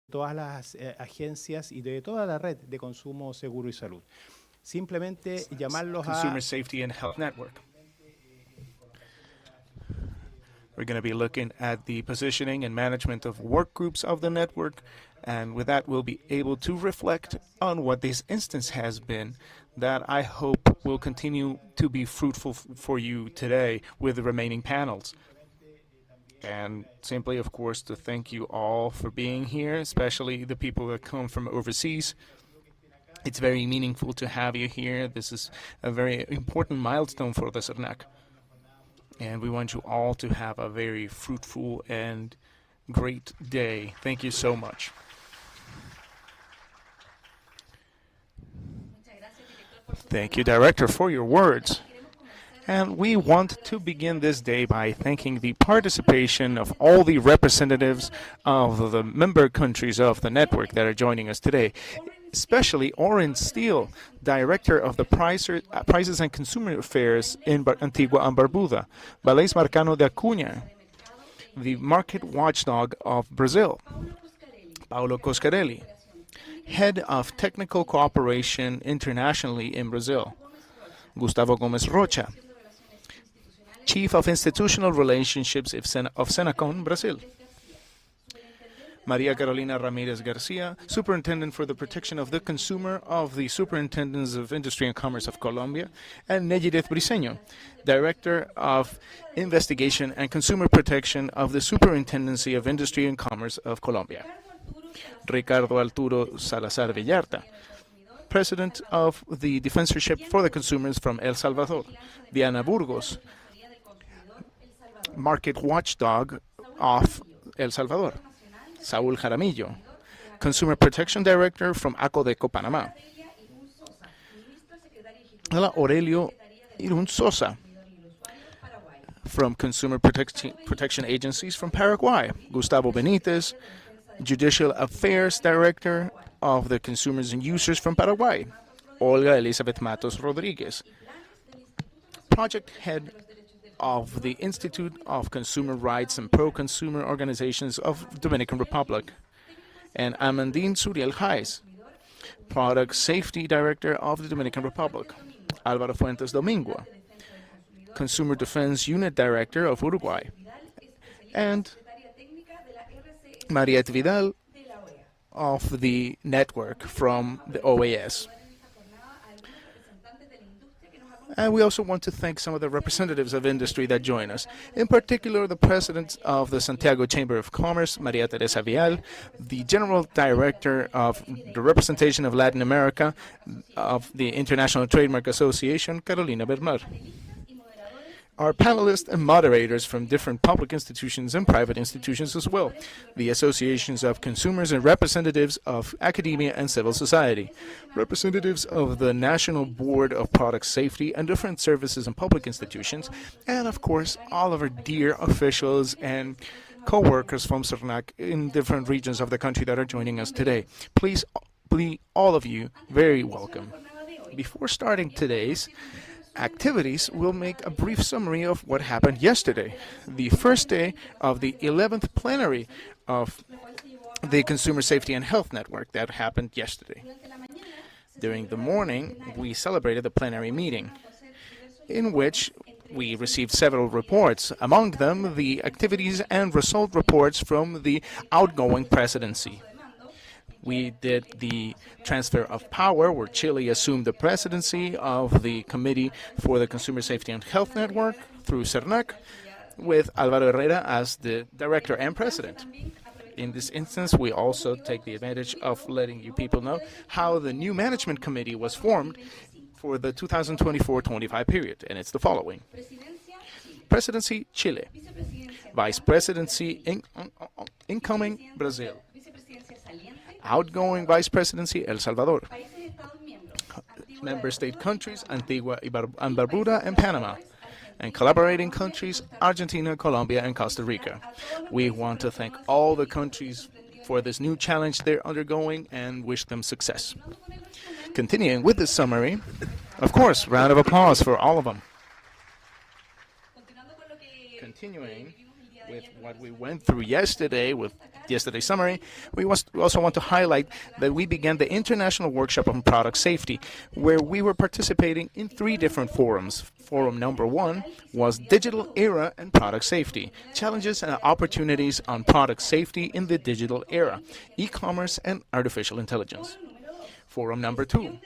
todas las agencias y de toda la red de consumo seguro y salud. Simplemente llamarlos Consumer Safety and Health Network. We're going to be looking at the positioning and management of work groups of the network, and with that we'll be able to reflect on what this instance has been that I hope will continue to be fruitful for you today with the remaining panels. And simply, of course, to thank you all for being here, especially the people that come from overseas. It's very meaningful to have you here. This is a very important milestone for the CERNAC. And we want you all to have a very fruitful and great day. Thank you so much. Thank you, Director, for your words. And we want to begin this day by thanking the participation of all the representatives of the member countries of the network that are joining us today, especially Oren Steele, Director of the Prices and Consumer Affairs in Antigua and Barbuda, Balais Marcano de Acuña, the Market Watchdog of Brazil, Paulo Coscarelli, Head of Technical Cooperation internationally in Brazil, Gustavo Gomes Rocha, Chief of Institutional Relationships of Senacon, Brazil, Maria Carolina Ramirez Garcia, Superintendent for the Protection of the Consumer of the Superintendents of Industry and Commerce of Colombia, and Nejideth Briceño, Director of Investigation and Consumer Protection of the Superintendency of Industry and Commerce of Colombia, Ricardo Arturo Salazar Villarta, President of the Defensorship for the Consumers from El Salvador, Diana Burgos, Market Watchdog of El Salvador, Saúl Jaramillo, Consumer Protection Director from ACODECO, Panama, Aurelio Irún Sosa, from Consumer Protection Agencies from Paraguay, Gustavo Benitez, Judicial Affairs Director of the Consumers and Users from Paraguay, Olga Elizabeth Matos Rodriguez, Project Head of the Institute of Consumer Rights and Pro-Consumer Organizations of Dominican Republic, and Amandine Suriel Hayes, Product Safety Director of the Dominican Republic, Álvaro Fuentes Domingo, Consumer Defense Unit Director of Uruguay, and Mariette Vidal of the network from the OAS. And we also want to thank some of the representatives of industry that join us, in particular the President of the Santiago Chamber of Commerce, Maria Teresa Vial, the General Director of the Representation of Latin America of the International Trademark Association, Carolina Bernal. Our panelists and moderators from different public institutions and private institutions as well, the associations of consumers and representatives of academia and civil society, representatives of the National Board of Product Safety and different services and public institutions, and of course all of our dear officials and co-workers from CERNAC in different regions of the country that are joining us today. Please, all of you, very welcome. Before starting today's activities, we'll make a brief summary of what happened yesterday, the first day of the 11th plenary of the Consumer Safety and Health Network that happened yesterday. During the morning, we celebrated the plenary meeting, in which we received several reports, among them the activities and result reports from the outgoing presidency. We did the transfer of power, where Chile assumed the presidency of the Committee for the Consumer Safety and Health Network through CERNAC, with Álvaro Herrera as the director and president. In this instance, we also take the advantage of letting you people know how the new management committee was formed for the 2024-25 period, and it's the following. Presidency, Chile. Vice Presidency, incoming, Brazil. Outgoing Vice Presidency, El Salvador. Member state countries, Antigua and Barbuda and Panama. And collaborating countries, Argentina, Colombia, and Costa Rica. We want to thank all the countries for this new challenge they're undergoing and wish them success. Continuing with this summary, of course, round of applause for all of them. Continuing with what we went through yesterday, with yesterday's summary, we also want to highlight that we began the International Workshop on Product Safety, where we were participating in 3 different forums. Forum number 1 was Digital Era and Product Safety, Challenges and Opportunities on Product Safety in the Digital Era, E-commerce and Artificial Intelligence. Forum number 2,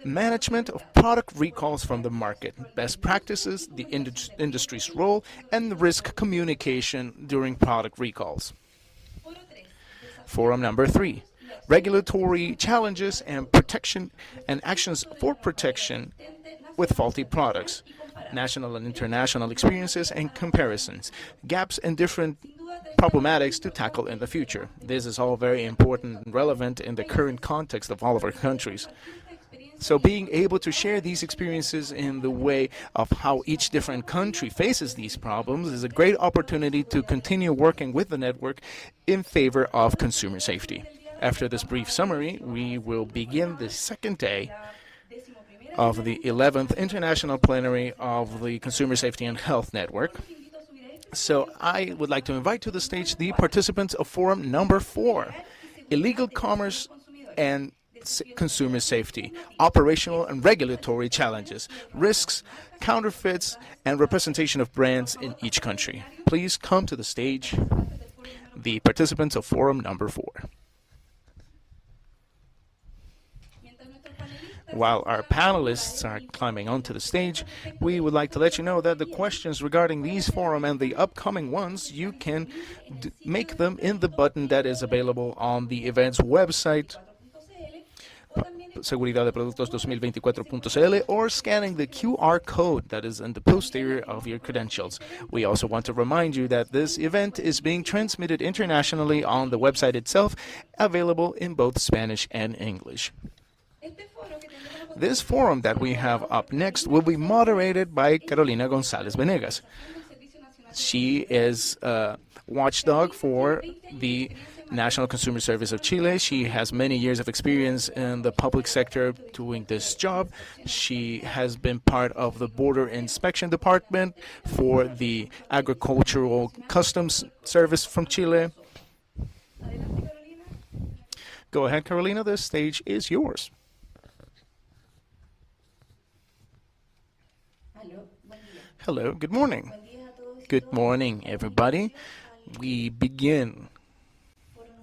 Management of Product Recalls from the Market, Best Practices, the Industry's Role, and Risk Communication during Product Recalls. Forum number 3, Regulatory Challenges and Protection and Actions for Protection with Faulty Products, National and International Experiences and Comparisons, Gaps and Different Problematics to Tackle in the Future. This is all very important and relevant in the current context of all of our countries. So being able to share these experiences in the way of how each different country faces these problems is a great opportunity to continue working with the network in favor of consumer safety. After this brief summary, we will begin the second day of the 11th International Plenary of the Consumer Safety and Health Network. So I would like to invite to the stage the participants of Forum number 4, Illegal Commerce and Consumer Safety, Operational and Regulatory Challenges, Risks, Counterfeits, and Representation of Brands in each country. Please come to the stage, the participants of Forum number 4. While our panelists are climbing onto the stage, we would like to let you know that the questions regarding these forum and the upcoming ones, you can make them in the button that is available on the event's website, seguridaddeproductos2024.cl, or scanning the QR code that is in the posterior of your credentials. We also want to remind you that this event is being transmitted internationally on the website itself, available in both Spanish and English. This forum that we have up next will be moderated by Carolina González Venegas. She is a watchdog for the National Consumer Service of Chile. She has many years of experience in the public sector doing this job. She has been part of the Border Inspection Department for the Agricultural Customs Service from Chile. Go ahead, Carolina, the stage is yours. Hello, good morning. Good morning, everybody. We begin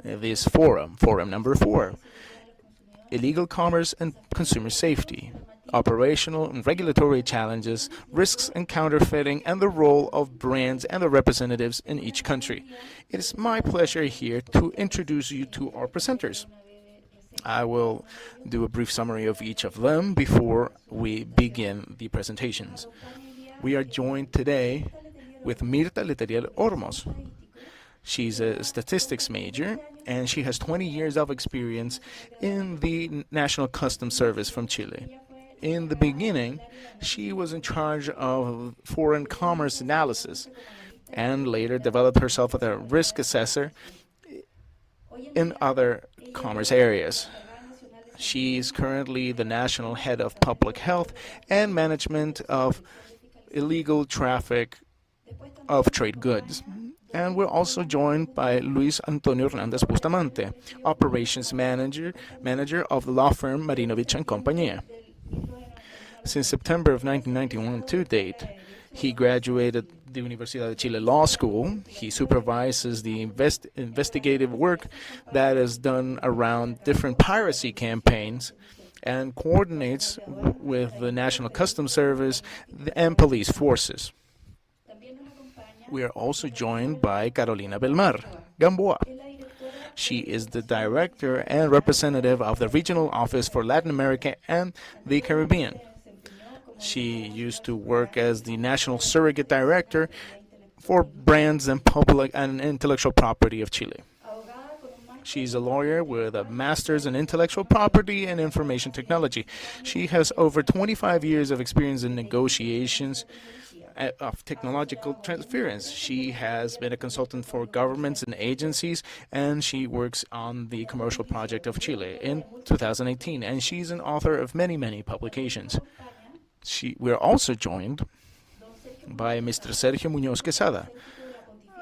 this forum number 4, Illegal Commerce and Consumer Safety, Operational and Regulatory Challenges, Risks and Counterfeiting, and the Role of Brands and the Representatives in each country. It is my pleasure here to introduce you to our presenters. I will do a brief summary of each of them before we begin the presentations. We are joined today with Mirta Leteriel Ormos. She's a statistics major, and she has 20 years of experience in the National Customs Service from Chile. In the beginning, she was in charge of foreign commerce analysis, and later developed herself as a risk assessor in other commerce areas. She is currently the National Head of Public Health and Management of Illegal Traffic of Trade Goods. And we're also joined by Luis Antonio Hernández Bustamante, Operations Manager of the law firm Marinovich and Compañía. Since September of 1991 to date, he graduated the Universidad de Chile Law School. He supervises the investigative work that is done around different piracy campaigns and coordinates with the National Customs Service and police forces. We are also joined by Carolina Belmar Gamboa. She is the Director and Representative of the Regional Office for Latin America and the Caribbean. She used to work as the National Surrogate Director for Brands and Public and Intellectual Property of Chile. She's a lawyer with a master's in intellectual property and information technology. She has over 25 years of experience in negotiations of technological transference. She has been a consultant for governments and agencies, and she works on the Commercial Project of Chile in 2018, and she's an author of many, many publications. We're also joined by Mr. Sergio Muñoz Quesada.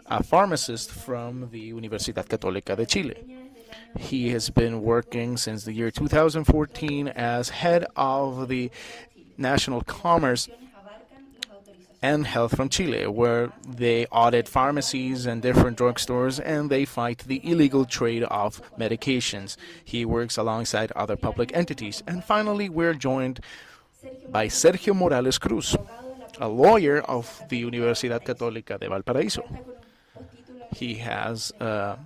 a pharmacist from the Universidad Católica de Chile. He has been working since the year 2014 as head of the National Commerce and Health from Chile, where they audit pharmacies and different drugstores and they fight the illegal trade of medications. He works alongside other public entities. And finally, we're joined by Sergio Morales Cruz, a lawyer of the Universidad Católica de Valparaíso. He has a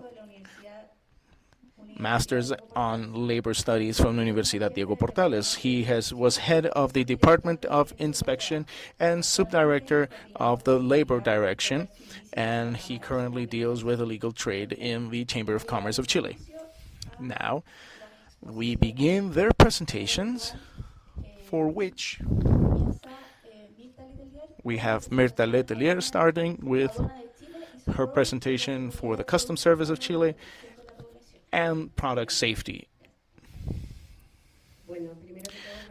master's on labor studies from the Universidad Diego Portales. He was head of the Department of Inspection and subdirector of the Labor Direction, and he currently deals with illegal trade in the Chamber of Commerce of Chile. Now, we begin their presentations, for which we have Mirta Letelier starting with her presentation for the Customs Service of Chile and product safety.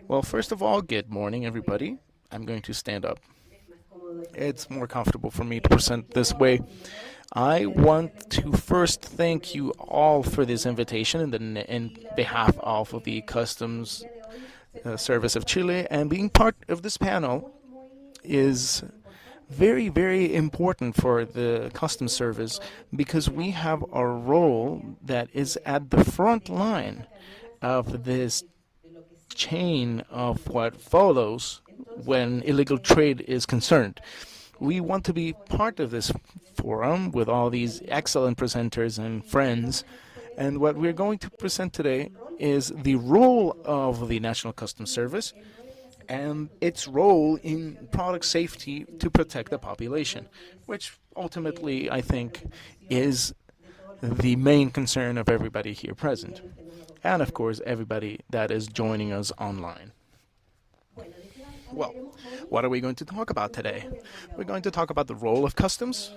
Well, first of all, good morning, everybody. I'm going to stand up. It's more comfortable for me to present this way. I want to first thank you all for this invitation in behalf of the Customs Service of Chile, and being part of this panel is very, very important for the Customs Service because we have a role that is at the front line of this chain of what follows when illegal trade is concerned. We want to be part of this forum with all these excellent presenters and friends, and what we're going to present today is the role of the National Customs Service and its role in product safety to protect the population, which ultimately I think is the main concern of everybody here present, and of course everybody that is joining us online. Well, what are we going to talk about today? We're going to talk about the role of customs,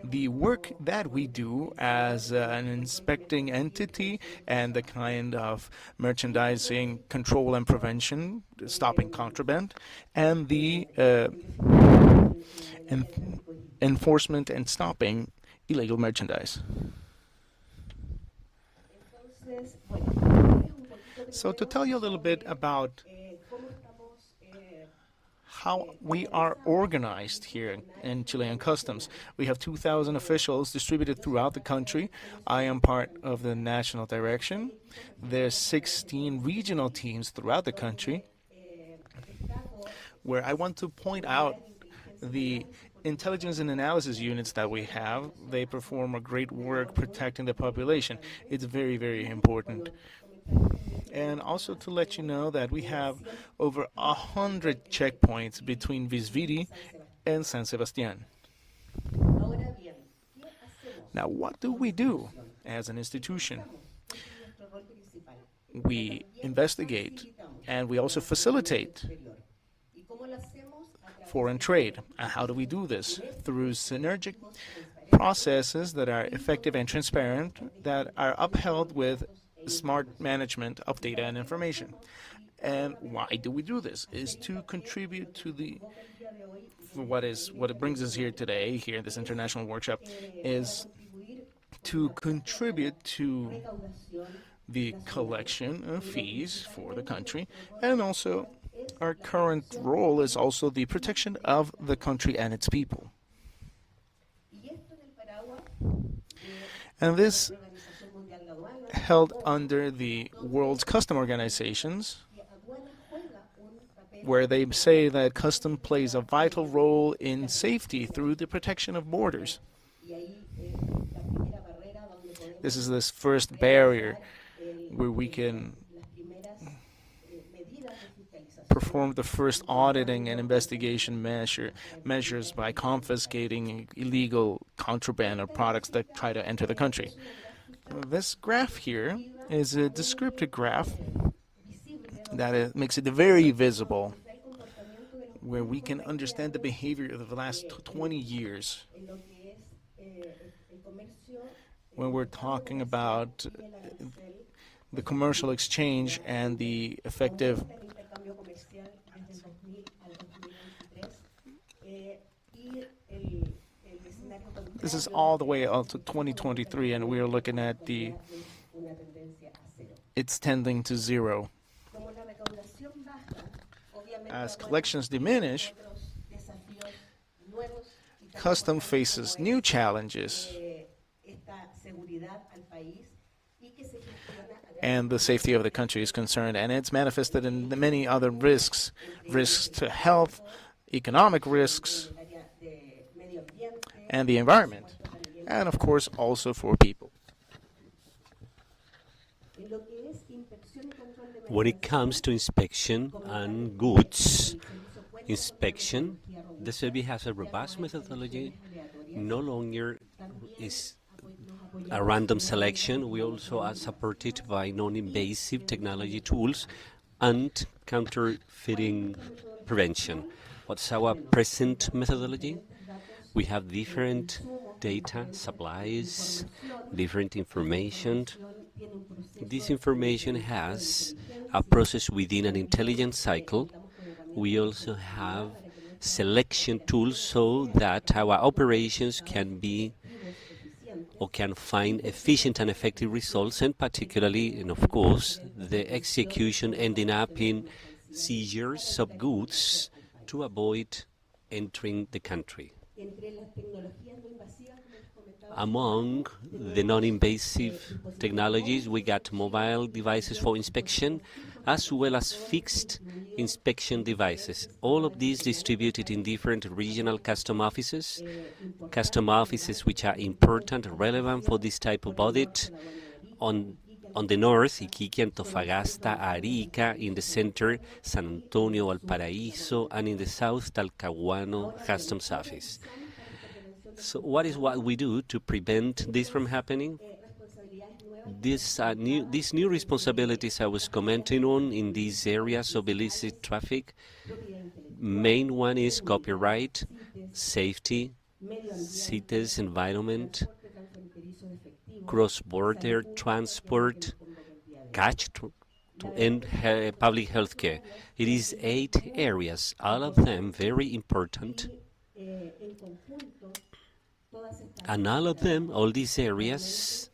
the work that we do as an inspecting entity and the kind of merchandising control and prevention, stopping contraband, and the enforcement and stopping illegal merchandise. So to tell you a little bit about how we are organized here in Chilean Customs. We have 2,000 officials distributed throughout the country. I am part of the National Direction. There's 16 regional teams throughout the country, where I want to point out the intelligence and analysis units that we have. They perform a great work protecting the population. It's very, very important. And also to let you know that we have over 100 checkpoints between Visviri and San Sebastián. Now, what do we do as an institution? We investigate and we also facilitate foreign trade. And how do we do this? Through synergic processes that are effective and transparent, that are upheld with smart management of data and information. And why do we do this? Is to contribute to what it brings us here today, here in this international workshop, is to contribute to the collection of fees for the country, and also our current role is also the protection of the country and its people. And this held under the World's Custom Organizations, where they say that custom plays a vital role in safety through the protection of borders. This is this first barrier where we can perform the first auditing and investigation measures by confiscating illegal contraband or products that try to enter the country. This graph here is a descriptive graph that makes it very visible, where we can understand the behavior of the last 20 years when we're talking about the commercial exchange and the effective This is all the way up to 2023, and we are looking at it's tending to zero. As collections diminish, custom faces new challenges, and the safety of the country is concerned, and it's manifested in the many other risks to health, economic risks, and the environment, and of course also for people. When it comes to inspection and goods inspection, the survey has a robust methodology. No longer is a random selection. We also are supported by non-invasive technology tools and counterfeiting prevention. What's our present methodology? We have different data, supplies, different information. This information has a process within an intelligent cycle. We also have selection tools so that our operations can find efficient and effective results, and particularly, and of course, the execution ending up in seizures of goods to avoid entering the country. Among the non-invasive technologies, we got mobile devices for inspection, as well as fixed inspection devices. All of these distributed in different regional custom offices which are important, relevant for this type of audit. On the north, Iquique, Antofagasta, Arica; in the center, San Antonio, Valparaíso; and in the south, Talcahuano Customs Office. So what we do to prevent this from happening? These new responsibilities I was commenting on in these areas of illicit traffic. Main one is copyright, safety, CITES, environment, cross-border transport, catch, and public health care. It is 8 areas, all of them very important. And all these areas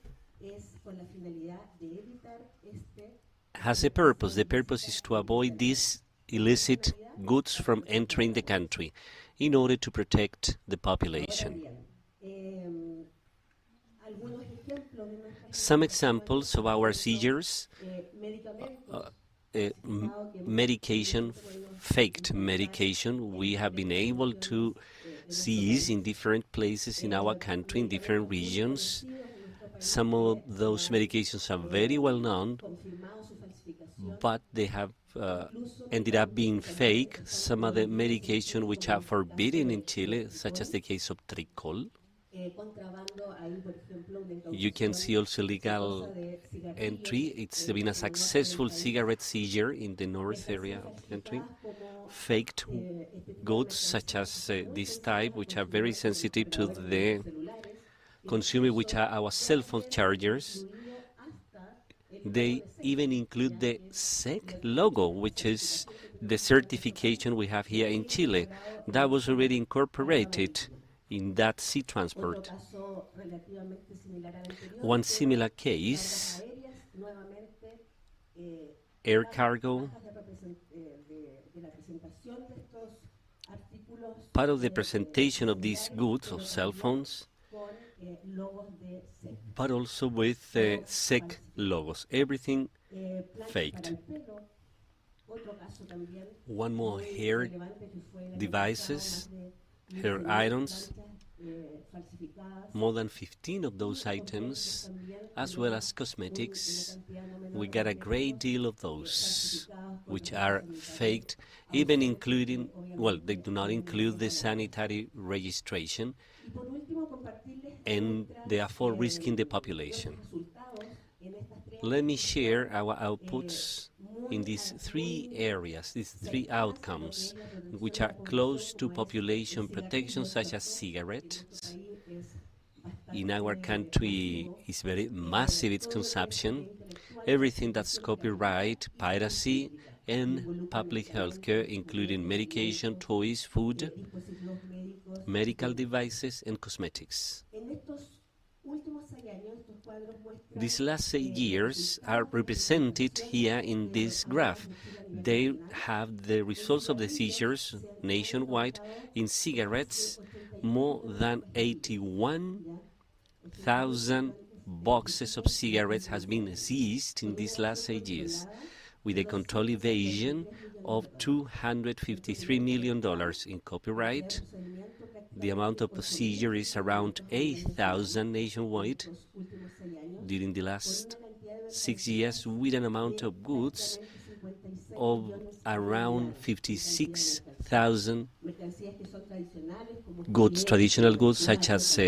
has a purpose. The purpose is to avoid these illicit goods from entering the country in order to protect the population. Some examples of our seizures: medication, faked medication. We have been able to seize in different places in our country, in different regions. Some of those medications are very well known, but they have ended up being fake. Some of the medication which are forbidden in Chile, such as the case of Tricol. You can see also legal entry. It's been a successful cigarette seizure in the north area of the country. Faked goods such as this type, which are very sensitive to the consumer, which are our cell phone chargers. They even include the SEC logo, which is the certification we have here in Chile. That was already incorporated in that sea transport. One similar case, air cargo. Part of the presentation of these goods, of cell phones, but also with SEC logos. Everything faked. One more, hair devices, hair irons. More than 15 of those items, as well as cosmetics. We got a great deal of those, which are faked, even including, well, they do not include the sanitary registration, and therefore risking the population. Let me share our outputs in these 3 areas, these 3 outcomes, which are close to population protection, such as cigarettes. In our country, it's very massive, its consumption. Everything that's copyright, piracy, and public health care, including medication, toys, food, medical devices, and cosmetics. These last 8 years are represented here in this graph. They have the results of the seizures nationwide. In cigarettes, more than 81,000 boxes of cigarettes has been seized in these last 8 years, with a control evasion of $253 million in copyright. The amount of procedure is around 8,000 nationwide during the last 6 years, with an amount of goods of around 56,000 goods, traditional goods such as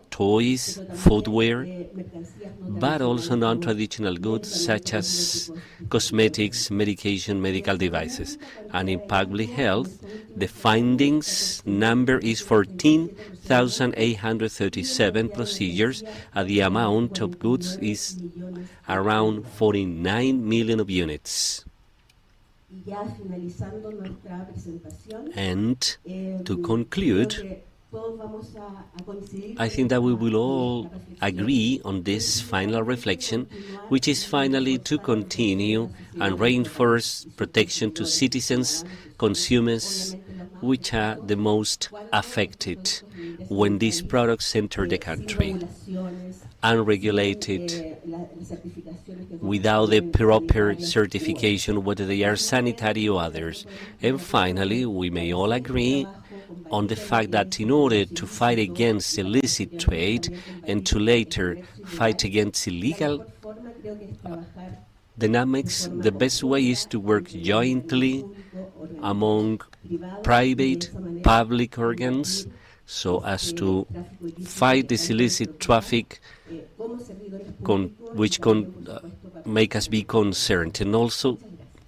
toys, footwear, but also non-traditional goods such as cosmetics, medication, medical devices. And in public health, the findings number is 14,837 procedures, and the amount of goods is around 49 million of units. And to conclude, I think that we will all agree on this final reflection, which is finally to continue and reinforce protection to citizens, consumers, which are the most affected when these products enter the country, unregulated, without the proper certification, whether they are sanitary or others. And finally, we may all agree on the fact that in order to fight against illicit trade and to later fight against illegal dynamics, the best way is to work jointly among private, public organs, so as to fight this illicit traffic which make us be concerned, and also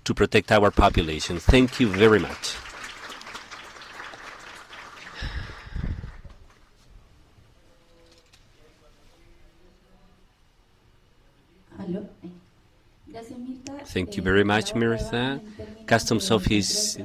to protect our population. Thank you very much. Thank you very much, Mirtha. Customs Office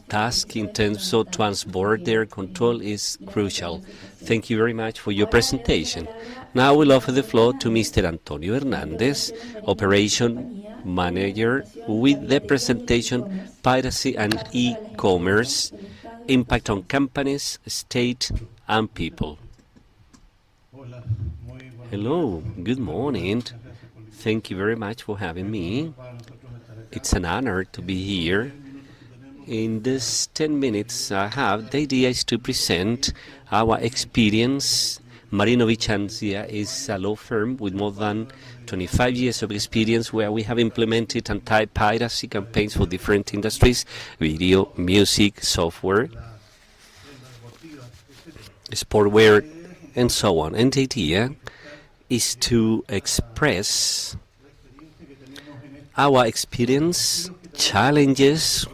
task in terms of trans-border control is crucial. Thank you very much for your presentation. Now I will offer the floor to Mr. Antonio Hernandez, Operation Manager, with the presentation Piracy and E-Commerce, Impact on Companies, State and People. Hello, good morning. Thank you very much for having me. It's an honor to be here. In this 10 minutes I have, the idea is to present our experience. Marinovich & Zia is a law firm with more than 25 years of experience, where we have implemented anti-piracy campaigns for different industries: video, music, software, sportwear, and so on. And the idea is to express our experience, challenges,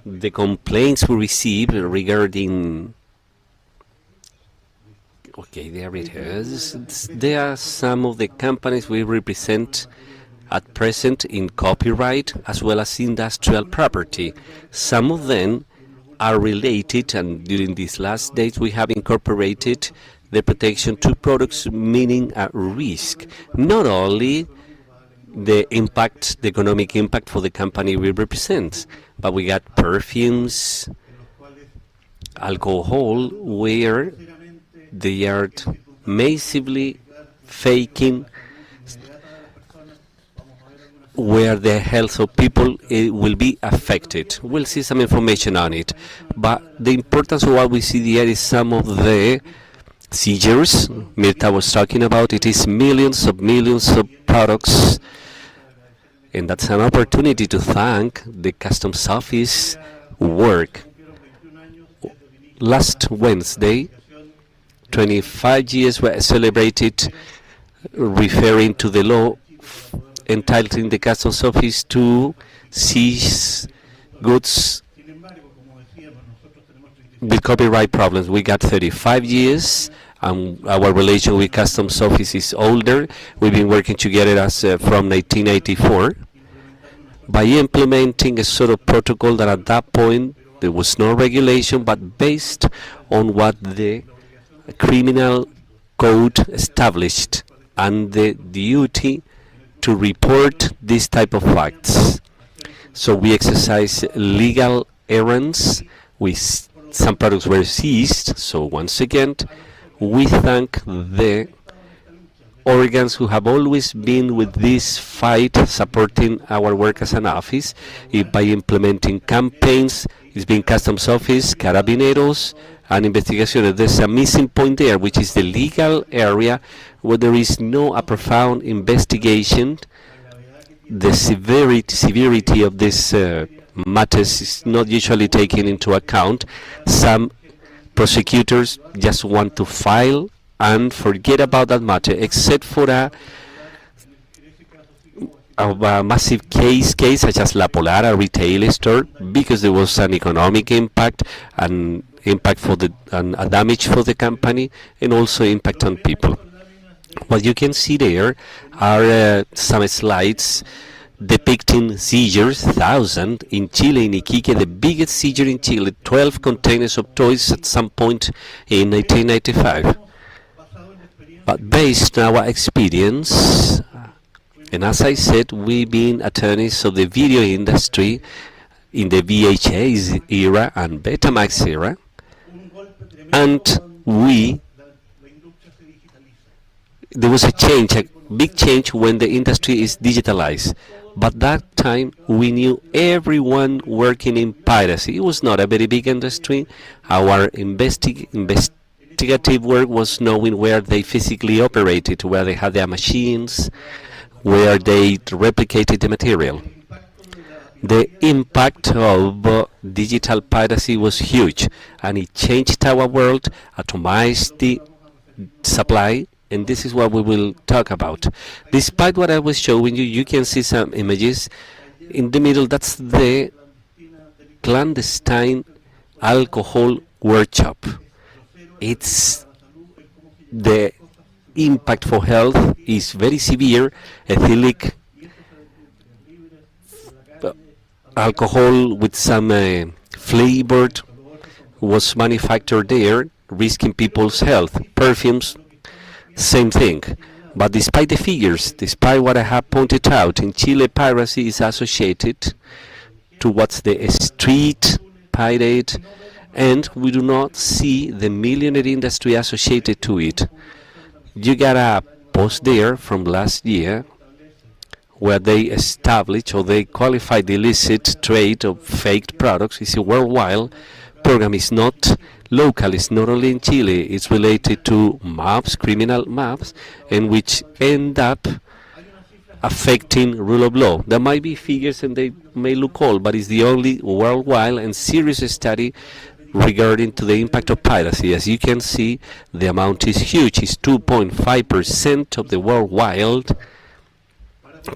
the complaints we receive regarding. Okay, there it is. There are some of the companies we represent at present in copyright as well as industrial property. Some of them are related, and during these last days we have incorporated the protection to products, meaning a risk, not only the impact, the economic impact for the company we represent, but we got perfumes, alcohol, where they are massively faking, where the health of people will be affected. We'll see some information on it, but the importance of what we see there is some of the seizures Mirta was talking about. It is millions of products, and that's an opportunity to thank the Customs Office work. Last Wednesday, 25 years were celebrated, referring to the law entitling the Customs Office to seize goods with copyright problems. We got 35 years, and our relation with Customs Office is older. We've been working together as from 1984, by implementing a sort of protocol that at that point there was no regulation, but based on what the criminal code established and the duty to report this type of facts. So we exercise legal errands. Some products were seized. So once again, we thank the organs who have always been with this fight, supporting our work as an office by implementing campaigns. It's been Customs Office, Carabineros, and Investigaciones. There's a missing point there, which is the legal area where there is no a profound investigation. The severity of this matters is not usually taken into account. Some prosecutors just want to file and forget about that matter, except for a massive case such as La Polar, a retail store, because there was an economic impact and impact for a damage for the company, and also impact on people. What you can see there are some slides depicting seizures, 1,000 in Chile, in Iquique, the biggest seizure in Chile, 12 containers of toys at some point in 1995. But based on our experience, and as I said, we've been attorneys of the video industry in the VHS era and Betamax era, and there was a big change when the industry is digitalized. But that time we knew everyone working in piracy. It was not a very big industry. Our investigative work was knowing where they physically operated, where they had their machines, where they replicated the material. The impact of digital piracy was huge, and it changed our world, atomized the supply, and this is what we will talk about. Despite what I was showing you, you can see some images. In the middle, that's the clandestine alcohol workshop. It's the impact for health is very severe. Ethylic alcohol with some flavored was manufactured there, risking people's health. Perfumes, same thing. But despite the figures, despite what I have pointed out, in Chile piracy is associated to what's the street pirate, and we do not see the millionaire industry associated to it. You got a post there from last year where they established or they qualified the illicit trade of faked products. It's a worldwide program. It's not local. It's not only in Chile. It's related to maps, criminal maps, and which end up affecting rule of law. There might be figures and they may look old, but it's the only worldwide and serious study regarding to the impact of piracy. As you can see, the amount is huge. It's 2.5% of the worldwide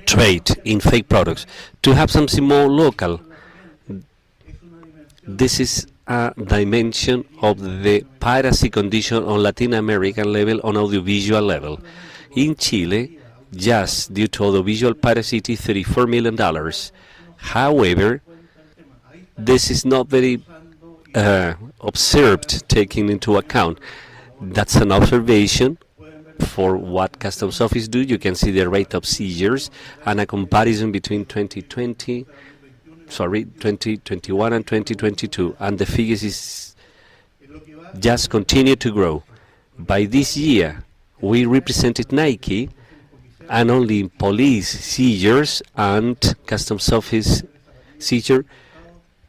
trade in fake products. To have something more local, this is a dimension of the piracy condition on Latin American level, on audiovisual level. In Chile, just due to audiovisual piracy, it is $34 million. However, this is not very observed, taking into account. That's an observation for what Customs Office do. You can see the rate of seizures and a comparison between 2021 and 2022, and the figures is just continue to grow. By this year, we represented Nike, and only in police seizures and Customs Office seizure,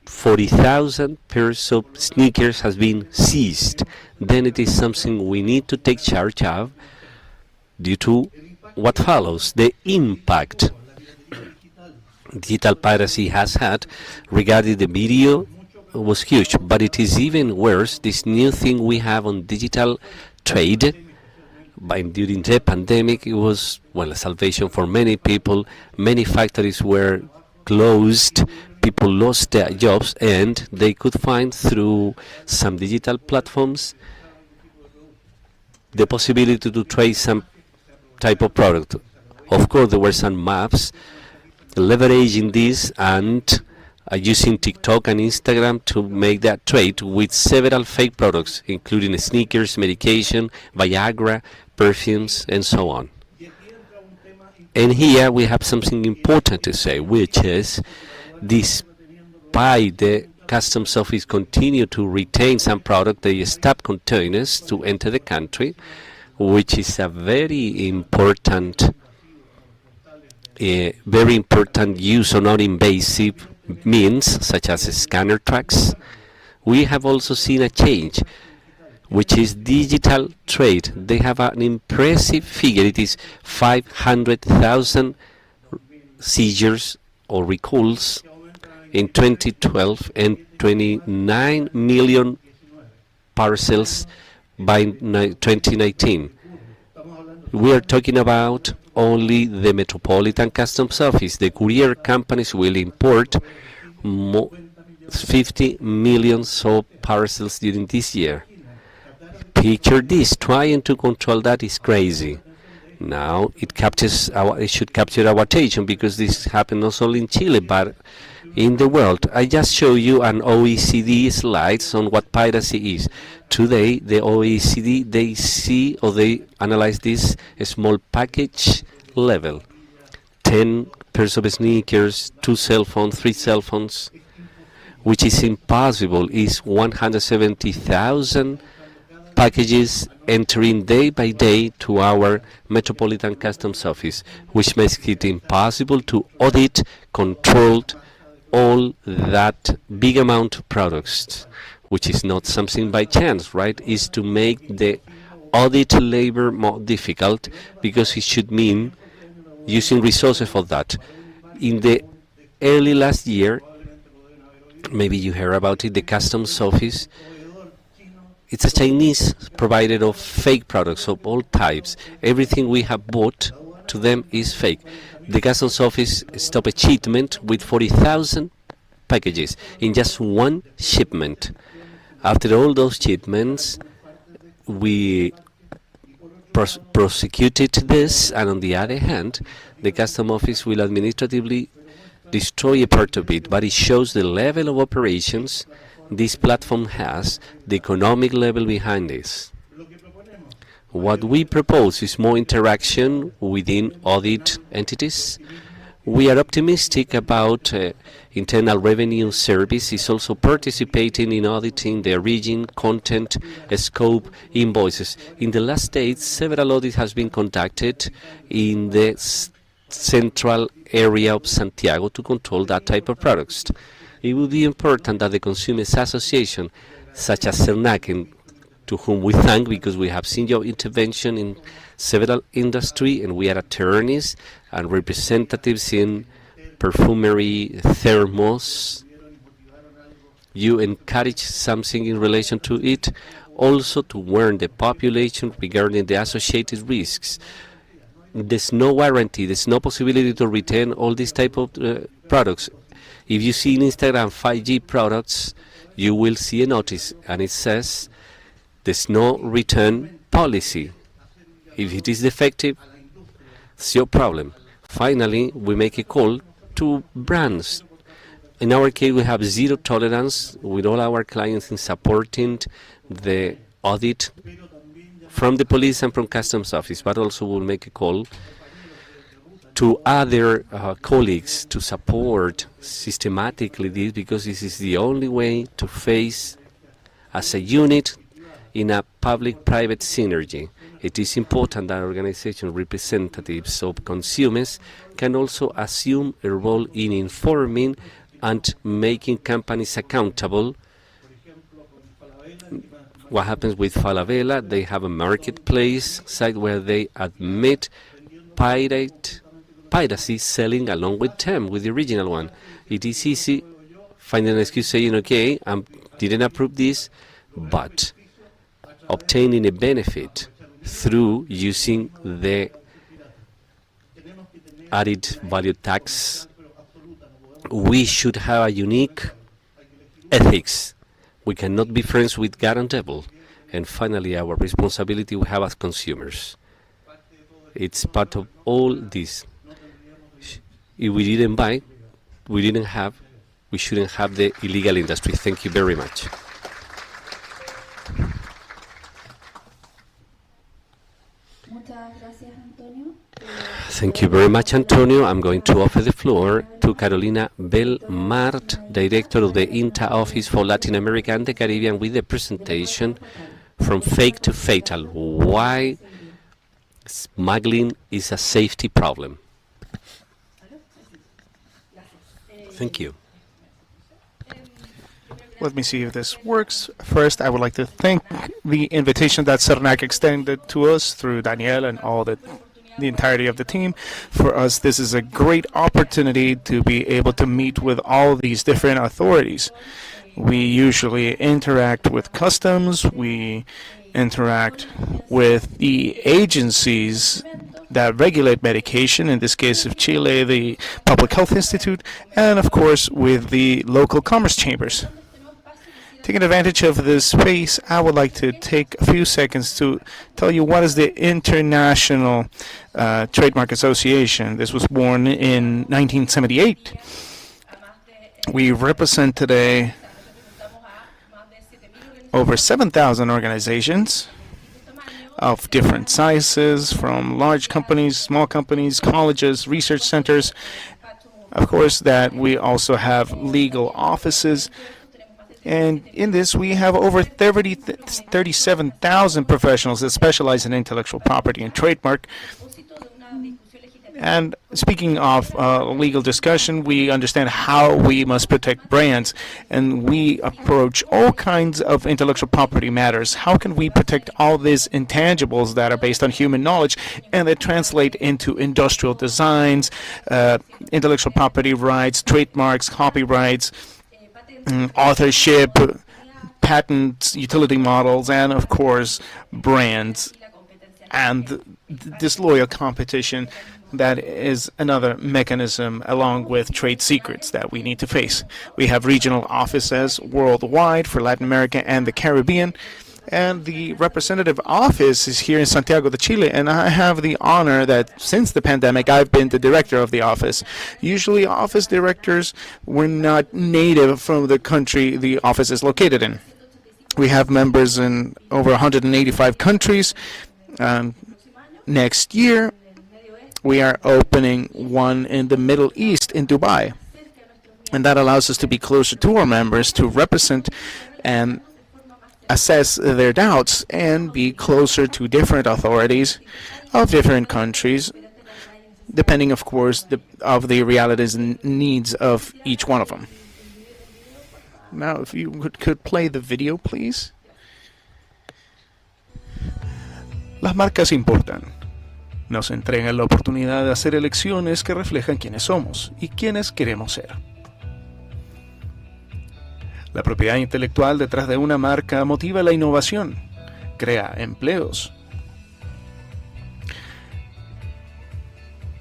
40,000 pairs of sneakers has been seized. Then it is something we need to take charge of due to what follows, the impact digital piracy has had regarding the video was huge, but it is even worse. This new thing we have on digital trade, during the pandemic, it was, well, a salvation for many people. Many factories were closed, people lost their jobs, and they could find through some digital platforms the possibility to trade some type of product. Of course, there were some maps leveraging this and using TikTok and Instagram to make that trade with several fake products, including sneakers, medication, Viagra, perfumes, and so on. And here we have something important to say, which is, despite the customs office continue to retain some product, they stop containers to enter the country, which is a very important use of non-invasive means, such as scanner tracks. We have also seen a change, which is digital trade. They have an impressive figure. It is 500,000 seizures or recalls in 2012 and 29 million parcels by 2019. We are talking about only the Metropolitan Customs Office. The courier companies will import 50 million parcels during this year. Picture this, trying to control that is crazy. Now it should capture our attention, because this happens not only in Chile but in the world. I just show you an OECD slides on what piracy is. Today the OECD, they analyze this small package level. 10 pairs of sneakers, 2 cell phones, 3 cell phones, which is impossible, is 170,000 packages entering day by day to our Metropolitan Customs Office, which makes it impossible to audit, control all that big amount of products, which is not something by chance, right? Is to make the audit labor more difficult, because it should mean using resources for that. In the early last year, maybe you heard about it, the Customs Office, it's a Chinese provider of fake products of all types. Everything we have bought to them is fake. The Customs Office stopped a shipment with 40,000 packages in just one shipment. After all those shipments, we prosecuted this, and on the other hand, the Customs Office will administratively destroy a part of it, but it shows the level of operations this platform has, the economic level behind this. What we propose is more interaction within audit entities. We are optimistic about Internal Revenue Service is also participating in auditing the origin, content, scope, invoices. In the last days, several audits has been conducted in the central area of Santiago to control that type of products. It would be important that the Consumers Association, such as CERNAC, to whom we thank because we have seen your intervention in several industry, and we are attorneys and representatives in perfumery, thermos. You encourage something in relation to it, also to warn the population regarding the associated risks. There's no warranty, there's no possibility to return all these type of products. If you see in Instagram 5G products, you will see a notice, and it says there's no return policy. If it is defective, it's your problem. Finally, we make a call to brands. In our case, we have zero tolerance with all our clients in supporting the audit from the police and from Customs Office, but also we'll make a call to other colleagues to support systematically this, because this is the only way to face as a unit in a public-private synergy. It is important that organization representatives of consumers can also assume a role in informing and making companies accountable. What happens with Falabella? They have a marketplace site where they admit piracy selling along with them, with the original one. It is easy finding an excuse saying, okay, I didn't approve this, but obtaining a benefit through using the added value tax, we should have a unique ethics. We cannot be friends with God and devil. And finally, our responsibility we have as consumers. It's part of all this. If we didn't buy, we shouldn't have the illegal industry. Thank you very much. Thank you very much, Antonio. I'm going to offer the floor to Carolina Belmart, Director of the INTA Office for Latin America and the Caribbean, with the presentation From Fake to Fatal, Why Smuggling is a Safety Problem. Thank you. Let me see if this works. First, I would like to thank the invitation that CERNAC extended to us through Daniel and all the entirety of the team. For us, this is a great opportunity to be able to meet with all these different authorities. We usually interact with customs, we interact with the agencies that regulate medication, in this case of Chile, the Public Health Institute, and of course with the local commerce chambers. Taking advantage of this space, I would like to take a few seconds to tell you what is the International Trademark Association. This was born in 1978. We represent today over 7,000 organizations of different sizes, from large companies, small companies, colleges, research centers. Of course, that we also have legal offices. And in this, we have over 37,000 professionals that specialize in intellectual property and trademark. And speaking of legal discussion, we understand how we must protect brands, and we approach all kinds of intellectual property matters. How can we protect all these intangibles that are based on human knowledge and that translate into industrial designs, intellectual property rights, trademarks, copyrights, authorship, patents, utility models, and of course brands, and disloyal competition. That is another mechanism, along with trade secrets, that we need to face. We have regional offices worldwide for Latin America and the Caribbean, and the representative office is here in Santiago de Chile, and I have the honor that since the pandemic I've been the director of the office. Usually office directors were not native from the country the office is located in. We have members in over 185 countries. Next year we are opening one in the Middle East, in Dubai, and that allows us to be closer to our members, to represent and assess their doubts, and be closer to different authorities of different countries, depending, of course, of the realities and needs of each one of them. Now, if you could play the video, please. Las marcas importan. Nos entregan la oportunidad de hacer elecciones que reflejan quiénes somos y quiénes queremos ser. La propiedad intelectual detrás de una marca motiva la innovación, crea empleos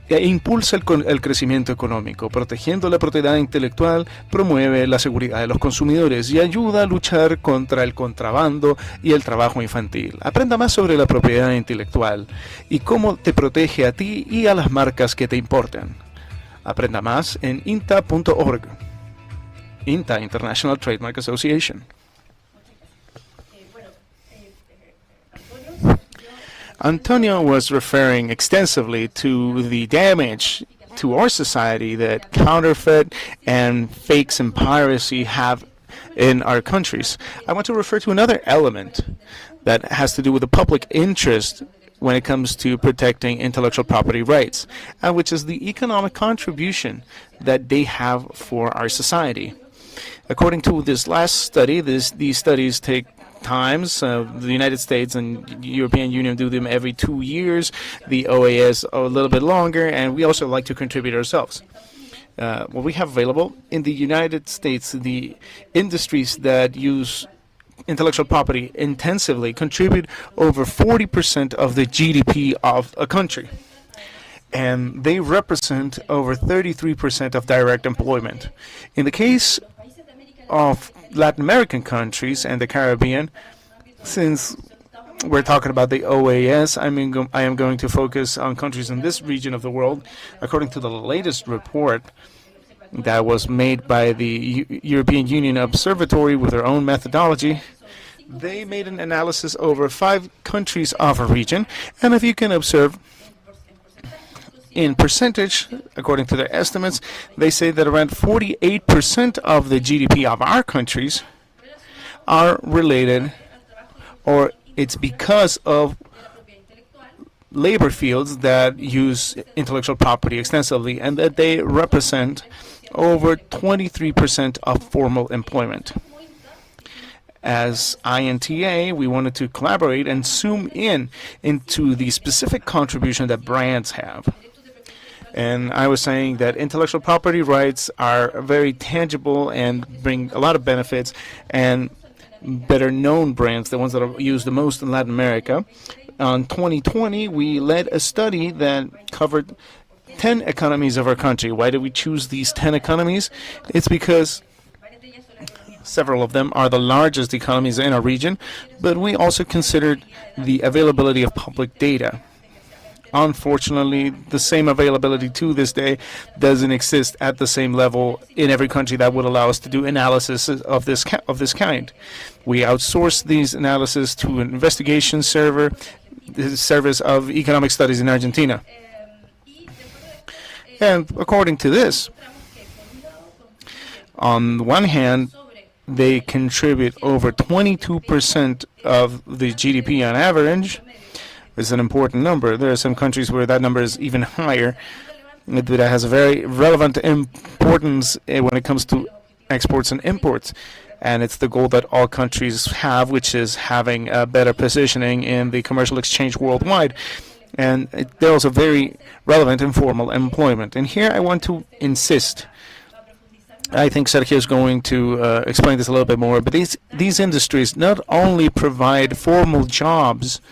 e impulsa el crecimiento económico. Protegiendo la propiedad intelectual, promueve la seguridad de los consumidores y ayuda a luchar contra el contrabando y el trabajo infantil. Aprenda más sobre la propiedad intelectual y cómo te protege a ti y a las marcas que te importan. Aprenda más en inta.org. INTA, International Trademark Association. Antonio was referring extensively to the damage to our society that counterfeit and fakes and piracy have in our countries. I want to refer to another element that has to do with the public interest when it comes to protecting intellectual property rights, and which is the economic contribution that they have for our society. According to this last study, these studies take times. The United States and European Union do them every 2 years. The OAS a little bit longer, and we also like to contribute ourselves. What we have available in the United States, the industries that use intellectual property intensively contribute over 40% of the GDP of a country, and they represent over 33% of direct employment. In the case of Latin American countries and the Caribbean, since we're talking about the OAS. I am going to focus on countries in this region of the world. According to the latest report that was made by the European Union Observatory with their own methodology, they made an analysis over 5 countries of a region. And if you can observe, in percentage, according to their estimates, they say that around 48% of the GDP of our countries are related, or it's because of labor fields that use intellectual property extensively, and that they represent over 23% of formal employment. As INTA, we wanted to collaborate and zoom in into the specific contribution that brands have. And I was saying that intellectual property rights are very tangible and bring a lot of benefits, and better known brands, the ones that are used the most in Latin America. On 2020, we led a study that covered 10 economies of our country. Why did we choose these 10 economies? It's because several of them are the largest economies in our region, but we also considered the availability of public data. Unfortunately, the same availability to this day doesn't exist at the same level in every country that would allow us to do analysis of this kind. We outsource these analysis to an investigation server, the Service of Economic Studies in Argentina. And according to this, on the one hand, they contribute over 22% of the GDP on average. Is an important number. There are some countries where that number is even higher. It has a very relevant importance when it comes to exports and imports. And it's the goal that all countries have, which is having a better positioning in the commercial exchange worldwide. And they're also very relevant in formal employment. And here I want to insist. I think Sergio is going to explain this a little bit more. But these industries not only provide formal jobs,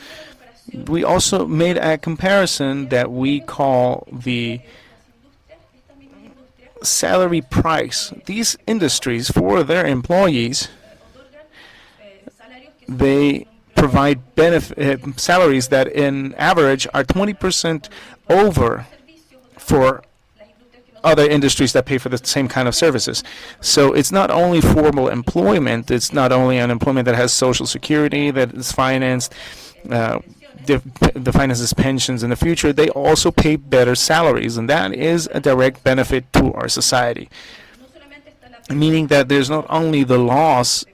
we also made a comparison that we call the salary price. These industries, for their employees, they provide salaries that in average are 20% over for other industries that pay for the same kind of services. So it's not only formal employment, it's not only an employment that has social security, that is financed, the finances pensions in the future, they also pay better salaries, and that is a direct benefit to our society. Meaning that there's not only the loss,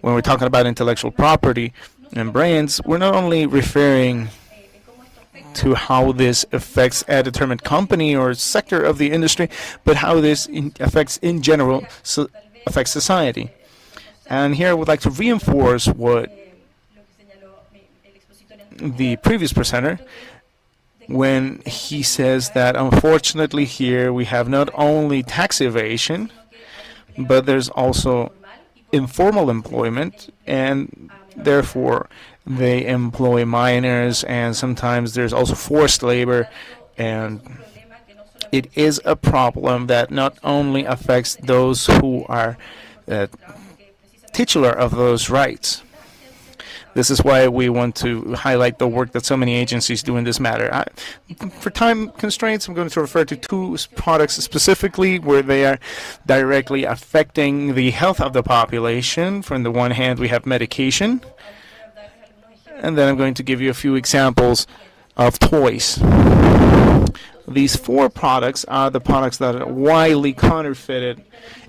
when we're talking about intellectual property and brands, we're not only referring to how this affects a determined company or sector of the industry, but how this affects in general affects society. And here I would like to reinforce what the previous presenter, when he says that unfortunately here we have not only tax evasion, but there's also informal employment, and therefore they employ minors, and sometimes there's also forced labor, and it is a problem that not only affects those who are titular of those rights. This is why we want to highlight the work that so many agencies do in this matter. For time constraints, I'm going to refer to 2 products specifically where they are directly affecting the health of the population. From the one hand, we have medication, and then I'm going to give you a few examples of toys. These 4 products are the products that are widely counterfeited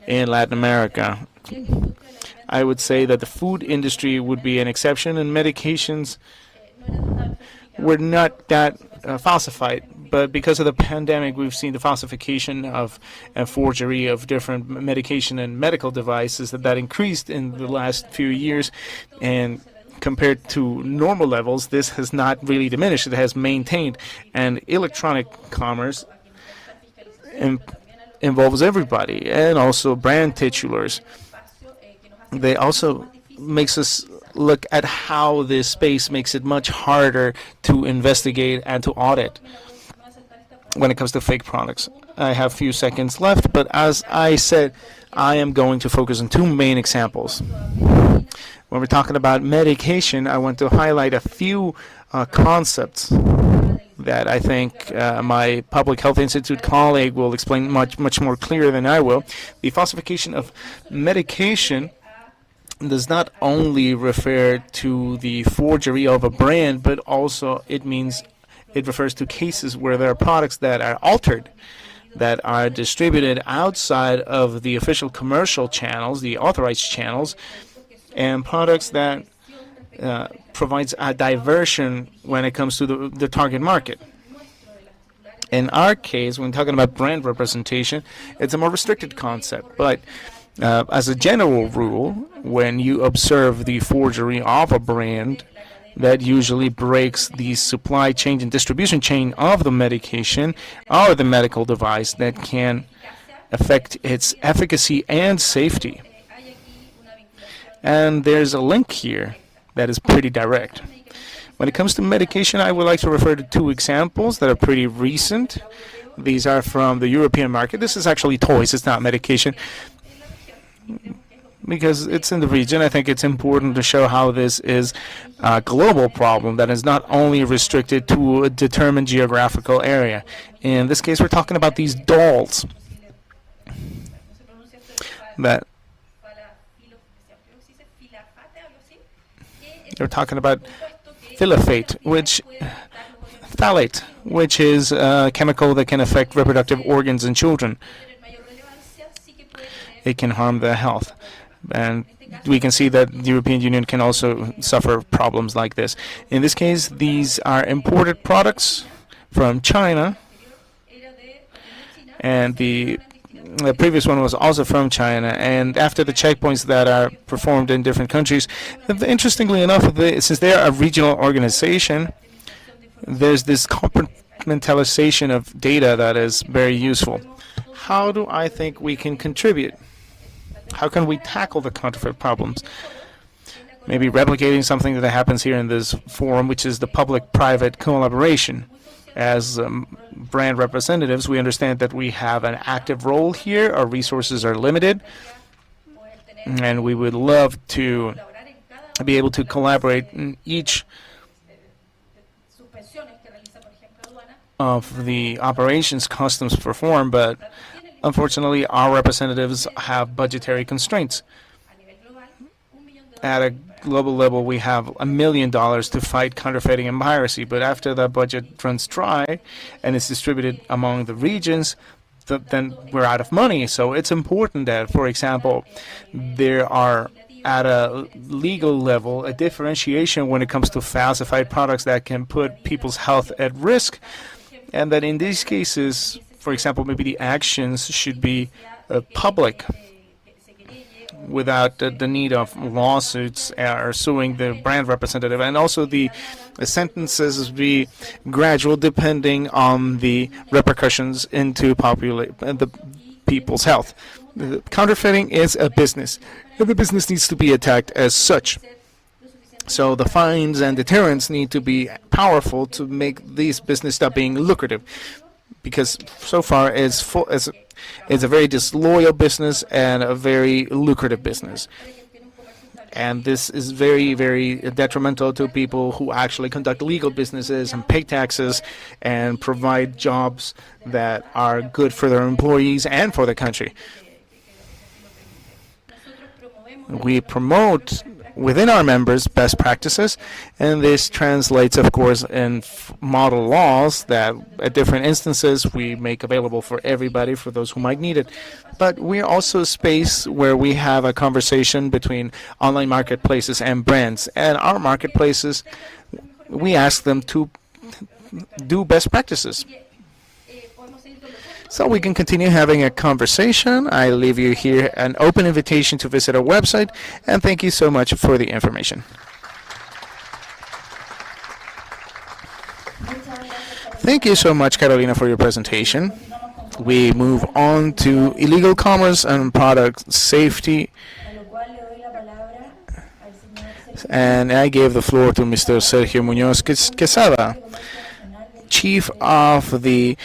in Latin America. I would say that the food industry would be an exception, and medications were not that falsified. But because of the pandemic, we've seen the falsification of and forgery of different medication and medical devices that increased in the last few years. And compared to normal levels, this has not really diminished. It has maintained. And electronic commerce involves everybody, and also brand titulars. They also makes us look at how this space makes it much harder to investigate and to audit when it comes to fake products. I have a few seconds left, but as I said, I am going to focus on 2 main examples. When we're talking about medication, I want to highlight a few concepts that I think my Public Health Institute colleague will explain much more clear than I will. The falsification of medication does not only refer to the forgery of a brand, but also it refers to cases where there are products that are altered, that are distributed outside of the official commercial channels, the authorized channels, and products that provides a diversion when it comes to the target market. In our case, when talking about brand representation, it's a more restricted concept, but as a general rule, when you observe the forgery of a brand, that usually breaks the supply chain and distribution chain of the medication or the medical device that can affect its efficacy and safety. And there's a link here that is pretty direct. When it comes to medication, I would like to refer to two examples that are pretty recent. These are from the European market. This is actually toys, it's not medication, because it's in the region. I think it's important to show how this is a global problem that is not only restricted to a determined geographical area. In this case, we're talking about these dolls that they're talking about phthalate, which is a chemical that can affect reproductive organs in children. It can harm their health. And we can see that the European Union can also suffer problems like this. In this case, these are imported products from China, and the previous one was also from China. And after the checkpoints that are performed in different countries, interestingly enough, since they are a regional organization, there's this compartmentalization of data that is very useful. How do I think we can contribute? How can we tackle the counterfeit problems? Maybe replicating something that happens here in this forum, which is the public-private collaboration. As brand representatives, we understand that we have an active role here. Our resources are limited, and we would love to be able to collaborate in each of the operations customs perform, but unfortunately, our representatives have budgetary constraints. At a global level, we have $1 million to fight counterfeiting and piracy, but after the budget runs dry and is distributed among the regions, then we're out of money. So it's important that, for example, there are at a legal level a differentiation when it comes to falsified products that can put people's health at risk, and that in these cases, for example, maybe the actions should be public without the need of lawsuits or suing the brand representative, and also the sentences be gradual depending on the repercussions into the people's health. Counterfeiting is a business, and the business needs to be attacked as such. So the fines and deterrents need to be powerful to make this business stop being lucrative, because so far it's a very disloyal business and a very lucrative business. And this is very, very detrimental to people who actually conduct legal businesses and pay taxes and provide jobs that are good for their employees and for the country. We promote within our members best practices, and this translates, of course, in model laws that at different instances we make available for everybody, for those who might need it. But we're also a space where we have a conversation between online marketplaces and brands. And our marketplaces, we ask them to do best practices. So we can continue having a conversation. I leave you here an open invitation to visit our website, and thank you so much for the information. Thank you so much, Carolina, for your presentation. We move on to illegal commerce and product safety. And I gave the floor to Mr. Sergio Muñoz Quesada, Chief of the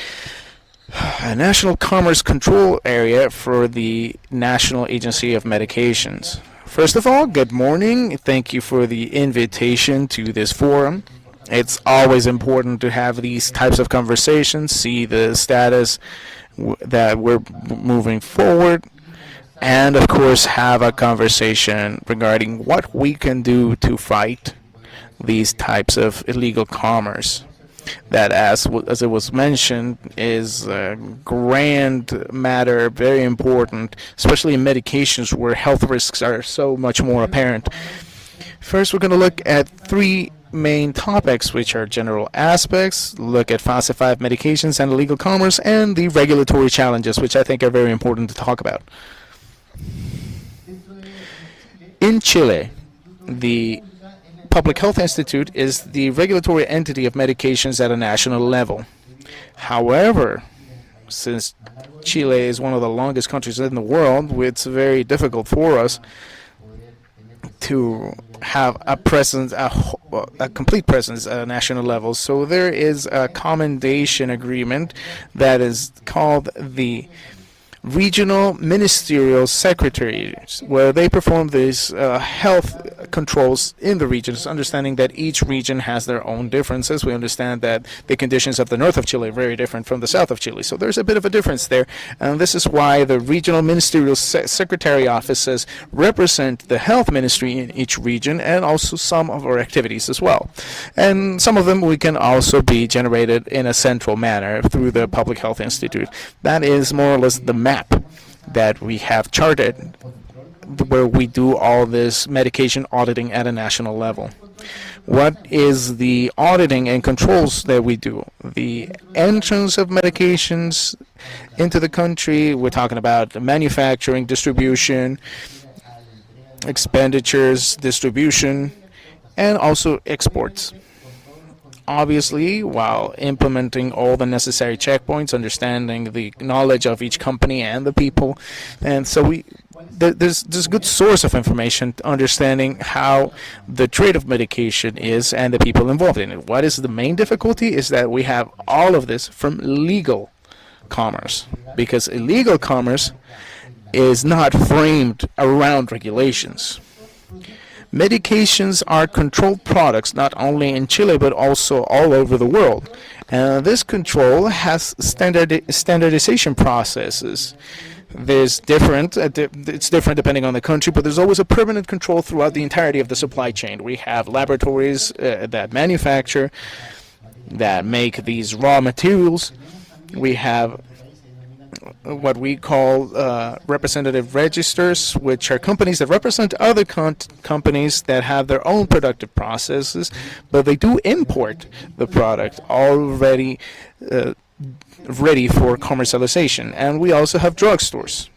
National Commerce Control Area for the National Agency of Medications, First of all, good morning. Thank you for the invitation to this forum. It's always important to have these types of conversations, see the status that we're moving forward, and of course have a conversation regarding what we can do to fight these types of illegal commerce. That, as it was mentioned, is a grand matter, very important, especially in medications where health risks are so much more apparent. First, we're going to look at three main topics, which are general aspects, look at falsified medications and illegal commerce, and the regulatory challenges, which I think are very important to talk about. In Chile, the Public Health Institute is the regulatory entity of medications at a national level. However, since Chile is one of the longest countries in the world, it's very difficult for us to have a presence, a complete presence at a national level. So there is a commendation agreement that is called the Regional Ministerial Secretaries, where they perform these health controls in the regions, understanding that each region has their own differences. We understand that the conditions of the north of Chile are very different from the south of Chile, so there's a bit of a difference there, and this is why the Regional Ministerial Secretary offices represent the health ministry in each region and also some of our activities as well. And some of them we can also be generated in a central manner through the Public Health Institute. That is more or less the map that we have charted where we do all this medication auditing at a national level. What is the auditing and controls that we do? The entrance of medications into the country, we're talking about manufacturing, distribution, expenditures, distribution, and also exports. Obviously, while implementing all the necessary checkpoints, understanding the knowledge of each company and the people, and so there's a good source of information, understanding how the trade of medication is and the people involved in it. What is the main difficulty is that we have all of this from legal commerce, because illegal commerce is not framed around regulations. Medications are controlled products not only in Chile but also all over the world. And this control has standardization processes. It's different depending on the country, but there's always a permanent control throughout the entirety of the supply chain. We have laboratories that manufacture, that make these raw materials. We have what we call representative registers, which are companies that represent other companies that have their own productive processes, but they do import the product already ready for commercialization. And we also have drugstores.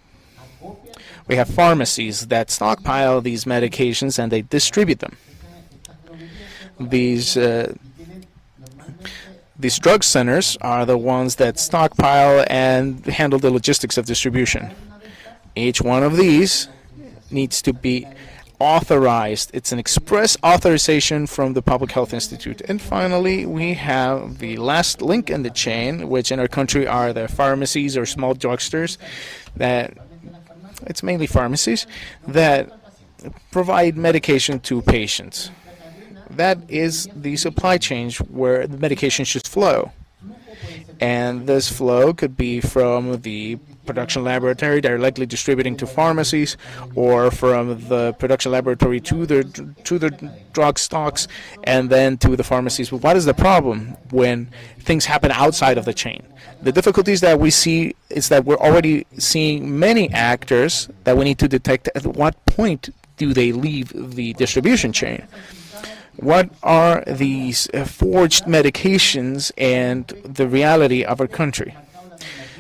We have pharmacies that stockpile these medications and they distribute them. These drug centers are the ones that stockpile and handle the logistics of distribution. Each one of these needs to be authorized. It's an express authorization from the Public Health Institute. And finally, we have the last link in the chain, which in our country are the pharmacies or small drugstores. That it's mainly pharmacies that provide medication to patients. That is the supply chain where the medication should flow. And this flow could be from the production laboratory directly distributing to pharmacies, or from the production laboratory to the drug stocks and then to the pharmacies. But what is the problem when things happen outside of the chain? The difficulties that we see is that we're already seeing many actors that we need to detect at what point do they leave the distribution chain. What are these forged medications and the reality of our country?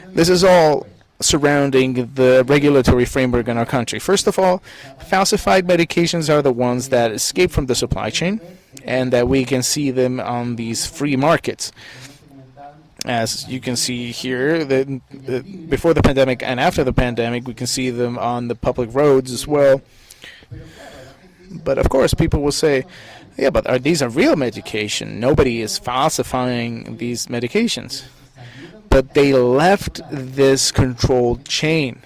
This is all surrounding the regulatory framework in our country. First of all, falsified medications are the ones that escape from the supply chain and that we can see them on these free markets. As you can see here, before the pandemic and after the pandemic, we can see them on the public roads as well. But of course, people will say, yeah, but these are real medication. Nobody is falsifying these medications. But they left this controlled chain.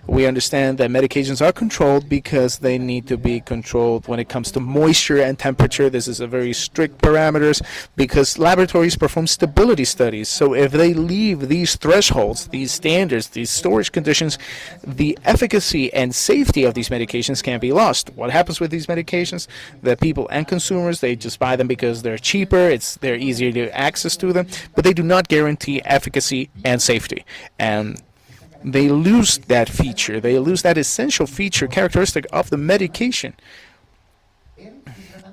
We understand that medications are controlled because they need to be controlled when it comes to moisture and temperature. This is a very strict parameters because laboratories perform stability studies. So if they leave these thresholds, these standards, these storage conditions, the efficacy and safety of these medications can be lost. What happens with these medications? The people and consumers, they just buy them because they're cheaper, they're easier to access to them, but they do not guarantee efficacy and safety. And they lose that feature. They lose that essential feature characteristic of the medication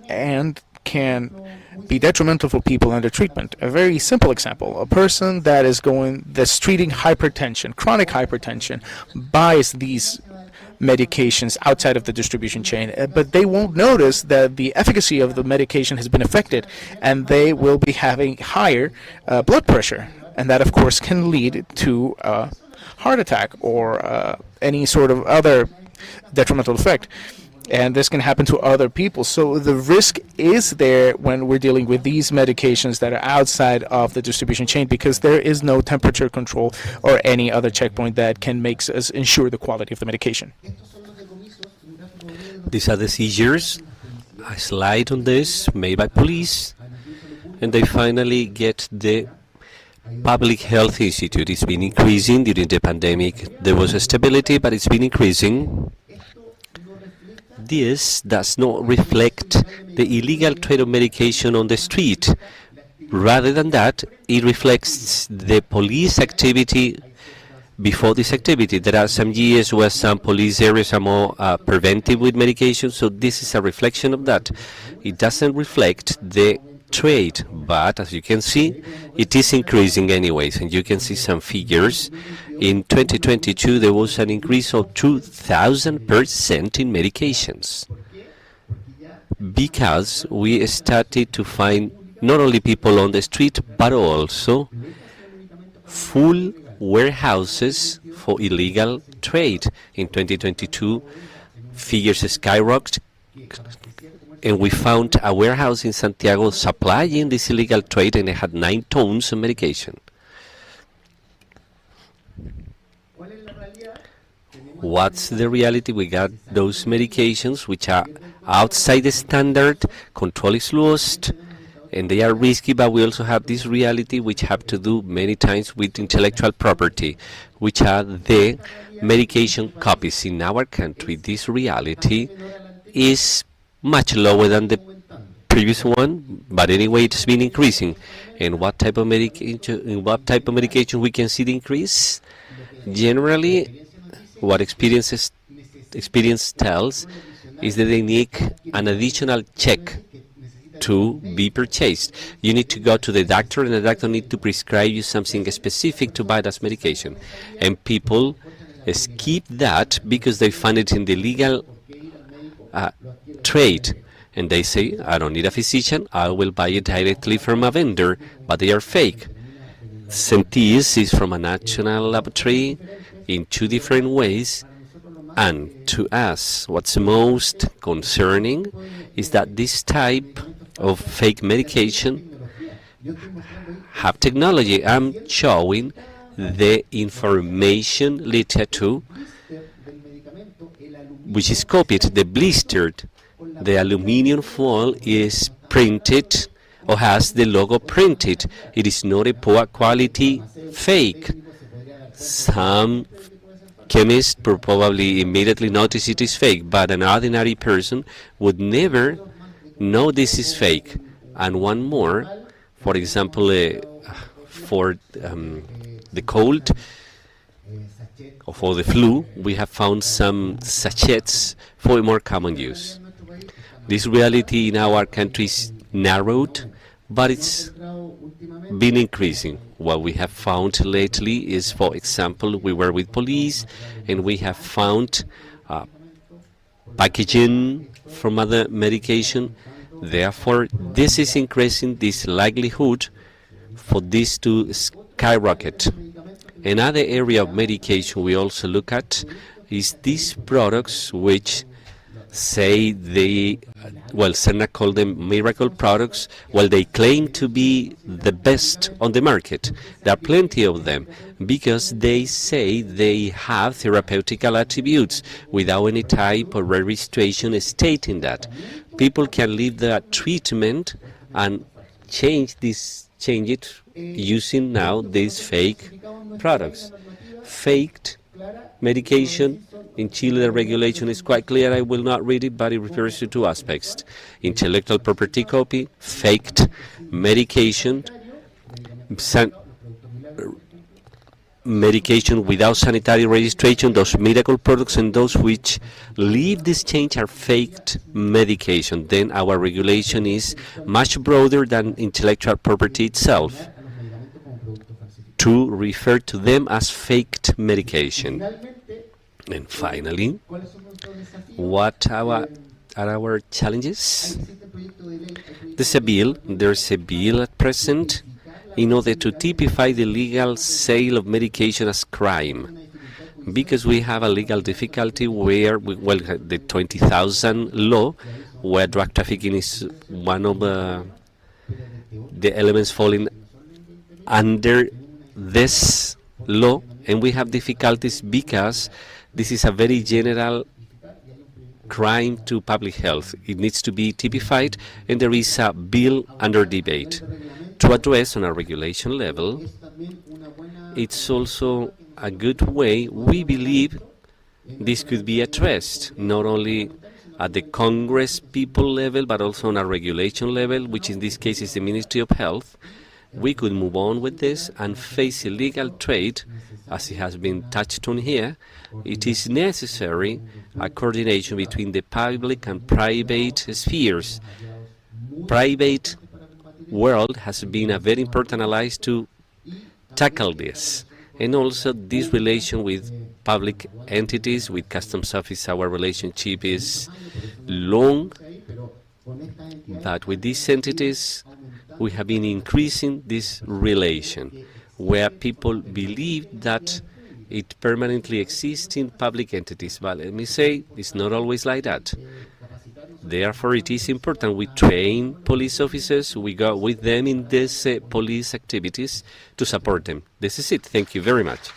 and can be detrimental for people under treatment. A very simple example, a person that's treating hypertension, chronic hypertension, buys these medications outside of the distribution chain, but they won't notice that the efficacy of the medication has been affected, and they will be having higher blood pressure, and that of course can lead to heart attack or any sort of other detrimental effect. And this can happen to other people. So the risk is there when we're dealing with these medications that are outside of the distribution chain, because there is no temperature control or any other checkpoint that can make us ensure the quality of the medication. These are the seizures. A slide on this made by police, and they finally get the Public Health Institute. It's been increasing during the pandemic. There was a stability, but it's been increasing. This does not reflect the illegal trade of medication on the street. Rather than that, it reflects the police activity before this activity. There are some years where some police areas are more preventive with medication, so this is a reflection of that. It doesn't reflect the trade, but as you can see, it is increasing anyways, and you can see some figures. In 2022, there was an increase of 2,000% in medications, because we started to find not only people on the street, but also full warehouses for illegal trade. In 2022, figures skyrocketed, and we found a warehouse in Santiago supplying this illegal trade, and it had 9 tons of medication. What's the reality? We got those medications which are outside the standard, control is lost, and they are risky, but we also have this reality which have to do many times with intellectual property, which are the medication copies. In our country, this reality is much lower than the previous one, but anyway, it's been increasing. And what type of medication we can see the increase? Generally, what experience tells is that they need an additional check to be purchased. You need to go to the doctor, and the doctor needs to prescribe you something specific to buy that medication. And people skip that because they find it in the legal trade, and they say, I don't need a physician, I will buy it directly from a vendor, but they are fake. Sentis is from a national laboratory in 2 different ways, and to us, what's most concerning is that this type of fake medication have technology. I'm showing the information literature which is copied, the blistered. The aluminum foil is printed or has the logo printed. It is not a poor quality fake. Some chemists probably immediately notice it is fake, but an ordinary person would never know this is fake. And one more, for example, for the cold or for the flu, we have found some sachets for more common use. This reality in our country is narrowed, but it's been increasing. What we have found lately is, for example, we were with police and we have found packaging from other medication. Therefore, this is increasing this likelihood for this to skyrocket. Another area of medication we also look at is these products which say they, Cerna call them miracle products, while they claim to be the best on the market. There are plenty of them because they say they have therapeutical attributes without any type of registration stating that. People can leave the treatment and change it using now these fake products. Faked medication. In Chile, the regulation is quite clear. I will not read it, but it refers to two aspects: intellectual property copy, faked medication, medication without sanitary registration, those miracle products, and those which leave this change are faked medication. Then our regulation is much broader than intellectual property itself, to refer to them as faked medication. And finally, what are our challenges? There's a bill at present in order to typify the legal sale of medication as crime, because we have a legal difficulty where, the 20,000 law, where drug trafficking is one of the elements falling under this law, and we have difficulties because this is a very general crime to public health. It needs to be typified, and there is a bill under debate to address on a regulation level. It's also a good way, we believe, this could be addressed, not only at the Congress people level, but also on a regulation level, which in this case is the Ministry of Health. We could move on with this and face illegal trade, as it has been touched on here. It is necessary a coordination between the public and private spheres. Private world has been a very important ally to tackle this, and also this relation with public entities, with customs office. Our relationship is long, but with these entities we have been increasing this relation, where people believe that it permanently exists in public entities. But let me say, it's not always like that. Therefore, it is important we train police officers, we go with them in these police activities to support them. This is it. Thank you very much.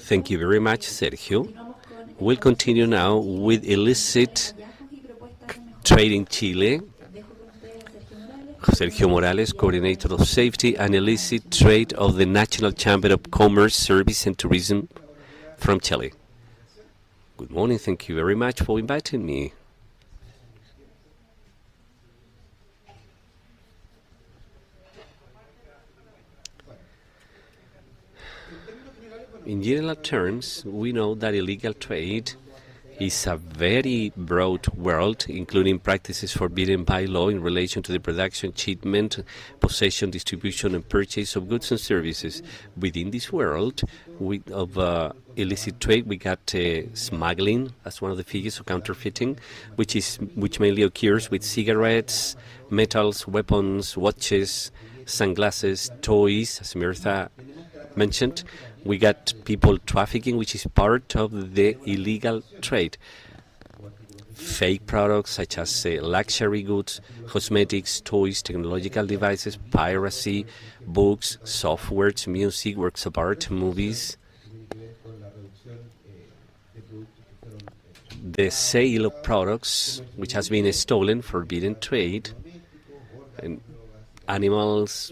Thank you very much, Sergio. We'll continue now with illicit trade in Chile. Sergio Morales, Coordinator of Safety and Illicit Trade of the National Chamber of Commerce, Service and Tourism from Chile. Good morning. Thank you very much for inviting me. In general terms, we know that illegal trade is a very broad world, including practices forbidden by law in relation to the production, shipment, possession, distribution, and purchase of goods and services. Within this world of illicit trade, we got smuggling as one of the figures of counterfeiting, which mainly occurs with cigarettes, metals, weapons, watches, sunglasses, toys, as Mirtha mentioned. We got people trafficking, which is part of the illegal trade. Fake products such as luxury goods, cosmetics, toys, technological devices, piracy, books, softwares, music, works of art, movies. The sale of products which has been stolen, forbidden trade, and animals,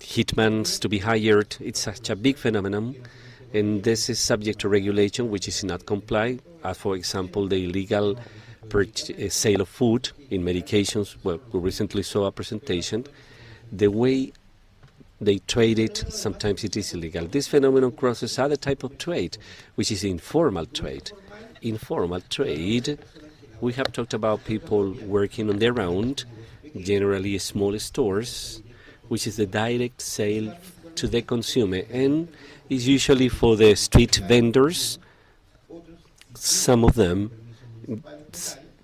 hitmans to be hired. It's such a big phenomenon, and this is subject to regulation which is not complied, as for example the illegal sale of food in medications. Well, we recently saw a presentation. The way they trade it, sometimes it is illegal. This phenomenon crosses other type of trade, which is informal trade. Informal trade, we have talked about people working on their own, generally small stores, which is the direct sale to the consumer, and is usually for the street vendors. Some of them,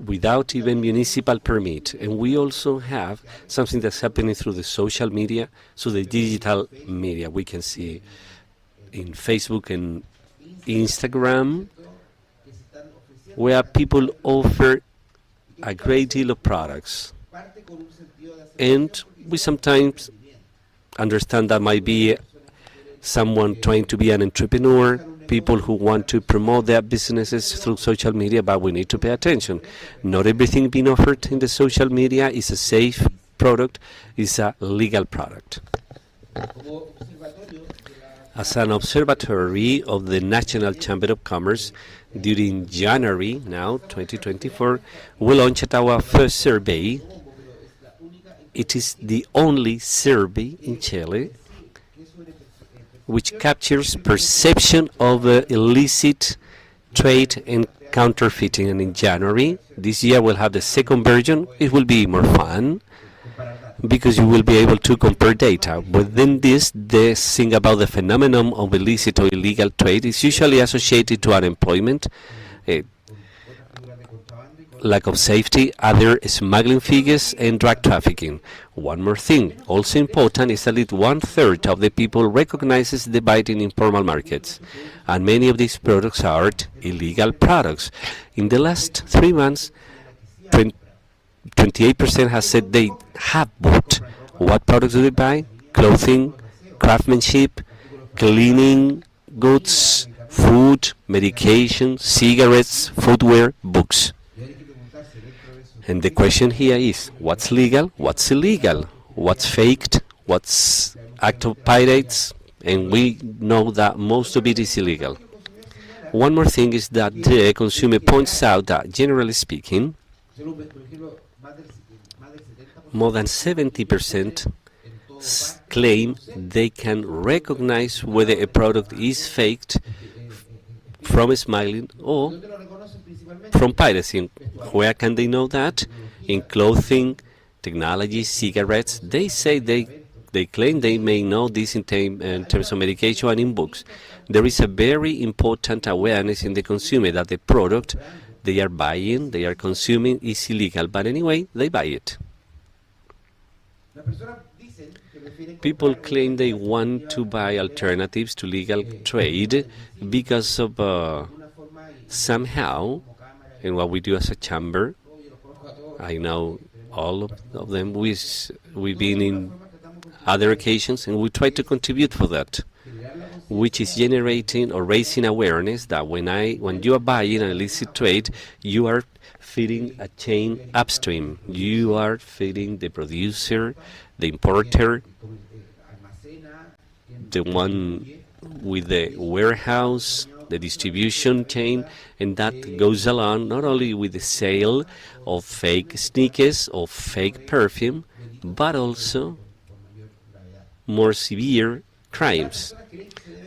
without even municipal permit. And we also have something that's happening through the social media, so the digital media. We can see in Facebook and Instagram where people offer a great deal of products. And we sometimes understand that might be someone trying to be an entrepreneur, people who want to promote their businesses through social media, but we need to pay attention. Not everything being offered in the social media is a safe product, is a legal product. As an observatory of the National Chamber of Commerce, during January, now 2024, we launched our first survey. It is the only survey in Chile which captures perception of illicit trade and counterfeiting. And in January this year we'll have the second version. It will be more fun because you will be able to compare data. Within this, the thing about the phenomenon of illicit or illegal trade is usually associated to unemployment, lack of safety, other smuggling figures, and drug trafficking. One more thing, also important, is that 1/3 of the people recognizes the bite in informal markets, and many of these products are illegal products. In the last 3 months, 28% has said they have bought. What products do they buy? Clothing, craftsmanship, cleaning goods, food, medication, cigarettes, footwear, books. And the question here is, what's legal, what's illegal, what's faked, what's act of pirates, and we know that most of it is illegal. One more thing is that the consumer points out that, generally speaking, more than 70% claim they can recognize whether a product is faked from smuggling or from piracy. Where can they know that? In clothing, technology, cigarettes. They say they claim they may know this in terms of medication and in books. There is a very important awareness in the consumer that the product they are buying, they are consuming is illegal, but anyway, they buy it. People claim they want to buy alternatives to legal trade because of somehow, and what we do as a chamber, I know all of them, we've been in other occasions, and we try to contribute for that, which is generating or raising awareness that when you are buying an illicit trade, you are feeding a chain upstream. You are feeding the producer, the importer, the one with the warehouse, the distribution chain, and that goes along not only with the sale of fake sneakers or fake perfume, but also more severe crimes.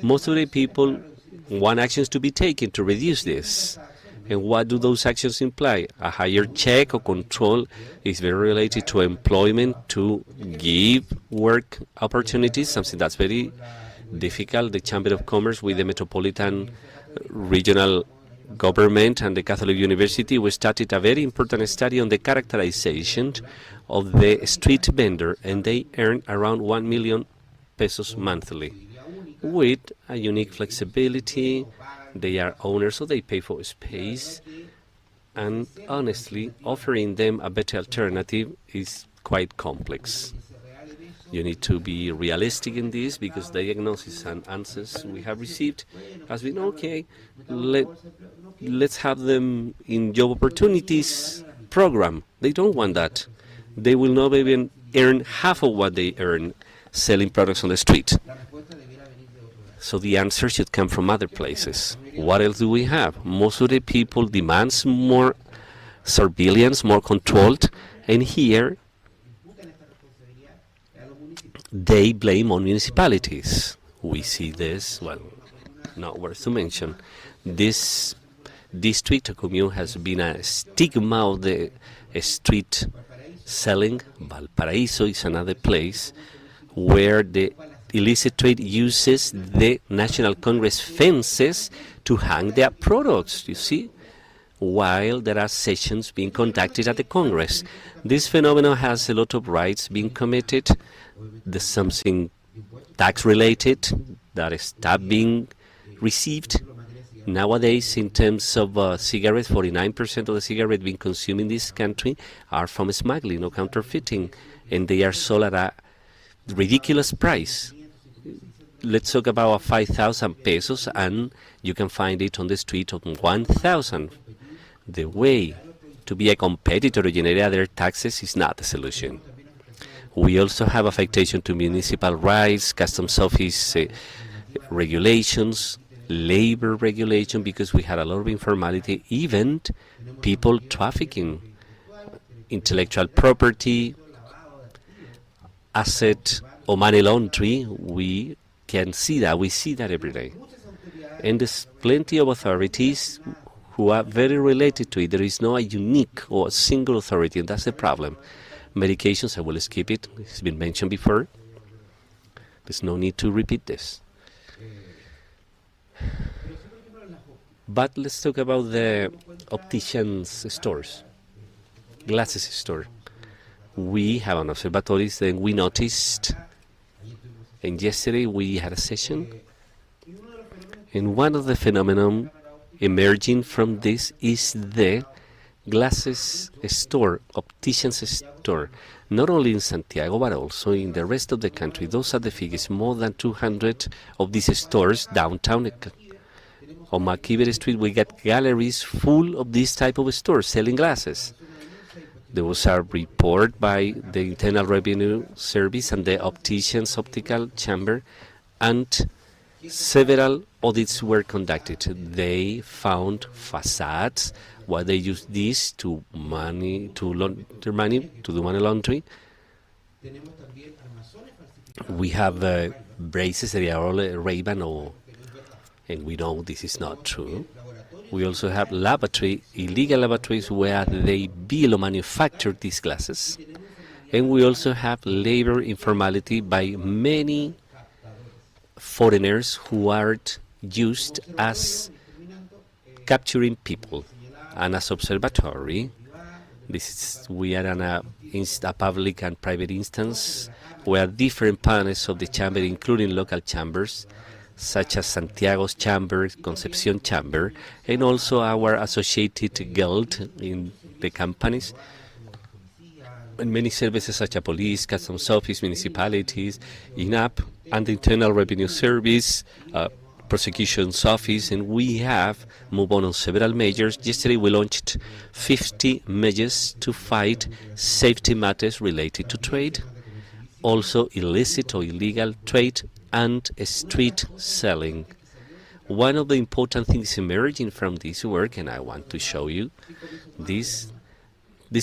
Most of the people want actions to be taken to reduce this. And what do those actions imply? A higher check or control is very related to employment, to give work opportunities, something that's very difficult. The Chamber of Commerce with the Metropolitan Regional Government and the Catholic University, we started a very important study on the characterization of the street vendor, and they earn around 1 million pesos monthly with a unique flexibility. They are owners, so they pay for space, and honestly, offering them a better alternative is quite complex. You need to be realistic in this, because diagnosis and answers we have received has been, okay, let's have them in job opportunities program. They don't want that. They will not even earn half of what they earn selling products on the street. So the answer should come from other places. What else do we have? Most of the people demands more surveillance, more controlled, and here they blame on municipalities. We see this, well, not worth to mention. This district, a commune, has been a stigma of the street selling. Valparaiso is another place where the illicit trade uses the National Congress fences to hang their products. You see, while there are sessions being conducted at the Congress. This phenomenon has a lot of rights being committed. There's something tax-related that stop being received. Nowadays, in terms of cigarettes, 49% of the cigarettes being consumed in this country are from smuggling or counterfeiting, and they are sold at a ridiculous price. Let's talk about 5,000 pesos, and you can find it on the street of 1,000. The way to be a competitor to generate other taxes is not the solution. We also have affectation to municipal rights, customs office regulations, labor regulation, because we had a lot of informality, even people trafficking, intellectual property, asset or money laundering. We can see that. We see that every day. And there's plenty of authorities who are very related to it. There is no a unique or a single authority, and that's the problem. Medications, I will skip it. It's been mentioned before. There's no need to repeat this. But let's talk about the opticians stores, glasses store. We have an observatory, and we noticed, and yesterday we had a session, and one of the phenomena emerging from this is the glasses store, opticians store, not only in Santiago but also in the rest of the country. Those are the figures. More than 200 of these stores downtown. On Maquiver Street, we got galleries full of this type of stores selling glasses. There was a report by the Internal Revenue Service and the Opticians Optical Chamber, and several audits were conducted. They found facades where they used this to launder money, to do money laundering. We have braces that are all Ray-Ban, and we know this is not true. We also have illegal laboratories where they build or manufacture these glasses. And we also have labor informality by many foreigners who are used capturing people. And as observatory, we are in a public and private instance where different panels of the chamber, including local chambers, such as Santiago's chamber, Concepcion chamber, and also our associated guild in the companies, and many services such as police, customs office, municipalities, INAP, and the Internal Revenue Service, prosecution's office, and we have moved on several measures. Yesterday we launched 50 measures to fight safety matters related to trade, also illicit or illegal trade, and street selling. One of the important things emerging from this work, and I want to show you, this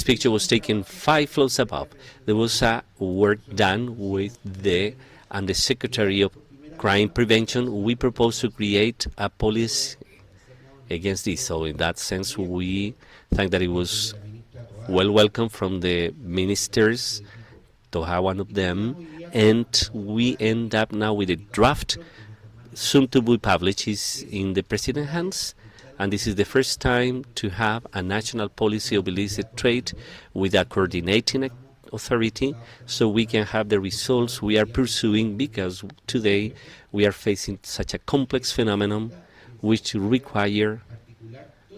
picture was taken 5 floors above. There was a work done with the Secretary of Crime Prevention. We propose to create a policy against this. So in that sense, we think that it was well welcome from the ministers, to have one of them, and we end up now with a draft soon to be published. Is in the President's hands, and this is the first time to have a national policy of illicit trade with a coordinating authority, so we can have the results we are pursuing, because today we are facing such a complex phenomenon which require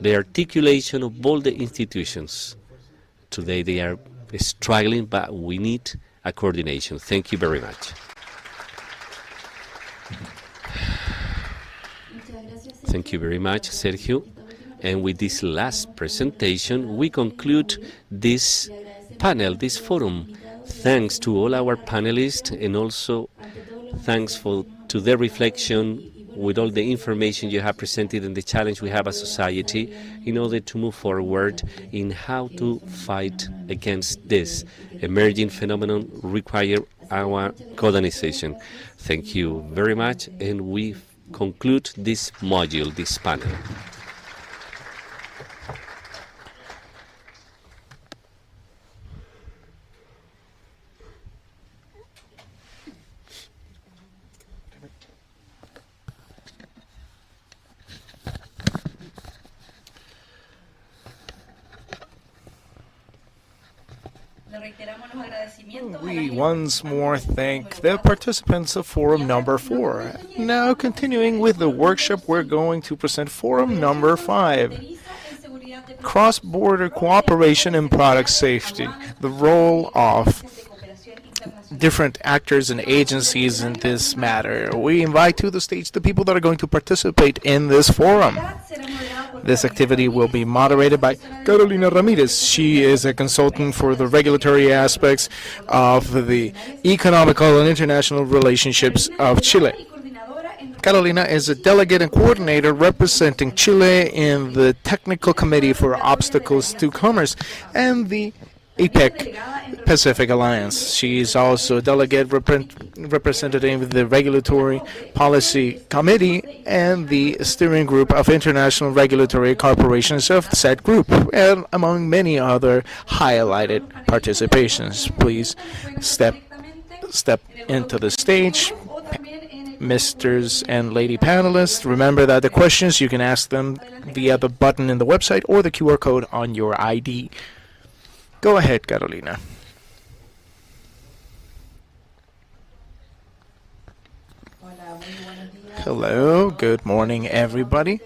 the articulation of all the institutions. Today they are struggling, but we need a coordination. Thank you very much. Thank you very much, Sergio. And with this last presentation, we conclude this panel, this forum. Thanks to all our panelists, and also thanks to their reflection with all the information you have presented and the challenge we have as society in order to move forward in how to fight against this emerging phenomenon require our coordination. Thank you very much, and we conclude this module, this panel. We once more thank the participants of Forum number 4. Now, continuing with the workshop, we're going to present Forum number 5. Cross-border cooperation in product safety, the role of different actors and agencies in this matter. We invite to the stage the people that are going to participate in this forum. This activity will be moderated by Carolina Ramirez. She is a consultant for the regulatory aspects of the economical and international relationships of Chile. Carolina is a delegate and coordinator representing Chile in the Technical Committee for Obstacles to Commerce and the APEC Pacific Alliance. She is also a delegate representative of the Regulatory Policy Committee and the Steering Group of International Regulatory Corporations of said group, and among many other highlighted participations. Please step into the stage. Misters and lady panelists, remember that the questions, you can ask them via the button in the website or the QR code on your ID. Go ahead, Carolina. Hello, good morning, everybody.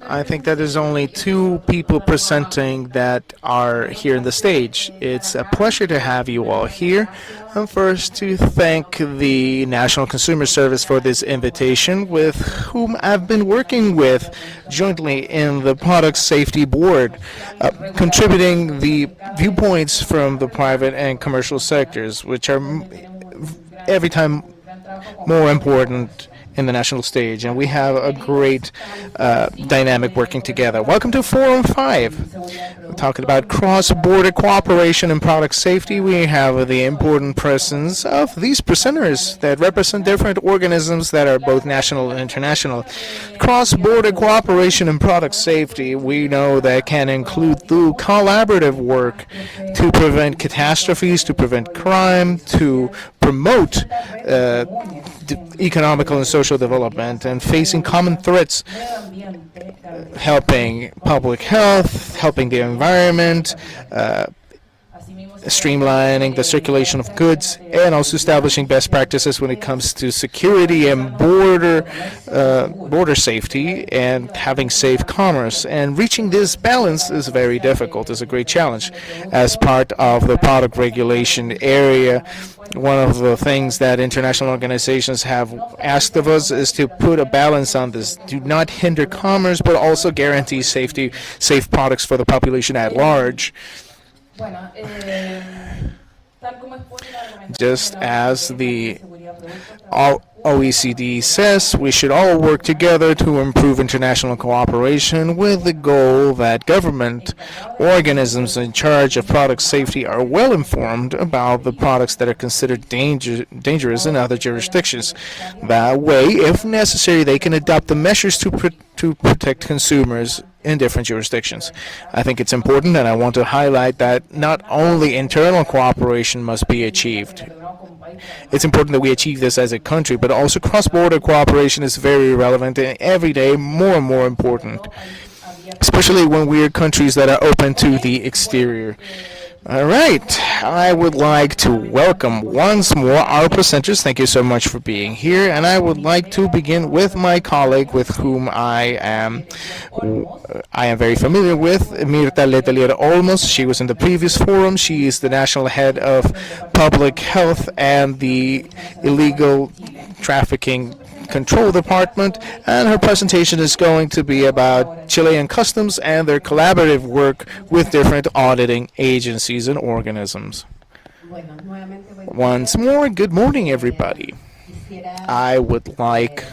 I think that there's only 2 people presenting that are here on the stage. It's a pleasure to have you all here. And first, to thank the National Consumer Service for this invitation, with whom I've been working with jointly in the Product Safety Board, contributing the viewpoints from the private and commercial sectors, which are every time more important in the national stage, and we have a great dynamic working together. Welcome to Forum 5. We're talking about cross-border cooperation and product safety. We have the important presence of these presenters that represent different organisms that are both national and international. Cross-border cooperation and product safety, we know that can include through collaborative work to prevent catastrophes, to prevent crime, to promote economical and social development, and facing common threats, helping public health, helping the environment, streamlining the circulation of goods, and also establishing best practices when it comes to security and border safety, and having safe commerce. And reaching this balance is very difficult. It's a great challenge. As part of the product regulation area, one of the things that international organizations have asked of us is to put a balance on this. Do not hinder commerce, but also guarantee safe products for the population at large. Just as the OECD says, we should all work together to improve international cooperation with the goal that government organisms in charge of product safety are well informed about the products that are considered dangerous in other jurisdictions. That way, if necessary, they can adopt the measures to protect consumers in different jurisdictions. I think it's important, and I want to highlight that not only internal cooperation must be achieved. It's important that we achieve this as a country, but also cross-border cooperation is very relevant and every day more and more important, especially when we're countries that are open to the exterior. All right, I would like to welcome once more our presenters. Thank you so much for being here, and I would like to begin with my colleague with whom I am very familiar with, Mirta Letelier Olmos. She was in the previous forum. She is the National Head of Public Health and the Illegal Trafficking Control Department, and her presentation is going to be about Chilean customs and their collaborative work with different auditing agencies and organisms. Once more, good morning, everybody. I would like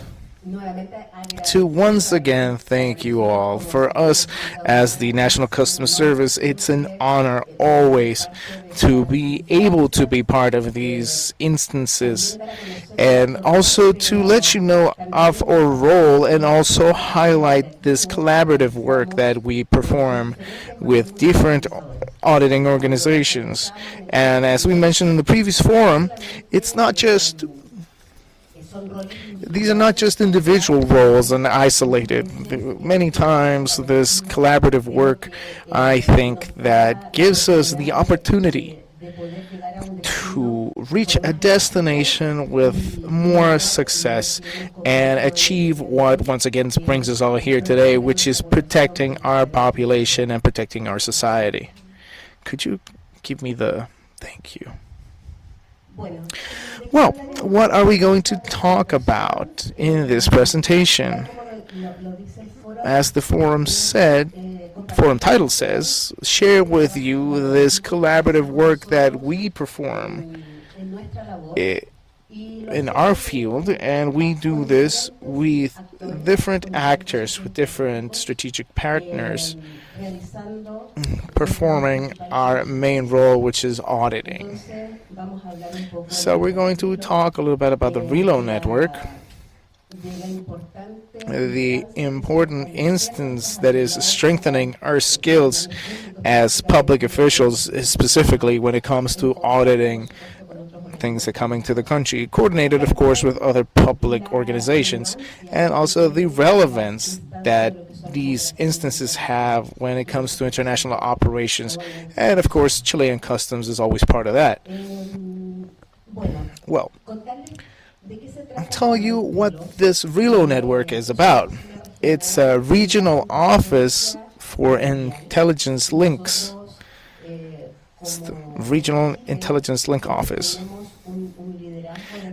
to once again thank you all. For us as the National Customs Service, it's an honor always to be able to be part of these instances, and also to let you know of our role and also highlight this collaborative work that we perform with different auditing organizations. And as we mentioned in the previous forum, these are not just individual roles and isolated. Many times this collaborative work, I think, that gives us the opportunity to reach a destination with more success and achieve what once again brings us all here today, which is protecting our population and protecting our society. Could you give me the thank you? Well, what are we going to talk about in this presentation? As the forum title says, share with you this collaborative work that we perform in our field, and we do this with different actors, with different strategic partners, performing our main role, which is auditing. So we're going to talk a little bit about the RELO network, the important instance that is strengthening our skills as public officials, specifically when it comes to auditing things that come into the country, coordinated, of course, with other public organizations, and also the relevance that these instances have when it comes to international operations. And, of course, Chilean customs is always part of that. Well, I'll tell you what this RELO network is about. It's a regional office for intelligence links. It's the Regional Intelligence Link Office.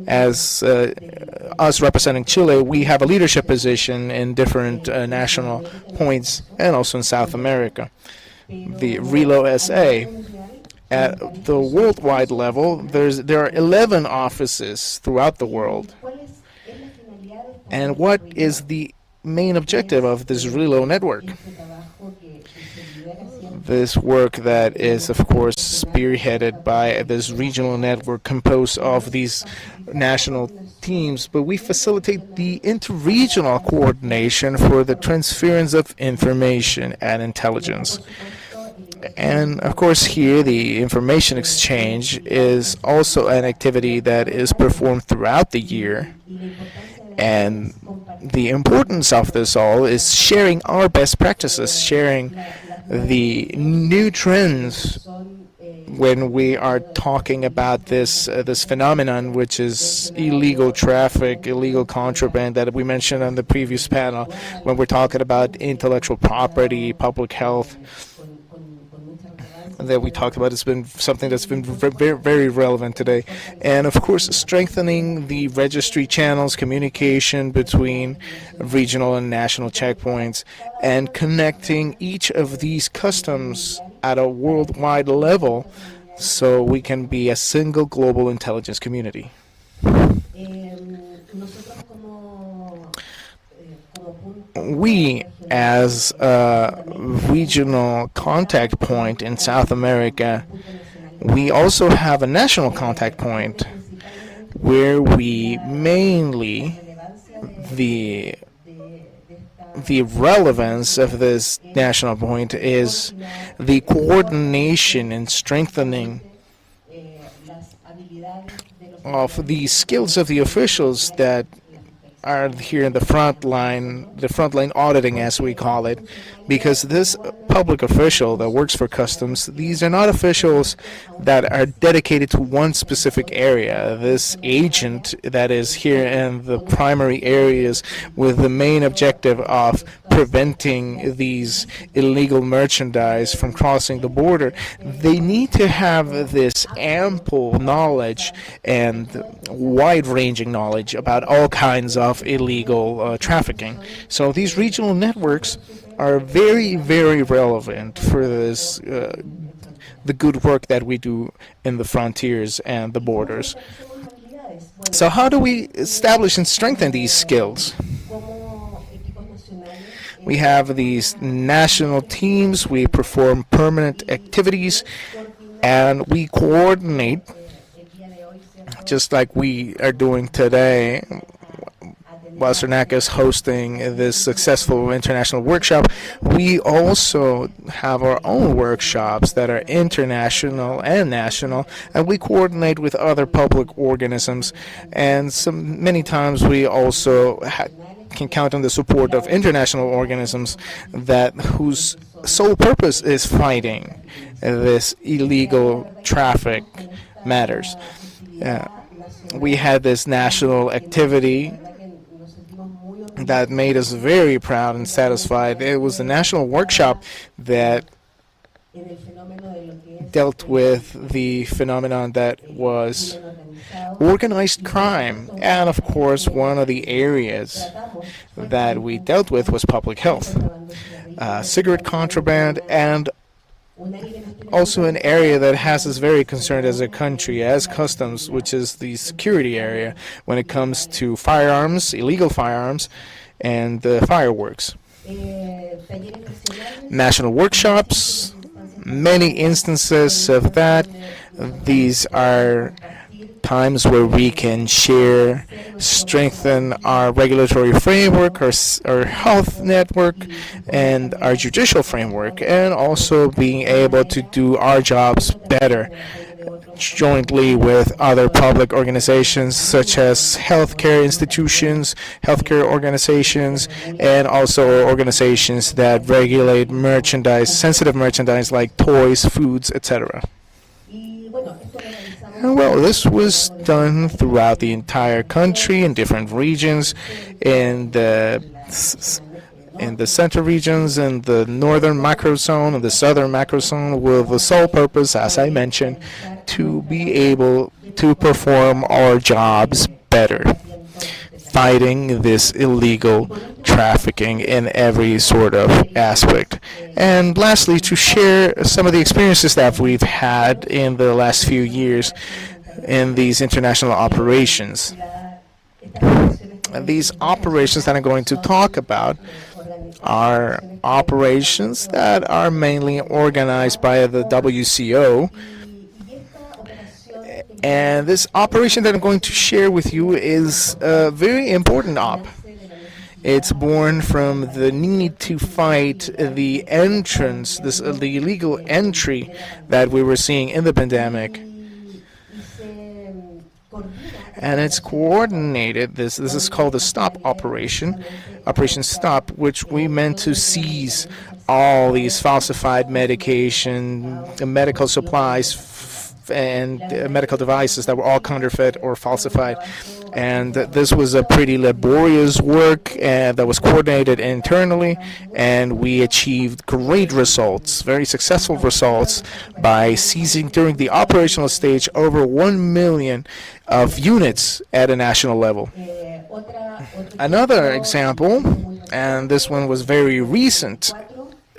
As us representing Chile, we have a leadership position in different national points and also in South America. The RELO SA. At the worldwide level, there are 11 offices throughout the world. And what is the main objective of this RELO network? This work that is, of course, spearheaded by this regional network composed of these national teams, but we facilitate the interregional coordination for the transference of information and intelligence. And of course here the information exchange is also an activity that is performed throughout the year, and the importance of this all is sharing our best practices, sharing the new trends when we are talking about this phenomenon, which is illegal traffic, illegal contraband that we mentioned on the previous panel, when we're talking about intellectual property, public health, that we talked about. It's been something that's been very, very relevant today. And of course, strengthening the registry channels, communication between regional and national checkpoints, and connecting each of these customs at a worldwide level so we can be a single global intelligence community. We, as a regional contact point in South America, we also have a national contact point where we mainly, the relevance of this national point is the coordination and strengthening of the skills of the officials that are here in the front line auditing, as we call it, because this public official that works for customs, these are not officials that are dedicated to one specific area. This agent that is here in the primary areas with the main objective of preventing these illegal merchandise from crossing the border, they need to have this ample knowledge and wide-ranging knowledge about all kinds of illegal trafficking. So these regional networks are very, very relevant for this, the good work that we do in the frontiers and the borders. So how do we establish and strengthen these skills? We have these national teams, we perform permanent activities, and we coordinate, just like we are doing today. While CERNAC is hosting this successful international workshop, we also have our own workshops that are international and national, and we coordinate with other public organisms, and many times we also can count on the support of international organisms whose sole purpose is fighting this illegal traffic matters. We had this national activity that made us very proud and satisfied. It was a national workshop that dealt with the phenomenon that was organized crime. And of course, one of the areas that we dealt with was public health, cigarette contraband, and also an area that has us very concerned as a country, as customs, which is the security area when it comes to firearms, illegal firearms, and fireworks. National workshops, many instances of that. These are times where we can share, strengthen our regulatory framework, our health network, and our judicial framework, and also being able to do our jobs better jointly with other public organizations such as healthcare institutions, healthcare organizations, and also organizations that regulate merchandise, sensitive merchandise like toys, foods, etc. Well, this was done throughout the entire country in different regions, in the center regions, in the northern macrozone, and the southern macrozone, with the sole purpose, as I mentioned, to be able to perform our jobs better, fighting this illegal trafficking in every sort of aspect. And lastly, to share some of the experiences that we've had in the last few years in these international operations. These operations that I'm going to talk about are operations that are mainly organized by the WCO. And this operation that I'm going to share with you is a very important op. It's born from the need to fight the entrance, the illegal entry that we were seeing in the pandemic. And it's coordinated. This is called the STOP operation, Operation STOP, which we meant to seize all these falsified medication, medical supplies, and medical devices that were all counterfeit or falsified. And this was a pretty laborious work that was coordinated internally, and we achieved great results, very successful results, by seizing during the operational stage over 1 million of units at a national level. Another example, and this one was very recent,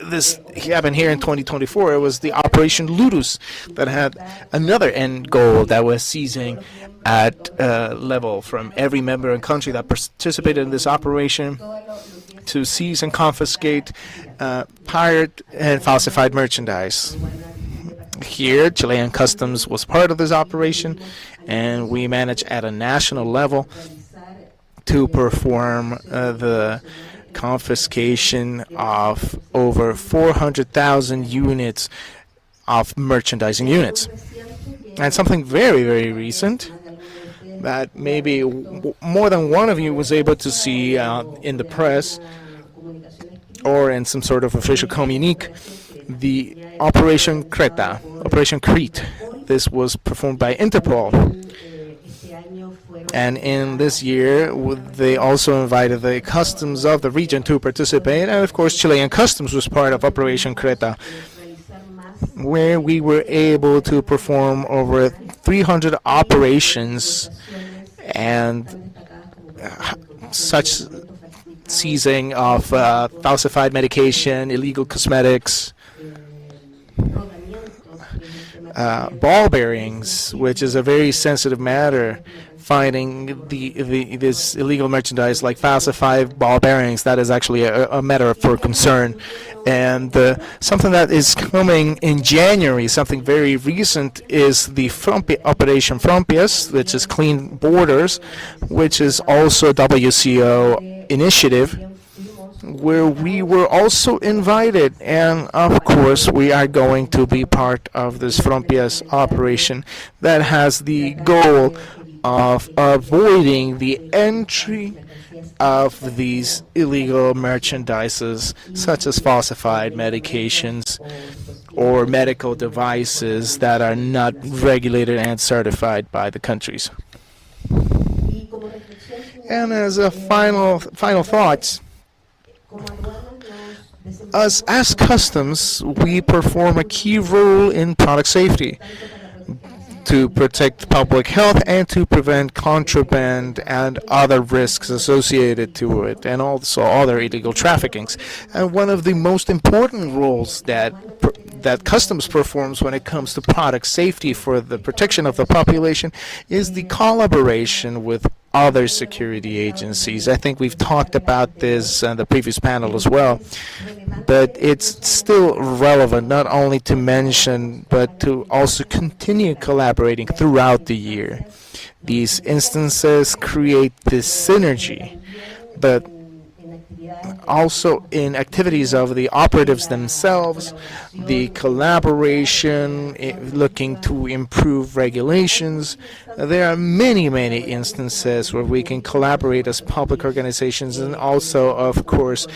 this happened here in 2024. It was the Operation Ludus that had another end goal that was seizing at level from every member and country that participated in this operation to seize and confiscate pirate and falsified merchandise. Here, Chilean Customs was part of this operation, and we managed at a national level to perform the confiscation of over 400,000 units of merchandising units. And something very, very recent that maybe more than one of you was able to see in the press or in some sort of official communique, the Operation Creta, Operation Crete. This was performed by Interpol. And in this year, they also invited the customs of the region to participate. And of course, Chilean Customs was part of Operation Creta, where we were able to perform over 300 operations and such seizing of falsified medication, illegal cosmetics, ball bearings, which is a very sensitive matter, finding this illegal merchandise like falsified ball bearings. That is actually a matter for concern. And something that is coming in January, something very recent, is the Operation Frontiers, which is Clean Borders, which is also a WCO initiative, where we were also invited, and of course we are going to be part of this Frontiers operation that has the goal of avoiding the entry of these illegal merchandises, such as falsified medications or medical devices that are not regulated and certified by the countries. And as a final thoughts, us as customs, we perform a key role in product safety to protect public health and to prevent contraband and other risks associated to it, and also other illegal traffickings. And one of the most important roles that customs performs when it comes to product safety for the protection of the population is the collaboration with other security agencies. I think we've talked about this in the previous panel as well, but it's still relevant not only to mention but to also continue collaborating throughout the year. These instances create this synergy, but also in activities of the operatives themselves, the collaboration looking to improve regulations. There are many instances where we can collaborate as public organizations, and also, of course,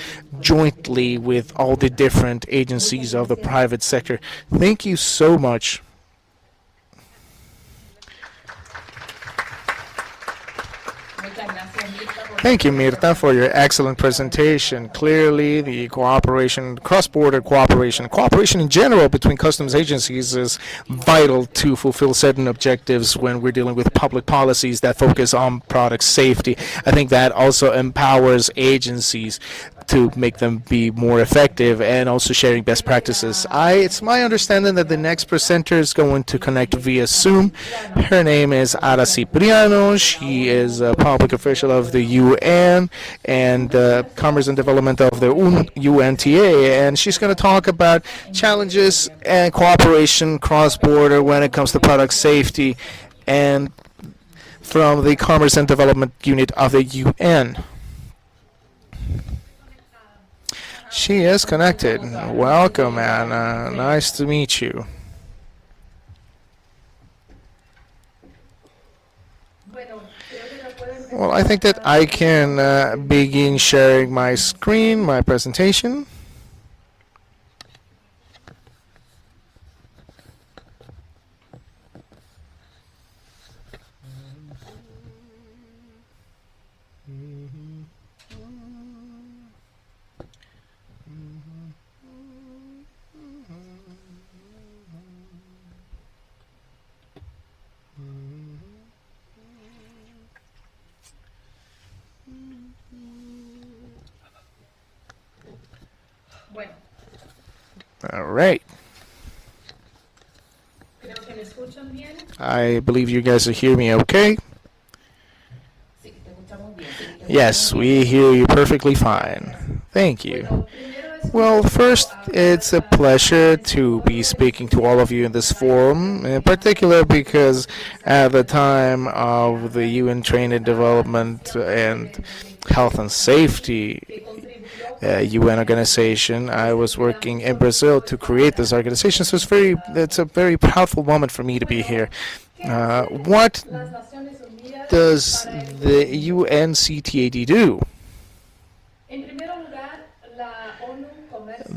jointly with all the different agencies of the private sector. Thank you so much. Thank you, Mirta, for your excellent presentation. Clearly, the cooperation, cross-border cooperation in general between customs agencies is vital to fulfill certain objectives when we're dealing with public policies that focus on product safety. I think that also empowers agencies to make them be more effective, and also sharing best practices. It's my understanding that the next presenter is going to connect via Zoom. Her name is Ara Cipriano. She is a public official of the UN and Commerce and Development of the UNTA, and she's going to talk about challenges and cooperation cross-border when it comes to product safety, and from the Commerce and Development Unit of the UN. She is connected. Welcome, Anna. Nice to meet you. Well, I think that I can begin sharing my screen, my presentation. All right. I believe you guys hear me okay. Yes, we hear you perfectly fine. Thank you. Well, first, it's a pleasure to be speaking to all of you in this forum, in particular because at the time of the UN Training Development and Health and Safety UN organization, I was working in Brazil to create this organization, so it's a very proudful moment for me to be here. What does the UNCTAD do?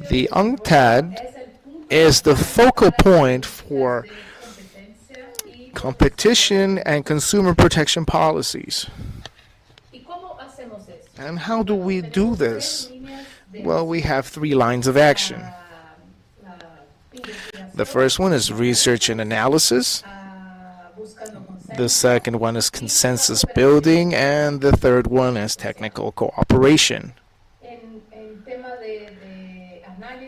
The UNCTAD is the focal point for competition and consumer protection policies. And how do we do this? Well, we have 3 lines of action. The first one is research and analysis. The second one is consensus building, and the third one is technical cooperation.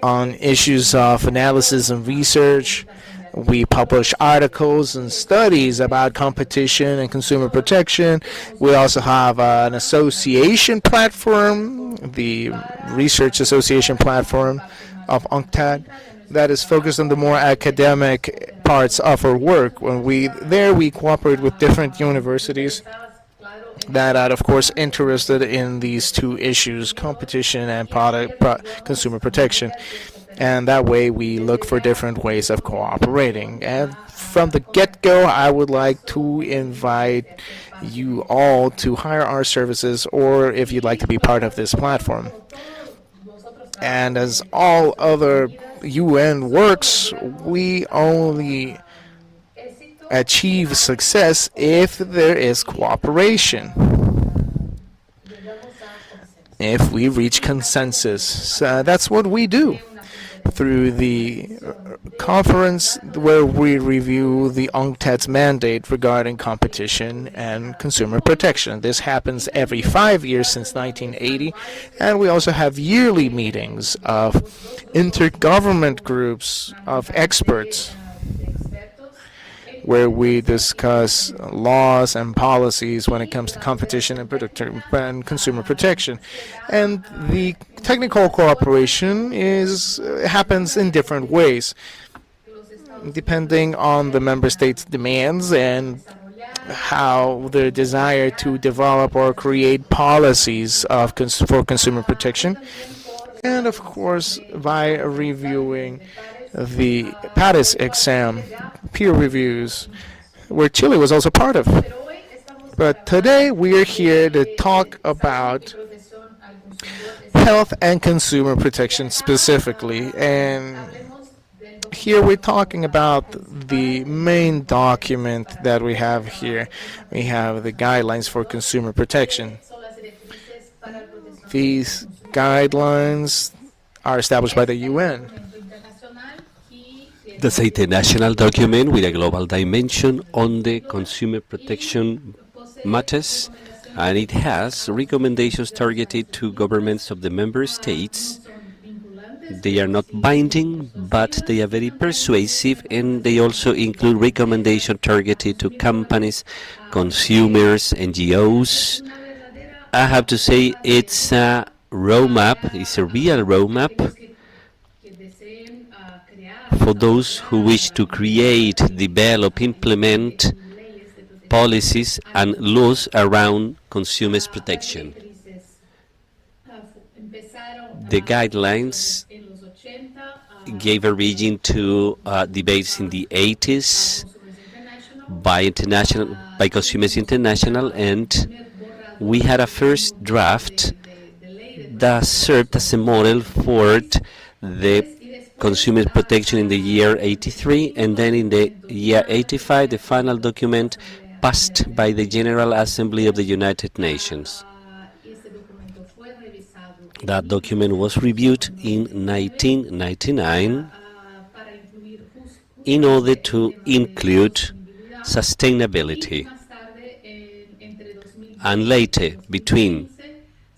On issues of analysis and research, we publish articles and studies about competition and consumer protection. We also have an association platform, the Research Association Platform of UNCTAD, that is focused on the more academic parts of our work. When we cooperate with different universities that are, of course, interested in these 2 issues, competition and consumer protection. And that way we look for different ways of cooperating. And from the get-go, I would like to invite you all to hire our services, or if you'd like to be part of this platform. And as all other UN works, we only achieve success if there is cooperation, if we reach consensus. So that's what we do through the conference where we review the UNCTAD's mandate regarding competition and consumer protection. This happens every 5 years since 1980, and we also have yearly meetings of intergovernment groups of experts where we discuss laws and policies when it comes to competition and consumer protection. And the technical cooperation happens in different ways, depending on the member states' demands and how their desire to develop or create policies for consumer protection. And of course, by reviewing the Paris exam, peer reviews, where Chile was also part of. But today we are here to talk about health and consumer protection specifically. And here we're talking about the main document that we have here. We have the guidelines for consumer protection. These guidelines are established by the UN. That's an international document with a global dimension on the consumer protection matters, and it has recommendations targeted to governments of the member states. They are not binding, but they are very persuasive, and they also include recommendations targeted to companies, consumers, NGOs. I have to say it's a roadmap, it's a real roadmap for those who wish to create, develop, implement policies and laws around consumers' protection. The guidelines gave origin to debates in the 80s by Consumers International, and we had a first draft that served as a model for the consumer protection in the year 83, and then in the year 85 the final document passed by the General Assembly of the United Nations. That document was reviewed in 1999 in order to include sustainability. And later, between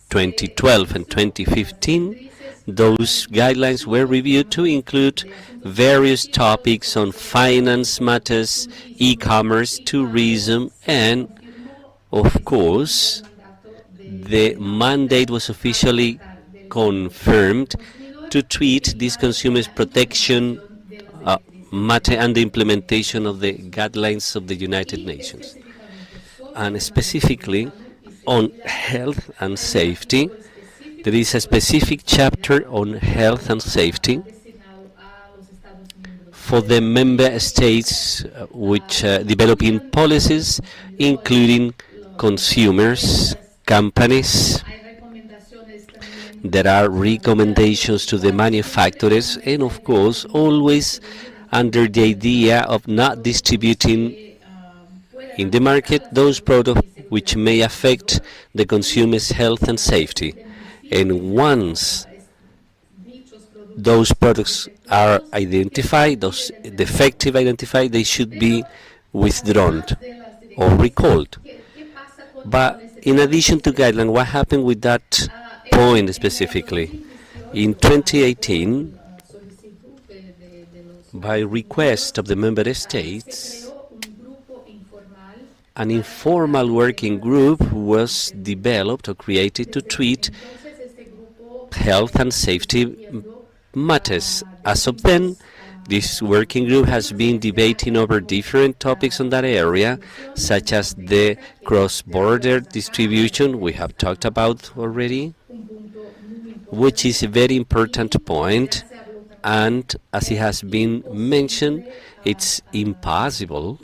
2012 and 2015, those guidelines were reviewed to include various topics on finance matters, e-commerce, tourism, and, of course, the mandate was officially confirmed to treat this consumers' protection matter and the implementation of the guidelines of the United Nations. And specifically on health and safety, there is a specific chapter on health and safety for the member states which developing policies, including consumers, companies. There are recommendations to the manufacturers, and of course, always under the idea of not distributing in the market those products which may affect the consumer's health and safety. And once those products are identified, those defective identified, they should be withdrawn or recalled. But in addition to guidelines, what happened with that point specifically? In 2018, by request of the member states, an informal working group was developed or created to treat health and safety matters. As of then, this working group has been debating over different topics on that area, such as the cross-border distribution we have talked about already, which is a very important point, And as it has been mentioned, it's impossible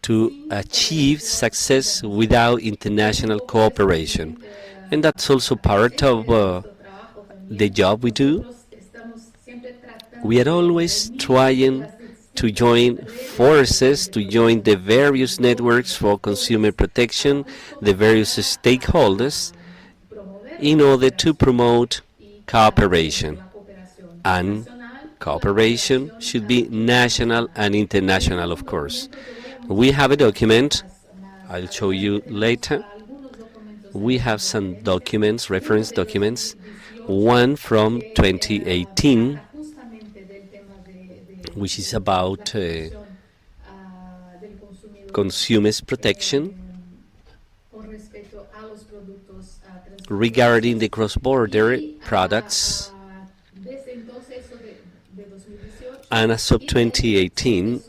to achieve success without international cooperation. And that's also part of the job we do. We are always trying to join forces, to join the various networks for consumer protection, the various stakeholders, in order to promote cooperation. And cooperation should be national and international, of course. We have a document, I'll show you later. We have some documents, reference documents, one from 2018, which is about consumers' protection regarding the cross-border products. And as of 2018,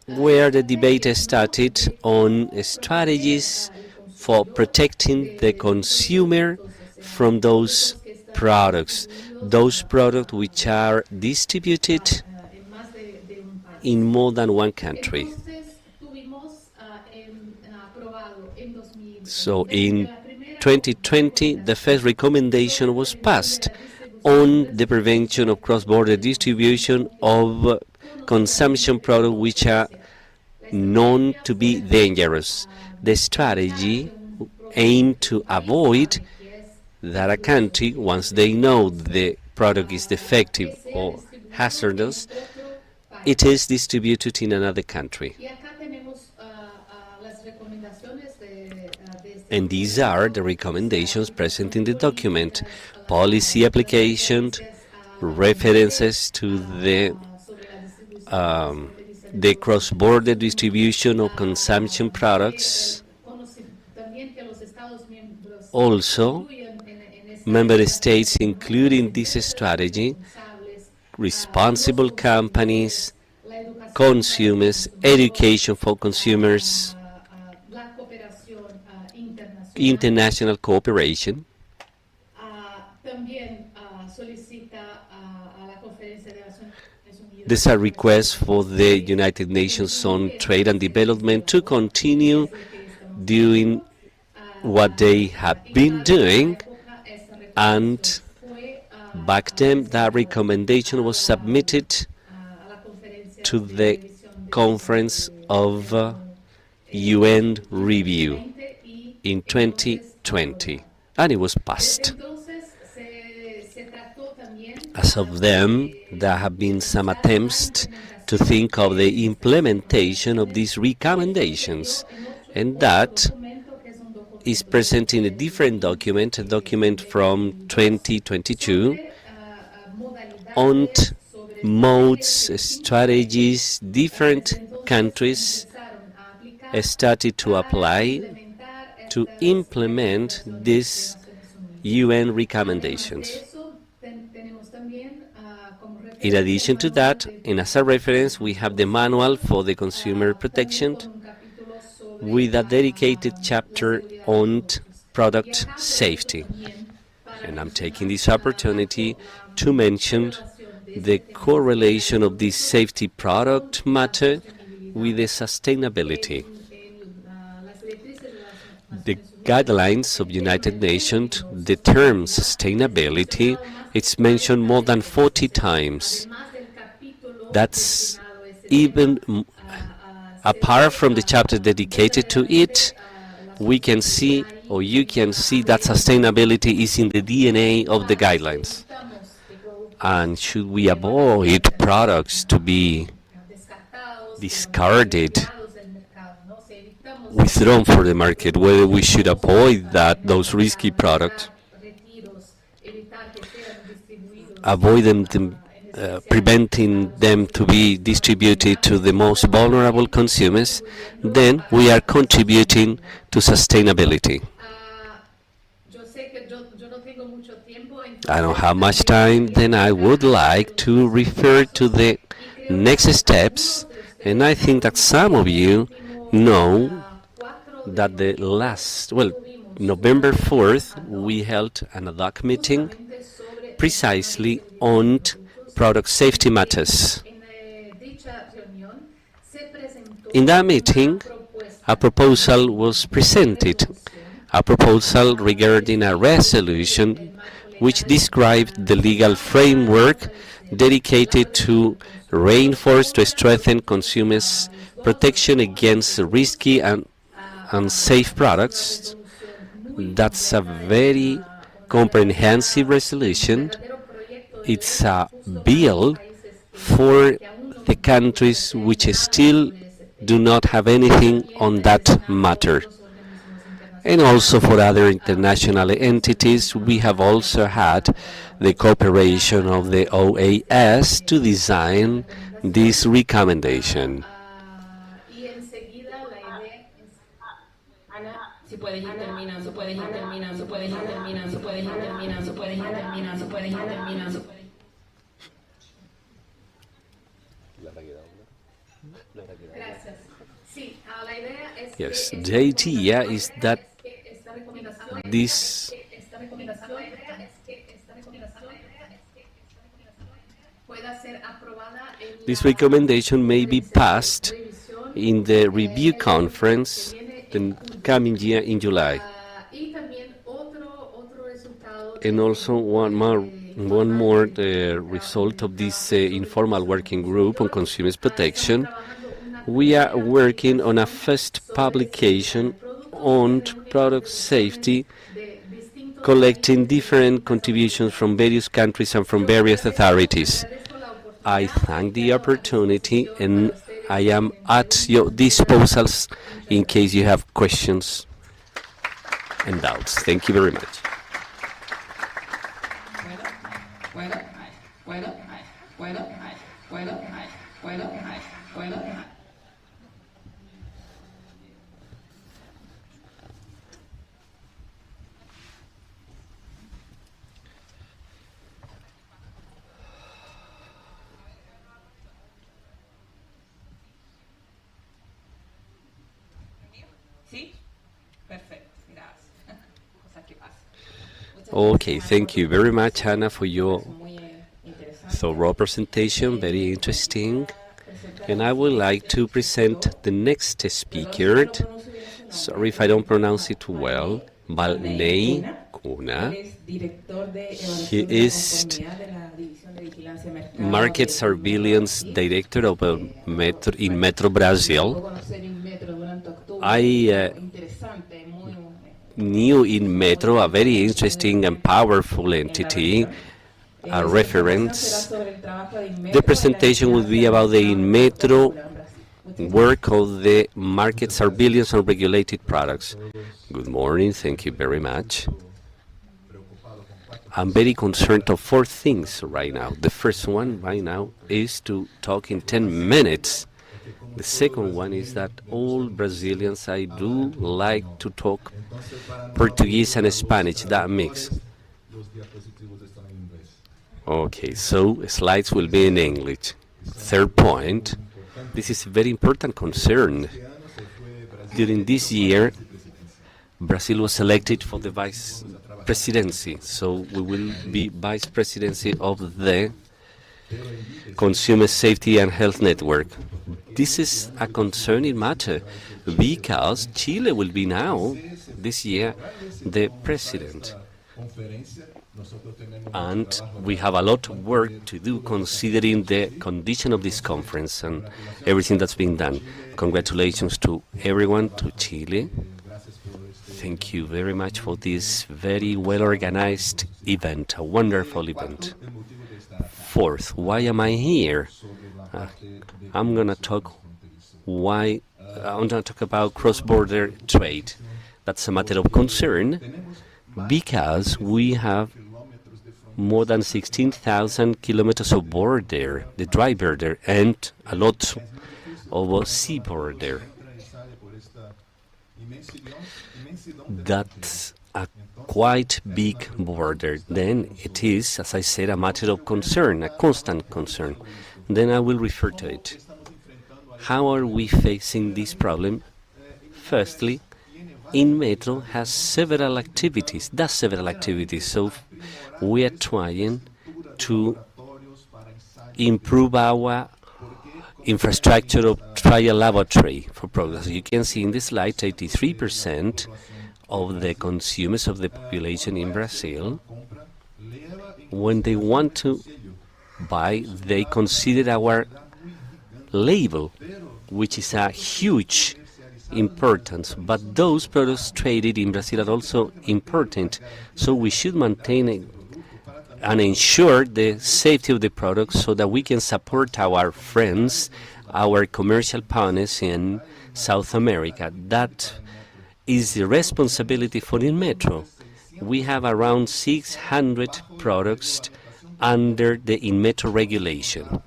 where the debate started on strategies for protecting the consumer from those products which are distributed in more than one country. So in 2020, the first recommendation was passed on the prevention of cross-border distribution of consumption products which are known to be dangerous. The strategy aimed to avoid that a country, once they know the product is defective or hazardous, it is distributed in another country. And these are the recommendations present in the document: policy application, references to the cross-border distribution of consumption products. Also, member states including this strategy, responsible companies, consumers, education for consumers, international cooperation. There's a request for the United Nations on Trade and Development to continue doing what they have been doing, and back then that recommendation was submitted to the Conference of UN Review in 2020, and it was passed. As of them, there have been some attempts to think of the implementation of these recommendations, and that is present in a different document, a document from 2022, on modes, strategies. Different countries started to apply to implement these UN recommendations. In addition to that, and as a reference, we have the manual for the consumer protection with a dedicated chapter on product safety. And I'm taking this opportunity to mention the correlation of this safety product matter with the sustainability. The guidelines of United Nations, the term sustainability, it's mentioned more than 40 times. That's even apart from the chapter dedicated to it. We can see, or you can see, that sustainability is in the DNA of the guidelines. And should we avoid products to be discarded, withdrawn from the market, whether we should avoid those risky products, avoid them, preventing them to be distributed to the most vulnerable consumers, then we are contributing to sustainability. I don't have much time, then I would like to refer to the next steps, and I think that some of you know that November 4th, we held an ad hoc meeting precisely on product safety matters. In that meeting, a proposal was presented, a proposal regarding a resolution which described the legal framework dedicated to reinforce to strengthen consumers' protection against risky and unsafe products. That's a very comprehensive resolution. It's a bill for the countries which still do not have anything on that matter. And also for other international entities, we have also had the cooperation of the OAS to design this recommendation. Yes, the idea is that this recommendation may be passed in the review conference the coming year in July. And also one more result of this informal working group on consumers protection. We are working on a first publication on product safety, collecting different contributions from various countries and from various authorities. I thank the opportunity and I am at your disposals in case you have questions and doubts. Thank you very much. Okay, thank you very much, Anna, for your thorough presentation, very interesting. And I would like to present the next speaker. Sorry if I don't pronounce it well. Valnei Cuna. He is Market Surveillance Director of in Metro Brazil. I knew in Metro a very interesting and powerful entity, a reference. The presentation will be about the in Metro work of the market surveillance on regulated products. Good morning, thank you very much. I'm very concerned of 4 things right now. The first one right now is to talk in 10 minutes. The second one is that all Brazilians, I do like to talk Portuguese and Spanish, that mix. Okay, so slides will be in English. Third point, this is a very important concern. During this year, Brazil was elected for the vice presidency, so we will be vice presidency of the Consumer Safety and Health Network. This is a concerning matter because Chile will be now, this year, the president. And we have a lot of work to do considering the condition of this conference and everything that's been done. Congratulations to everyone, to Chile. Thank you very much for this very well-organized event, a wonderful event. Fourth, why am I here? I'm going to talk about cross-border trade. That's a matter of concern because we have more than 16,000 kilometers of border, the dry border, and a lot of sea border. That's a quite big border. Then it is, as I said, a matter of concern, a constant concern. Then I will refer to it. How are we facing this problem? Firstly, InMetro has several activities, so we are trying to improve our infrastructure of trial laboratory for products. You can see in the slide 83% of the consumers of the population in Brazil, when they want to buy, they consider our label, which is a huge importance. But those products traded in Brazil are also important, so we should maintain and ensure the safety of the products so that we can support our friends, our commercial partners in South America. That is the responsibility for Inmetro. We have around 600 products under the Inmetro regulation.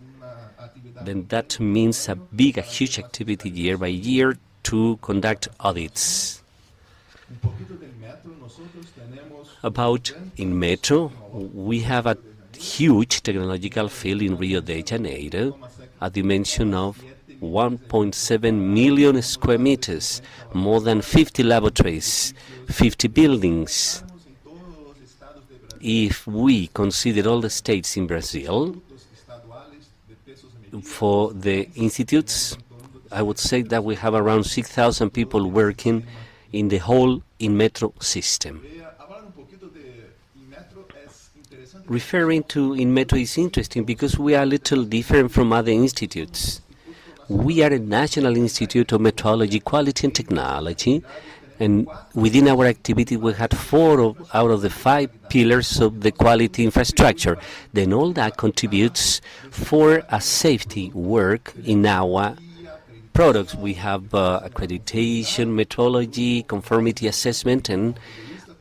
Then that means a huge activity year by year to conduct audits. About Inmetro, we have a huge technological field in Rio de Janeiro, a dimension of 1.7 million square meters, more than 50 laboratories, 50 buildings. If we consider all the states in Brazil, for the institutes, I would say that we have around 6,000 people working in the whole Inmetro system. Referring to Inmetro is interesting because we are a little different from other institutes. We are a National Institute of Metrology, Quality and Technology, and within our activity we had 4 out of the 5 pillars of the quality infrastructure. Then all that contributes for a safety work in our products. We have accreditation, metrology, conformity assessment, and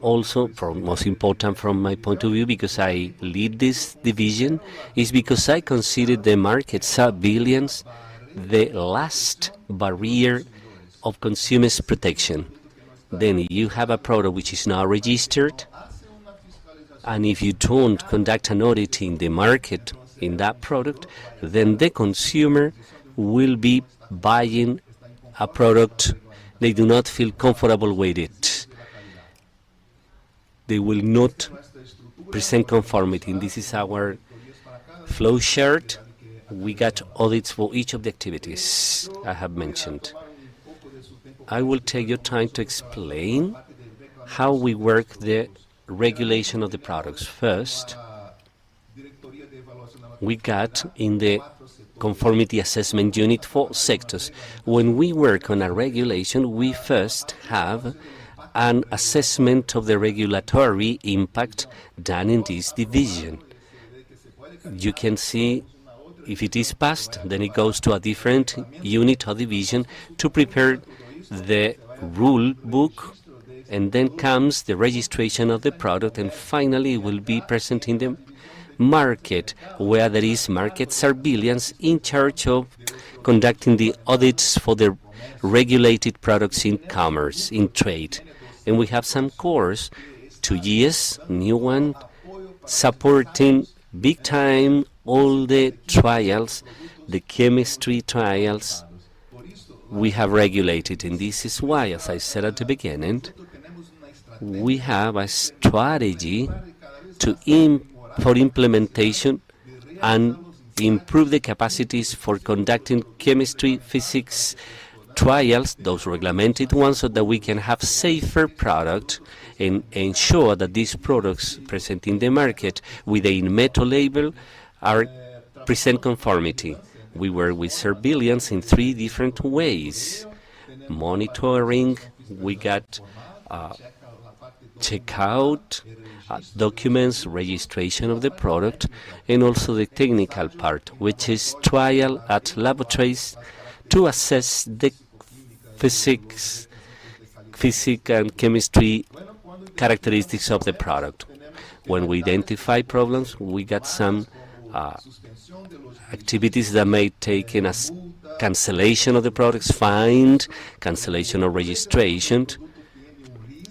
also, most important from my point of view, because I lead this division, is because I consider the market surveillance the last barrier of consumers' protection. Then you have a product which is not registered, and if you don't conduct an audit in the market in that product, then the consumer will be buying a product they do not feel comfortable with it. They will not present conformity. And this is our flow chart. We got audits for each of the activities I have mentioned. I will take your time to explain how we work the regulation of the products. First, we got in the conformity assessment unit 4 sectors. When we work on a regulation, we first have an assessment of the regulatory impact done in this division. You can see if it is passed, then it goes to a different unit or division to prepare the rule book, and then comes the registration of the product, and finally it will be present in the market, where there is market surveillance in charge of conducting the audits for the regulated products in commerce, in trade. And we have some course, 2 years, new one, supporting big time all the trials, the chemistry trials we have regulated. And this is why, as I said at the beginning, we have a strategy for implementation and improve the capacities for conducting chemistry, physics trials, those regulated ones, so that we can have safer product and ensure that these products present in the market with the Inmetro label are present conformity. We work with surveillance in 3 different ways. Monitoring, we got checkout, documents, registration of the product, and also the technical part, which is trial at laboratories to assess the physics and chemistry characteristics of the product. When we identify problems, we got some activities that may take in as cancellation of the products, fine, cancellation of registration.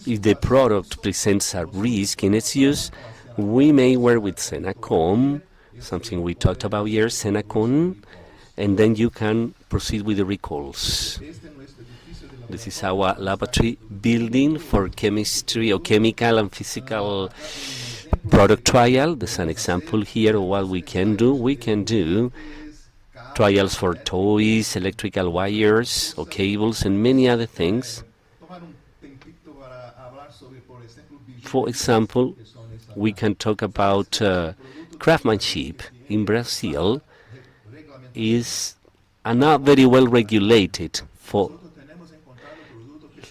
If the product presents a risk in its use, we may work with Senacom, something we talked about here, Senacom, and then you can proceed with the recalls. This is our laboratory building for chemistry or chemical and physical product trial. There's an example here of what we can do. We can do trials for toys, electrical wires, or cables, and many other things. For example, we can talk about craftsmanship in Brazil is not very well regulated.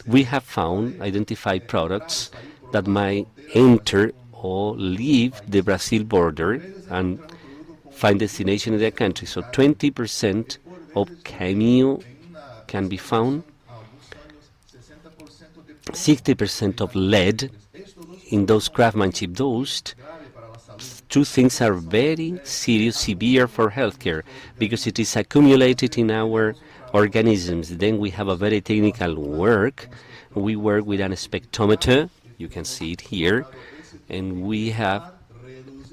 We have identified products that might enter or leave the Brazil border and find destination in their country. So 20% of cadmium can be found, 60% of lead in those craftsmanship dosed. Two things are very serious, severe for healthcare, because it is accumulated in our organisms. Then we have a very technical work. We work with an spectrometer, you can see it here, and we have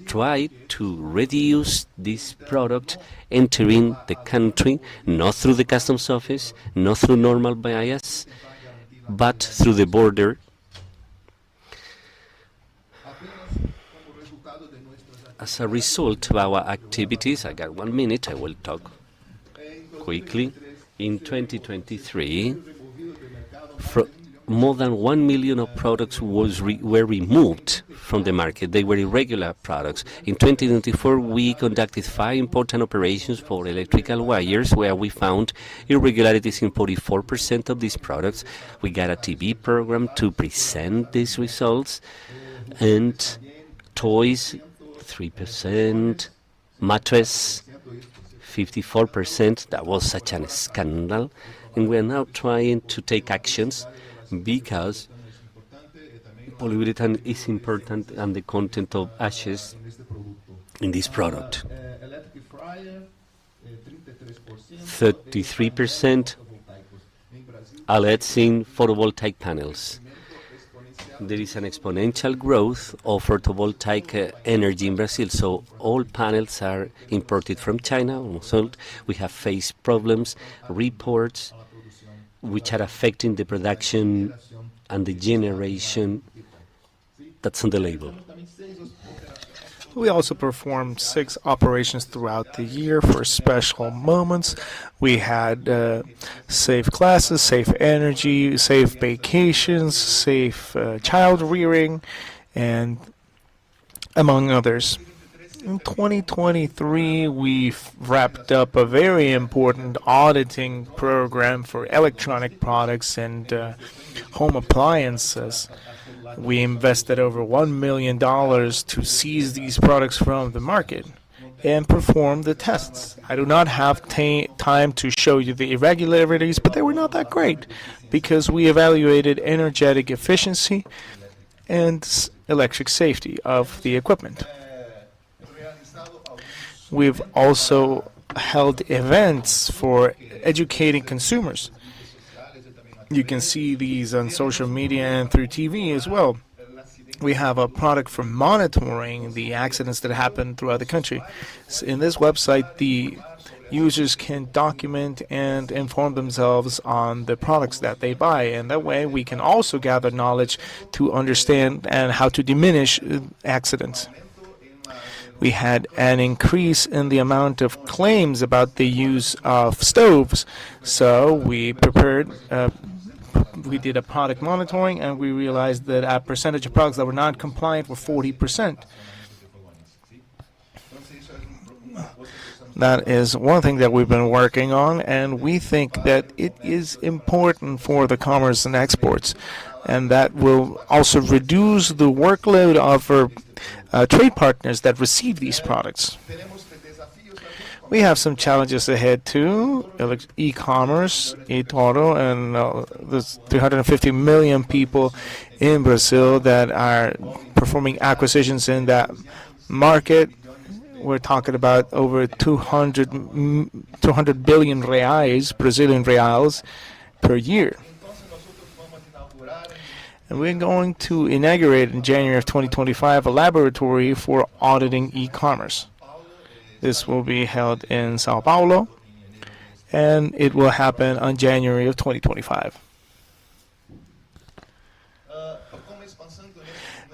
tried to reduce this product entering the country, not through the customs office, not through normal bias, but through the border. As a result of our activities, I got 1 minute, I will talk quickly. In 2023, more than 1 million of products were removed from the market. They were irregular products. In 2024, we conducted 5 important operations for electrical wires where we found irregularities in 44% of these products. We got a TV program to present these results, and toys, 3%, mattress, 54%. That was such a scandal. And we're now trying to take actions because polyurethane is important and the content of ashes in this product. 33% LEDs in photovoltaic panels. There is an exponential growth of photovoltaic energy in Brazil, so all panels are imported from China. Also, we have faced problems, reports, which are affecting the production and the generation that's on the label. We also performed 6 operations throughout the year for special moments. We had safe classes, safe energy, safe vacations, safe child rearing, and among others. In 2023, we wrapped up a very important auditing program for electronic products and home appliances. We invested over $1 million to seize these products from the market and perform the tests. I do not have time to show you the irregularities, but they were not that great because we evaluated energetic efficiency and electric safety of the equipment. We've also held events for educating consumers. You can see these on social media and through TV as well. We have a product for monitoring the accidents that happen throughout the country. So in this website, the users can document and inform themselves on the products that they buy, and that way we can also gather knowledge to understand and how to diminish accidents. We had an increase in the amount of claims about the use of stoves, so we did a product monitoring, and we realized that a percentage of products that were not compliant were 40%. That is one thing that we've been working on, and we think that it is important for the commerce and exports, and that will also reduce the workload of our trade partners that receive these products. We have some challenges ahead too. E-commerce, eToro, and there's 350 million people in Brazil that are performing acquisitions in that market. We're talking about over 200 billion reais, Brazilian reals, per year. And we're going to inaugurate in January of 2025 a laboratory for auditing e-commerce. This will be held in Sao Paulo, and it will happen on January of 2025.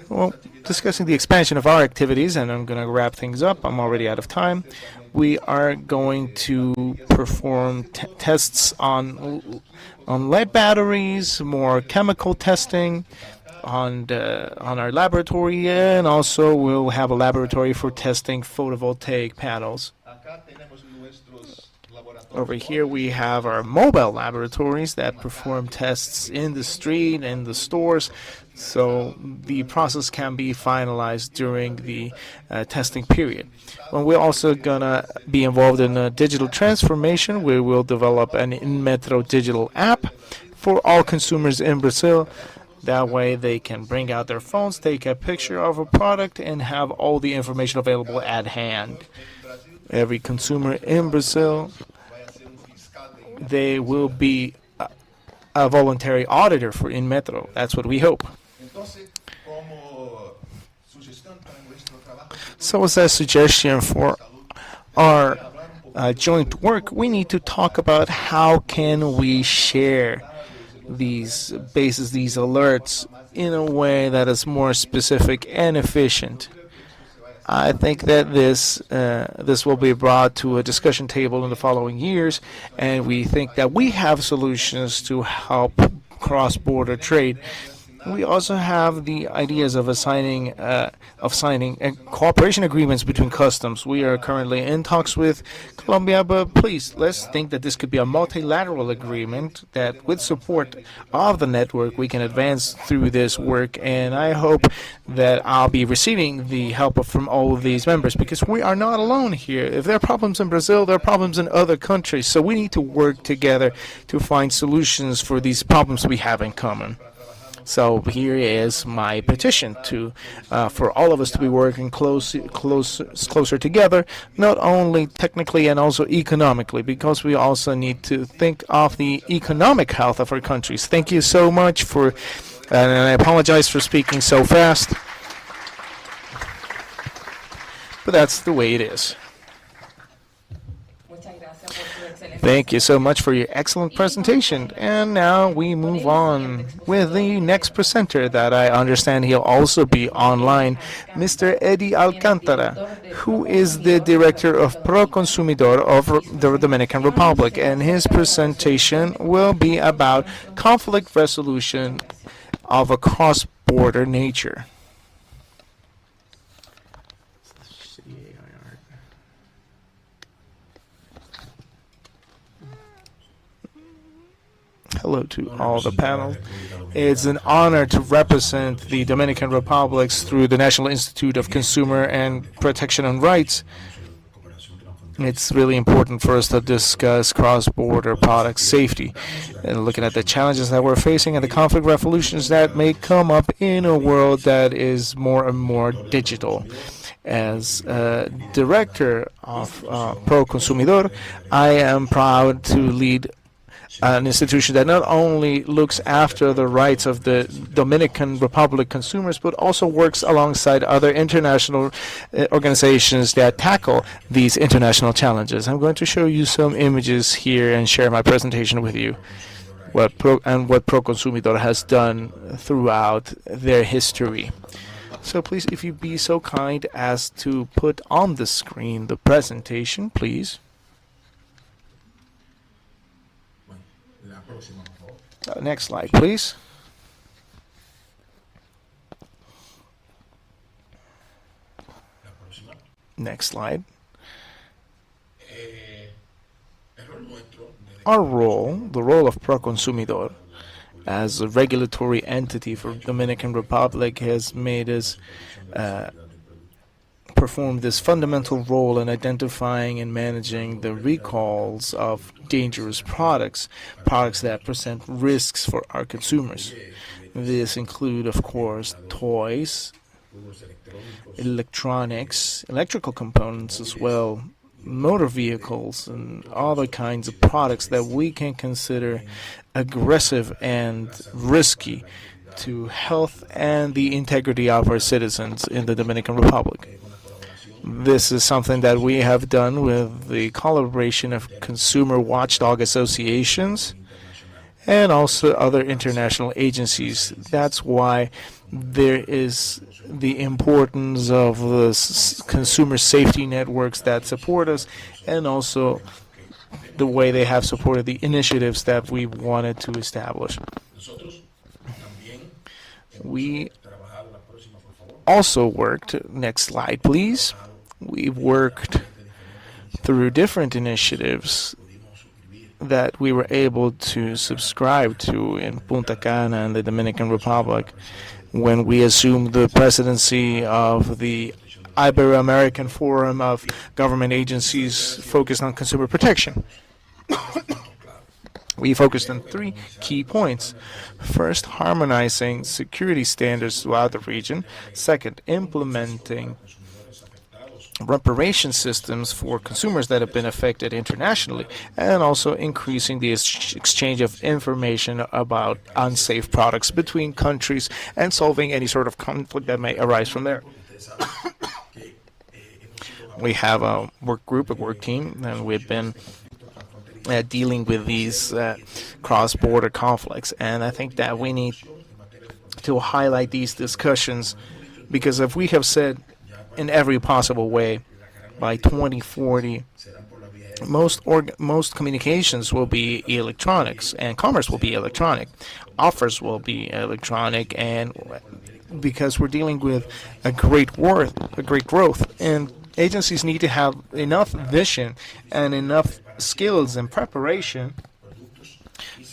Well, discussing the expansion of our activities, and I'm going to wrap things up. I'm already out of time. We are going to perform tests on lead batteries, more chemical testing on our laboratory, and also we'll have a laboratory for testing photovoltaic panels. Over here we have our mobile laboratories that perform tests in the street and the stores, so the process can be finalized during the testing period. Well, we're also going to be involved in a digital transformation. We will develop an InMetro digital app for all consumers in Brazil. That way they can bring out their phones, take a picture of a product, and have all the information available at hand. Every consumer in Brazil, they will be a voluntary auditor for InMetro. That's what we hope. So as a suggestion for our joint work, we need to talk about how can we share these bases, these alerts, in a way that is more specific and efficient. I think that this will be brought to a discussion table in the following years, and we think that we have solutions to help cross-border trade. We also have the ideas of signing cooperation agreements between customs. We are currently in talks with Colombia, but please, let's think that this could be a multilateral agreement that, with support of the network, we can advance through this work. And I hope that I'll be receiving the help from all of these members, because we are not alone here. If there are problems in Brazil, there are problems in other countries. So we need to work together to find solutions for these problems we have in common. So here is my petition for all of us to be working closer together, not only technically and also economically, because we also need to think of the economic health of our countries. Thank you so much and I apologize for speaking so fast, but that's the way it is. Thank you so much for your excellent presentation. And now we move on with the next presenter that I understand he'll also be online, Mr. Eddie Alcantara, who is the Director of Pro Consumidor of the Dominican Republic. And his presentation will be about conflict resolution of a cross-border nature. Hello to all the panel. It's an honor to represent the Dominican Republic through the National Institute of Consumer and Protection and Rights. It's really important for us to discuss cross-border product safety and looking at the challenges that we're facing and the conflict resolutions that may come up in a world that is more and more digital. As Director of Pro Consumidor, I am proud to lead an institution that not only looks after the rights of the Dominican Republic consumers, but also works alongside other international organizations that tackle these international challenges. I'm going to show you some images here and share my presentation with you, what Pro Consumidor has done throughout their history. So please, if you be so kind as to put on the screen the presentation, please. Next slide, please. Next slide. Our role, the role of Pro Consumidor, as a regulatory entity for Dominican Republic, has made us perform this fundamental role in identifying and managing the recalls of dangerous products that present risks for our consumers. This include, of course, toys, electronics, electrical components as well, motor vehicles, and other kinds of products that we can consider aggressive and risky to health and the integrity of our citizens in the Dominican Republic. This is something that we have done with the collaboration of consumer watchdog associations and also other international agencies. That's why there is the importance of the consumer safety networks that support us, and also the way they have supported the initiatives that we wanted to establish. We also worked, next slide please, we've worked through different initiatives that we were able to subscribe to in Punta Cana and the Dominican Republic when we assumed the presidency of the Ibero-American Forum of Government Agencies focused on consumer protection. We focused on three key points. First, harmonizing security standards throughout the region. Second, implementing reparation systems for consumers that have been affected internationally, and also increasing the exchange of information about unsafe products between countries and solving any sort of conflict that may arise from there. We have a work group, a work team, and we've been dealing with these cross-border conflicts. And I think that we need to highlight these discussions because if we have said in every possible way by 2040, most communications will be electronics and commerce will be electronic. Offers will be electronic, and because we're dealing with a great growth, and agencies need to have enough vision and enough skills and preparation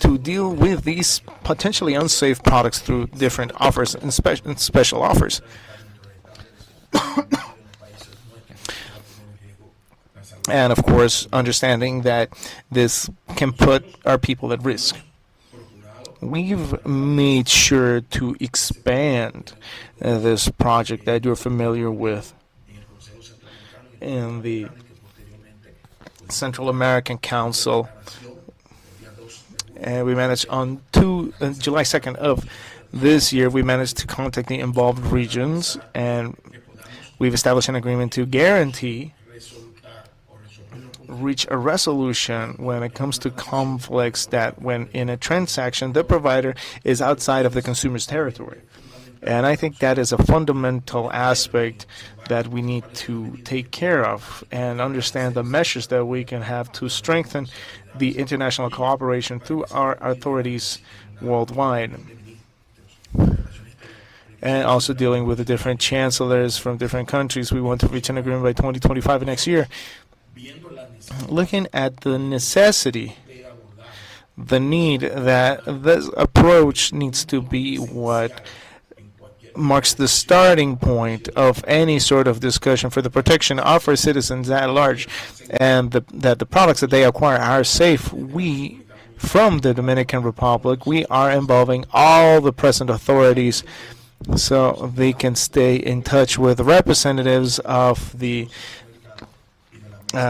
to deal with these potentially unsafe products through different offers and special offers. And of course, understanding that this can put our people at risk. We've made sure to expand this project that you're familiar with in the Central American Council. And we managed on July 2nd of this year, we managed to contact the involved regions, and we've established an agreement to reach a resolution when it comes to conflicts that when in a transaction the provider is outside of the consumer's territory. And I think that is a fundamental aspect that we need to take care of and understand the measures that we can have to strengthen the international cooperation through our authorities worldwide. And also dealing with the different chancellors from different countries. We want to reach an agreement by 2025 next year. Looking at the necessity, the need that this approach needs to be what marks the starting point of any sort of discussion for the protection of our citizens at large, and that the products that they acquire are safe. We, from the Dominican Republic, we are involving all the present authorities so they can stay in touch with representatives of the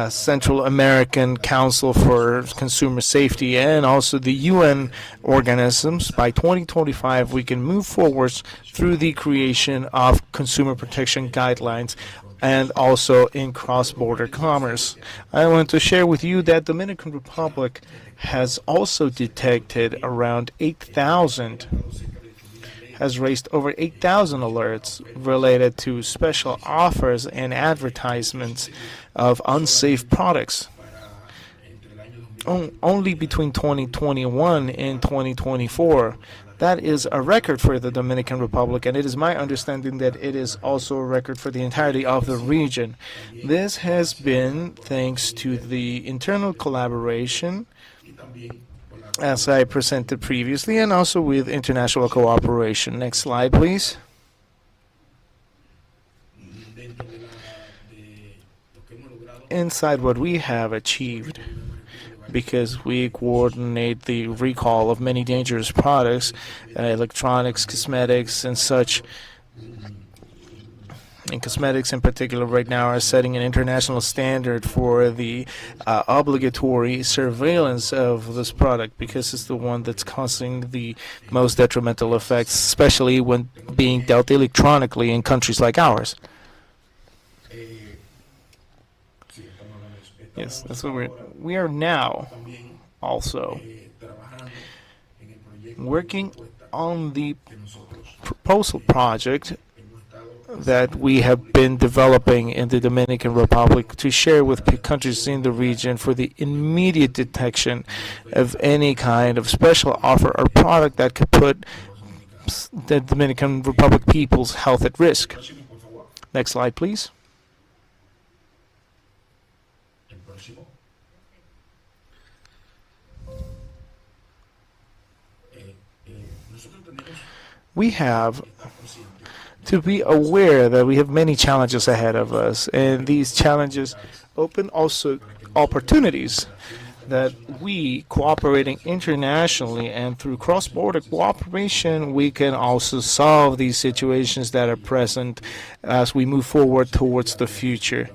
Central American Council for Consumer Safety and also the UN organisms. By 2025, we can move forward through the creation of consumer protection guidelines and also in cross-border commerce. I want to share with you that Dominican Republic has also detected around 8,000 has raised over 8,000 alerts related to special offers and advertisements of unsafe products. Only between 2021 and 2024. That is a record for the Dominican Republic, and it is my understanding that it is also a record for the entirety of the region. This has been thanks to the internal collaboration, as I presented previously, and also with international cooperation. Next slide, please. Inside what we have achieved, because we coordinate the recall of many dangerous products, electronics, cosmetics, and such. And cosmetics in particular right now are setting an international standard for the obligatory surveillance of this product, because it's the one that's causing the most detrimental effects, especially when being dealt electronically in countries like ours. Yes, that's what we are now also working on the proposal project that we have been developing in the Dominican Republic to share with countries in the region for the immediate detection of any kind of special offer or product that could put the Dominican Republic people's health at risk. Next slide, please. We have to be aware that we have many challenges ahead of us, and these challenges open also opportunities that we, cooperating internationally and through cross-border cooperation, we can also solve these situations that are present as we move forward towards the future.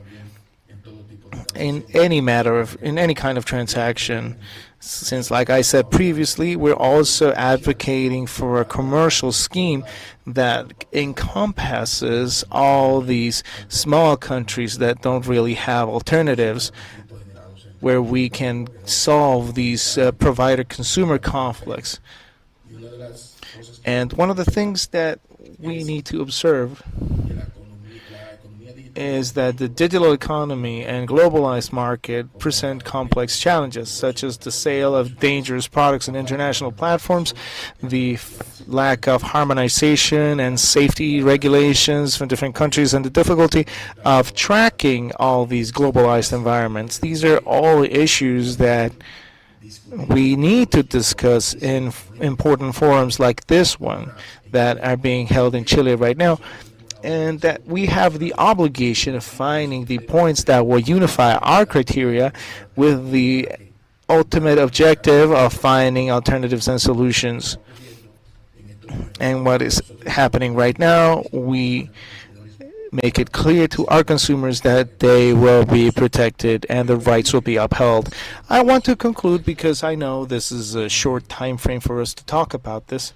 In any kind of transaction, since, like I said previously, we're also advocating for a commercial scheme that encompasses all these small countries that don't really have alternatives, where we can solve these provider-consumer conflicts. And one of the things that we need to observe is that the digital economy and globalized market present complex challenges, such as the sale of dangerous products in international platforms, the lack of harmonization and safety regulations from different countries, and the difficulty of tracking all these globalized environments. These are all issues that we need to discuss in important forums like this one that are being held in Chile right now, and that we have the obligation of finding the points that will unify our criteria with the ultimate objective of finding alternatives and solutions. And what is happening right now, we make it clear to our consumers that they will be protected and their rights will be upheld. I want to conclude, because I know this is a short time frame for us to talk about this,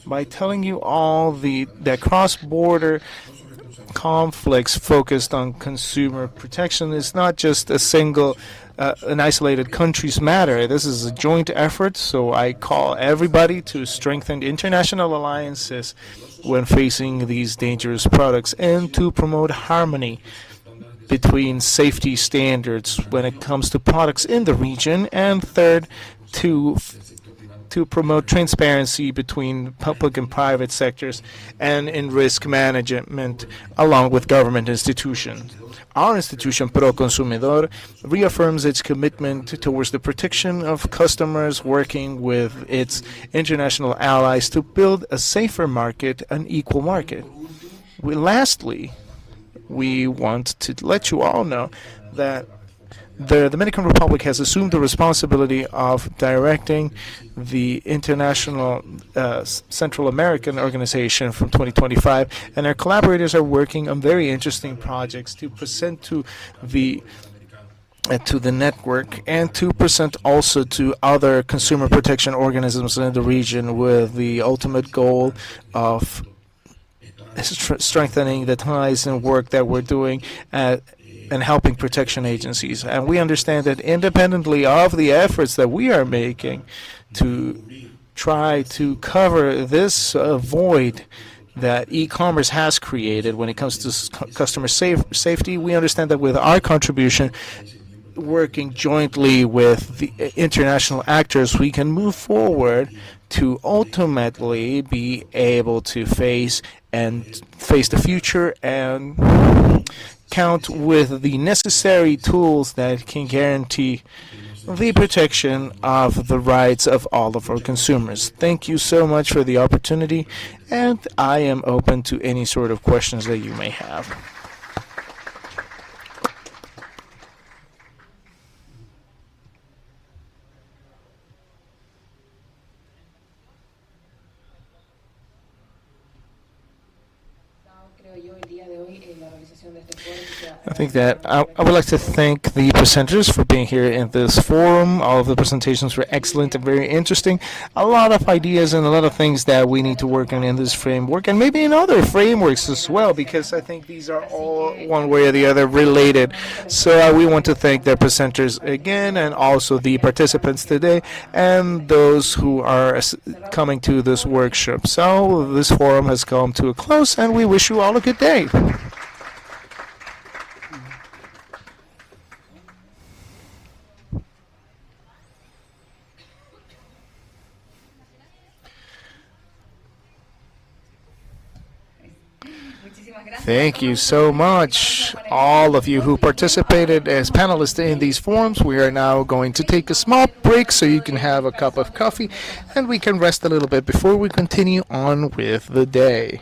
by telling you all that cross-border conflicts focused on consumer protection is not just a single, an isolated country's matter. This is a joint effort, so I call everybody to strengthen international alliances when facing these dangerous products and to promote harmony between safety standards when it comes to products in the region, and third, to promote transparency between public and private sectors and in risk management along with government institutions. Our institution, Pro Consumidor, reaffirms its commitment towards the protection of customers, working with its international allies to build a safer market, an equal market. Lastly, we want to let you all know that the Dominican Republic has assumed the responsibility of directing the International Central American Organization from 2025, and our collaborators are working on very interesting projects to present to the network and to present also to other consumer protection organisms in the region, with the ultimate goal of strengthening the ties and work that we're doing and helping protection agencies. And we understand that independently of the efforts that we are making to try to cover this void that e-commerce has created when it comes to customer safety, we understand that with our contribution, working jointly with the international actors, we can move forward to ultimately be able to face the future and count with the necessary tools that can guarantee the protection of the rights of all of our consumers. Thank you so much for the opportunity, and I am open to any sort of questions that you may have. I think that I would like to thank the presenters for being here in this forum. All of the presentations were excellent and very interesting. A lot of ideas and a lot of things that we need to work on in this framework and maybe in other frameworks as well, because I think these are all one way or the other related. So we want to thank the presenters again and also the participants today and those who are coming to this workshop. So this forum has come to a close and we wish you all a good day. Thank you so much, all of you who participated as panelists in these forums. We are now going to take a small break so you can have a cup of coffee and we can rest a little bit before we continue on with the day.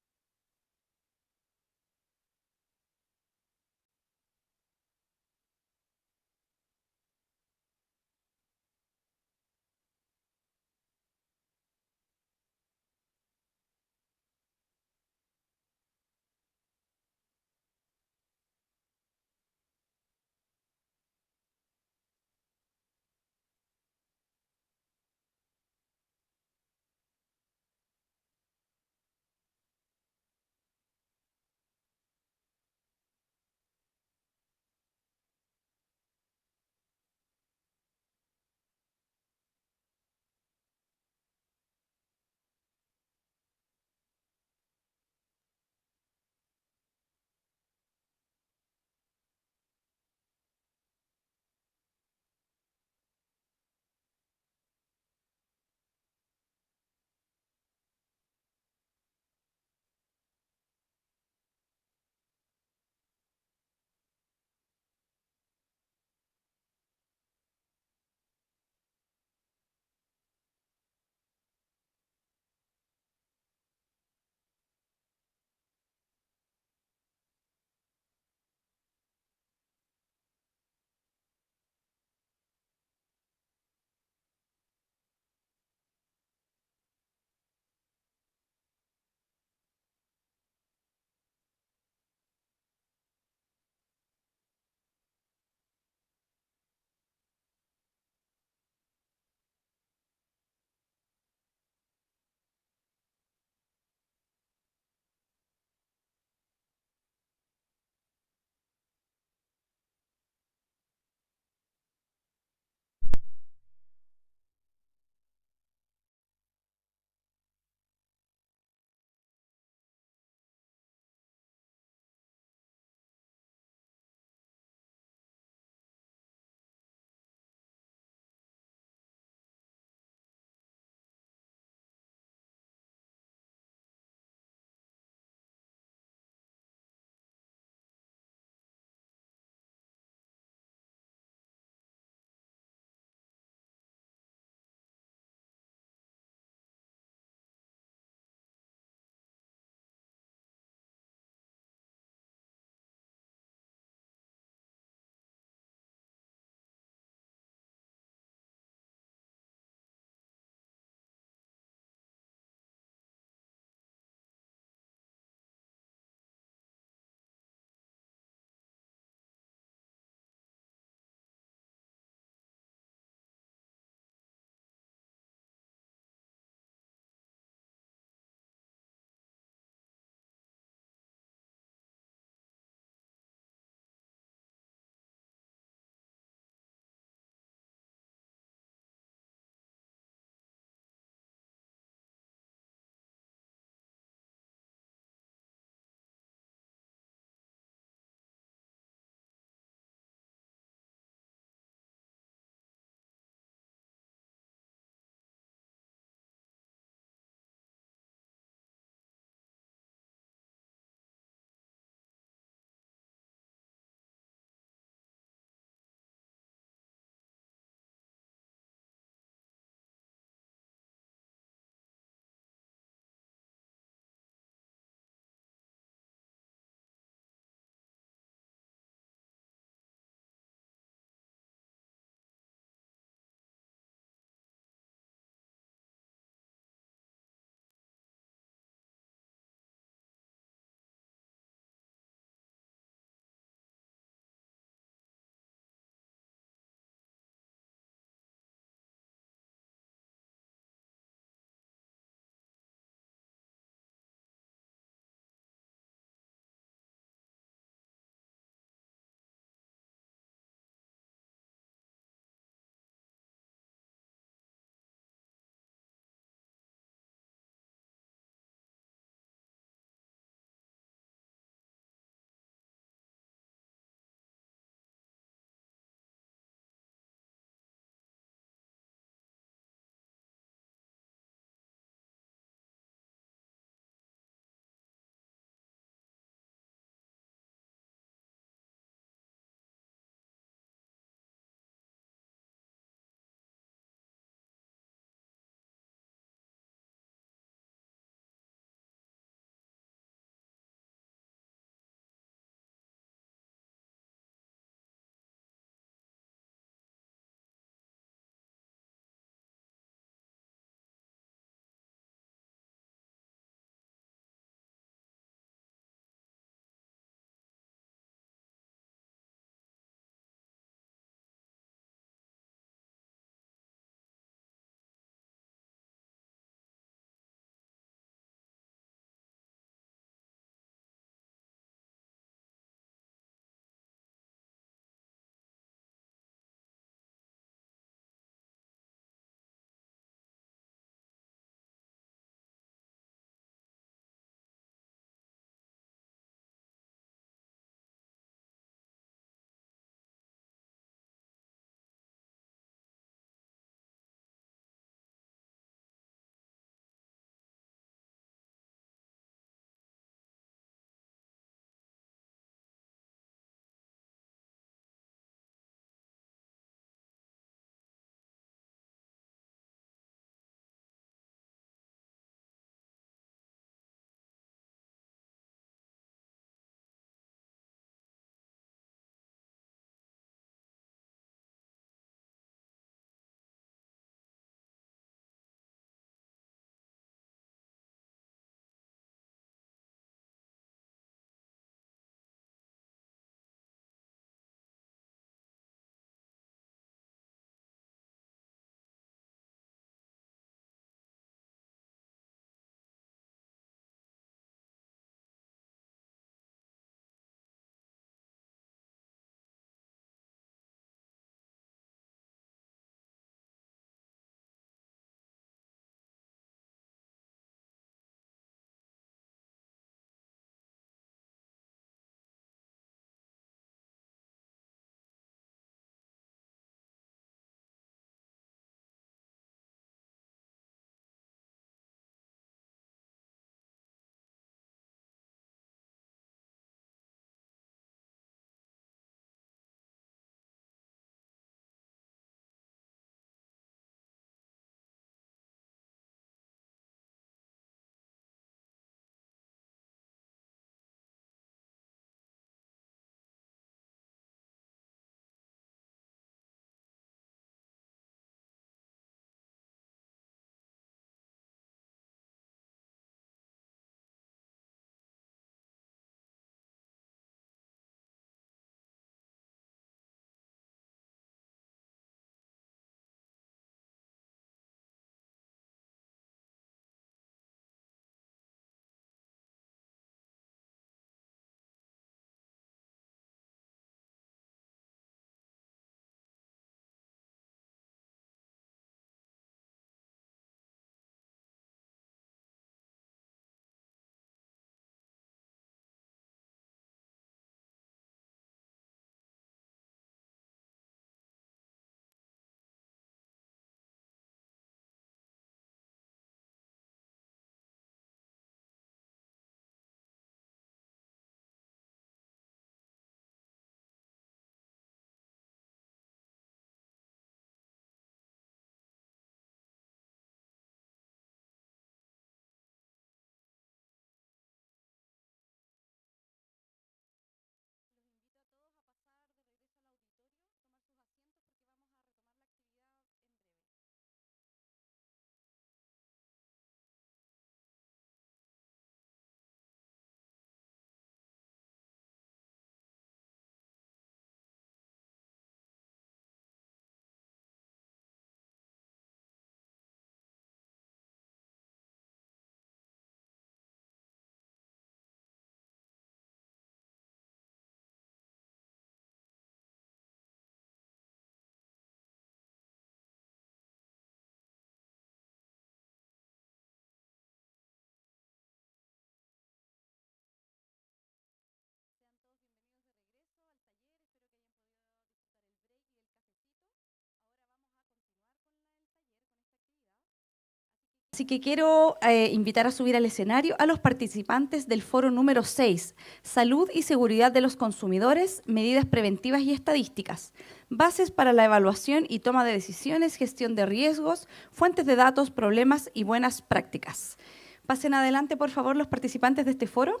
Así que quiero invitar a subir al escenario a los participantes del foro número 6, Salud y Seguridad de los Consumidores, Medidas Preventivas y Estadísticas, Bases para la Evaluación y Toma de Decisiones, Gestión de Riesgos, Fuentes de Datos, Problemas y Buenas Prácticas. Pasen adelante, por favor, los participantes de este foro.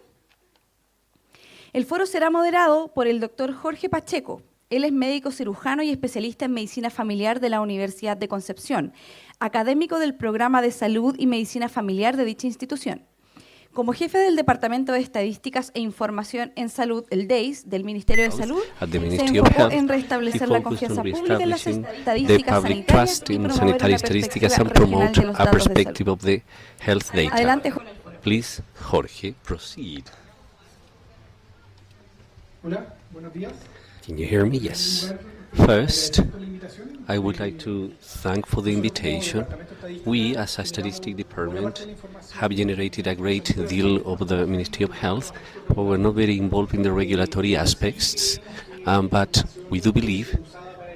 El foro será moderado por el doctor Jorge Pacheco. Él es médico cirujano y especialista en medicina familiar de la Universidad de Concepción, académico del Programa de Salud y Medicina Familiar de dicha institución. Como jefe del Departamento de Estadísticas e Información en Salud, el DEIS, del Ministerio de Salud, se enfocó en restablecer la confianza pública en las estadísticas sanitarias y promover una perspectiva regional de los datos de salud. Adelante, Jorge. Please, Jorge, proceed. Hola, buenos días. Can you hear me? Yes. First, I would like to thank for the invitation. We, as a statistic department, have generated a great deal of the Ministry of Health, but we're not very involved in the regulatory aspects, but we do believe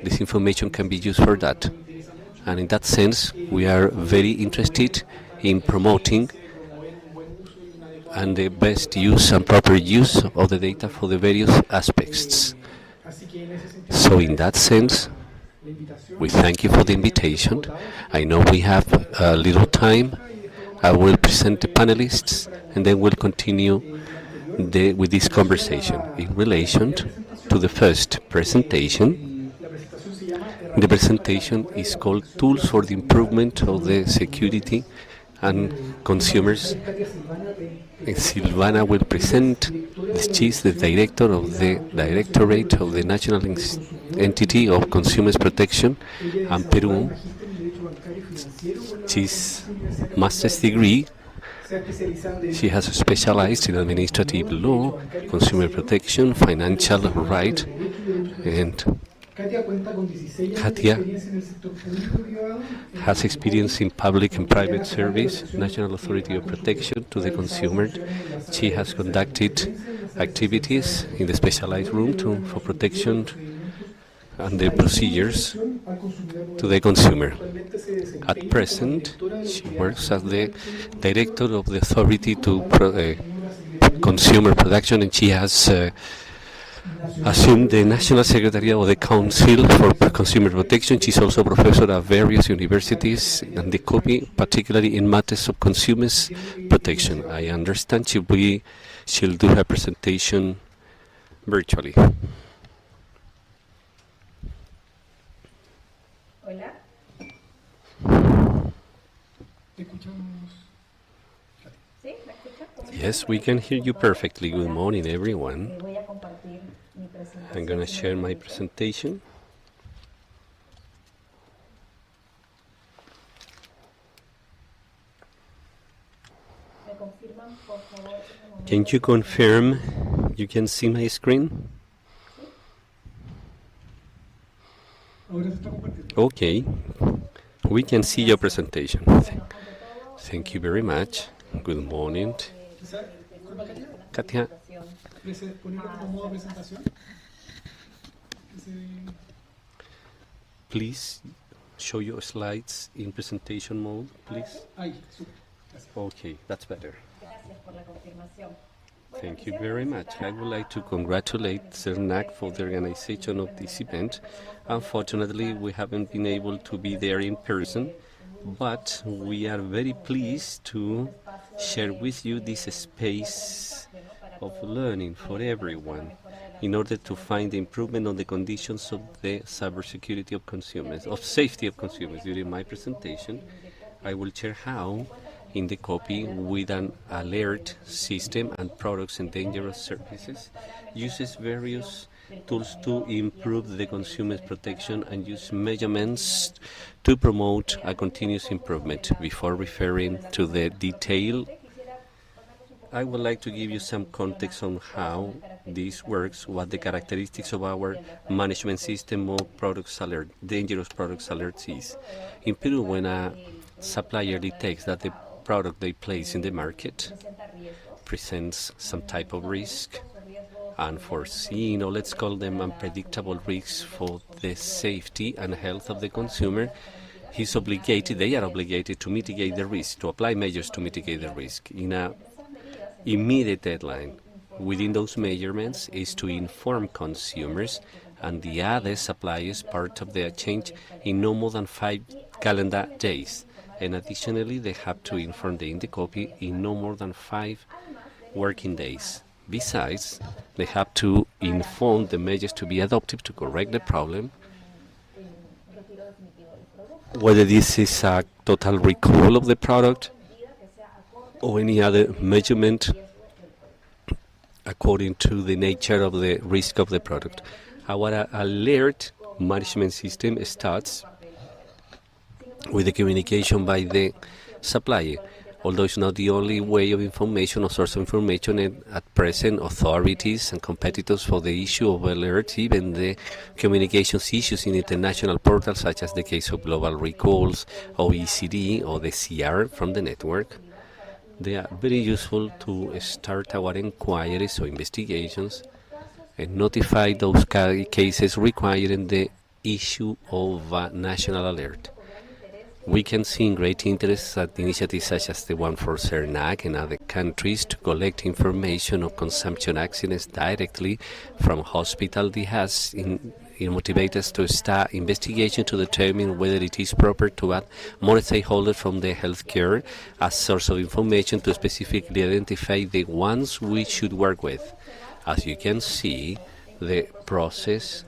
this information can be used for that. And in that sense, we are very interested in promoting and the best use and proper use of the data for the various aspects. So in that sense, we thank you for the invitation. I know we have little time. I will present the panelists and then we'll continue with this conversation. In relation to the first presentation, the presentation is called Tools for the Improvement of the Security and Consumers. Silvana will present. She's the director of the Directorate of the National Entity of Consumers Protection and Peru. She's master's degree. She has specialized in administrative law, consumer protection, financial right, and Katia has experience in public and private service, National Authority of Protection to the Consumer. She has conducted activities in the specialized room for protection and the procedures to the consumer. At present, she works as the director of the Authority to Consumer Protection, and she has assumed the National Secretary of the Council for Consumer Protection. She's also a professor at various universities and the COPI, particularly in matters of consumers protection. I understand she'll do her presentation virtually. Hola. Yes, we can hear you perfectly. Good morning, everyone. I'm going to share my presentation. Can you confirm you can see my screen? Okay, we can see your presentation. Thank you very much. Good morning. Katia. Please show your slides in presentation mode, please. Okay, that's better. Thank you very much. I would like to congratulate CERNAC for the organization of this event. Unfortunately, we haven't been able to be there in person, but we are very pleased to share with you this space of learning for everyone in order to find the improvement on the conditions of the cybersecurity of consumers, of safety of consumers. During my presentation, I will share how in the copy with an alert system and products and dangerous services uses various tools to improve the consumer's protection and use measurements to promote a continuous improvement. Before referring to the detail, I would like to give you some context on how this works, what the characteristics of our management system of products alert, dangerous products alerts is. In Peru, when a supplier detects that the product they place in the market presents some type of risk, unforeseen, or let's call them unpredictable risks for the safety and health of the consumer, they are obligated to mitigate the risk, to apply measures to mitigate the risk in a immediate deadline. Within those measurements is to inform consumers and the other suppliers part of their change in no more than 5 calendar days. And additionally, they have to inform the Indicopy in no more than 5 working days. Besides, they have to inform the measures to be adopted to correct the problem, whether this is a total recall of the product or any other measurement according to the nature of the risk of the product. Our alert management system starts with the communication by the supplier. Although it's not the only way of information or source of information, and at present authorities and competitors for the issue of alerts, even the communications issues in international portals such as the case of global recalls, OECD or the CR from the network, they are very useful to start our inquiries or investigations and notify those cases requiring the issue of a national alert. We can see in great interest at initiatives such as the one for CERNAC and other countries to collect information of consumption accidents directly from hospital. This has motivated us to start investigation to determine whether it is proper to add more stakeholders from the healthcare as source of information to specifically identify the ones we should work with. As you can see, the process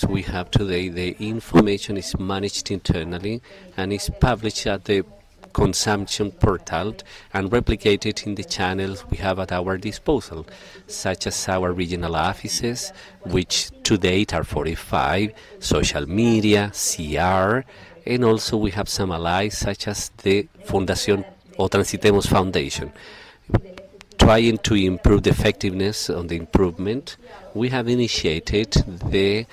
we have today, the information is managed internally and is published at the consumption portal and replicated in the channels we have at our disposal, such as our regional offices, which to date are 45, social media, CR, and also we have some allies such as the Fundación o Transitemos Foundation. Trying to improve the effectiveness of the improvement, we have initiated the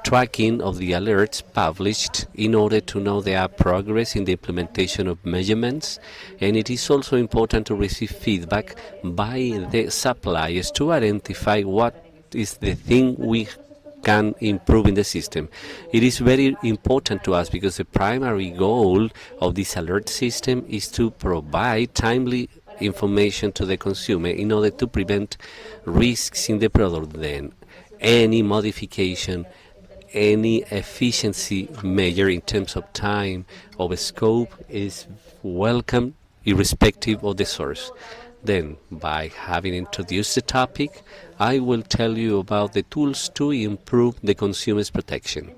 tracking of the alerts published in order to know their progress in the implementation of measurements, and it is also important to receive feedback by the suppliers to identify what is the thing we can improve in the system. It is very important to us because the primary goal of this alert system is to provide timely information to the consumer in order to prevent risks in the product. Then any modification, any efficiency measure in terms of time, of scope is welcome irrespective of the source. Then, by having introduced the topic, I will tell you about the tools to improve the consumer's protection.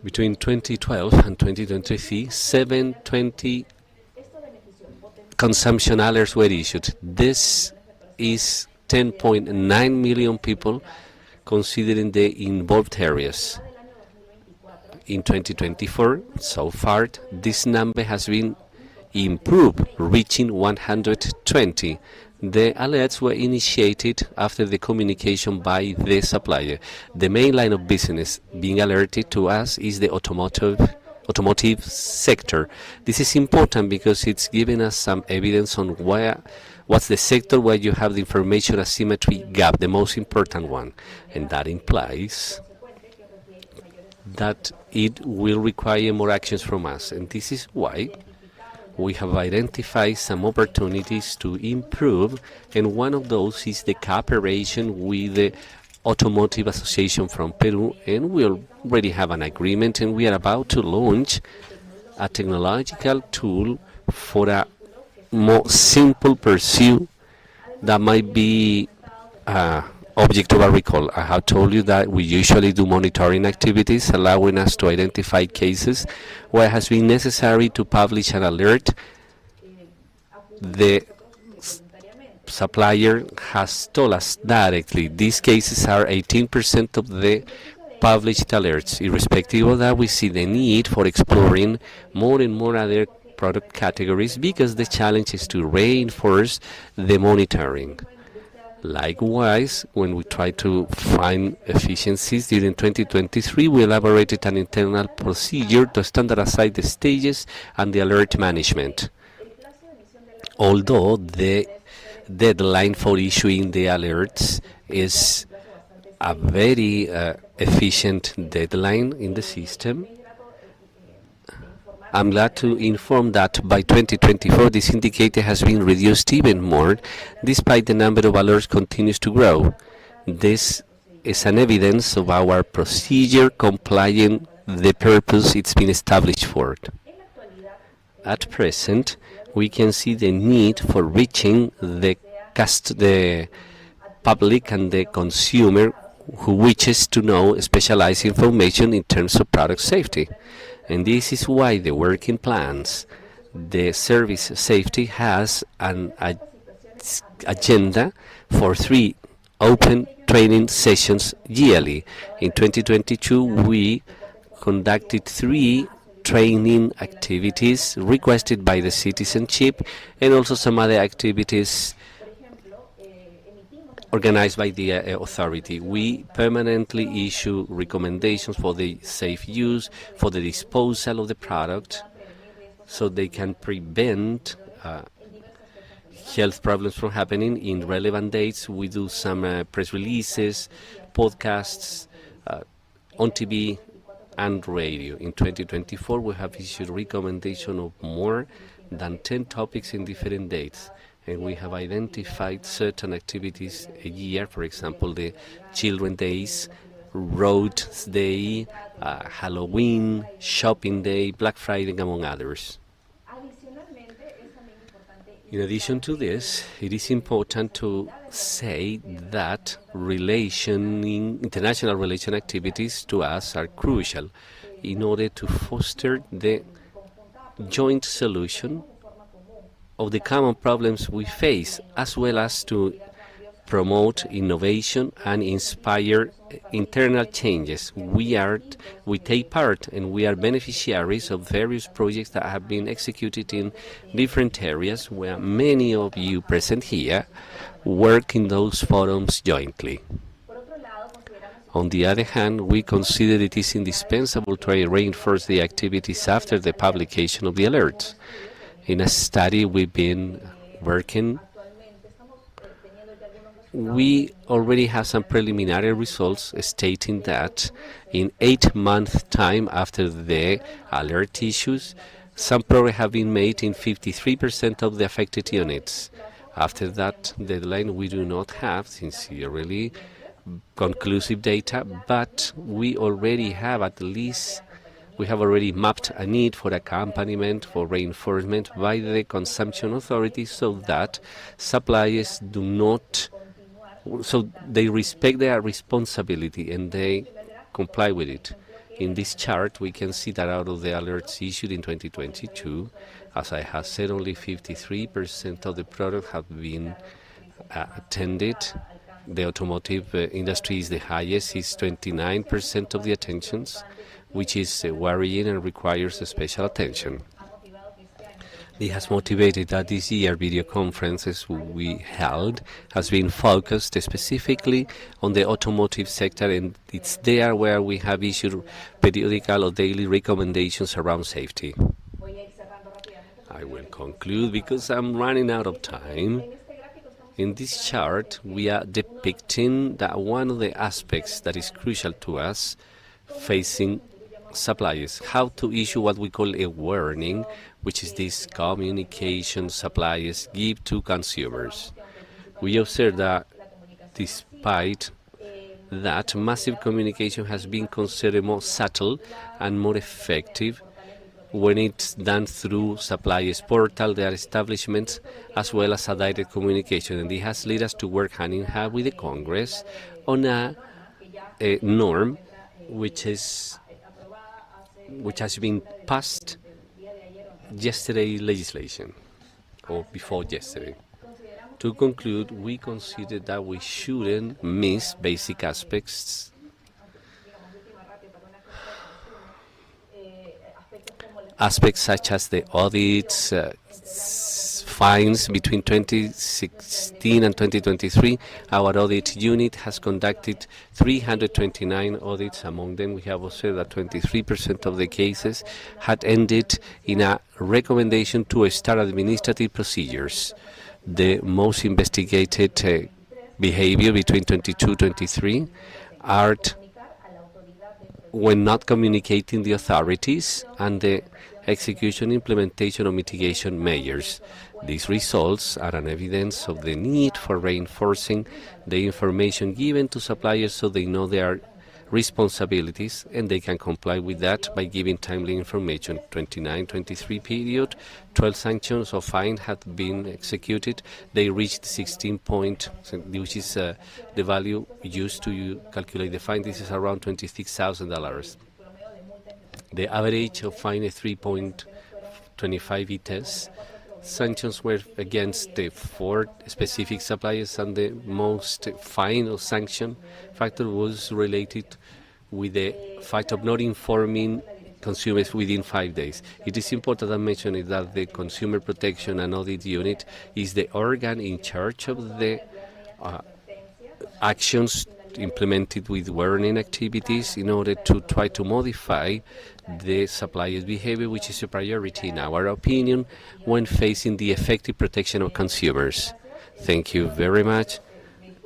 Between 2012 and 2023, 720 consumption alerts were issued. This is 10.9 million people considering the involved areas. In 2024, so far, this number has been improved, reaching 120. The alerts were initiated after the communication by the supplier. The main line of business being alerted to us is the automotive sector. This is important because it's giving us some evidence on what's the sector where you have the information asymmetry gap, the most important one. And that implies that it will require more actions from us. And this is why we have identified some opportunities to improve, and one of those is the cooperation with the Automotive Association from Peru, and we already have an agreement, and we are about to launch a technological tool for a more simple pursuit that might be object of a recall. I have told you that we usually do monitoring activities, allowing us to identify cases where it has been necessary to publish an alert. The supplier has told us directly these cases are 18% of the published alerts. Irrespective of that, we see the need for exploring more and more other product categories because the challenge is to reinforce the monitoring. Likewise, when we try to find efficiencies during 2023, we elaborated an internal procedure to standardize the stages and the alert management. Although the deadline for issuing the alerts is a very efficient deadline in the system, I'm glad to inform that by 2024 this indicator has been reduced even more, despite the number of alerts continues to grow. This is an evidence of our procedure complying the purpose it's been established for. At present, we can see the need for reaching the public and the consumer who wishes to know specialized information in terms of product safety. And this is why the working plans, the service safety has an agenda for 3 open training sessions yearly. In 2022, we conducted 3 training activities requested by the citizenship and also some other activities organized by the authority. We permanently issue recommendations for the safe use, for the disposal of the product, so they can prevent health problems from happening. In relevant dates, we do some press releases, podcasts, on TV and radio. In 2024, we have issued recommendation of more than 10 topics in different dates. And we have identified certain activities a year, for example, the Children's Days, Roads Day, Halloween, Shopping Day, Black Friday, among others. In addition to this, it is important to say that international relation activities to us are crucial in order to foster the joint solution of the common problems we face, as well as to promote innovation and inspire internal changes. We take part and we are beneficiaries of various projects that have been executed in different areas where many of you present here work in those forums jointly. On the other hand, we consider it is indispensable to reinforce the activities after the publication of the alerts. In a study we've been working, we already have some preliminary results stating that in 8 months' time after the alert issues, some progress have been made in 53% of the affected units. After that deadline, we do not have, sincerely, conclusive data, but we already have we have already mapped a need for accompaniment, for reinforcement by the consumption authorities, so that suppliers they respect their responsibility and they comply with it. In this chart, we can see that out of the alerts issued in 2022, as I have said, only 53% of the products have been attended. The automotive industry is the highest, is 29% of the attentions, which is worrying and requires special attention. It has motivated that this year video conferences we held has been focused specifically on the automotive sector, and it's there where we have issued periodical or daily recommendations around safety. I will conclude because I'm running out of time. In this chart, we are depicting that one of the aspects that is crucial to us facing suppliers, how to issue what we call a warning, which is this communication suppliers give to consumers. We observe that despite that, massive communication has been considered more subtle and more effective when it's done through suppliers' portal, their establishments, as well as a direct communication. And it has led us to work hand in hand with the Congress on a norm which has been passed yesterday legislation, or before yesterday. To conclude, we consider that we shouldn't miss basic aspects such as the audits, fines. Between 2016 and 2023, our audit unit has conducted 329 audits. Among them, we have observed that 23% of the cases had ended in a recommendation to start administrative procedures. The most investigated behavior between 22-23 are when not communicating the authorities, and the execution, implementation of mitigation measures. These results are an evidence of the need for reinforcing the information given to suppliers so they know their responsibilities and they can comply with that by giving timely information. 29-23 period, 12 sanctions or fine had been executed. They reached 16 point, which is the value used to calculate the fine. This is around $26,000. The average of fine is 3.25 ITES. Sanctions were against the 4 specific suppliers, and the most final sanction factor was related with the fact of not informing consumers within 5 days. It is important to mention is that the Consumer Protection and Audit Unit is the organ in charge of the actions implemented with warning activities in order to try to modify the supplier's behavior, which is a priority in our opinion when facing the effective protection of consumers. Thank you very much,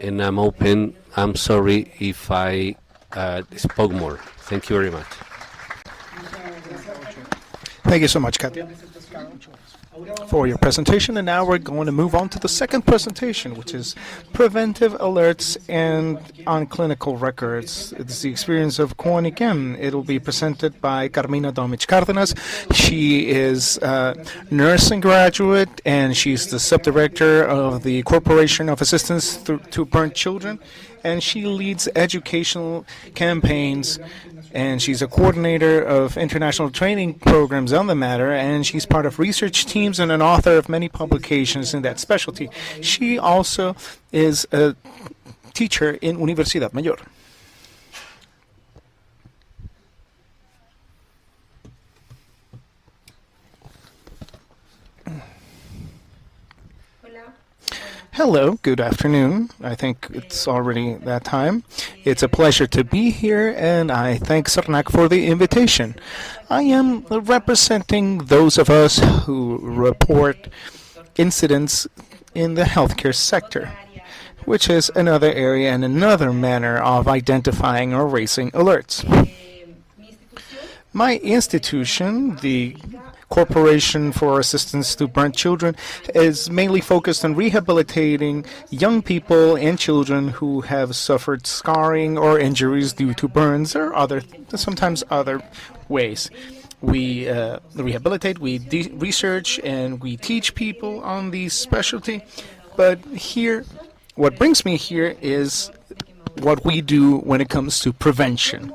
and I'm open. I'm sorry if I spoke more. Thank you very much. Thank you so much, Katia, for your presentation. And now we're going to move on to the second presentation, which is preventive alerts and on clinical records. It's the experience of Quoniquem. It'll be presented by Carmina Domich Cárdenas. She is a nursing graduate, and she's the subdirector of the Corporation of Assistance to Burnt Children, and she leads educational campaigns, and she's a coordinator of international training programs on the matter, and she's part of research teams and an author of many publications in that specialty. She also is a teacher in Universidad Mayor. Hello, good afternoon. I think it's already that time. It's a pleasure to be here, and I thank Cernac for the invitation. I am representing those of us who report incidents in the healthcare sector, which is another area and another manner of identifying or raising alerts. My institution, the Corporation for Assistance to Burnt Children, is mainly focused on rehabilitating young people and children who have suffered scarring or injuries due to burns or sometimes other ways. We rehabilitate, we research, and we teach people on the specialty. But here, what brings me here is what we do when it comes to prevention,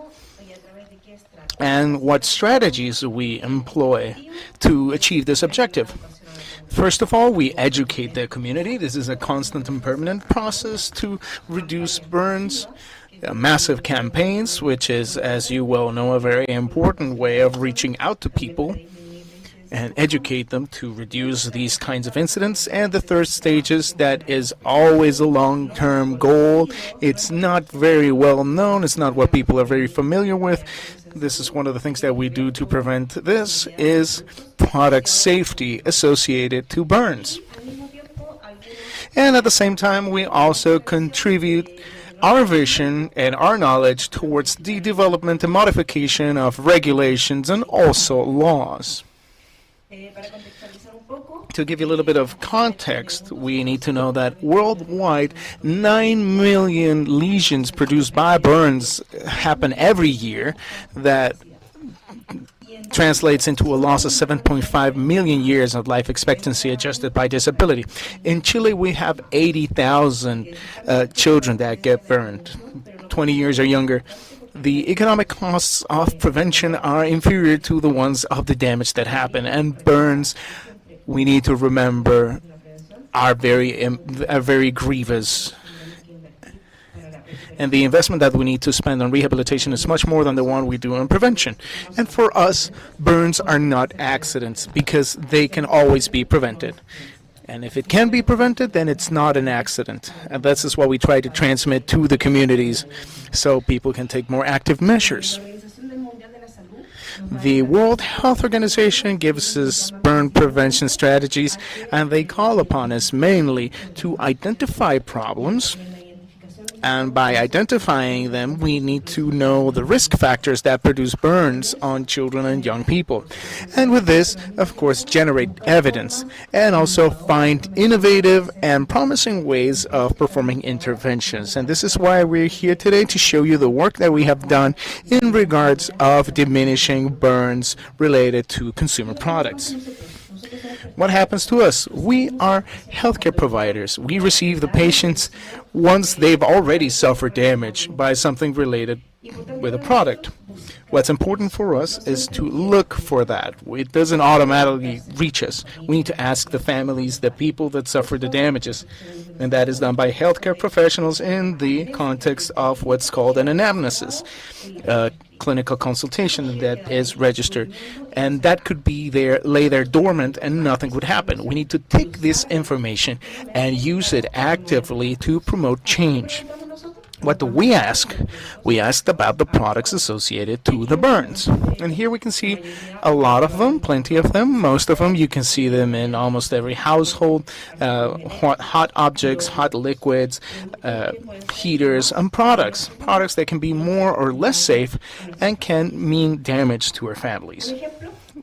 and what strategies we employ to achieve this objective. First of all, we educate the community. This is a constant and permanent process to reduce burns. Massive campaigns, which is, as you well know, a very important way of reaching out to people and educate them to reduce these kinds of incidents. And the third stage is that is always a long-term goal. It's not very well known. It's not what people are very familiar with. This is one of the things that we do to prevent this, is product safety associated to burns. And at the same time, we also contribute our vision and our knowledge towards the development and modification of regulations and also laws. To give you a little bit of context, we need to know that worldwide, 9 million lesions produced by burns happen every year. That translates into a loss of 7.5 million years of life expectancy adjusted by disability. In Chile, we have 80,000 children that get burned, 20 years or younger. The economic costs of prevention are inferior to the ones of the damage that happen, and burns, we need to remember, are very grievous. And the investment that we need to spend on rehabilitation is much more than the one we do on prevention. And for us, burns are not accidents because they can always be prevented. And if it can be prevented, then it's not an accident. And this is what we try to transmit to the communities so people can take more active measures. The World Health Organization gives us burn prevention strategies, and they call upon us mainly to identify problems And by identifying them, we need to know the risk factors that produce burns on children and young people. And with this, of course, generate evidence and also find innovative and promising ways of performing interventions. And this is why we're here today, to show you the work that we have done in regards of diminishing burns related to consumer products. What happens to us? We are healthcare providers. We receive the patients once they've already suffered damage by something related with a product. What's important for us is to look for that. It doesn't automatically reach us. We need to ask the families, the people that suffer the damages. And that is done by healthcare professionals in the context of what's called an anamnesis, clinical consultation that is registered. And that could be there, lay there dormant, and nothing would happen. We need to take this information and use it actively to promote change. What do we ask? We asked about the products associated to the burns. And here we can see a lot of them, plenty of them. Most of them, you can see them in almost every household. Hot objects, hot liquids, heaters, and products. Products that can be more or less safe and can mean damage to our families.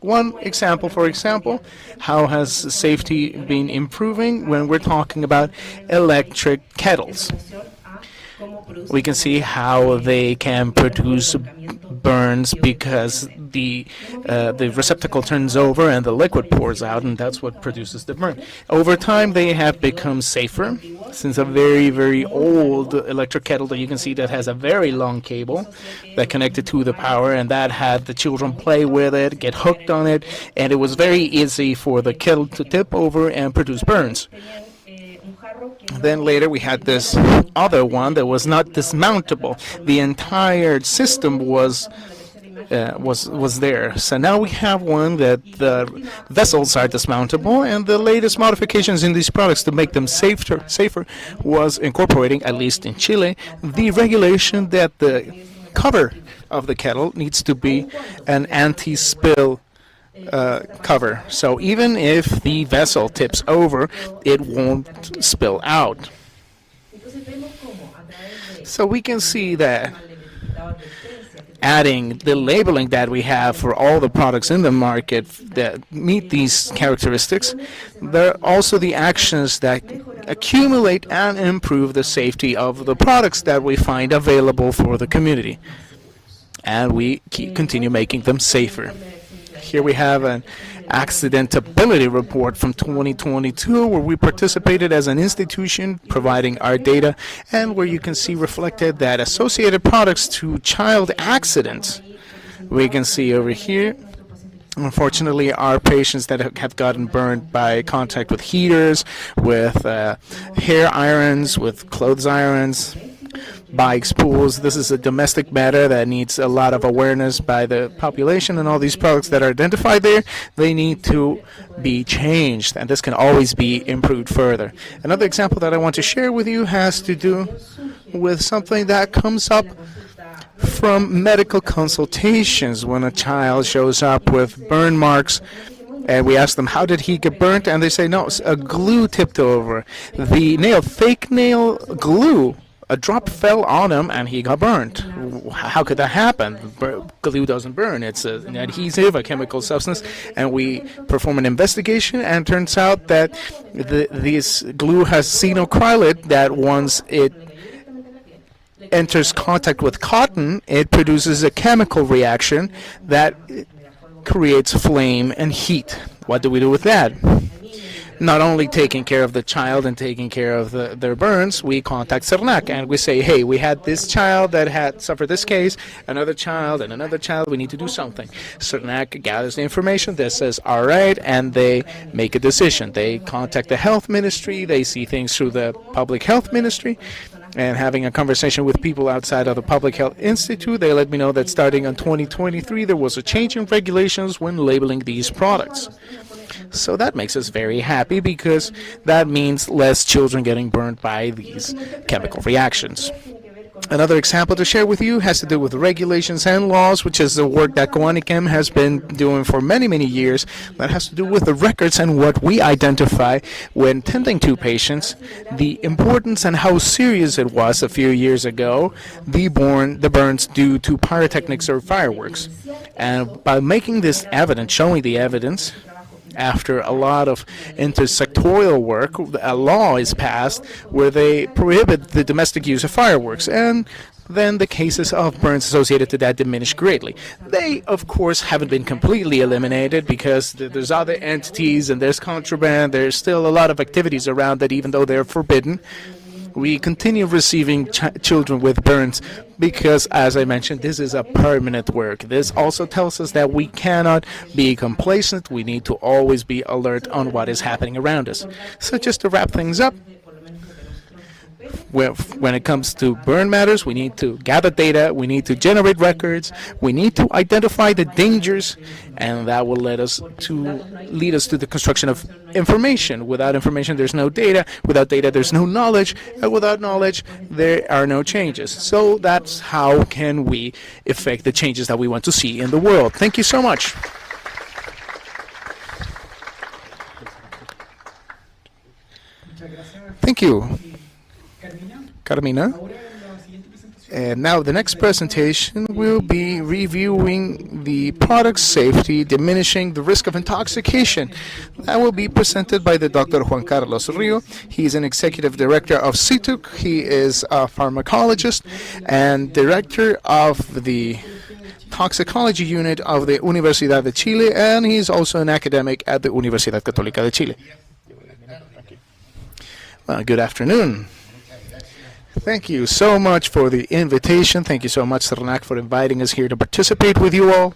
One example, for example, how has safety been improving when we're talking about electric kettles? We can see how they can produce burns because the receptacle turns over and the liquid pours out, and that's what produces the burn. Over time, they have become safer, since a very, very old electric kettle that you can see that has a very long cable that connected to the power, and that had the children play with it, get hooked on it, and it was very easy for the kettle to tip over and produce burns. Then later we had this other one that was not dismountable. The entire system was there. So now we have one that the vessels are dismountable, and the latest modifications in these products to make them safer was incorporating, at least in Chile, the regulation that the cover of the kettle needs to be an anti-spill cover. So even if the vessel tips over, it won't spill out. So we can see that adding the labeling that we have for all the products in the market that meet these characteristics, there are also the actions that accumulate and improve the safety of the products that we find available for the community. And we continue making them safer. Here we have an accidentability report from 2022 where we participated as an institution providing our data, and where you can see reflected that associated products to child accidents. We can see over here, unfortunately, our patients that have gotten burned by contact with heaters, with hair irons, with clothes irons, bikes, pools. This is a domestic matter that needs a lot of awareness by the population, and all these products that are identified there, they need to be changed, and this can always be improved further. Another example that I want to share with you has to do with something that comes up from medical consultations when a child shows up with burn marks. And we ask them, how did he get burnt? And they say, no, a glue tipped over. The nail, fake nail glue, a drop fell on him and he got burnt. How could that happen? Glue doesn't burn. It's an adhesive, a chemical substance. And we perform an investigation, and turns out that this glue has xenocrylate, that once it enters contact with cotton, it produces a chemical reaction that creates flame and heat. What do we do with that? Not only taking care of the child and taking care of their burns, we contact CERNAC and we say, hey, we had this child that had suffered this case, another child, and another child, we need to do something. CERNAC gathers the information that says, all right, and they make a decision. They contact the health ministry, they see things through the public health ministry, and having a conversation with people outside of the Public Health Institute, they let me know that starting in 2023, there was a change in regulations when labeling these products. So that makes us very happy, because that means less children getting burned by these chemical reactions. Another example to share with you has to do with regulations and laws, which is the work that Coanicam has been doing for many, many years. That has to do with the records and what we identify when tending to patients, the importance and how serious it was a few years ago, the burns due to pyrotechnics or fireworks. And by making this evident, showing the evidence, after a lot of intersectorial work, a law is passed where they prohibit the domestic use of fireworks, and then the cases of burns associated to that diminish greatly. They, of course, haven't been completely eliminated because there's other entities and there's contraband. There's still a lot of activities around that, even though they're forbidden. We continue receiving children with burns because, as I mentioned, this is a permanent work. This also tells us that we cannot be complacent. We need to always be alert on what is happening around us. So just to wrap things up, when it comes to burn matters, we need to gather data, we need to generate records, we need to identify the dangers, and that will lead us to the construction of information. Without information, there's no data. Without data, there's no knowledge. And without knowledge, there are no changes. So that's how can we effect the changes that we want to see in the world. Thank you so much. Thank you, Carmina. And now the next presentation will be reviewing the product safety, diminishing the risk of intoxication. That will be presented by the Dr. Juan Carlos Rio. He is an executive director of CITUC. He is a pharmacologist and director of the toxicology unit of the Universidad de Chile, and he's also an academic at the Universidad Católica de Chile. Well, good afternoon. Thank you so much for the invitation. Thank you so much, Cernac, for inviting us here to participate with you all.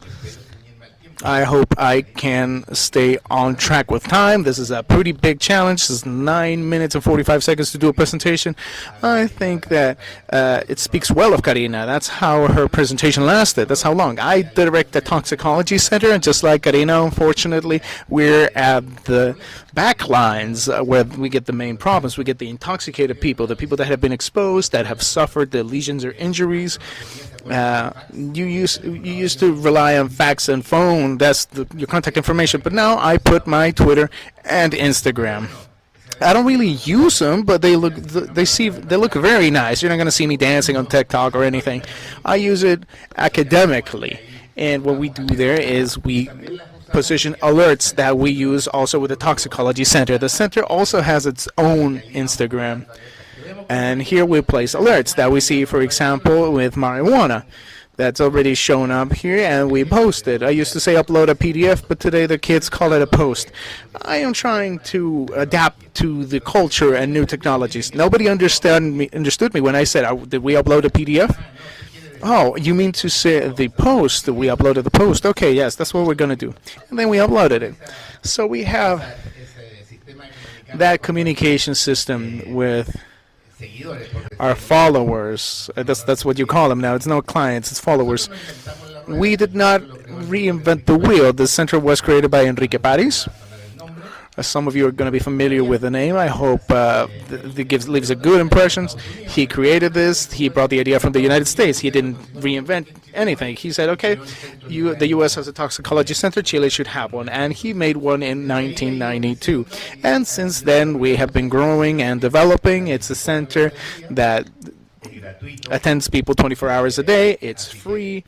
I hope I can stay on track with time. This is a pretty big challenge. This is 9 minutes and 45 seconds to do a presentation. I think that it speaks well of Karina. That's how her presentation lasted. That's how long. I direct the Toxicology Center, and just like Karina, unfortunately, we're at the back lines where we get the main problems. We get the intoxicated people, the people that have been exposed, that have suffered the lesions or injuries. You used to rely on fax and phone. That's your contact information. But now I put my Twitter and Instagram. I don't really use them, but they look very nice. You're not going to see me dancing on TikTok or anything. I use it academically, and what we do there is we position alerts that we use also with the Toxicology Center. The center also has its own Instagram. And here we place alerts that we see, for example, with marijuana. That's already shown up here, and we post it. I used to say upload a PDF, but today the kids call it a post. I am trying to adapt to the culture and new technologies. Nobody understood me when I said, did we upload a PDF? Oh, you mean to say the post, we uploaded the post. Okay, yes, that's what we're going to do. And then we uploaded it. So we have that communication system with our followers. That's what you call them now. It's no clients, it's followers. We did not reinvent the wheel. The center was created by Enrique Paris. Some of you are going to be familiar with the name. I hope it leaves a good impression. He created this. He brought the idea from the United States. He didn't reinvent anything. He said, okay, the U.S. has a toxicology center. Chile should have one. And he made one in 1992. And since then, we have been growing and developing. It's a center that attends people 24 hours a day. It's free,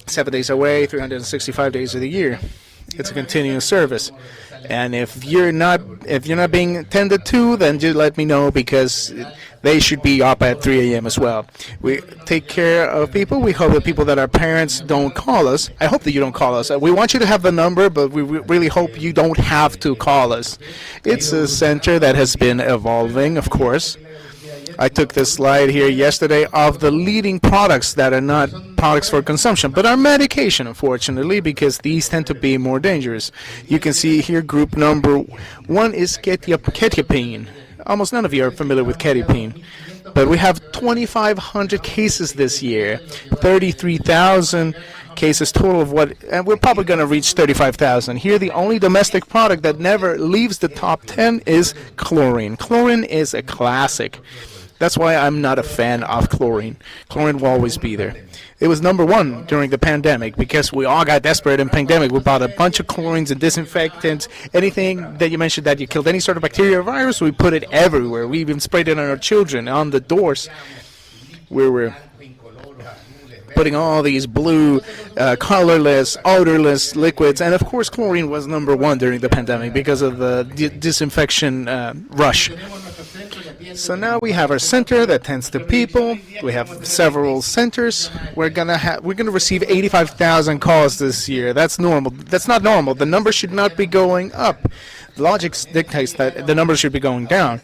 7 days away, 365 days of the year. It's a continuous service. And if you're not being attended to, then just let me know, because they should be up at 3 a.m. as well. We take care of people. We hope that people that are parents don't call us. I hope that you don't call us. We want you to have the number, but we really hope you don't have to call us. It's a center that has been evolving, of course. I took this slide here yesterday of the leading products that are not products for consumption, but are medication, unfortunately, because these tend to be more dangerous. You can see here group number 1 is quetiapine. Almost none of you are familiar with quetiapine, but we have 2,500 cases this year, 33,000 cases total of and we're probably going to reach 35,000. Here, the only domestic product that never leaves the top 10 is chlorine. Chlorine is a classic. That's why I'm not a fan of chlorine. Chlorine will always be there. It was number one during the pandemic because we all got desperate in pandemic. We bought a bunch of chlorines and disinfectants. Anything that you mentioned that you killed any sort of bacteria or virus, we put it everywhere. We even sprayed it on our children, on the doors. We were putting all these blue, colorless, odorless liquids. And of course, chlorine was number one during the pandemic because of the disinfection rush. So now we have our center that tends to people. We have several centers. We're gonna receive 85,000 calls this year. That's normal. That's not normal. The number should not be going up. The logic dictates that the numbers should be going down,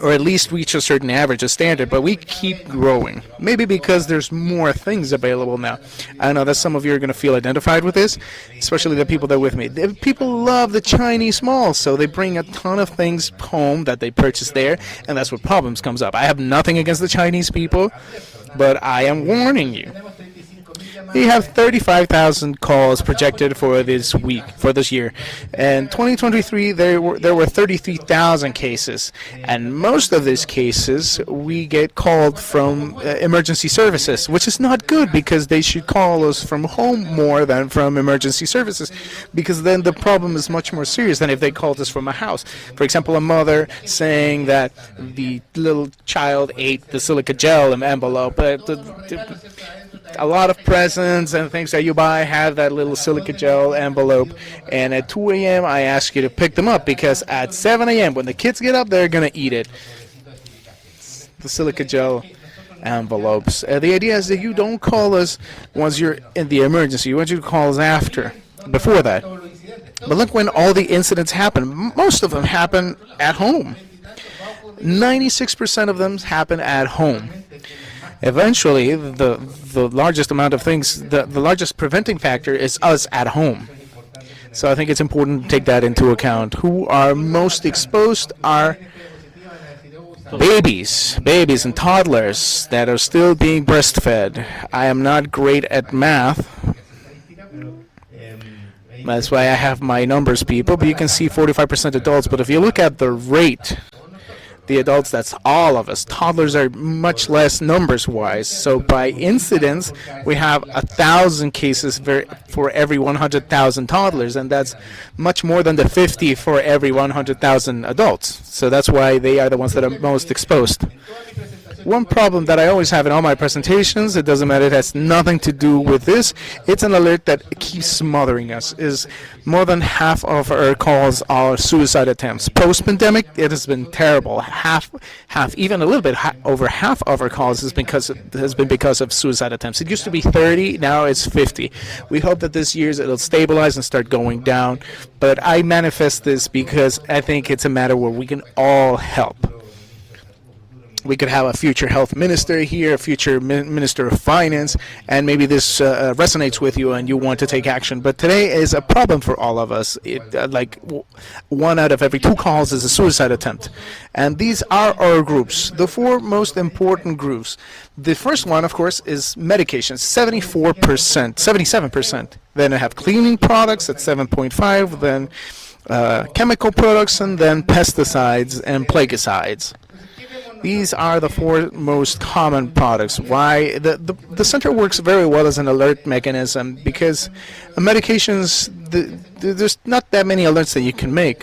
or at least reach a certain average, a standard, but we keep growing. Maybe because there's more things available now. I know that some of you are going to feel identified with this, especially the people that are with me. People love the Chinese malls, so they bring a ton of things home that they purchase there, and that's where problems comes up. I have nothing against the Chinese people, but I am warning you. We have 35,000 calls projected for this year. And 2023, there were 33,000 cases. And most of these cases, we get called from emergency services, which is not good because they should call us from home more than from emergency services, because then the problem is much more serious than if they called us from a house. For example, a mother saying that the little child ate the silica gel envelope. A lot of presents and things that you buy have that little silica gel envelope, and at 2 a.m. I ask you to pick them up because at 7 a.m. when the kids get up, they're going to eat it. The silica gel envelopes. The idea is that you don't call us once you're in the emergency. We want you to call us before that. But look, when all the incidents happen, most of them happen at home. 96% of them happen at home. Eventually, the largest amount of things, the largest preventing factor is us at home. So I think it's important to take that into account. Who are most exposed are babies and toddlers that are still being breastfed. I am not great at math. That's why I have my numbers, people. But you can see 45% adults. But if you look at the rate, the adults, that's all of us. Toddlers are much less numbers-wise. So by incidence, we have 1,000 cases for every 100,000 toddlers, and that's much more than the 50 for every 100,000 adults. So that's why they are the ones that are most exposed. One problem that I always have in all my presentations, it doesn't matter, it has nothing to do with this, it's an alert that keeps smothering us, is more than half of our calls are suicide attempts. Post-pandemic, it has been terrible. Half, even a little bit over half of our calls has been because of suicide attempts. It used to be 30, now it's 50. We hope that this year it'll stabilize and start going down, but I manifest this because I think it's a matter where we can all help. We could have a future health minister here, a future minister of finance, and maybe this resonates with you and you want to take action. But today is a problem for all of us. Like 1 out of every 2 calls is a suicide attempt. And these are our groups, the 4 most important groups. The first one, of course, is medications, 77%. Then I have cleaning products at 7.5, then chemical products, and then pesticides and plaguicides. These are the 4 most common products. Why? The center works very well as an alert mechanism because medications, there's not that many alerts that you can make.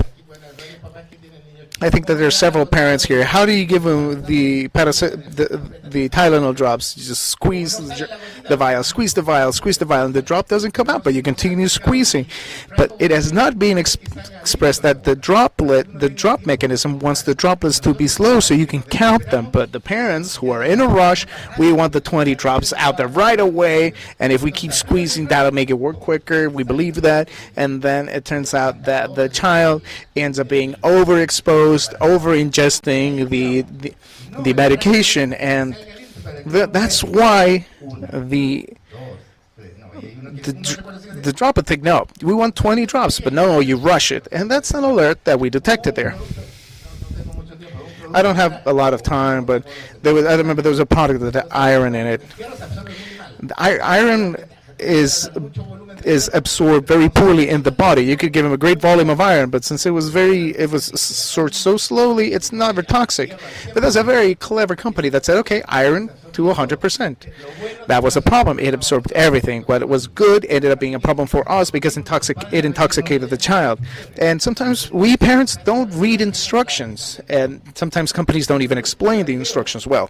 I think that there are several parents here. How do you give them the Tylenol drops? You just squeeze the vial, squeeze the vial, and the drop doesn't come out, but you continue squeezing. But it has not been expressed that the drop mechanism wants the droplets to be slow so you can count them. But the parents who are in a rush, we want the 20 drops out there right away, and if we keep squeezing, that'll make it work quicker. We believe that, and then it turns out that the child ends up being overexposed, over-ingesting the medication, and that's why the droplet thing, no, we want 20 drops, but no, you rush it, and that's an alert that we detected there. I don't have a lot of time, but I remember there was a product that had iron in it. The iron is absorbed very poorly in the body. You could give him a great volume of iron, but since it was absorbed so slowly, it's never toxic. But there's a very clever company that said, okay, iron to 100%. That was a problem. It absorbed everything. What was good ended up being a problem for us because it intoxicated the child. And sometimes we parents don't read instructions, and sometimes companies don't even explain the instructions well.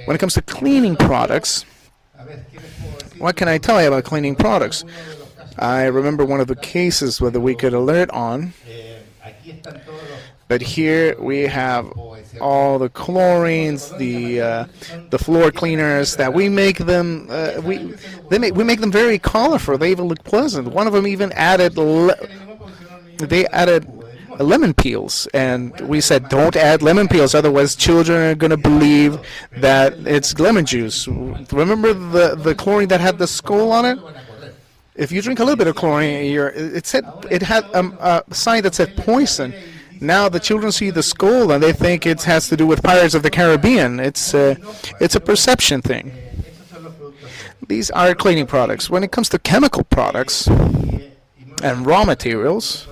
When it comes to cleaning products, what can I tell you about cleaning products? I remember one of the cases where we could alert on, but here we have all the chlorines, the floor cleaners that we make them. We make them very colorful. They even look pleasant. One of them even added lemon peels, and we said don't add lemon peels, otherwise children are going to believe that it's lemon juice. Remember the chlorine that had the skull on it? If you drink a little bit of chlorine, it had a sign that said poison. Now the children see the skull and they think it has to do with Pirates of the Caribbean. It's a perception thing. These are cleaning products. When it comes to chemical products and raw materials,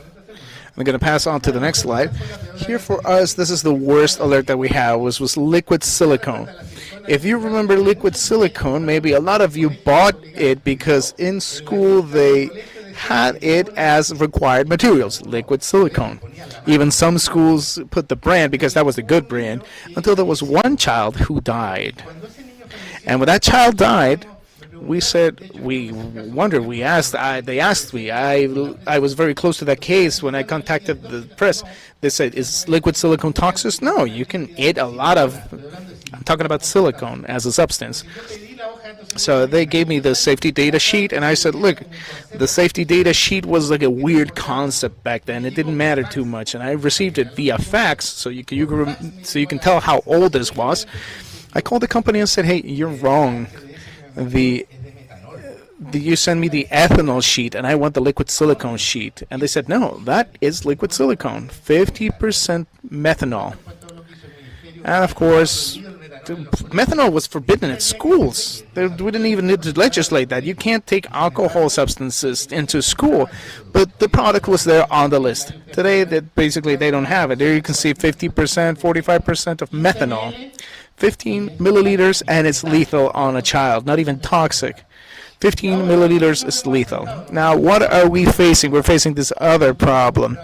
I'm going to pass on to the next slide. Here for us, this is the worst alert that we have, was liquid silicone. If you remember liquid silicone, maybe a lot of you bought it because in school they had it as required materials, liquid silicone. Even some schools put the brand because that was a good brand, until there was one child who died. And when that child died, we asked, they asked me, I was very close to that case when I contacted the press. They said, is liquid silicone toxic? No, you can eat a lot of, I'm talking about silicone as a substance. So they gave me the safety data sheet, and I said, look, the safety data sheet was like a weird concept back then. It didn't matter too much, and I received it via fax, so you can tell how old this was. I called the company and said, hey, you're wrong. You send me the ethanol sheet, and I want the liquid silicone sheet. And they said, no, that is liquid silicone, 50% methanol. And of course, methanol was forbidden at schools. We didn't even need to legislate that. You can't take alcohol substances into school, but the product was there on the list. Today, basically, they don't have it. There you can see 50%, 45% of methanol. 15 milliliters, and it's lethal on a child, not even toxic. 15 milliliters is lethal. Now, what are we facing? We're facing this other problem.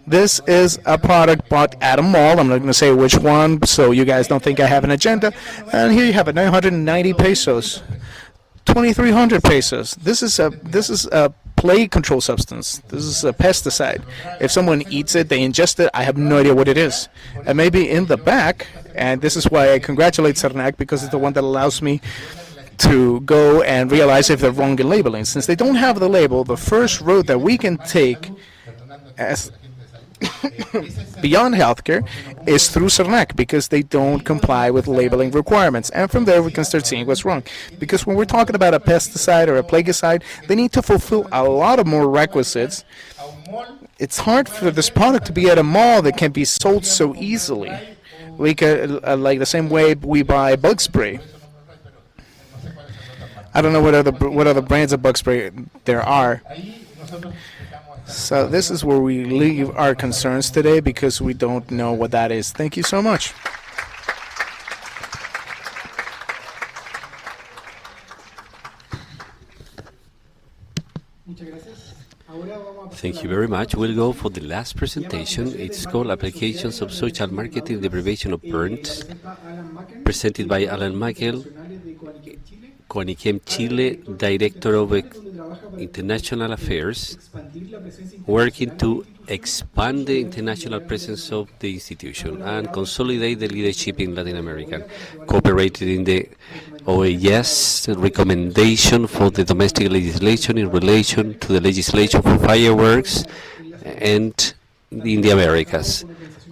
This is a product bought at a mall. I'm not going to say which one, so you guys don't think I have an agenda. And here you have it, 990 pesos, 2,300 pesos. This is a plague control substance. This is a pesticide. If someone eats it, they ingest it, I have no idea what it is. And maybe in the back, and this is why I congratulate Cernac, because it's the one that allows me to go and realize if they're wrong in labeling. Since they don't have the label, the first road that we can take as beyond healthcare is through Cernac, because they don't comply with labeling requirements. And from there, we can start seeing what's wrong. Because when we're talking about a pesticide or a plaguicide, they need to fulfill a lot of more requisites. It's hard for this product to be at a mall that can be sold so easily. We could, like the same way we buy bug spray. I don't know what other brands of bug spray there are. So this is where we leave our concerns today, because we don't know what that is. Thank you so much. Thank you very much. We'll go for the last presentation. It's called Applications of Social Marketing, the Prevention of Burns, presented by Alan Michael, Coanichem Chile, Director of International Affairs, working to expand the international presence of the institution and consolidate the leadership in Latin America, cooperated in the OAS recommendation for the domestic legislation in relation to the legislation for fireworks and in the Americas.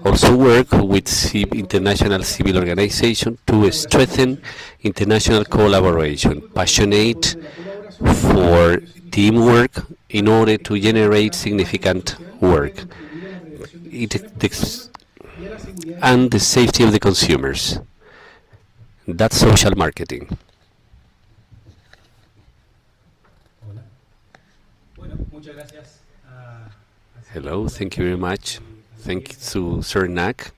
Also work with international civil organizations to strengthen international collaboration, passionate for teamwork in order to generate significant work, and the safety of the consumers. That's social marketing. Hello, thank you very much. Thank you to Sir Nak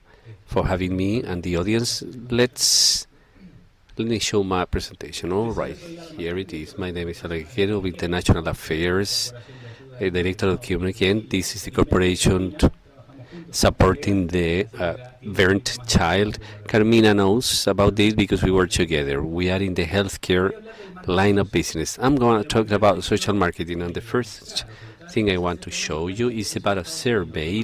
for having me and the audience. Let me show my presentation. All right, here it is. My name is Alejandro of International Affairs, Director of Communication. This is the corporation supporting the burnt child. Carmina knows about this because we work together. We are in the healthcare line of business. I'm going to talk about social marketing, and the first thing I want to show you is about a survey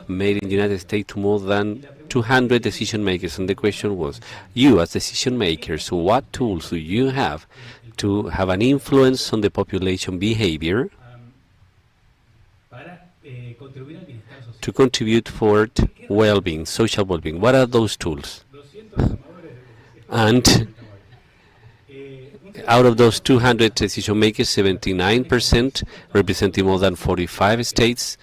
made in the United States to more than 200 decision makers, and the question was, you as decision makers, what tools do you have to have an influence on the population behavior to contribute for well-being, social well-being? What are those tools? And out of those 200 decision makers, 79%, representing more than 45 states,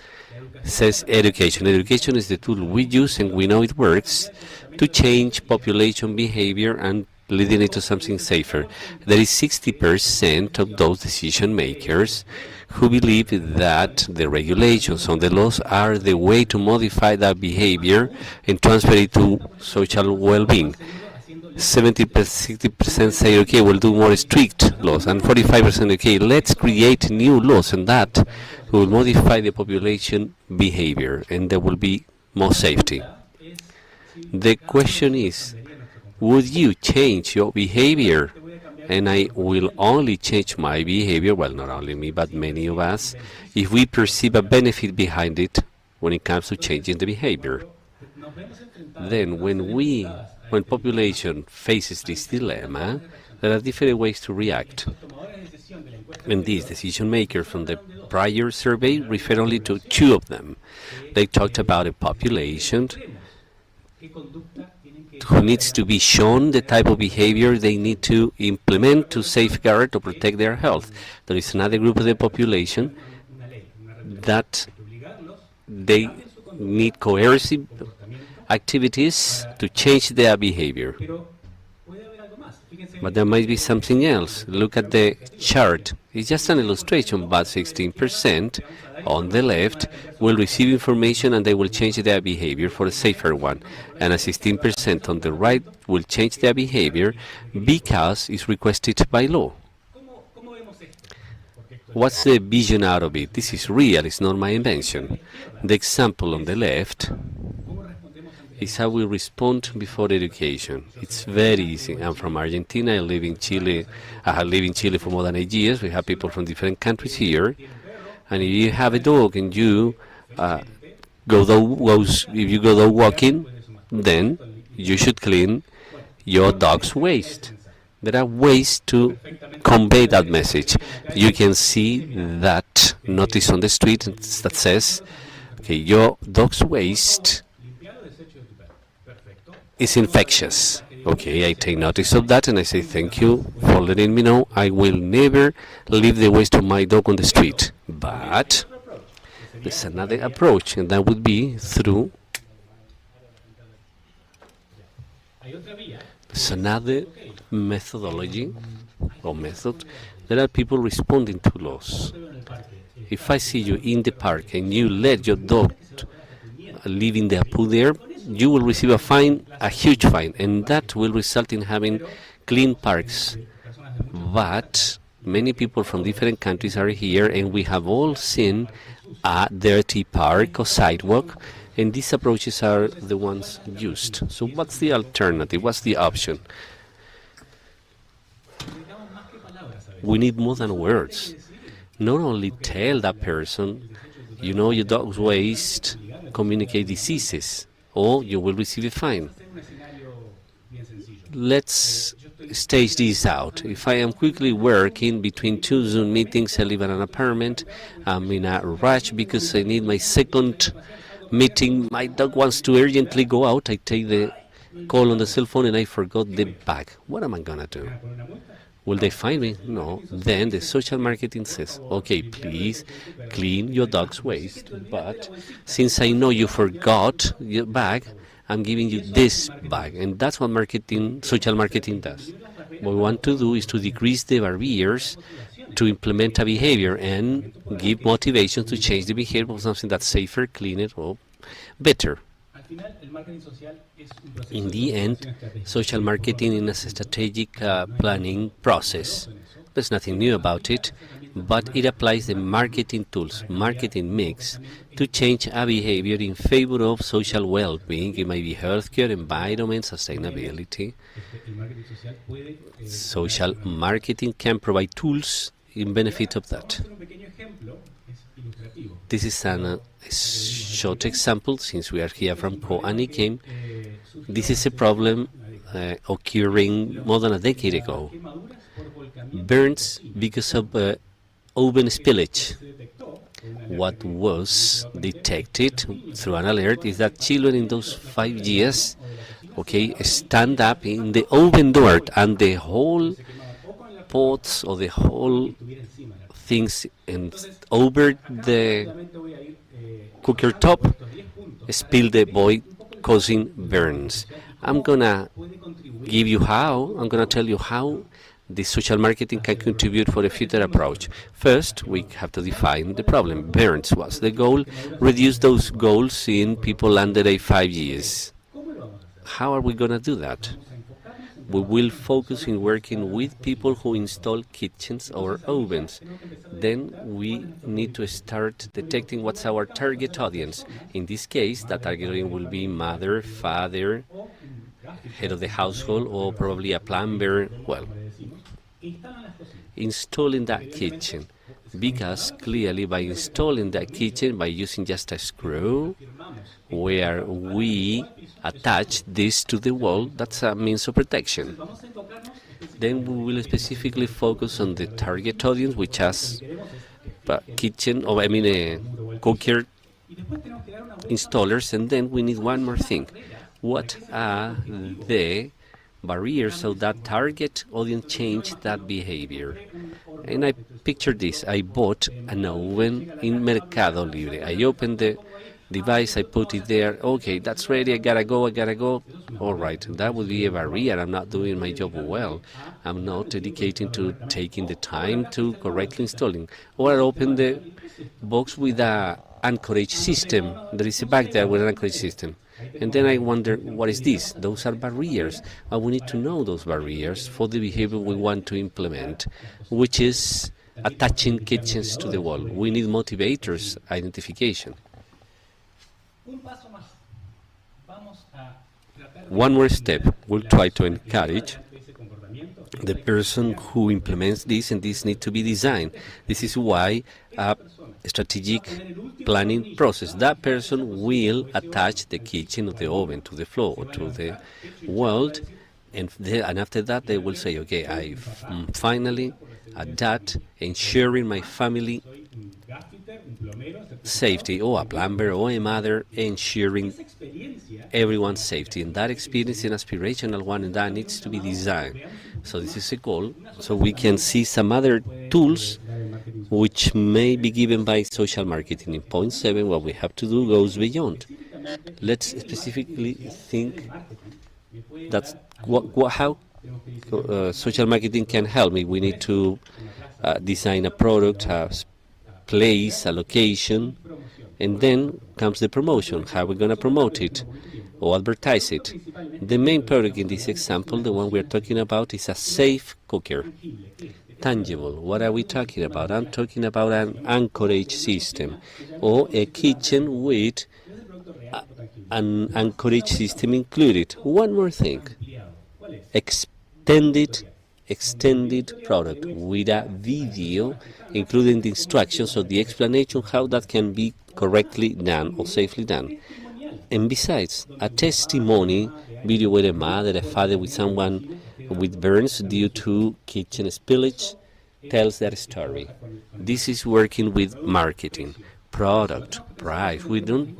says education. Education is the tool we use, and we know it works, to change population behavior and leading it to something safer. There is 60% of those decision makers who believe that the regulations and the laws are the way to modify that behavior and transfer it to social well-being. 60% say, okay, we'll do more strict laws, and 45% okay, let's create new laws, and that will modify the population behavior, and there will be more safety. The question is, would you change your behavior? And I will only change my behavior, well, not only me, but many of us, if we perceive a benefit behind it when it comes to changing the behavior. Then when population faces this dilemma, there are different ways to react. And these decision makers from the prior survey refer only to two of them. They talked about a population who needs to be shown the type of behavior they need to implement to safeguard or protect their health. There is another group of the population that they need coercive activities to change their behavior. But there might be something else. Look at the chart. It's just an illustration, but 16% on the left will receive information and they will change their behavior for a safer one. And a 16% on the right will change their behavior because it's requested by law. What's the vision out of it? This is real, it's not my invention. The example on the left is how we respond before education. It's very easy. I'm from Argentina. I live in Chile. I have lived in Chile for more than 8 years. We have people from different countries here. And if you have a dog and you go dog walking, then you should clean your dog's waste. There are ways to convey that message. You can see that notice on the street that says, okay, your dog's waste is infectious. Okay, I take notice of that and I say thank you for letting me know. I will never leave the waste of my dog on the street. But there's another approach, and that would be through there's another methodology or method. There are people responding to laws. If I see you in the park and you let your dog leaving the poo there, you will receive a fine, a huge fine, and that will result in having clean parks. But many people from different countries are here, and we have all seen a dirty park or sidewalk, and these approaches are the ones used. So what's the alternative? What's the option? We need more than words. Not only tell that person, you know, your dog's waste communicate diseases, or you will receive a fine. Let's stage this out. If I am quickly working between 2 Zoom meetings, I live in an apartment, I'm in a rush because I need my second meeting, my dog wants to urgently go out, I take the call on the cell phone and I forgot the bag. What am I gonna do? Will they fine me? No. Then the social marketing says, okay, please clean your dog's waste, but since I know you forgot your bag, I'm giving you this bag. And that's what social marketing does. What we want to do is to decrease the barriers to implement a behavior and give motivation to change the behavior for something that's safer, cleaner, or better. In the end, social marketing is a strategic planning process. There's nothing new about it, but it applies the marketing tools, marketing mix, to change a behavior in favor of social well-being. It might be healthcare, environment, sustainability. Social marketing can provide tools in benefit of that. This is a short example, since we are here from Co-Anikem. This is a problem occurring more than a decade ago. Burns because of oven spillage. What was detected through an alert is that children in those 5 years, stand up in the oven door, and the whole pots or the whole things over the cooker top spill the boy, causing burns. I'm gonna tell you how the social marketing can contribute for a future approach. First, we have to define the problem. Burns was the goal. Reduce those goals in people under 5 years. How are we going to do that? We will focus in working with people who install kitchens or ovens. Then we need to start detecting what's our target audience. In this case, that target audience will be mother, father, head of the household, or probably a plumber. Well, installing that kitchen, because clearly by installing that kitchen, by using just a screw where we attach this to the wall, that's a means of protection. Then we will specifically focus on the target audience, which has cooker installers, and then we need one more thing. What are the barriers so that target audience change that behavior? And I picture this. I bought an oven in Mercado Libre. I opened the device, I put it there. Okay, that's ready, I gotta go. All right, that would be a barrier. I'm not doing my job well. I'm not dedicating to taking the time to correctly installing. Or I open the box with a anchorage system. There is a bag there with an anchorage system. And then I wonder, what is this? Those are barriers. And we need to know those barriers for the behavior we want to implement, which is attaching kitchens to the wall. We need motivators identification. One more step. We'll try to encourage the person who implements this, and this needs to be designed. This is why a strategic planning process. That person will attach the kitchen or the oven to the floor or to the wall, and after that they will say, okay, I finally adapt, ensuring my family safety, or a plumber or a mother, ensuring everyone's safety. And that experience is an aspirational one, and that needs to be designed. So this is a goal. So we can see some other tools which may be given by social marketing. In point 7, what we have to do goes beyond. Let's specifically think that's how social marketing can help me. We need to design a product, a place, a location, and then comes the promotion. How are we going to promote it or advertise it? The main product in this example, the one we're talking about, is a safe cooker. Tangible. What are we talking about? I'm talking about an anchorage system, or a kitchen with an anchorage system included. One more thing. Extended product with a video including the instructions or the explanation how that can be correctly done or safely done. And besides, a testimony video with a mother, a father, with someone with burns due to kitchen spillage tells their story. This is working with marketing, product, price. We don't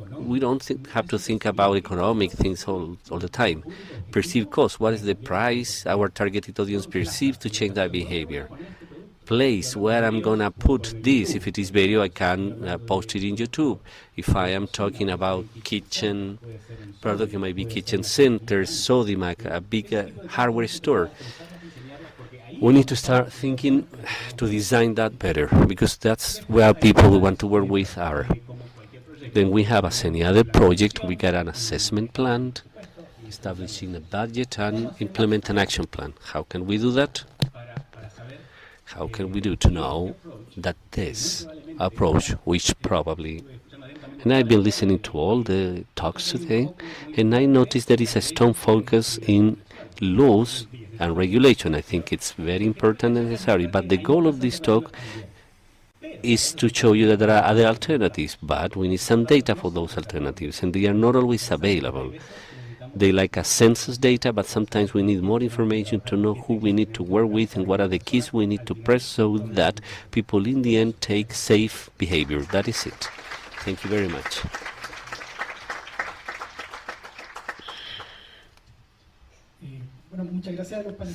have to think about economic things all the time. Perceived cost. What is the price our targeted audience perceives to change that behavior? Place where I'm gonna put this. If it is video, I can post it in YouTube. If I am talking about kitchen product, it might be kitchen center, Sodimac, a big hardware store. We need to start thinking to design that better, because that's where people we want to work with are. Then we have, as any other project, we got an assessment plan, establishing a budget, and implement an action plan. How can we do that? How can we do to know that this approach, which probably, and I've been listening to all the talks today, and I noticed there is a strong focus in laws and regulation. I think it's very important and necessary, but the goal of this talk is to show you that there are other alternatives, but we need some data for those alternatives, and they are not always available. They like a census data, but sometimes we need more information to know who we need to work with and what are the keys we need to press so that people in the end take safe behavior. That is it. Thank you very much.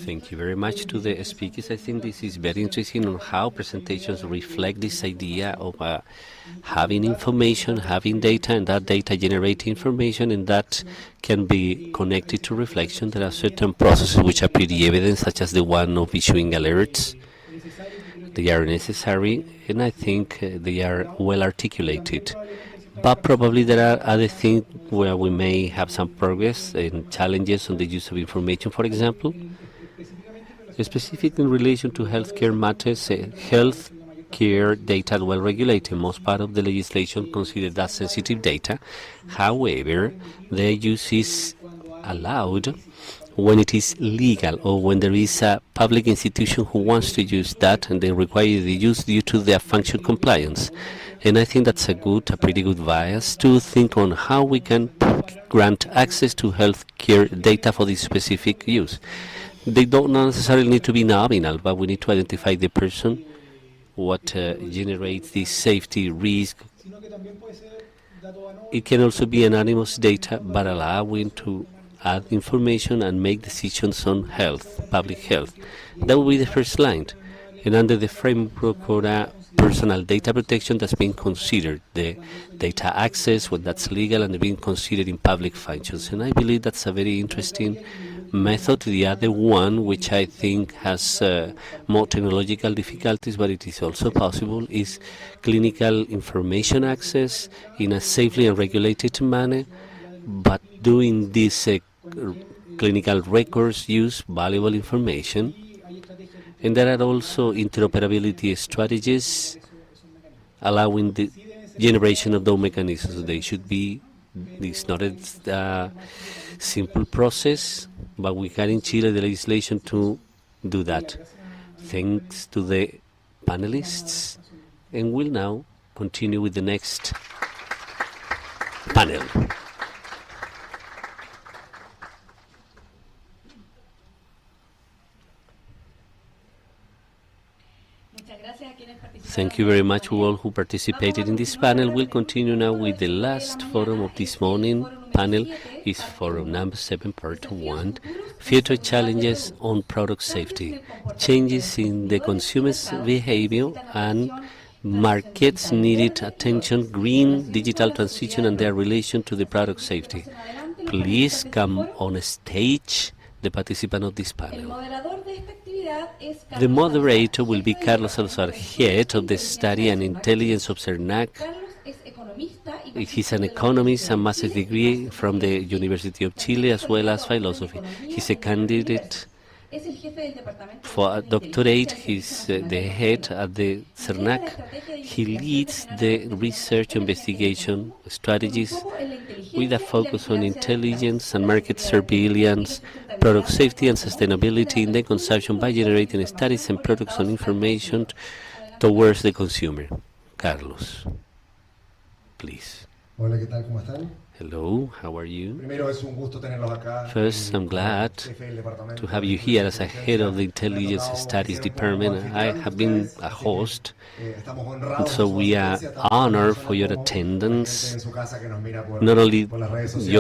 Thank you very much to the speakers. I think this is very interesting on how presentations reflect this idea of having information, having data, and that data generating information, and that can be connected to reflection. There are certain processes which are pretty evident, such as the one of issuing alerts. They are necessary, and I think they are well articulated. But probably there are other things where we may have some progress and challenges on the use of information, for example. Specifically in relation to healthcare matters, healthcare data well regulated. Most part of the legislation considers that sensitive data. However, their use is allowed when it is legal or when there is a public institution who wants to use that and they require the use due to their function compliance. And I think that's a pretty good bias to think on how we can grant access to healthcare data for this specific use. They don't necessarily need to be nominal, but we need to identify the person, what generates this safety risk. It can also be anonymous data, but allowing to add information and make decisions on health, public health. That will be the first line. And under the framework for personal data protection, that's being considered the data access when that's legal and being considered in public functions. And I believe that's a very interesting method. The other one, which I think has more technological difficulties, but it is also possible, is clinical information access in a safely and regulated manner, but doing this clinical records use valuable information. And there are also interoperability strategies allowing the generation of those mechanisms. They should be, it's not a simple process, but we have in Chile the legislation to do that. Thanks to the panelists, and we'll now continue with the next panel. Thank you very much to all who participated in this panel. We'll continue now with the last forum of this morning. Panel is forum number 7, part 1, future challenges on product safety, changes in the consumer's behavior and markets needed attention, green digital transition and their relation to the product safety. Please come on stage, the participant of this panel. The moderator will be Carlos Salazar, head of the Study and Intelligence of CERNAC. He's an economist and master's degree from the University of Chile, as well as philosophy. He's a candidate for a doctorate. He's the head at the CERNAC. He leads the research investigation strategies with a focus on intelligence and market surveillance, product safety and sustainability in the consumption by generating studies and products on information towards the consumer. Carlos, please. Hola, ¿qué tal? ¿Cómo están? Hello, how are you? Primero es un gusto tenerlos acá. First, I'm glad to have you here as a head of the Intelligence Studies Department. I have been a host, and so we are honored for your attendance, not only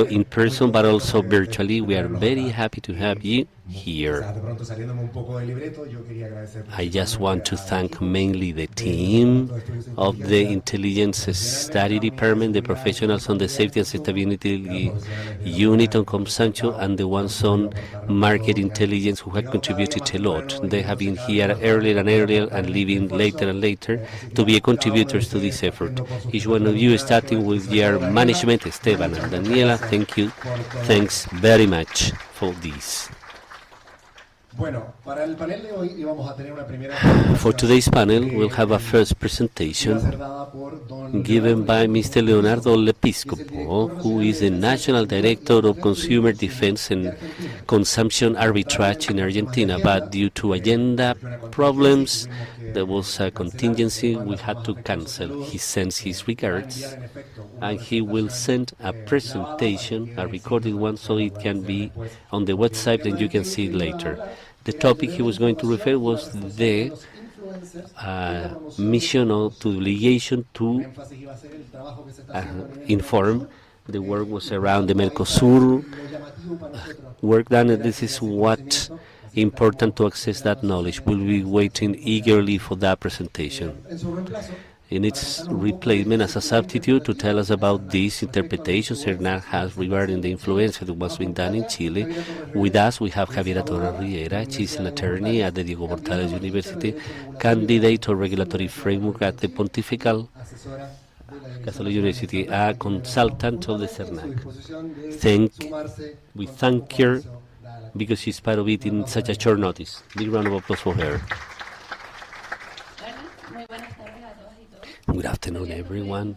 in person but also virtually. We are very happy to have you here. Quizás de pronto saliéndome un poco del libreto, yo quería agradecer I just want to principalmente thank al mainly the equipo team de estudios de of the inteligencia, Intelligence Study Department, the professionals on the Safety and Sustainability Unit on Consumption, and the ones on Market Intelligence who have contributed a lot. They have been here earlier and earlier and leaving later and later to be contributors to this effort. Each one of you, starting with your management, Esteban and Daniela, thank you. Thanks very much for this. Bueno, para el panel de hoy íbamos a tener una primera For today's panel, we'll have a first presentation given by Mr. Leonardo Lepiscopo, who is the National Director of Consumer Defense and Consumption Arbitrage in Argentina. But due to agenda problems, there was a contingency we had to cancel. He sends his regards, and he will send a presentation, a recorded one, so it can be on the website and you can see it later. The topic he was going to refer was the mission or to obligation to inform. The work was around the Mercosur work done, and this is what important to access that knowledge. We'll be waiting eagerly for that presentation. In its replacement as a substitute to tell us about this interpretation CERNAC has regarding the influence of what's been done in Chile. With us, we have Javiera Torres Riera. She's an attorney at the Diego Portales University, candidate to regulatory framework at the Pontifical Catholic University, a consultant of the CERNAC. We thank her because she's part of it in such a short notice. Big round of applause for her. Good afternoon, everyone.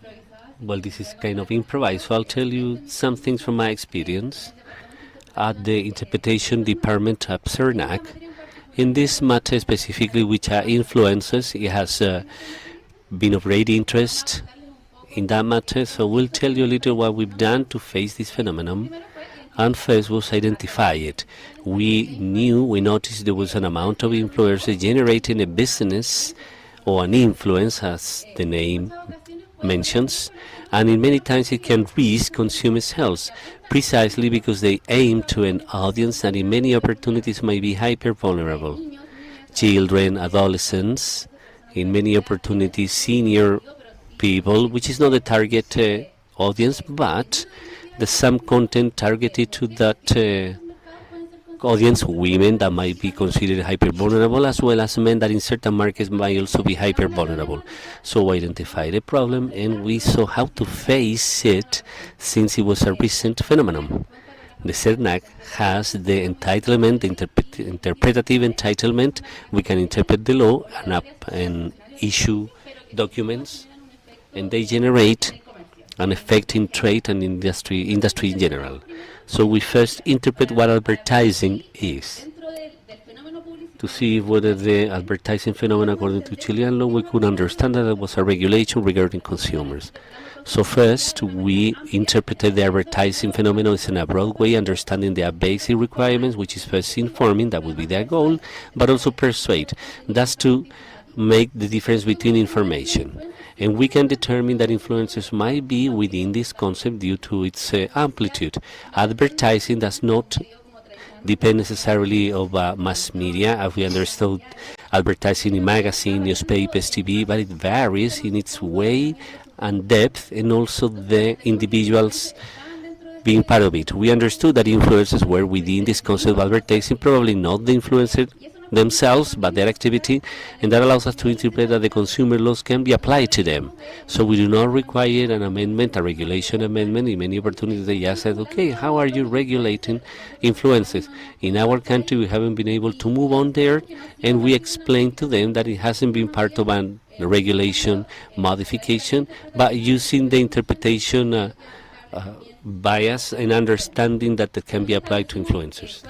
Well, this is kind of improvised, so I'll tell you some things from my experience at the Interpretation Department at CERNAC. In this matter specifically, which are influences, it has been of great interest in that matter, so we'll tell you a little what we've done to face this phenomenon. And first was identify it. We noticed there was an amount of influencers generating a business or an influence, as the name mentions, and in many times it can risk consumers' health, precisely because they aim to an audience that in many opportunities may be hyper-vulnerable. Children, adolescents, in many opportunities senior people, which is not the target audience, but there's some content targeted to that audience, women that might be considered hyper-vulnerable, as well as men that in certain markets might also be hyper-vulnerable. So we identified the problem and we saw how to face it, since it was a recent phenomenon. The CERNAC has the entitlement, the interpretative entitlement. We can interpret the law and issue documents, and they generate an effect in trade and industry in general. So we first interpret what advertising is. To see whether the advertising phenomenon according to Chilean law, we could understand that there was a regulation regarding consumers. So first, we interpreted the advertising phenomenon in a broad way, understanding their basic requirements, which is first informing, that would be their goal, but also persuade. That's to make the difference between information. And we can determine that influencers might be within this concept due to its amplitude. Advertising does not depend necessarily of mass media, as we understood advertising in magazines, newspapers, TV, but it varies in its way and depth, and also the individuals being part of it. We understood that influencers were within this concept of advertising, probably not the influencer themselves, but their activity, and that allows us to interpret that the consumer laws can be applied to them. So we do not require an amendment, a regulation amendment. In many opportunities they just said, okay, how are you regulating influences? In our country we haven't been able to move on there, and we explained to them that it hasn't been part of a regulation modification, but using the interpretation bias and understanding that it can be applied to influencers.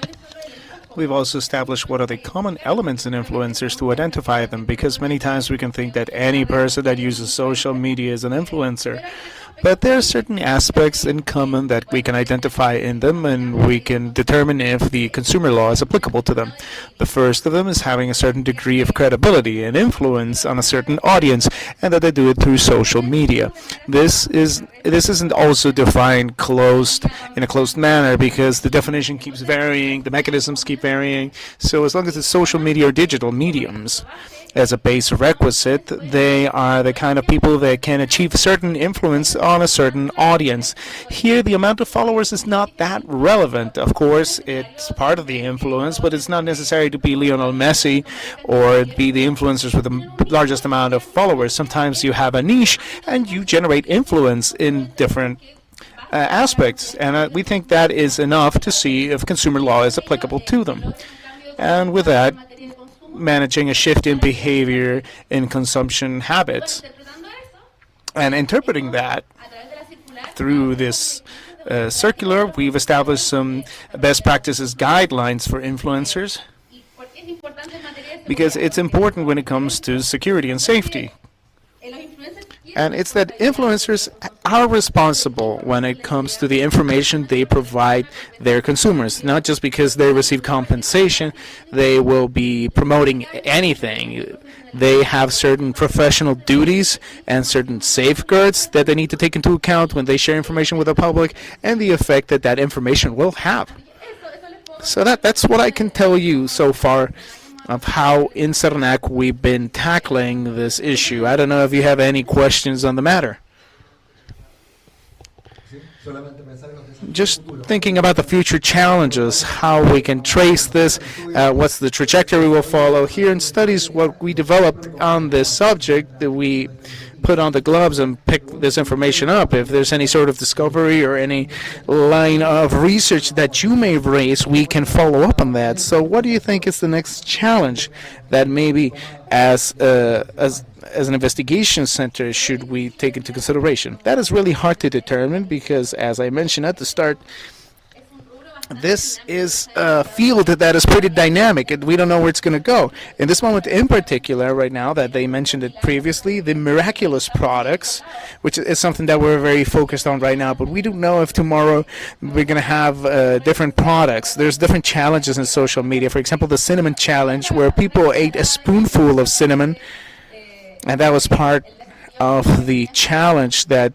We've also established what are the common elements in influencers to identify them, because many times we can think that any person that uses social media is an influencer. But there are certain aspects in common that we can identify in them, and we can determine if the consumer law is applicable to them. The first of them is having a certain degree of credibility and influence on a certain audience, and that they do it through social media. This isn't also defined closed in a closed manner, because the definition keeps varying, the mechanisms keep varying. So as long as it's social media or digital mediums as a base requisite, they are the kind of people that can achieve certain influence on a certain audience. Here, the amount of followers is not that relevant. Of course, it's part of the influence, but it's not necessary to be Lionel Messi or be the influencers with the largest amount of followers. Sometimes you have a niche and you generate influence in different aspects, and we think that is enough to see if consumer law is applicable to them. And with that, managing a shift in behavior in consumption habits and interpreting that through this circular, we've established some best practices guidelines for influencers, because it's important when it comes to security and safety. And it's that influencers are responsible when it comes to the information they provide their consumers. Not just because they receive compensation, they will be promoting anything. They have certain professional duties and certain safeguards that they need to take into account when they share information with the public, and the effect that that information will have. So that's what I can tell you so far of how in CERNAC we've been tackling this issue. I don't know if you have any questions on the matter. Just thinking about the future challenges, how we can trace this, what's the trajectory we'll follow. Here in studies, what we developed on this subject, that we put on the gloves and pick this information up. If there's any sort of discovery or any line of research that you may raise, we can follow up on that. So what do you think is the next challenge that maybe as an investigation center should we take into consideration? That is really hard to determine, because as I mentioned at the start, this is a field that is pretty dynamic, and we don't know where it's going to go. In this moment in particular, right now, that they mentioned it previously, the miraculous products, which is something that we're very focused on right now, but we don't know if tomorrow we're going to have different products. There's different challenges in social media. For example, the cinnamon challenge, where people ate a spoonful of cinnamon, and that was part of the challenge that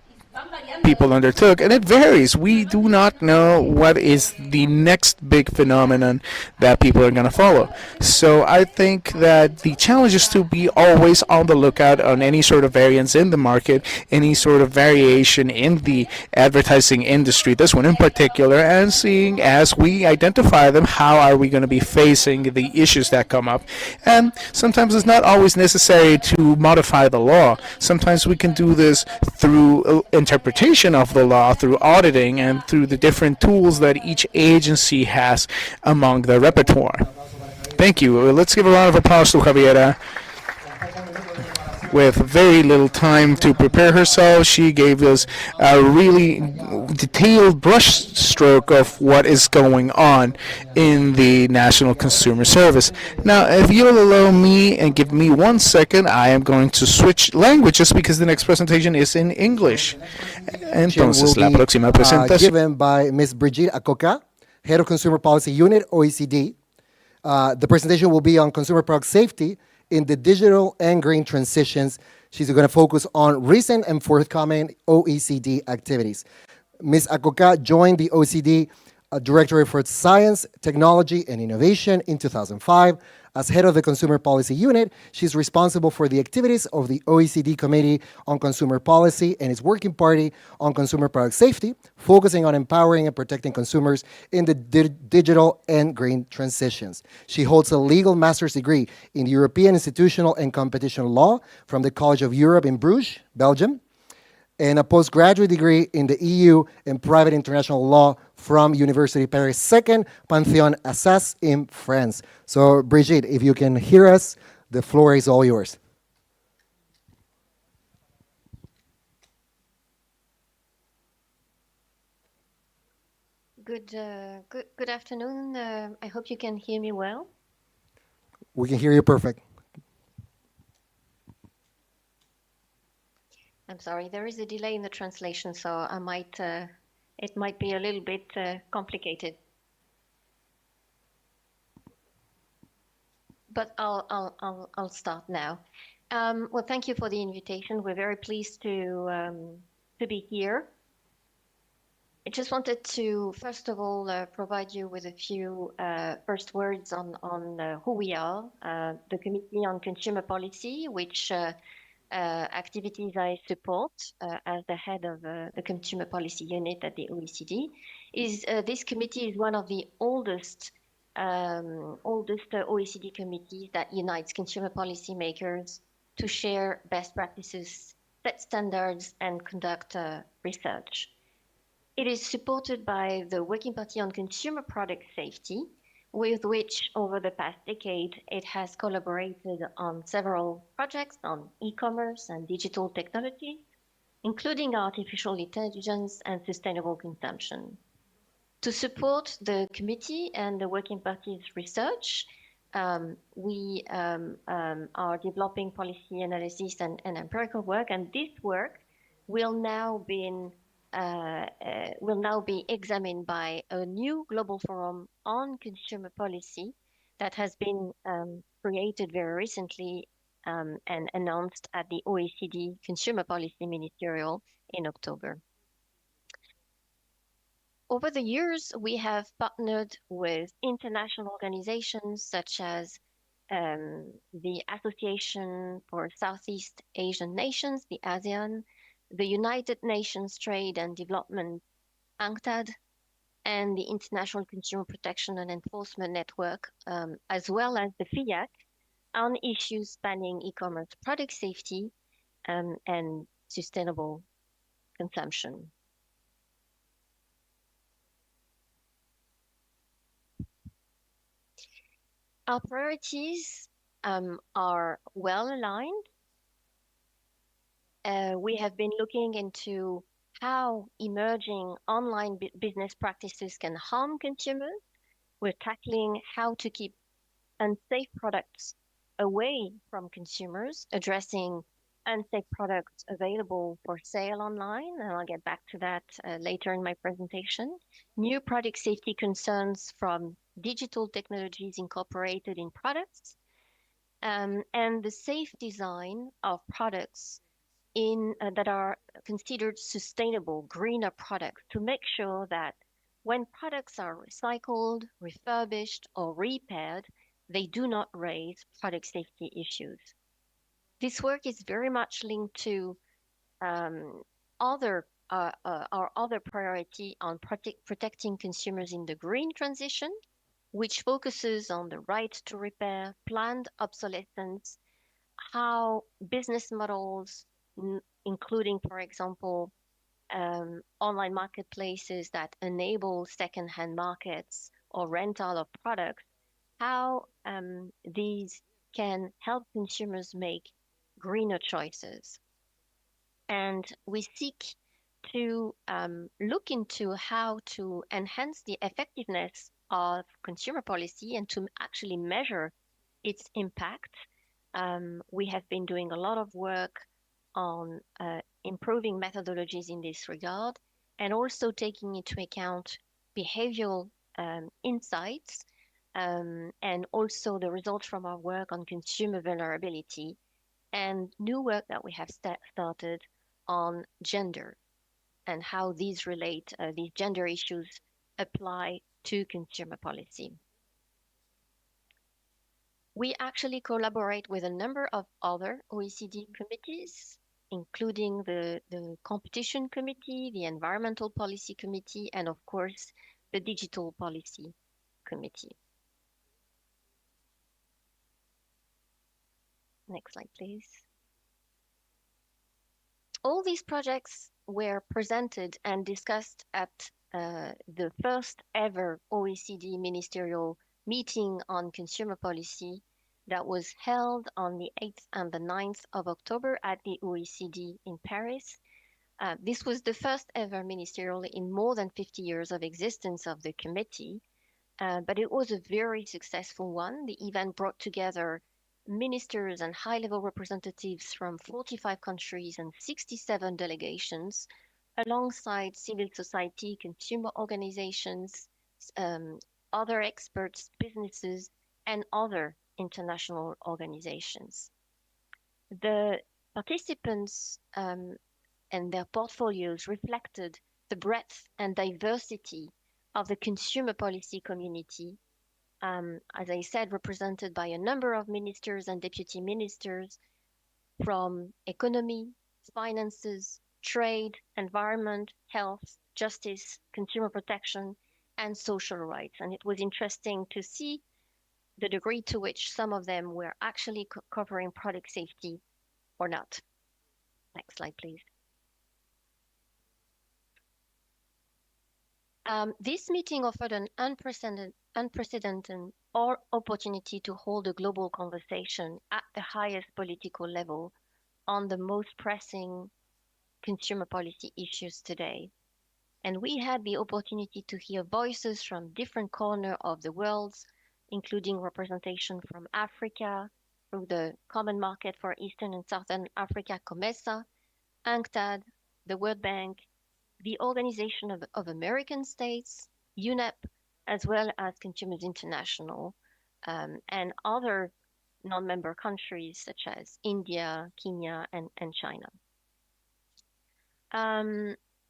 people undertook, and it varies. We do not know what is the next big phenomenon that people are going to follow. So I think that the challenge is to be always on the lookout on any sort of variance in the market, any sort of variation in the advertising industry, this one in particular, and seeing as we identify them, how are we going to be facing the issues that come up. And sometimes it's not always necessary to modify the law. Sometimes we can do this through interpretation of the law, through auditing, and through the different tools that each agency has among their repertoire. Thank you. Let's give a round of applause to Javiera. With very little time to prepare herself, she gave us a really detailed brushstroke of what is going on in the National Consumer Service. Now, if you'll allow me and give me 1 second, I am going to switch languages because the next presentation is in English. Entonces, la próxima presentación given by Ms. Brigitte Acoca, Head of Consumer Policy Unit, OECD. The presentation will be on consumer product safety in the digital and green transitions. She's going to focus on recent and forthcoming OECD activities. Ms. Acoca joined the OECD Directorate for Science, Technology, and Innovation in 2005. As head of the Consumer Policy Unit, she's responsible for the activities of the OECD Committee on Consumer Policy and its Working Party on Consumer Product Safety, focusing on empowering and protecting consumers in the digital and green transitions. She holds a legal master's degree in European Institutional and Competition Law from the College of Europe in Bruges, Belgium, and a postgraduate degree in the EU and Private International Law from University Paris 2nd, Panthéon Assas in France. So, Brigitte, if you can hear us, the floor is all yours. Good afternoon. I hope you can hear me well. We can hear you perfect. I'm sorry, there is a delay in the translation, so I might, it might be a little bit complicated. But I'll start now. Well, thank you for the invitation. We're very pleased to be here. I just wanted to, first of all, provide you with a few first words on who we are. The Committee on Consumer Policy, which activities I support as the head of the Consumer Policy Unit at the OECD, is this committee is one of the oldest OECD committees that unites consumer policy makers to share best practices, set standards, and conduct research. It is supported by the Working Party on Consumer Product Safety, with which over the past decade it has collaborated on several projects on e-commerce and digital technology, including artificial intelligence and sustainable consumption. To support the committee and the Working Party's research, we are developing policy analysis and empirical work, and this work will now be examined by a new global forum on consumer policy that has been created very recently and announced at the OECD Consumer Policy Ministerial in October. Over the years, we have partnered with international organizations such as the Association for Southeast Asian Nations, the ASEAN, the United Nations Trade and Development, UNCTAD, and the International Consumer Protection and Enforcement Network, as well as the FIAC, on issues spanning e-commerce product safety and sustainable consumption. Our priorities are well aligned. We have been looking into how emerging online business practices can harm consumers. We're tackling how to keep unsafe products away from consumers, addressing unsafe products available for sale online, and I'll get back to that later in my presentation. New product safety concerns from digital technologies incorporated in products, and the safe design of products that are considered sustainable, greener products, to make sure that when products are recycled, refurbished, or repaired, they do not raise product safety issues. This work is very much linked to our other priority on protecting consumers in the green transition, which focuses on the right to repair, planned obsolescence, how business models, including, for example, online marketplaces that enable second-hand markets or rental of products, how these can help consumers make greener choices. And we seek to look into how to enhance the effectiveness of consumer policy and to actually measure its impact. We have been doing a lot of work on improving methodologies in this regard, and also taking into account behavioral insights, and also the results from our work on consumer vulnerability, and new work that we have started on gender and how these gender issues apply to consumer policy. We actually collaborate with a number of other OECD committees, including the Competition Committee, the Environmental Policy Committee, and of course, the Digital Policy Committee. Next slide, please. All these projects were presented and discussed at the first ever OECD ministerial meeting on consumer policy that was held on the 8th and the 9th of October at the OECD in Paris. This was the first ever ministerial in more than 50 years of existence of the committee, but it was a very successful one. The event brought together ministers and high-level representatives from 45 countries and 67 delegations, alongside civil society, consumer organizations, other experts, businesses, and other international organizations. The participants and their portfolios reflected the breadth and diversity of the consumer policy community, as I said, represented by a number of ministers and deputy ministers from economy, finances, trade, environment, health, justice, consumer protection, and social rights. And it was interesting to see the degree to which some of them were actually covering product safety or not. Next slide, please. This meeting offered an unprecedented opportunity to hold a global conversation at the highest political level on the most pressing consumer policy issues today. And we had the opportunity to hear voices from different corners of the world, including representation from Africa through the Common Market for Eastern and Southern Africa, COMESA, UNCTAD, the World Bank, the Organization of American States, UNEP, as well as Consumers International, and other non-member countries such as India, Kenya, and China.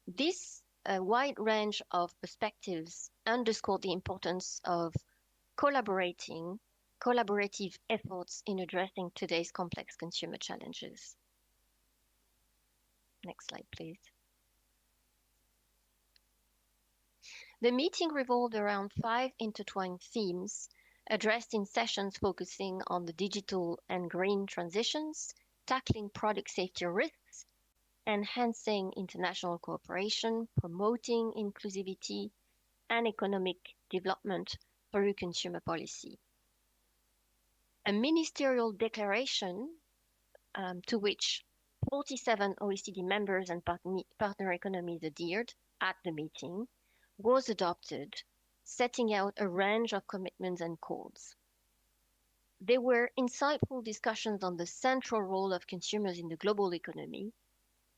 This wide range of perspectives underscored the importance of collaborative efforts in addressing today's complex consumer challenges. Next slide, please. The meeting revolved around 5 intertwined themes addressed in sessions focusing on the digital and green transitions, tackling product safety risks, enhancing international cooperation, promoting inclusivity and economic development through consumer policy. A ministerial declaration to which 47 OECD members and partner economies adhered at the meeting was adopted, setting out a range of commitments and calls. There were insightful discussions on the central role of consumers in the global economy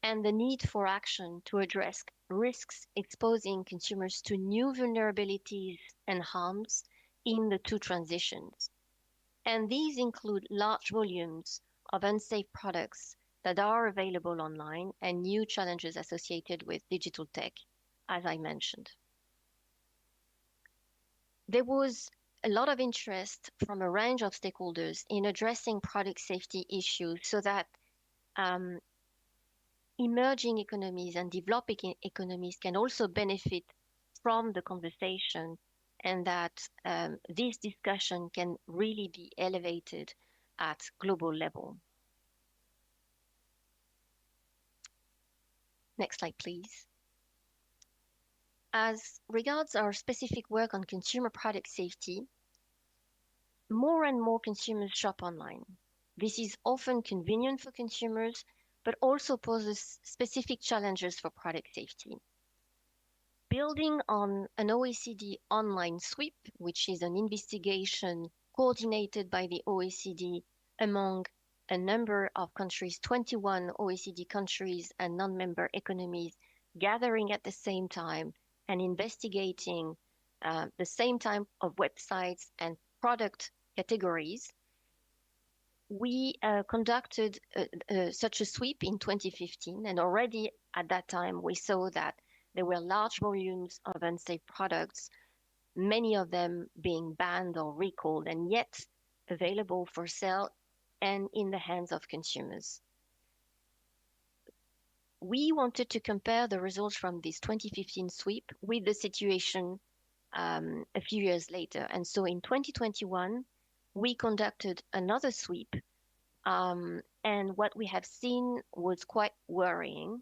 and the need for action to address risks exposing consumers to new vulnerabilities and harms in the two transitions. And these include large volumes of unsafe products that are available online and new challenges associated with digital tech, as I mentioned. There was a lot of interest from a range of stakeholders in addressing product safety issues so that emerging economies and developing economies can also benefit from the conversation, and that this discussion can really be elevated at global level. Next slide, please. As regards our specific work on consumer product safety, more and more consumers shop online. This is often convenient for consumers, but also poses specific challenges for product safety. Building on an OECD online sweep, which is an investigation coordinated by the OECD among a number of countries, 21 OECD countries and non-member economies gathering at the same time and investigating the same type of websites and product categories, we conducted such a sweep in 2015, and already at that time we saw that there were large volumes of unsafe products, many of them being banned or recalled, and yet available for sale and in the hands of consumers. We wanted to compare the results from this 2015 sweep with the situation a few years later. And so in 2021, we conducted another sweep, and what we have seen was quite worrying.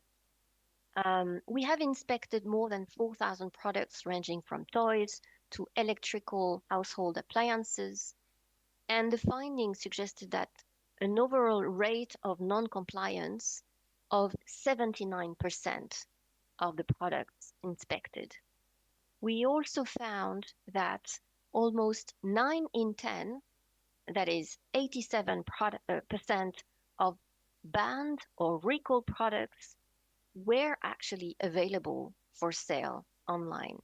We have inspected more than 4,000 products ranging from toys to electrical household appliances, and the findings suggested that an overall rate of non-compliance of 79% of the products inspected. We also found that almost 9 in 10 that is 87% of banned or recalled products were actually available for sale online.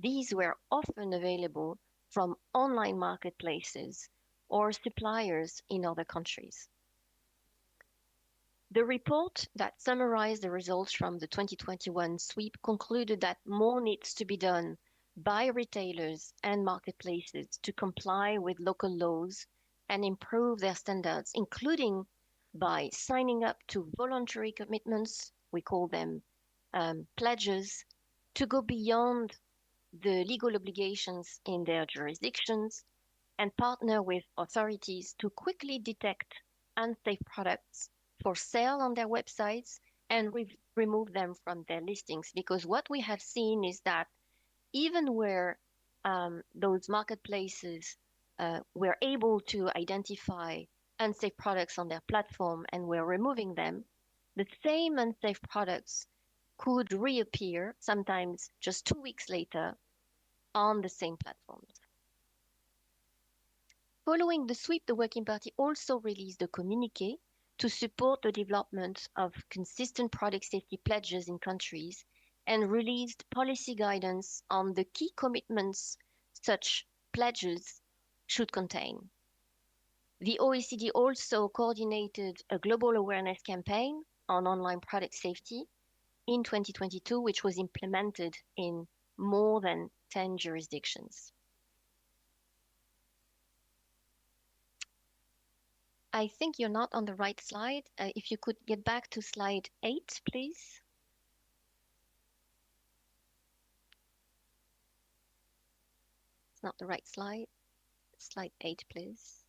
These were often available from online marketplaces or suppliers in other countries. The report that summarized the results from the 2021 sweep concluded that more needs to be done by retailers and marketplaces to comply with local laws and improve their standards, including by signing up to voluntary commitments, we call them pledges, to go beyond the legal obligations in their jurisdictions and partner with authorities to quickly detect unsafe products for sale on their websites and remove them from their listings. Because what we have seen is that even where those marketplaces were able to identify unsafe products on their platform and were removing them, the same unsafe products could reappear, sometimes just 2 weeks later, on the same platforms. Following the sweep, the Working Party also released a communiqué to support the development of consistent product safety pledges in countries and released policy guidance on the key commitments such pledges should contain. The OECD also coordinated a global awareness campaign on online product safety in 2022, which was implemented in more than 10 jurisdictions. I think you're not on the right slide. If you could get back to slide 8, please. It's not the right slide. Slide 8, please.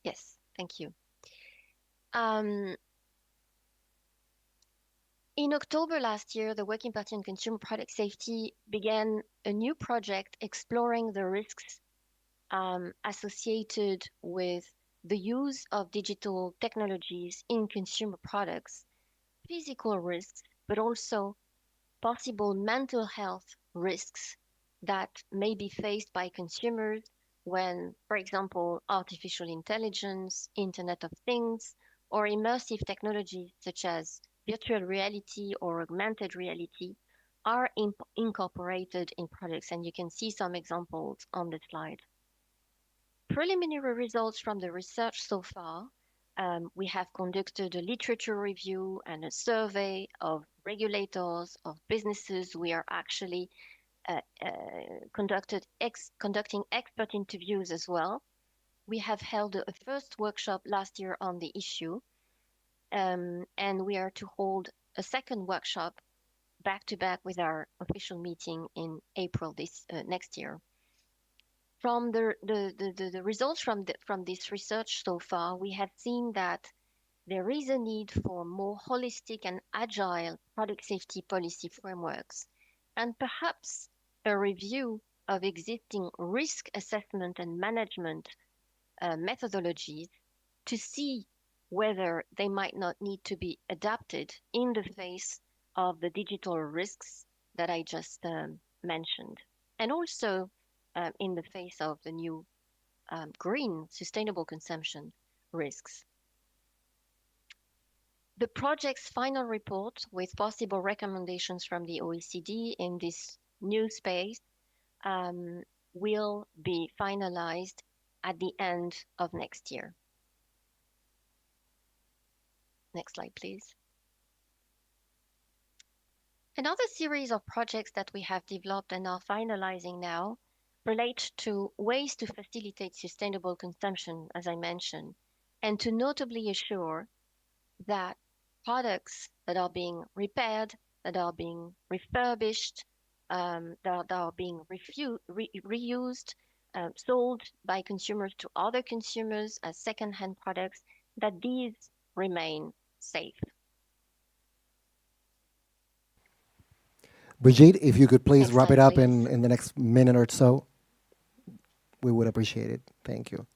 Yes, thank you. In October last year, the Working Party on Consumer Product Safety began a new project exploring the risks associated with the use of digital technologies in consumer products, physical risks, but also possible mental health risks that may be faced by consumers when, for example, artificial intelligence, Internet of Things, or immersive technologies such as virtual reality or augmented reality are incorporated in products. And you can see some examples on the slide. Preliminary results from the research so far, we have conducted a literature review and a survey of regulators, of businesses. We are actually conducting expert interviews as well. We have held a first workshop last year on the issue, and we are to hold a second workshop back-to-back with our official meeting in April next year. From the results from this research so far, we have seen that there is a need for more holistic and agile product safety policy frameworks, and perhaps a review of existing risk assessment and management methodologies to see whether they might not need to be adapted in the face of the digital risks that I just mentioned, and also in the face of the new green sustainable consumption risks. The project's final report with possible recommendations from the OECD in this new space will be finalized at the end of next year. Next slide, please. Another series of projects that we have developed and are finalizing now relate to ways to facilitate sustainable consumption, as I mentioned, and to notably assure that products that are being repaired, that are being refurbished, that are being reused, sold by consumers to other consumers as second-hand products, that these remain safe. Brigitte, if you could please Next wrap it slide, up please. in the next minute or so, we would appreciate it. Thank you.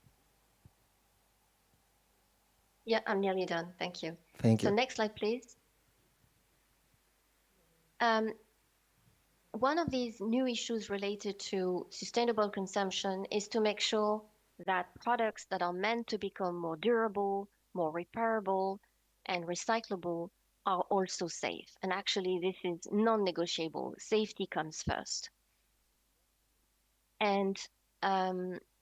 Yeah, I'm nearly done. Thank you. Thank you. So next slide, please. one of these new issues related to sustainable consumption is to make sure that products that are meant to become more durable, more repairable, and recyclable are also safe. And actually, this is non-negotiable. Safety comes first. And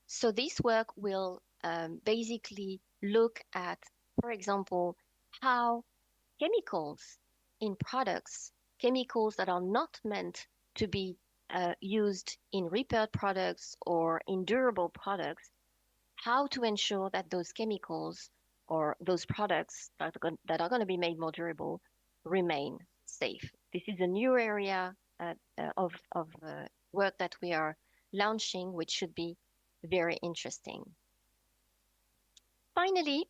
so this work will basically look at, for example, how chemicals in products, chemicals that are not meant to be used in repaired products or in durable products, how to ensure that those chemicals or those products that are going to be made more durable remain safe. This is a new area of work that we are launching, which should be very interesting. Finally,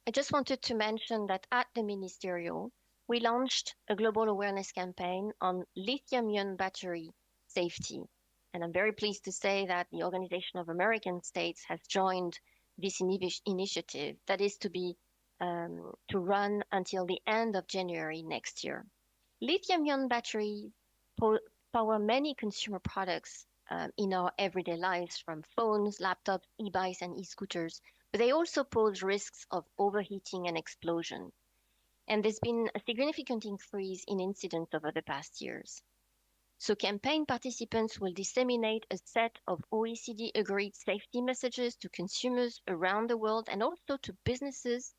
I just wanted to mention that at the Ministerial, we launched a global awareness campaign on lithium-ion battery safety. And I'm very pleased to say that the Organization of American States has joined this initiative that is to run until the end of January next year. Lithium-ion batteries power many consumer products in our everyday lives, from phones, laptops, e-bikes, and e-scooters, but they also pose risks of overheating and explosion. And there's been a significant increase in incidents over the past years. So campaign participants will disseminate a set of OECD agreed safety messages to consumers around the world and also to businesses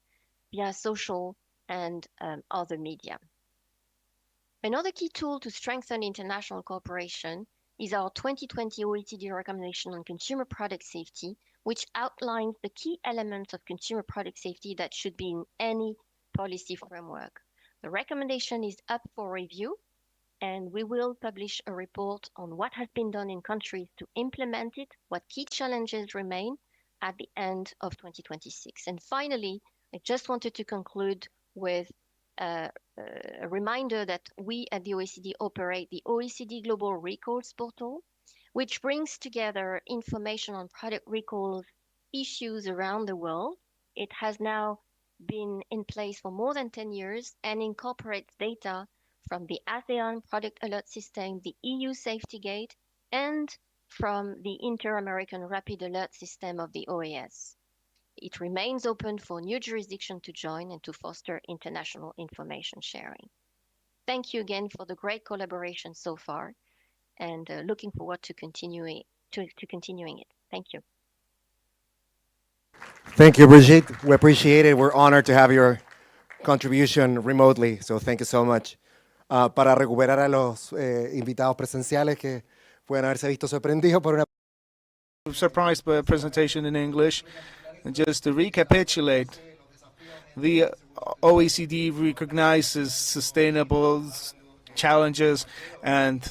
via social and other media. Another key tool to strengthen international cooperation is our 2020 OECD recommendation on consumer product safety, which outlines the key elements of consumer product safety that should be in any policy framework. The recommendation is up for review, and we will publish a report on what has been done in countries to implement it, what key challenges remain at the end of 2026. And finally, I just wanted to conclude with a reminder that we at the OECD operate the OECD Global Recalls Portal, which brings together information on product recalls issues around the world. It has now been in place for more than 10 years and incorporates data from the ASEAN Product Alert System, the EU Safety Gate, and from the Inter-American Rapid Alert System of the OAS. It remains open for new jurisdictions to join and to foster international information sharing. Thank you again for the great collaboration so far, and looking forward to continuing it. Thank you. Thank you, Brigitte. We appreciate it. We're honored to have your contribution remotely, so thank you so much. Para recuperar a los invitados presenciales que pueden haberse visto sorprendidos por una... Surprised by a presentation in English. And just to recapitulate, the OECD recognizes sustainable challenges, and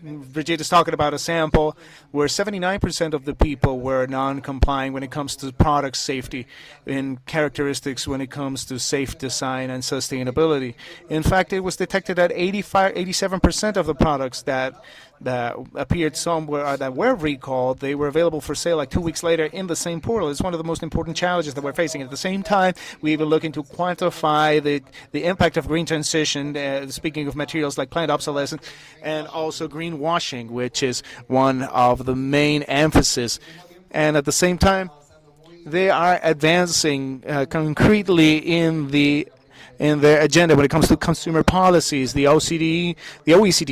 Brigitte is talking about a sample where 79% of the people were non-compliant when it comes to product safety and characteristics when it comes to safe design and sustainability. In fact, it was detected that 87% of the products that appeared somewhere or that were recalled, they were available for sale like 2 weeks later in the same portal. It's one of the most important challenges that we're facing. At the same time, we even looking to quantify the impact of green transition, speaking of materials like plant obsolescence, and also greenwashing, which is one of the main emphasis. And at the same time, they are advancing concretely in their agenda when it comes to consumer policies. The OECD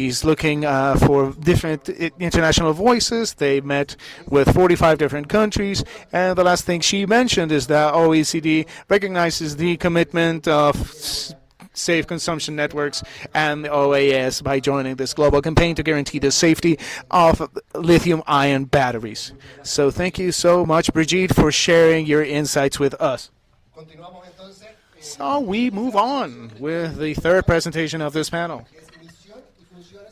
is looking for different international voices. They met with 45 different countries. And the last thing she mentioned is that OECD recognizes the commitment of safe consumption networks and the OAS by joining this global campaign to guarantee the safety of lithium-ion batteries. So thank you so much, Brigitte, for sharing your insights with us. So we move on with the third presentation of this panel.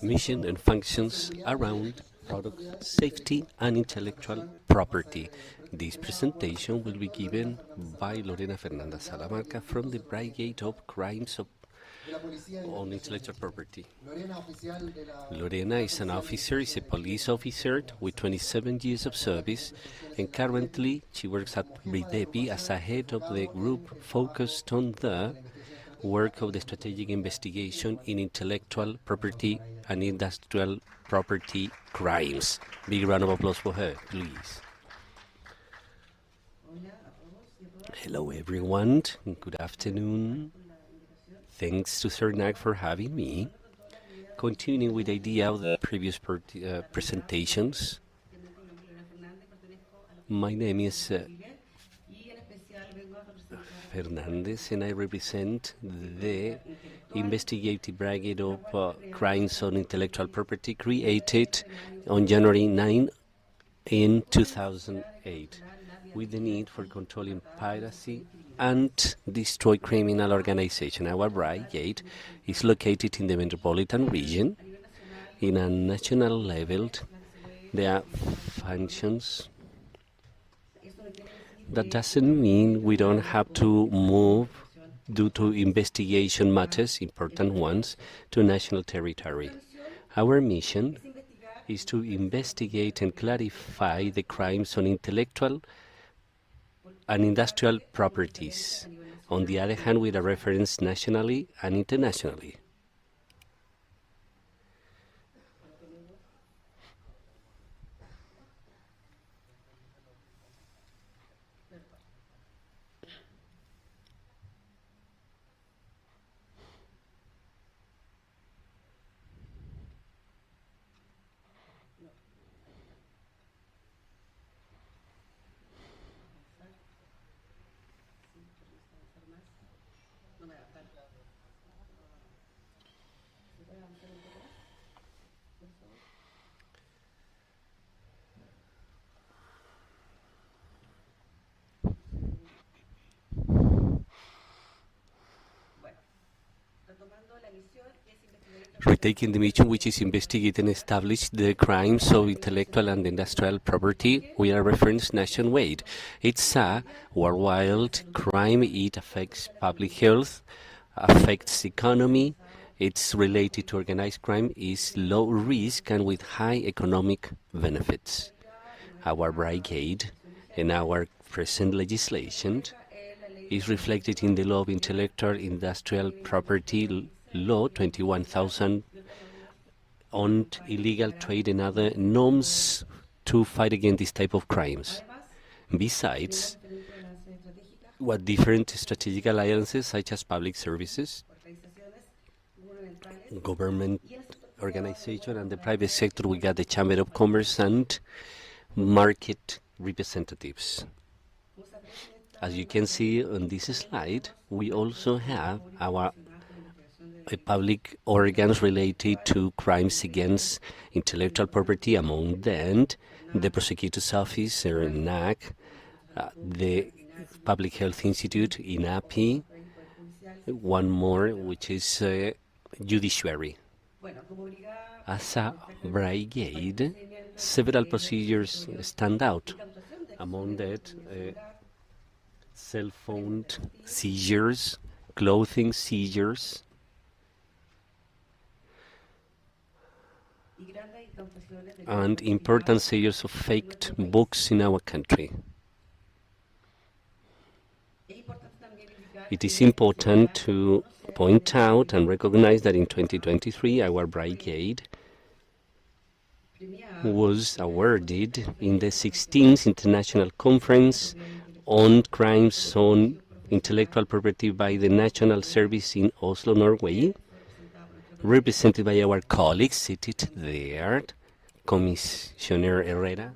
Mission and functions around product safety and intellectual property. This presentation will be given by Lorena Fernanda Salamanca from the Brigade of Crimes on Intellectual Property. Lorena is an officer, is a police officer with 27 years of service, and currently she works at BRIDEPI as a head of the group focused on the work of the strategic investigation in intellectual property and industrial property crimes. Big round of applause for her, please. Hello, everyone. Good afternoon. Thanks to CERNAC for having me. Continuing with the idea of the previous presentations, my name is Fernandez, and I represent the investigative brigade of crimes on intellectual property created on January 9 in 2008, with the need for controlling piracy and destroy criminal organization. Our brigade is located in the metropolitan region. In a national level, there are functions. That doesn't mean we don't have to move due to investigation matters, important ones, to national territory. Our mission is to investigate and clarify the crimes on intellectual and industrial properties. On the other hand, with a reference nationally and internationally. Retaking the mission, which is investigate and establish the crimes of intellectual and industrial property, we are reference nationwide. It's a worldwide crime. It affects public health, affects economy. It's related to organized crime, is low risk and with high economic benefits. Our brigade and our present legislation is reflected in the law of intellectual industrial property law 21,000 on illegal trade and other norms to fight against this type of crimes. Besides, what different strategic alliances such as public services, government organization and the private sector, we got the Chamber of Commerce and market representatives. As you can see on this slide, we also have our public organs related to crimes against intellectual property, among them the Prosecutor's Office, NAC, the Public Health Institute, INAPI, one more, which is Judiciary. As a brigade, several procedures stand out. Among that, cell phone seizures, clothing seizures, and important seizures of faked books in our country. It is important to point out and recognize that in 2023 our brigade was awarded in the 16th International Conference on Crimes on Intellectual Property by the National Service in Oslo, Norway, represented by our colleagues seated there, Commissioner Herrera.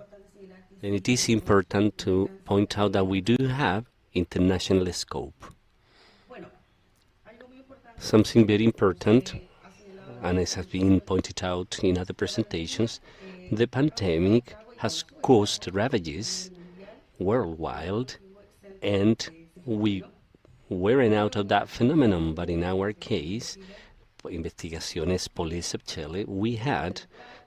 And it is important to point out that we do have international scope. Something very important, and as has been pointed out in other presentations, the pandemic has caused ravages worldwide, and we weren't out of that phenomenon. But in our case, Investigaciones Police of Chile, we had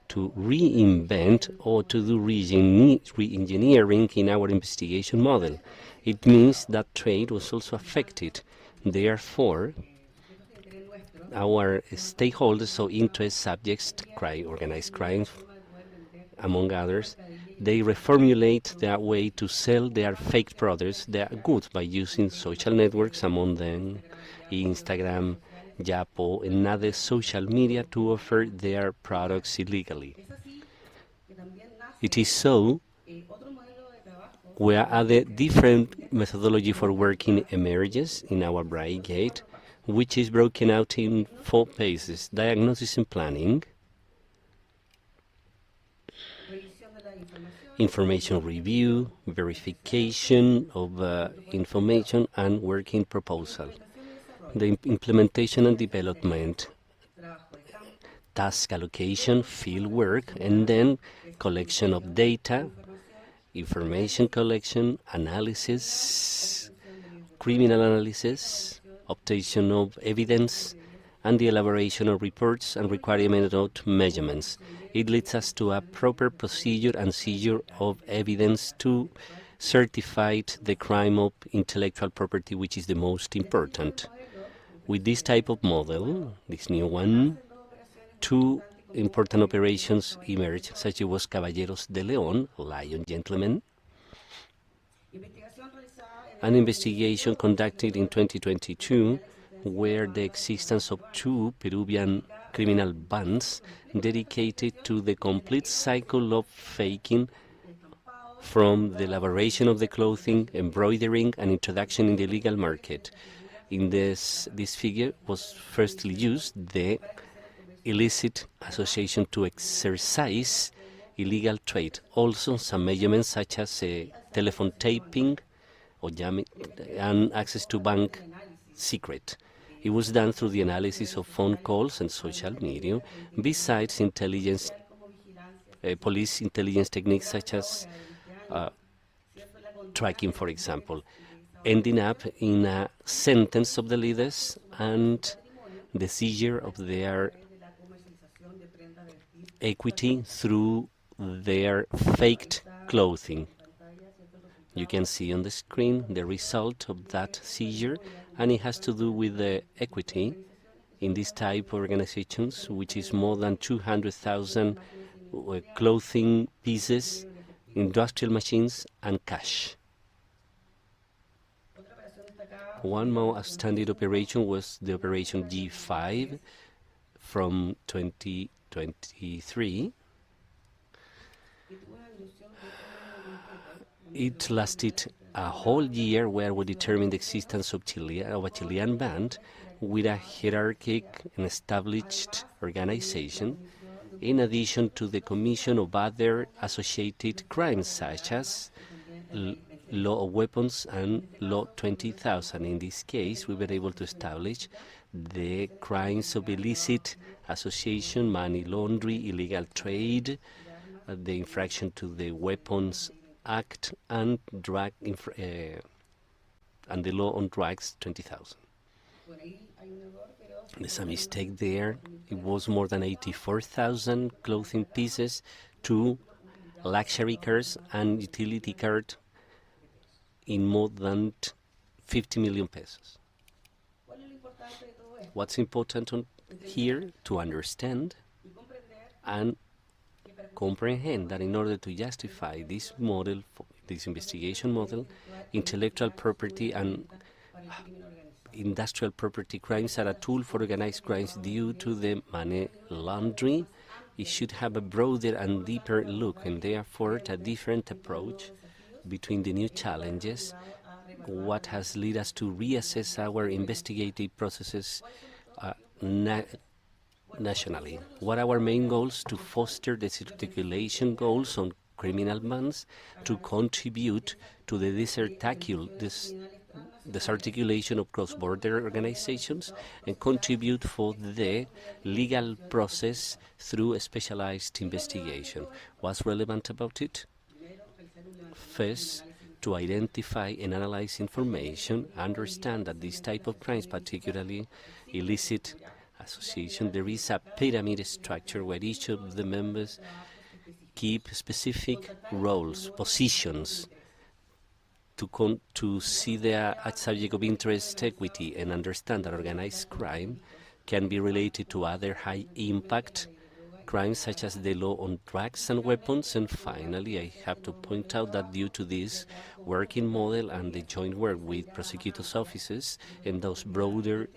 to reinvent or to do re-engineering in our investigation model. It means that trade was also affected. Therefore, our stakeholders, so interest subjects, organized crime, among others, they reformulate their way to sell their fake products, their goods, by using social networks, among them Instagram, Yapo, and other social media to offer their products illegally. It is so where other different methodology for working emerges in our brigade, which is broken out in 4 phases: diagnosis and planning, information review, verification of information, and working proposal. The implementation and development, task allocation, field work, and then collection of data, information collection, analysis, criminal analysis, obtain of evidence, and the elaboration of reports and requirement of measurements. It leads us to a proper procedure and seizure of evidence to certify the crime of intellectual property, which is the most important. With this type of model, this new one, 2 important operations emerged, such as Caballeros de León, Lion Gentlemen, an investigation conducted in 2022 where the existence of 2 Peruvian criminal bands dedicated to the complete cycle of faking, from the elaboration of the clothing, embroidering, and introduction in the legal market. In this figure was firstly used the illicit association to exercise illegal trade. Also some measurements such as telephone taping or jamming and access to bank secret. It was done through the analysis of phone calls and social media, besides intelligence, police intelligence techniques such as tracking, for example, ending up in a sentence of the leaders and the seizure of their equity through their faked clothing. You can see on the screen the result of that seizure, and it has to do with the equity in this type of organizations, which is more than 200,000 clothing pieces, industrial machines, and cash. One more outstanding operation was the Operation G5 from 2023. It lasted a whole year, where we determined the existence of a Chilean band with a hierarchic and established organization, in addition to the commission of other associated crimes such as law of weapons and law 20,000. In this case, we were able to establish the crimes of illicit association, money laundering, illegal trade, the infraction to the Weapons Act, and drug and the law on drugs 20,000. There's a mistake there. It was more than 84,000 clothing pieces, 2 luxury cars and utility card in more than 50 million pesos. What's important here to understand and comprehend that in order to justify this model, this investigation model, intellectual property and industrial property crimes are a tool for organized crimes due to the money laundering. It should have a broader and deeper look, and therefore a different approach between the new challenges, what has led us to reassess our investigative processes nationally. What are our main goals? To foster the articulation goals on criminal bands, to contribute to the disarticulation of cross-border organizations, and contribute for the legal process through a specialized investigation. What's relevant about it? First, to identify and analyze information, understand that this type of crimes, particularly illicit association, there is a pyramid structure where each of the members keep specific roles, positions, to see their subject of interest equity and understand that organized crime can be related to other high impact crimes such as the law on drugs and weapons. And finally, I have to point out that due to this working model and the joint work with prosecutors' offices and those broader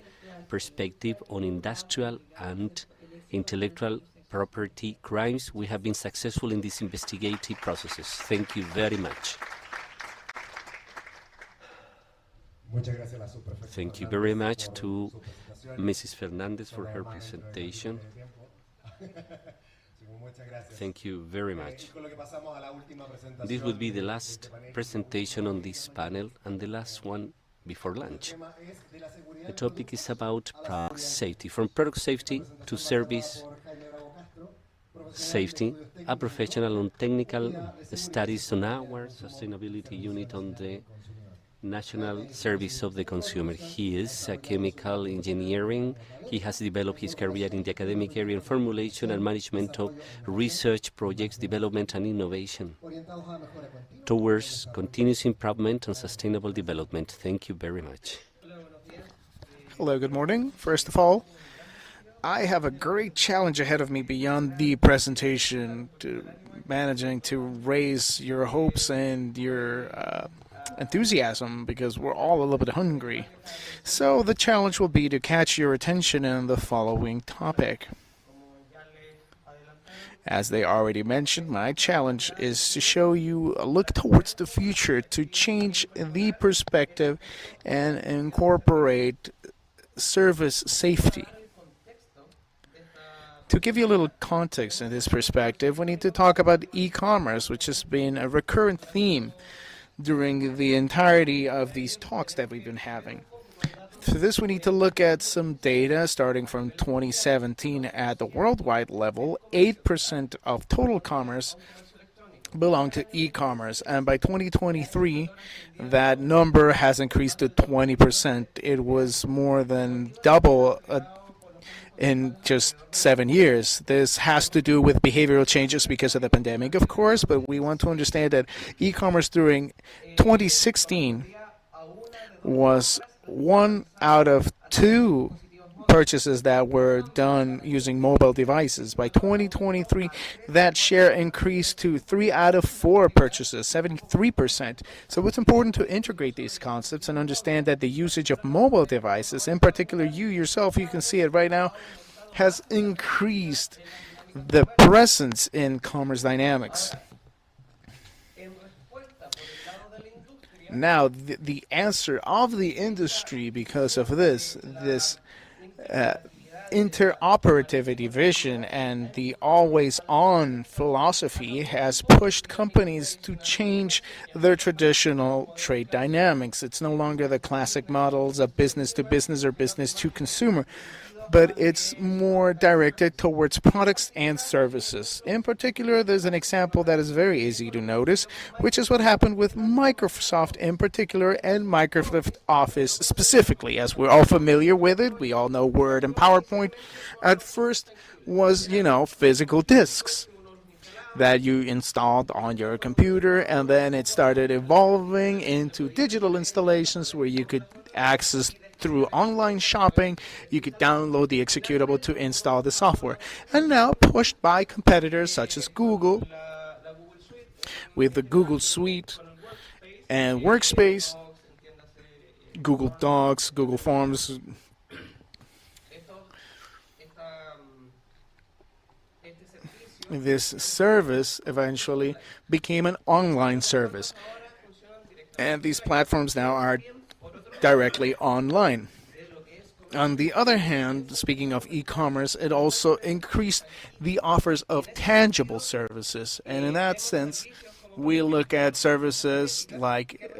perspective on industrial and intellectual property crimes, we have been successful in these investigative processes. Thank you very much. Thank you very much to Mrs. Fernandez for her presentation. Thank you very much. This would be the last presentation on this panel and the last one before lunch. The topic is about product safety. From product safety to service safety, a professional on technical studies on our sustainability unit on the National Service of the Consumer. He is a chemical engineering. He has developed his career in the academic area in formulation and management of research projects, development and innovation towards continuous improvement and sustainable development. Thank you very much. Hello, good morning. First of all, I have a great challenge ahead of me beyond the presentation, to managing to raise your hopes and your enthusiasm, because we're all a little bit hungry. So the challenge will be to catch your attention in the following topic. As they already mentioned, my challenge is to show you a look towards the future, to change the perspective and incorporate service safety. To give you a little context in this perspective, we need to talk about e-commerce, which has been a recurrent theme during the entirety of these talks that we've been having. For this, we need to look at some data starting from 2017 at the worldwide level. 8% of total commerce belong to e-commerce, and by 2023, that number has increased to 20%. It was more than double in just 7 years. This has to do with behavioral changes because of the pandemic, of course, but we want to understand that e-commerce during 2016 was 1 out of 2 purchases that were done using mobile devices. By 2023, that share increased to 3 out of 4 purchases, 73%. So it's important to integrate these concepts and understand that the usage of mobile devices, in particular you yourself, you can see it right now, has increased the presence in commerce dynamics. Now, the answer of the industry, because of this interoperativity vision and the always-on philosophy, has pushed companies to change their traditional trade dynamics. It's no longer the classic models of business to business or business to consumer, but it's more directed towards products and services. In particular, there's an example that is very easy to notice, which is what happened with Microsoft in particular and Microsoft Office specifically. As we're all familiar with it, we all know Word and PowerPoint. At first was, physical disks that you installed on your computer, and then it started evolving into digital installations where you could access through online shopping. You could download the executable to install the software. And now, pushed by competitors such as Google, with the Google Suite and Workspace, Google Docs, Google Forms, this service eventually became an online service. And these platforms now are directly online. On the other hand, speaking of e-commerce, it also increased the offers of tangible services. And in that sense, we look at services like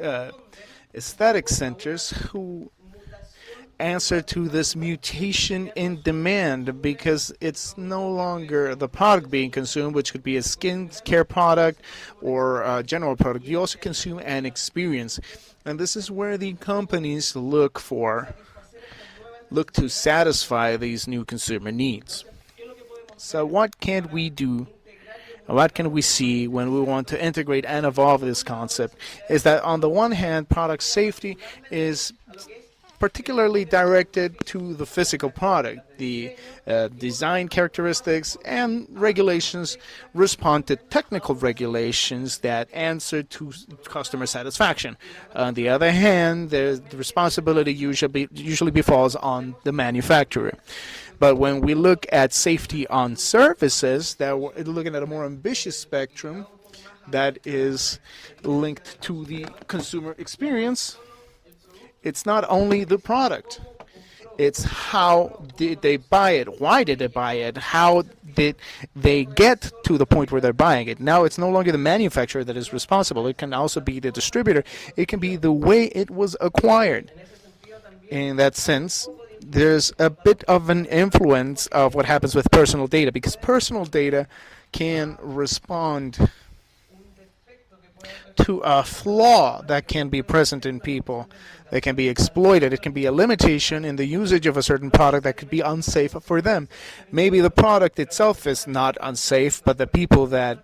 aesthetic centers who answer to this mutation in demand, because it's no longer the product being consumed, which could be a skincare product or a general product. You also consume an experience. And this is where the companies look to satisfy these new consumer needs. So what can we do? What can we see when we want to integrate and evolve this concept? Is that on the one hand, product safety is particularly directed to the physical product. The design characteristics and regulations respond to technical regulations that answer to customer satisfaction. On the other hand, the responsibility usually befalls on the manufacturer. But when we look at safety on services, that we're looking at a more ambitious spectrum that is linked to the consumer experience. It's not only the product. It's how did they buy it? Why did they buy it? How did they get to the point where they're buying it? Now it's no longer the manufacturer that is responsible. It can also be the distributor. It can be the way it was acquired. In that sense, there's a bit of an influence of what happens with personal data, because personal data can respond to a flaw that can be present in people, that can be exploited. It can be a limitation in the usage of a certain product that could be unsafe for them. Maybe the product itself is not unsafe, but the people that,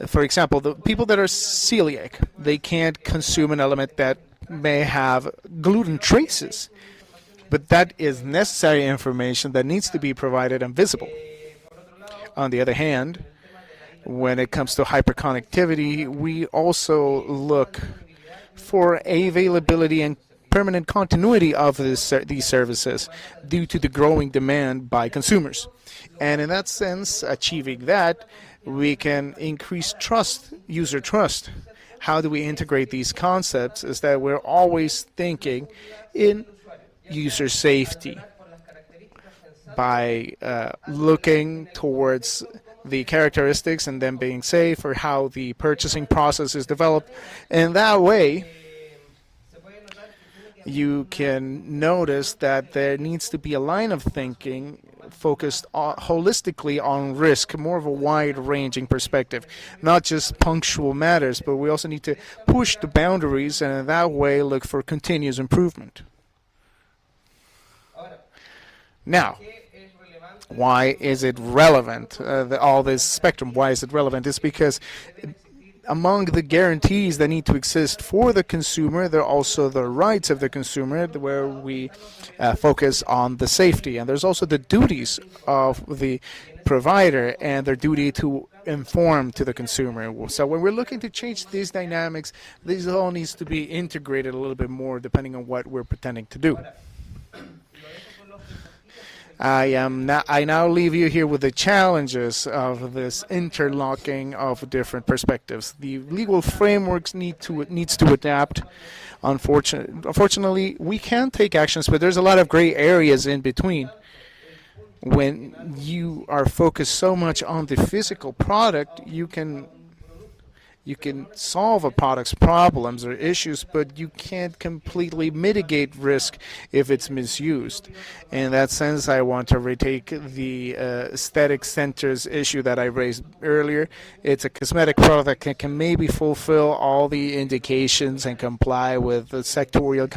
for example, the people that are celiac, they can't consume an element that may have gluten traces. But that is necessary information that needs to be provided and visible. On the other hand, when it comes to hyperconnectivity, we also look for availability and permanent continuity of these services due to the growing demand by consumers. And in that sense, achieving that, we can increase trust, user trust. How do we integrate these concepts? Is that we're always thinking in user safety by looking towards the characteristics and then being safe, or how the purchasing process is developed. And that way, you can notice that there needs to be a line of thinking focused holistically on risk, more of a wide-ranging perspective, not just punctual matters, but we also need to push the boundaries and in that way look for continuous improvement. Now, why is it relevant? All this spectrum, why is it relevant? It's because among the guarantees that need to exist for the consumer, there are also the rights of the consumer, where we focus on the safety. And there's also the duties of the provider and their duty to inform to the consumer. So when we're looking to change these dynamics, this all needs to be integrated a little bit more depending on what we're pretending to do. I now leave you here with the challenges of this interlocking of different perspectives. The legal frameworks needs to adapt. Unfortunately, we can take actions, but there's a lot of gray areas in between. When you are focused so much on the physical product, you can solve a product's problems or issues, but you can't completely mitigate risk if it's misused. In that sense, I want to retake the aesthetic centers issue that I raised earlier. It's a cosmetic product that can maybe fulfill all the indications and comply with the sectorial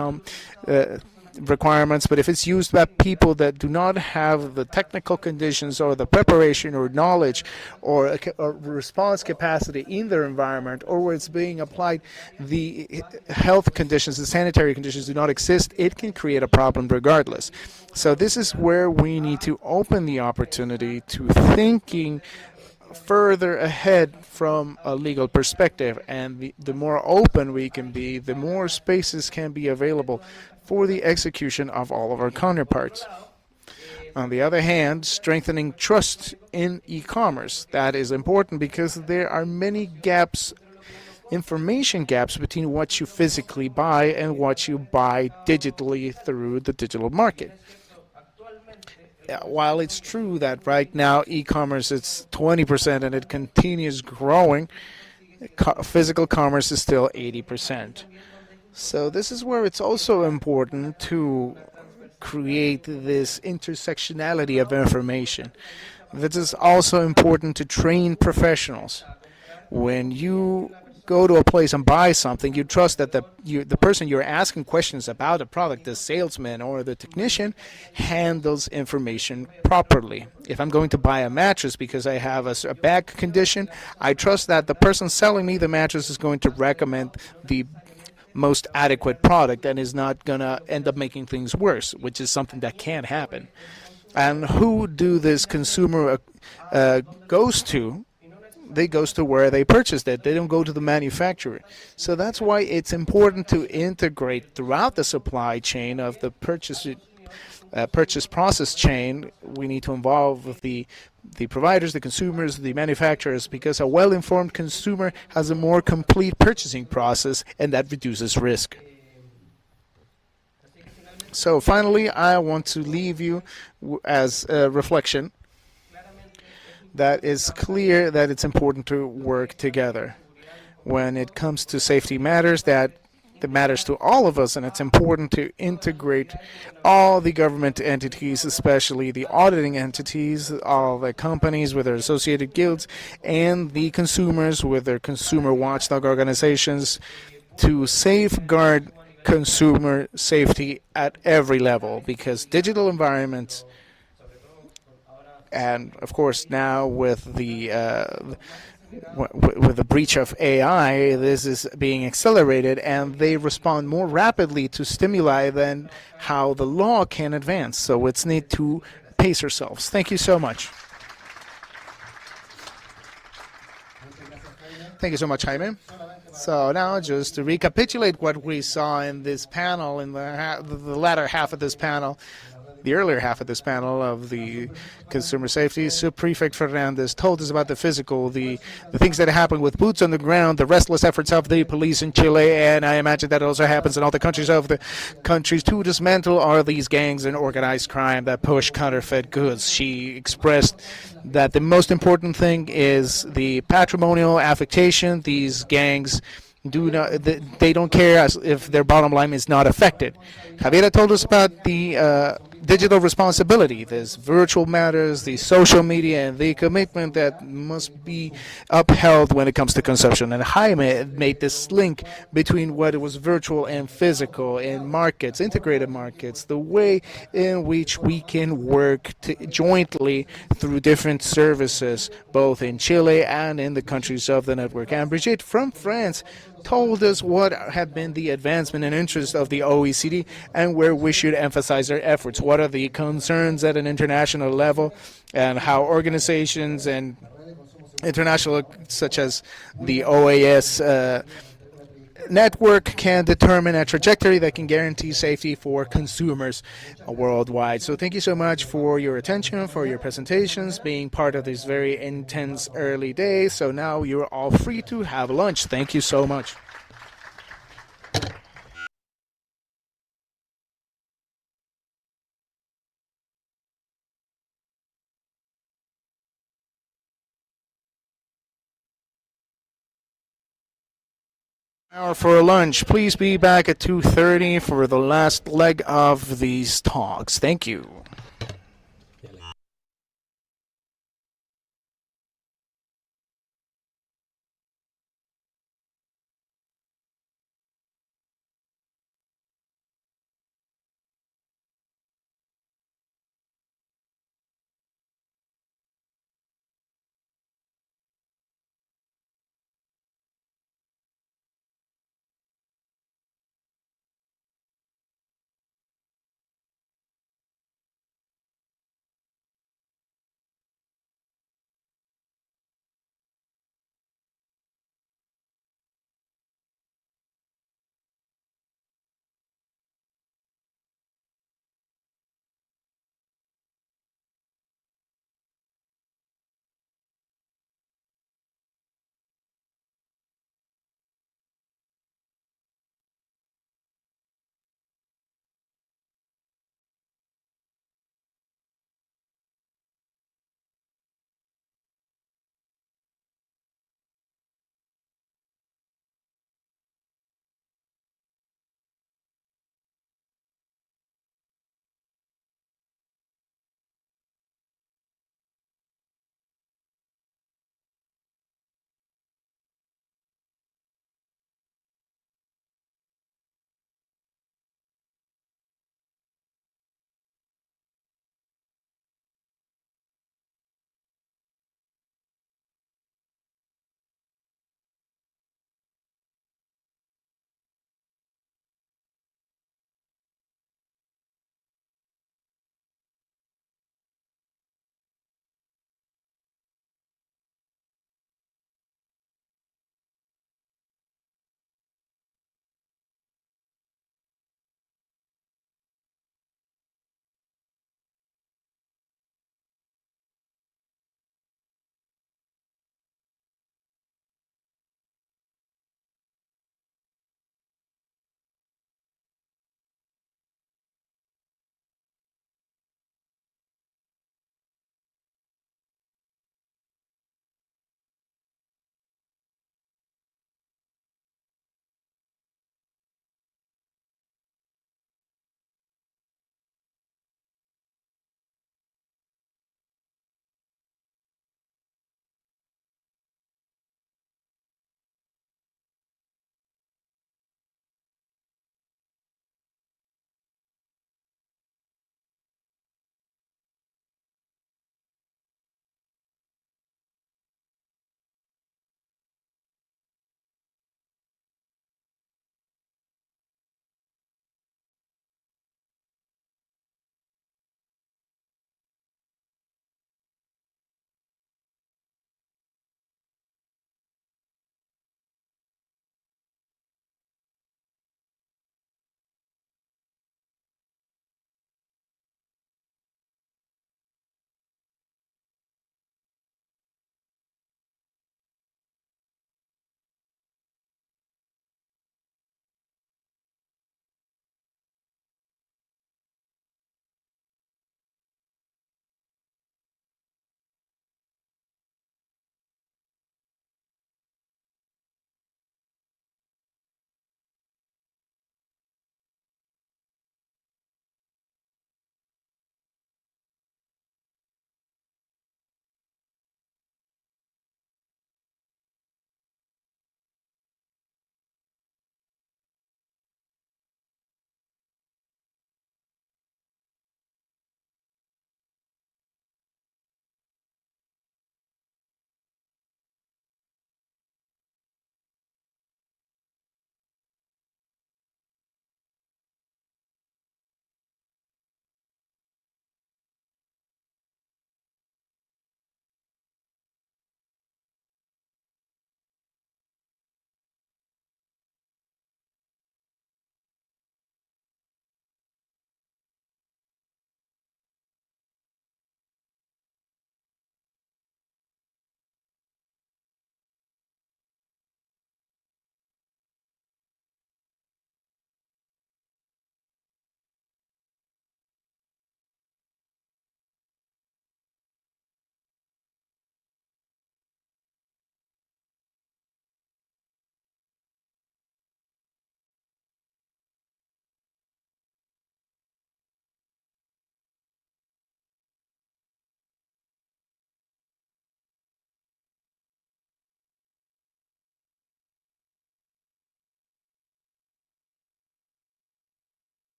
requirements, but if it's used by people that do not have the technical conditions or the preparation or knowledge or response capacity in their environment, or where it's being applied, the health conditions, the sanitary conditions do not exist, it can create a problem regardless. So this is where we need to open the opportunity to thinking further ahead from a legal perspective, and the more open we can be, the more spaces can be available for the execution of all of our counterparts. On the other hand, strengthening trust in e-commerce. That is important because there are many gaps, information gaps between what you physically buy and what you buy digitally through the digital market. While it's true that right now e-commerce is 20% and it continues growing, physical commerce is still 80%. So this is where it's also important to create this intersectionality of information. This is also important to train professionals. When you go to a place and buy something, you trust that the person you're asking questions about the product, the salesman or the technician, handles information properly. If I'm going to buy a mattress because I have a back condition, I trust that the person selling me the mattress is going to recommend the most adequate product and is not going to end up making things worse, which is something that can happen. And who do this consumer goes to? They goes to where they purchased it. They don't go to the manufacturer. So that's why it's important to integrate throughout the supply chain of the purchase process chain. We need to involve the providers, the consumers, the manufacturers, because a well-informed consumer has a more complete purchasing process, and that reduces risk. So finally, I want to leave you as a reflection that is clear that it's important to work together. When it comes to safety matters, that matters to all of us, and it's important to integrate all the government entities, especially the auditing entities, all the companies with their associated guilds, and the consumers with their consumer watchdog organizations, to safeguard consumer safety at every level, because digital environments, and of course now with the breach of AI, this is being accelerated, and they respond more rapidly to stimuli than how the law can advance. So it's need to pace ourselves. Thank you so much. Thank you so much, Jaime. So now, just to recapitulate what we saw in this panel, in the latter half of this panel, the earlier half of this panel of the consumer safety, Subprefect Fernandez told us about the physical, the things that happen with boots on the ground, the restless efforts of the police in Chile, and I imagine that also happens in all the countries of the countries to dismantle all these gangs and organized crime that push counterfeit goods. She expressed that the most important thing is the patrimonial affectation. These gangs they don't care if their bottom line is not affected. Javiera told us about the digital responsibility. There's virtual matters, the social media, and the commitment that must be upheld when it comes to consumption. And Jaime made this link between what was virtual and physical in markets, integrated markets, the way in which we can work jointly through different services, both in Chile and in the countries of the network. And Brigitte from France told us what have been the advancement and interest of the OECD and where we should emphasize our efforts. What are the concerns at an international level, and how organizations and international, such as the OAS network, can determine a trajectory that can guarantee safety for consumers worldwide. So thank you so much for your attention, for your presentations, being part of this very intense early day. So now you're all free to have lunch. Thank you so much. Hour for lunch. Please be back at 2:30 for the last leg of these talks. Thank you.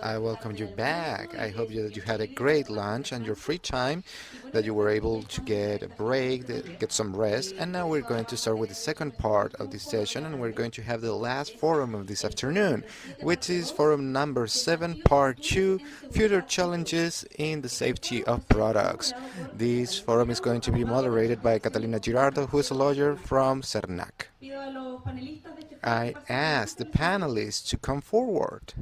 I welcome you back. I hope that you had a great lunch and your free time, that you were able to get a break, get some rest. And now we're going to start with the second part of this session, and we're going to have the last forum of this afternoon, which is forum number 7, part 2, future challenges in the safety of products. This forum is going to be moderated by Catalina Girardo, who is a lawyer from CERNAC. I ask the panelists to come forward.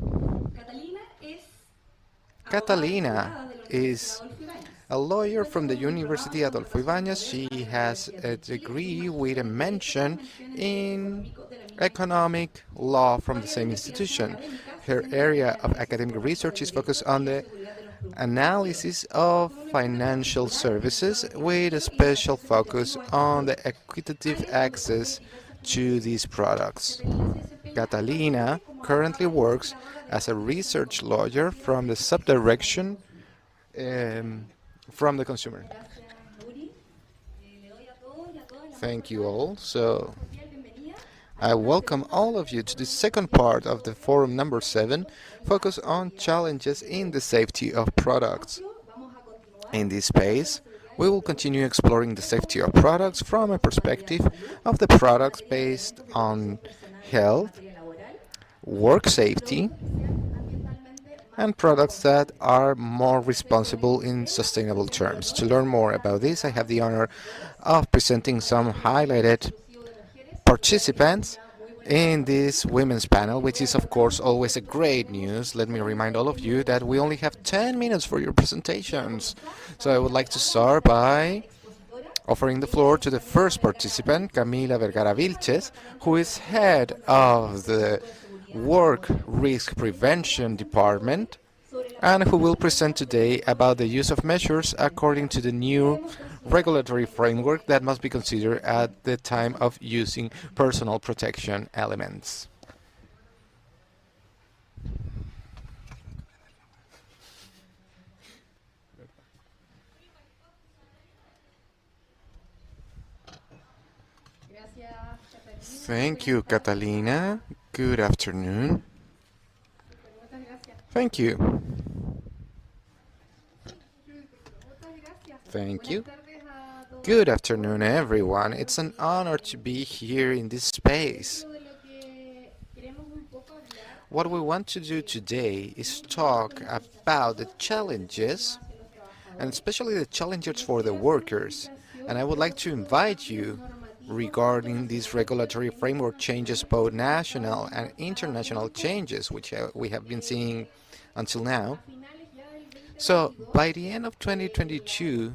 Catalina is a lawyer from the University Adolfo Ibáñez. She has a degree with a mention in economic law from the same institution. Her area of academic research is focused on the analysis of financial services with a special focus on the equitative access to these products. Catalina currently works as a research lawyer from the subdirection from the consumer. Thank you all. So I welcome all of you to the second part of the forum number 7, focus on challenges in the safety of products. In this space, we will continue exploring the safety of products from a perspective of the products based on health, work safety, and products that are more responsible in sustainable terms. To learn more about this, I have the honor of presenting some highlighted participants in this women's panel, which is of course always a great news. Let me remind all of you that we only have 10 minutes for your presentations. So I would like to start by offering the floor to the first participant, Camila Vergara Vilches, who is head of the Work Risk Prevention Department, and who will present today about the use of measures according to the new regulatory framework that must be considered at the time of using personal protection elements. Thank you, Catalina. Good afternoon. Thank you. Thank you. Good afternoon, everyone. It's an honor to be here in this space. What we want to do today is talk about the challenges, and especially the challenges for the workers. And I would like to invite you regarding these regulatory framework changes, both national and international changes, which we have been seeing until now. So by the end of 2022,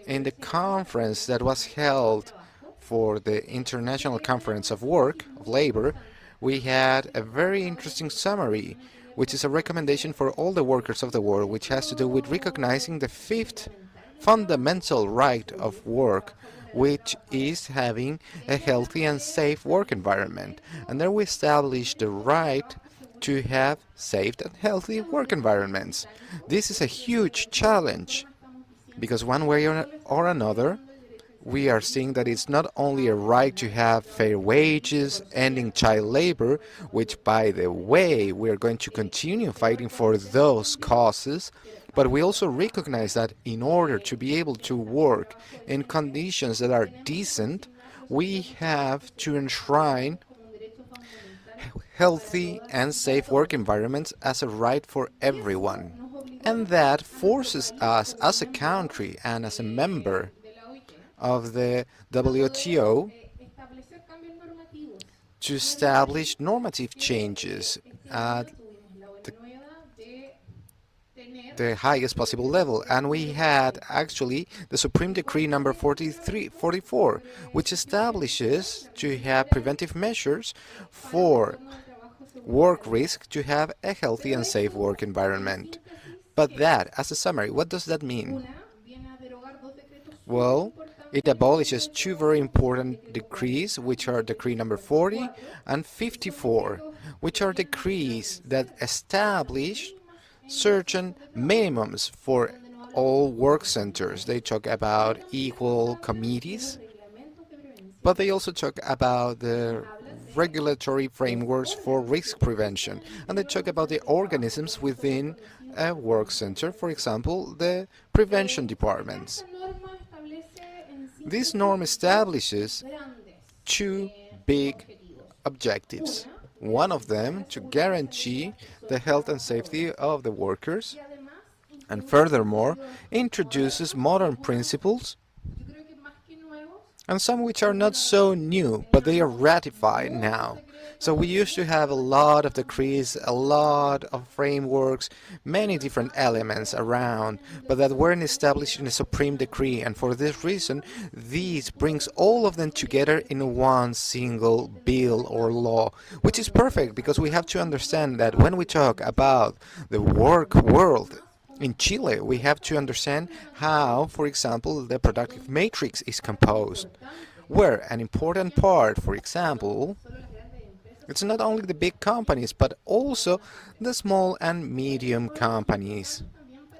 in the conference that was held for the International Conference of Work, of Labor, we had a very interesting summary, which is a recommendation for all the workers of the world, which has to do with recognizing the 5th fundamental right of work, which is having a healthy and safe work environment. And there we established the right to have safe and healthy work environments. This is a huge challenge because one way or another, we are seeing that it's not only a right to have fair wages, ending child labor, which, by the way, we are going to continue fighting for those causes, but we also recognize that in order to be able to work in conditions that are decent, we have to enshrine healthy and safe work environments as a right for everyone. And that forces us as a country and as a member of the WTO to establish normative changes at the highest possible level. And we had actually the Supreme Decree number 44, which establishes to have preventive measures for work risk to have a healthy and safe work environment. But that, as a summary, what does that mean? Well, it abolishes 2 very important decrees, which are Decree number 40 and 54, which are decrees that establish certain minimums for all work centers. They talk about equal committees, but they also talk about the regulatory frameworks for risk prevention. And they talk about the organisms within a work center, for example, the prevention departments. This norm establishes two big objectives. One of them to guarantee the health and safety of the workers, and furthermore introduces modern principles, and some which are not so new, but they are ratified now. So we used to have a lot of decrees, a lot of frameworks, many different elements around, but that weren't established in a supreme decree. And for this reason, this brings all of them together in one single bill or law, which is perfect because we have to understand that when we talk about the work world, in Chile, we have to understand how, for example, the productive matrix is composed, where an important part, for example, it's not only the big companies, but also the small and medium companies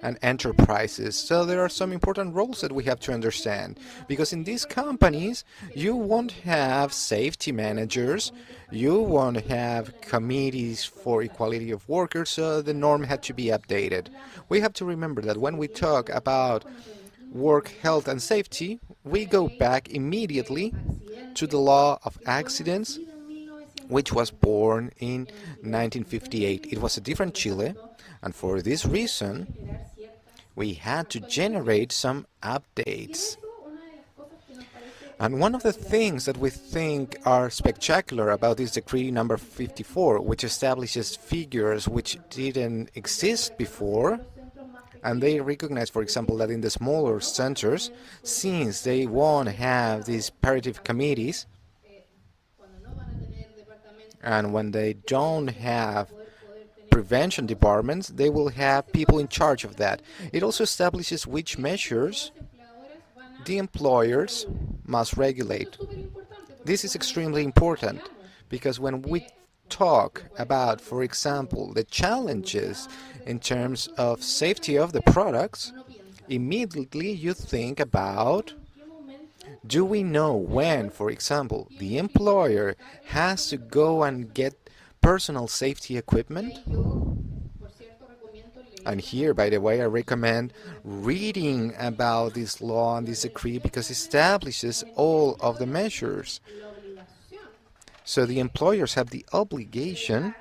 and enterprises. So there are some important roles that we have to understand, because in these companies, you won't have safety managers, you won't have committees for equality of workers, so the norm had to be updated. We have to remember that when we talk about work health and safety, we go back immediately to the law of accidents, which was born in 1958. It was a different Chile, and for this reason, we had to generate some updates. And one of the things that we think are spectacular about this decree number 54, which establishes figures which didn't exist before, and they recognize, for example, that in the smaller centers, since they won't have these paritative committees, and when they don't have prevention departments, they will have people in charge of that. It also establishes which measures the employers must regulate. This is extremely important because when we talk about, for example, the challenges in terms of safety of the products, immediately you think about, do we know when, for example, the employer has to go and get personal safety equipment? And here, by the way, I recommend reading about this law and this decree because it establishes all of the measures. So the employers have the obligation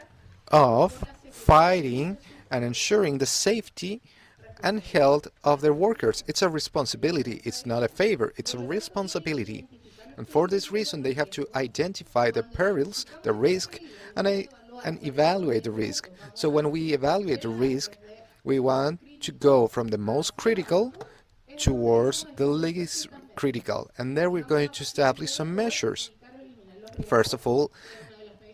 of fighting and ensuring the safety and health of their workers. It's a responsibility. It's not a favor. It's a responsibility. And for this reason, they have to identify the perils, the risk, and evaluate the risk. So when we evaluate the risk, we want to go from the most critical towards the least critical. And there we're going to establish some measures. First of all,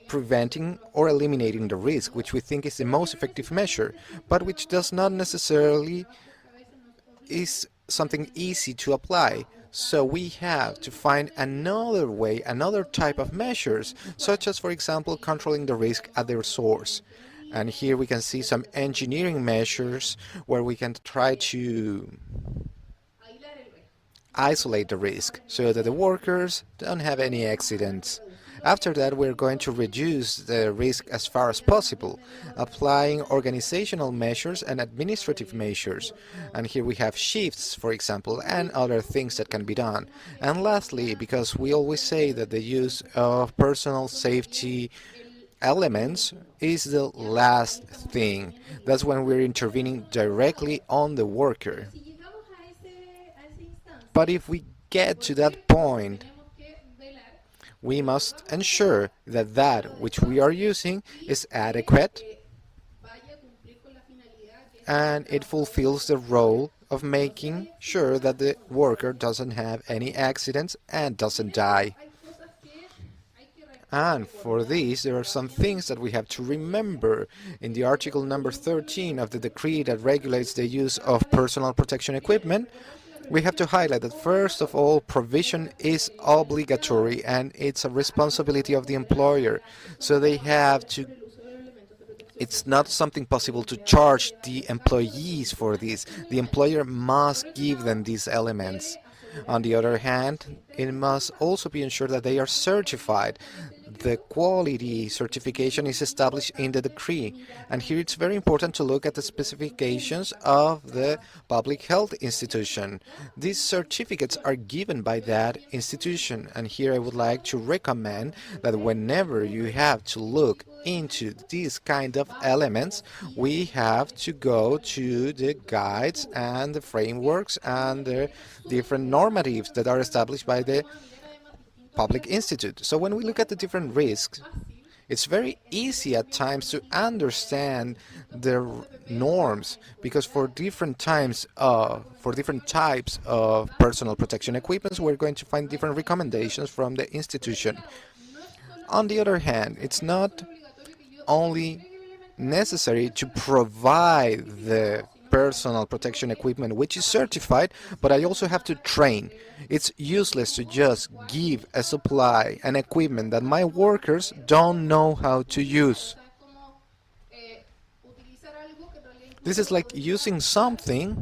preventing or eliminating the risk, which we think is the most effective measure, but which does not necessarily is something easy to apply. So we have to find another way, another type of measures, such as, for example, controlling the risk at their source. And here we can see some engineering measures where we can try to isolate the risk so that the workers don't have any accidents. After that, we're going to reduce the risk as far as possible, applying organizational measures and administrative measures. And here we have shifts, for example, and other things that can be done. And lastly, because we always say that the use of personal safety elements is the last thing. That's when we're intervening directly on the worker. But if we get to that point, we must ensure that that which we are using is adequate and it fulfills the role of making sure that the worker doesn't have any accidents and doesn't die. And for this, there are some things that we have to remember. In the article number 13 of the decree that regulates the use of personal protection equipment, we have to highlight that, first of all, provision is obligatory and it's a responsibility of the employer. So they have to, it's not something possible to charge the employees for this. The employer must give them these elements. On the other hand, it must also be ensured that they are certified. the quality certification is established in the decree. And here it's very important to look at the specifications of the public health institution. These certificates are given by that institution. And here I would like to recommend that whenever you have to look into these kind of elements, we have to go to the guides and the frameworks and the different normatives that are established by the public institute. So when we look at the different risks, it's very easy at times to understand the norms, because for different types of personal protection equipments, we're going to find different recommendations from the institution. On the other hand, it's not only necessary to provide the personal protection equipment which is certified, but I also have to train. It's useless to just give a supply and equipment that my workers don't know how to use. This is like using something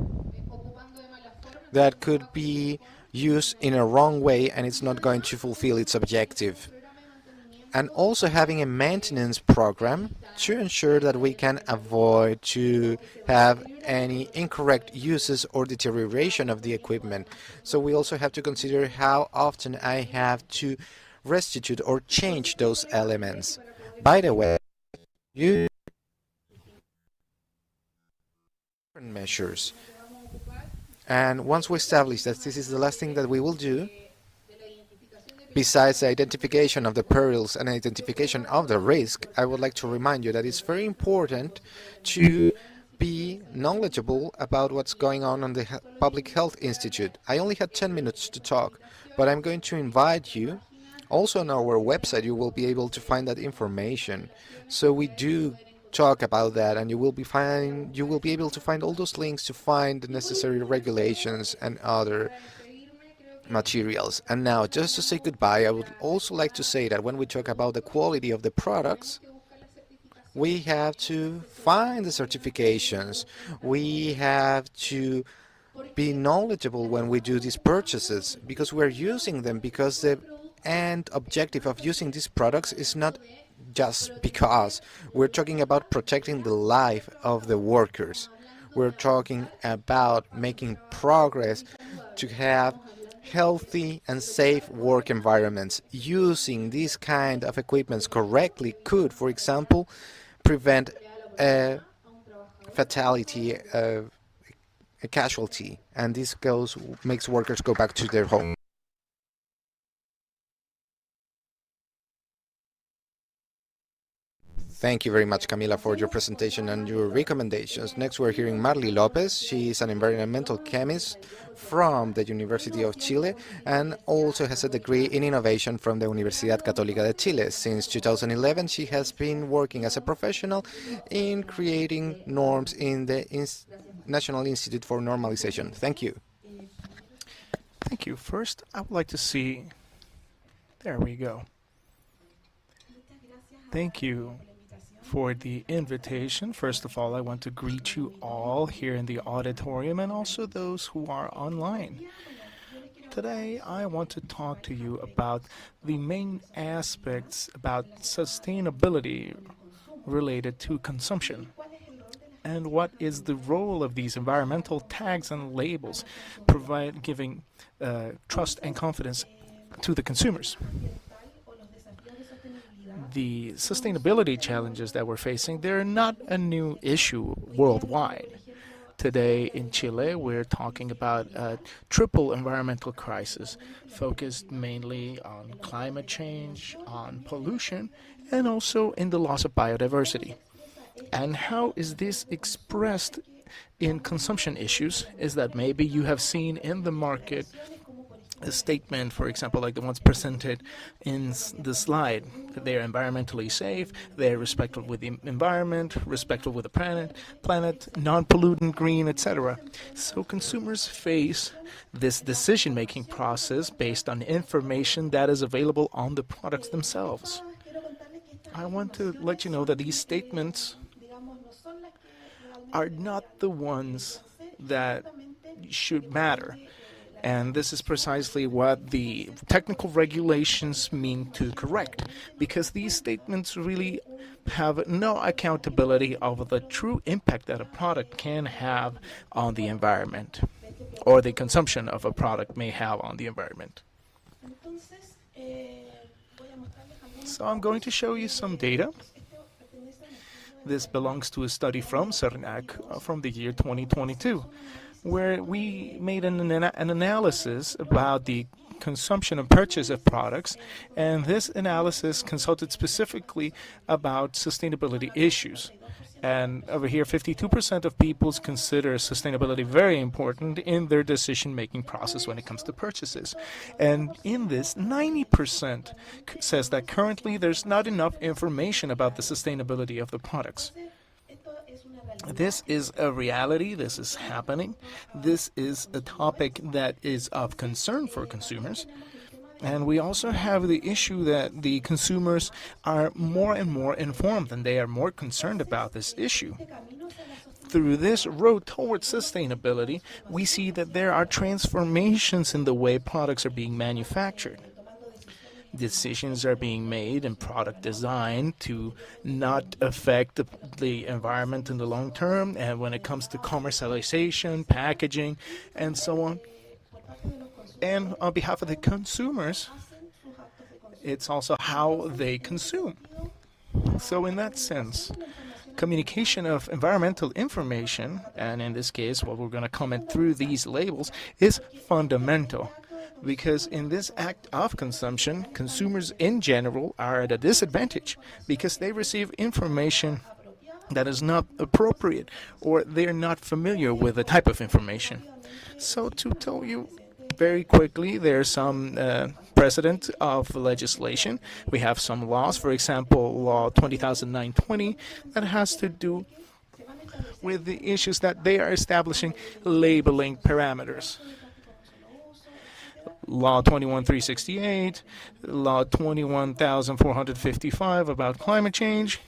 that could be used in a wrong way and it's not going to fulfill its objective. And also having a maintenance program to ensure that we can avoid to have any incorrect uses or deterioration of the equipment. So we also have to consider how often I have to restitute or change those elements. By the way, you measures. And once we establish that this is the last thing that we will do, besides the identification of the perils and identification of the risk, I would like to remind you that it's very important to be knowledgeable about what's going on the Public Health Institute. I only had 10 minutes to talk, but I'm going to invite you. Also on our website, you will be able to find that information. So we do talk about that, and you will be able to find all those links to find the necessary regulations and other materials. And now, just to say goodbye, I would also like to say that when we talk about the quality of the products, we have to find the certifications. We have to be knowledgeable when we do these purchases, because we're using them, because the end objective of using these products is not just because. We're talking about protecting the life of the workers. We're talking about making progress to have healthy and safe work environments. Using these kind of equipments correctly could, for example, prevent a fatality, a casualty, and this makes workers go back to their home. Thank you very much, Camila, for your presentation and your recommendations. Next, we're hearing Marly Lopez. She is an environmental chemist from the University of Chile and also has a degree in innovation from the Universidad Católica de Chile. Since 2011, she has been working as a professional in creating norms in the National Institute for Normalization. Thank you. Thank you. First, I would like to see... There we go. Thank you for the invitation. First of all, I want to greet you all here in the auditorium and also those who are online. Today, I want to talk to you about the main aspects about sustainability related to consumption and what is the role of these environmental tags and labels giving trust and confidence to the consumers. The sustainability challenges that we're facing, they're not a new issue worldwide. Today in Chile, we're talking about a triple environmental crisis focused mainly on climate change, on pollution, and also in the loss of biodiversity. And how is this expressed in consumption issues is that maybe you have seen in the market a statement, for example, like the ones presented in the slide. They're environmentally safe, they're respectful with the environment, respectful with the planet, non-pollutant, green, etc. So consumers face this decision-making process based on information that is available on the products themselves. I want to let you know that these statements are not the ones that should matter. And this is precisely what the technical regulations mean to correct, because these statements really have no accountability of the true impact that a product can have on the environment, or the consumption of a product may have on the environment. So I'm going to show you some data. This belongs to a study from CERNAC from the year 2022, where we made an analysis about the consumption and purchase of products, and this analysis consulted specifically about sustainability issues. And over here, 52% of people consider sustainability very important in their decision-making process when it comes to purchases. And in this, 90% says that currently there's not enough information about the sustainability of the products. This is a reality. This is happening. This is a topic that is of concern for consumers. And we also have the issue that the consumers are more and more informed, and they are more concerned about this issue. Through this road towards sustainability, we see that there are transformations in the way products are being manufactured. Decisions are being made in product design to not affect the environment in the long term, and when it comes to commercialization, packaging, and so on. And on behalf of the consumers, it's also how they consume. So in that sense, communication of environmental information, and in this case, what we're going to comment through these labels, is fundamental. Because in this act of consumption, consumers in general are at a disadvantage because they receive information that is not appropriate, or they're not familiar with the type of information. So to tell you very quickly, there's some precedent of legislation. We have some laws, for example, Law 20,920, that has to do with the issues that they are establishing labeling parameters. Law 21,368, Law 21,455 about climate change.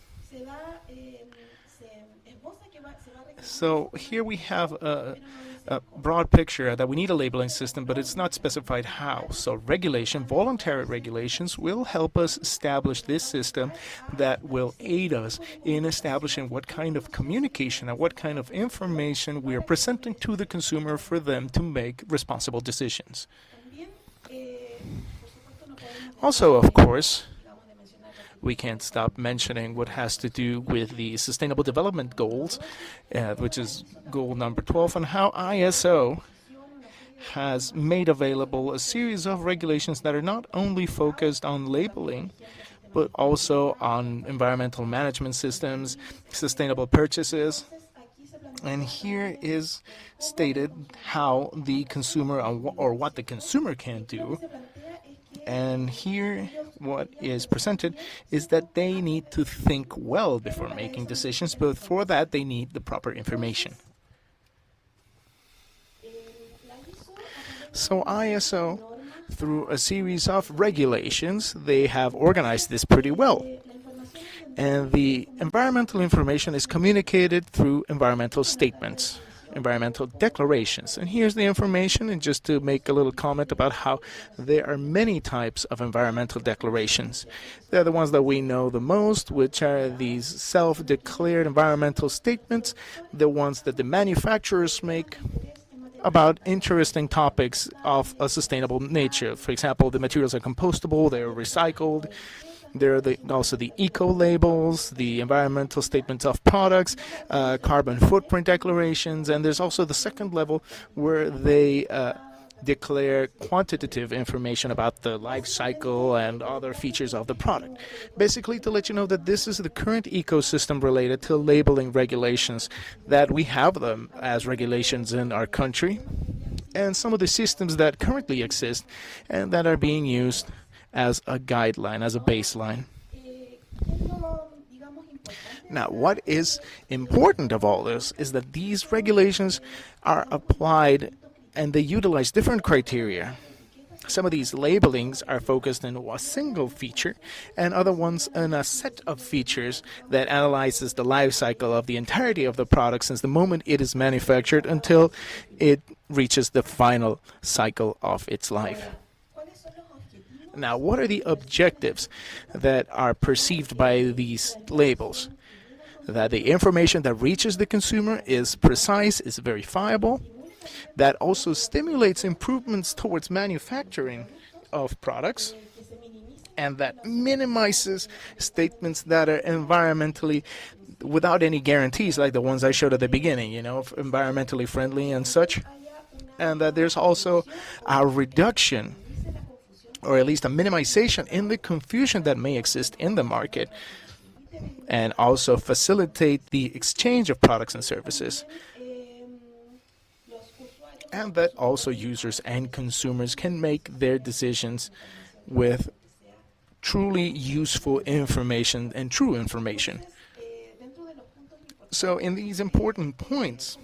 So here we have a broad picture that we need a labeling system, but it's not specified how. So regulation, voluntary regulations, will help us establish this system that will aid us in establishing what kind of communication and what kind of information we are presenting to the consumer for them to make responsible decisions. Also, of course, we can't stop mentioning what has to do with the Sustainable Development Goals, which is goal number 12, and how ISO has made available a series of regulations that are not only focused on labeling, but also on environmental management systems, sustainable purchases. And here is stated how the consumer, or what the consumer can do. And here, what is presented is that they need to think well before making decisions, but for that, they need the proper information. So ISO, through a series of regulations, they have organized this pretty well. And the environmental information is communicated through environmental statements, environmental declarations. And here's the information, and just to make a little comment about how there are many types of environmental declarations. They're the ones that we know the most, which are these self-declared environmental statements, the ones that the manufacturers make about interesting topics of a sustainable nature. For example, the materials are compostable, they're recycled. There are also the eco-labels, the environmental statements of products, carbon footprint declarations, and there's also the second level where they declare quantitative information about the life cycle and other features of the product. Basically, to let you know that this is the current ecosystem related to labeling regulations, that we have them as regulations in our country, and some of the systems that currently exist and that are being used as a guideline, as a baseline. Now, what is important of all this is that these regulations are applied and they utilize different criteria. Some of these labelings are focused on a single feature, and other ones on a set of features that analyzes the life cycle of the entirety of the product since the moment it is manufactured until it reaches the final cycle of its life. Now, what are the objectives that are perceived by these labels? That the information that reaches the consumer is precise, is verifiable, that also stimulates improvements towards manufacturing of products, and that minimizes statements that are environmentally without any guarantees, like the ones I showed at the beginning, environmentally friendly and such, and that there's also a reduction or at least a minimization in the confusion that may exist in the market, and also facilitate the exchange of products and services. And that also users and consumers can make their decisions with truly useful information and true information. So in these important points,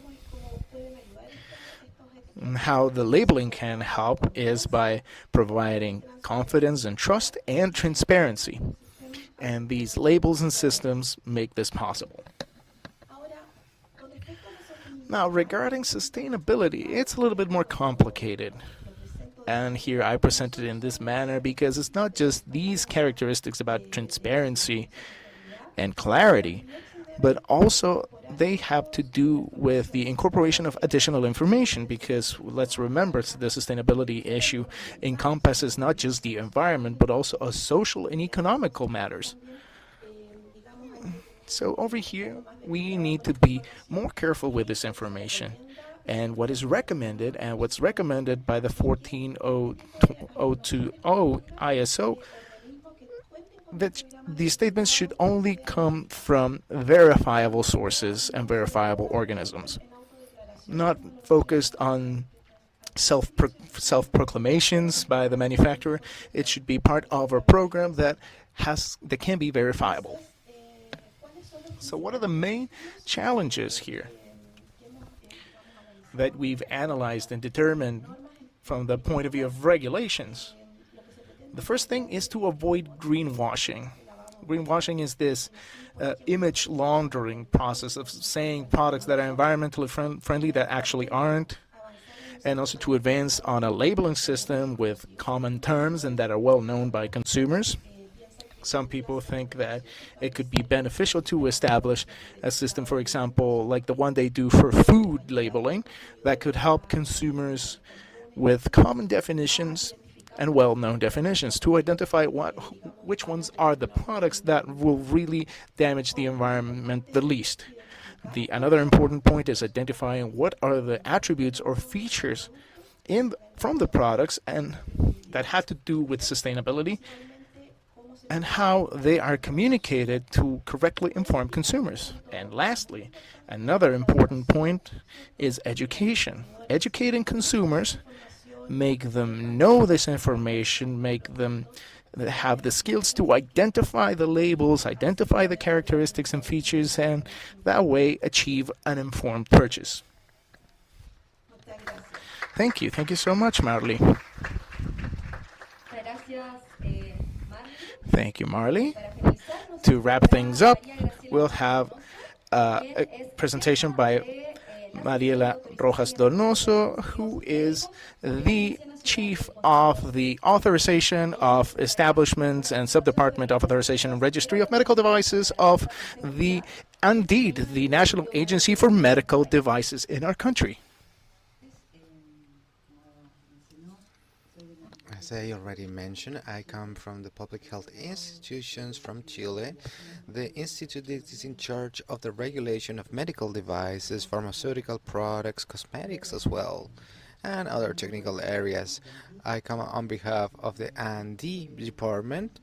how the labeling can help is by providing confidence and trust and transparency. And these labels and systems make this possible. Now, regarding sustainability, it's a little bit more complicated. And here I present it in this manner because it's not just these characteristics about transparency and clarity, but also they have to do with the incorporation of additional information, because let's remember the sustainability issue encompasses not just the environment, but also social and economical matters. So over here, we need to be more careful with this information. And what is recommended, and what's recommended by the 14020 ISO, that these statements should only come from verifiable sources and verifiable organisms, not focused on self-proclamations by the manufacturer. It should be part of a program that can be verifiable. So what are the main challenges here that we've analyzed and determined from the point of view of regulations? The first thing is to avoid greenwashing. Greenwashing is this image laundering process of saying products that are environmentally friendly that actually aren't, and also to advance on a labeling system with common terms and that are well known by consumers. Some people think that it could be beneficial to establish a system, for example, like the one they do for food labeling, that could help consumers with common definitions and well-known definitions to identify which ones are the products that will really damage the environment the least. Another important point is identifying what are the attributes or features from the products and that have to do with sustainability, and how they are communicated to correctly inform consumers. And lastly, another important point is education. Educating consumers, make them know this information, make them have the skills to identify the labels, identify the characteristics and features, and that way achieve an informed purchase. Thank you. Thank you so much, Marley. Thank you, Marley. To wrap things up, we'll have a presentation by Mariela Rojas Donoso, who is the Chief of the Authorization of Establishments and Subdepartment of Authorization and Registry of Medical Devices of the National Agency for Medical Devices in our country. As I already mentioned, I come from the public health institutions from Chile, the institute that is in charge of the regulation of medical devices, pharmaceutical products, cosmetics as well, and other technical areas. I come on behalf of the A&D department,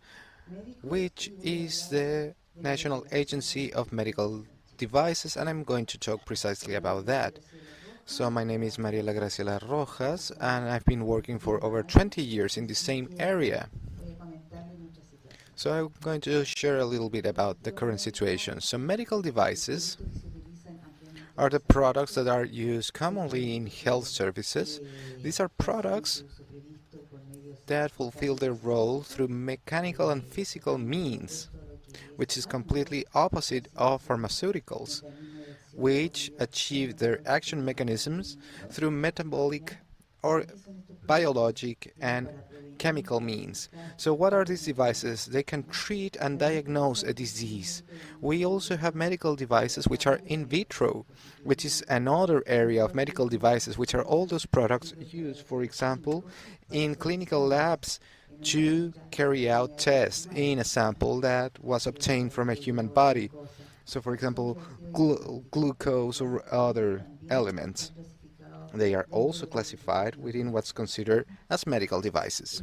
which is the National Agency of Medical Devices, and I'm going to talk precisely about that. So my name is Mariela Graciela Rojas, and I've been working for over 20 years in the same area. So I'm going to share a little bit about the current situation. So medical devices are the products that are used commonly in health services. These are products that fulfill their role through mechanical and physical means, which is completely opposite of pharmaceuticals, which achieve their action mechanisms through metabolic or biologic and chemical means. So what are these devices? They can treat and diagnose a disease. We also have medical devices which are in vitro, which is another area of medical devices, which are all those products used, for example, in clinical labs to carry out tests in a sample that was obtained from a human body. So, for example, glucose or other elements. They are also classified within what's considered as medical devices.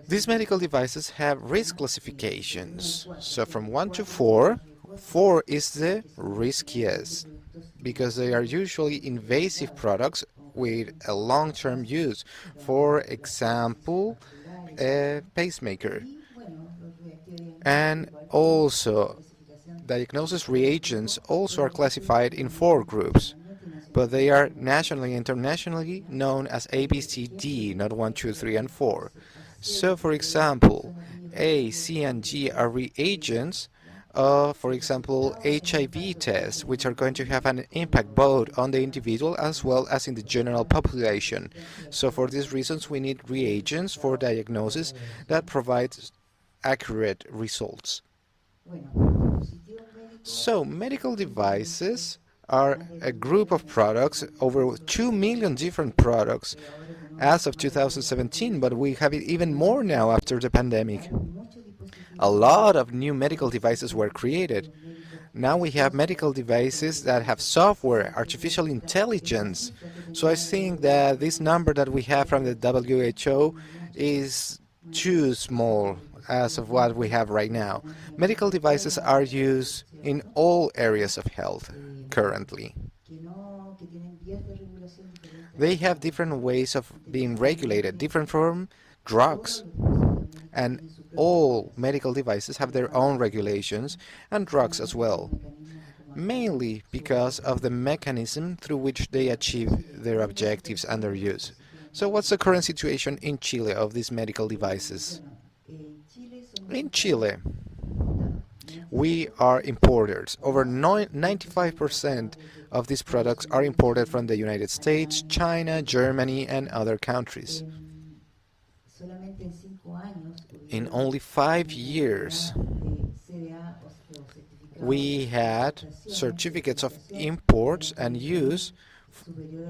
These medical devices have risk classifications. So from 1 to 4, 4 is the riskiest because they are usually invasive products with a long-term use. For example, a pacemaker. And also, diagnosis reagents also are classified in 4 groups, but they are nationally and internationally known as A, B, C, D, not 1, 2, 3, and 4. So, for example, A, C, and G are reagents of, for example, HIV tests, which are going to have an impact both on the individual as well as in the general population. So, for these reasons, we need reagents for diagnosis that provide accurate results. So, medical devices are a group of products, over 2 million different products as of 2017, but we have it even more now after the pandemic. A lot of new medical devices were created. Now we have medical devices that have software, artificial intelligence. So I think that this number that we have from the WHO is too small as of what we have right now. Medical devices are used in all areas of health currently. They have different ways of being regulated, different from drugs. And all medical devices have their own regulations, and drugs as well, mainly because of the mechanism through which they achieve their objectives and their use. So what's the current situation in Chile of these medical devices? In Chile, we are importers. Over 95% of these products are imported from the United States, China, Germany, and other countries. In only 5 years, we had certificates of imports and use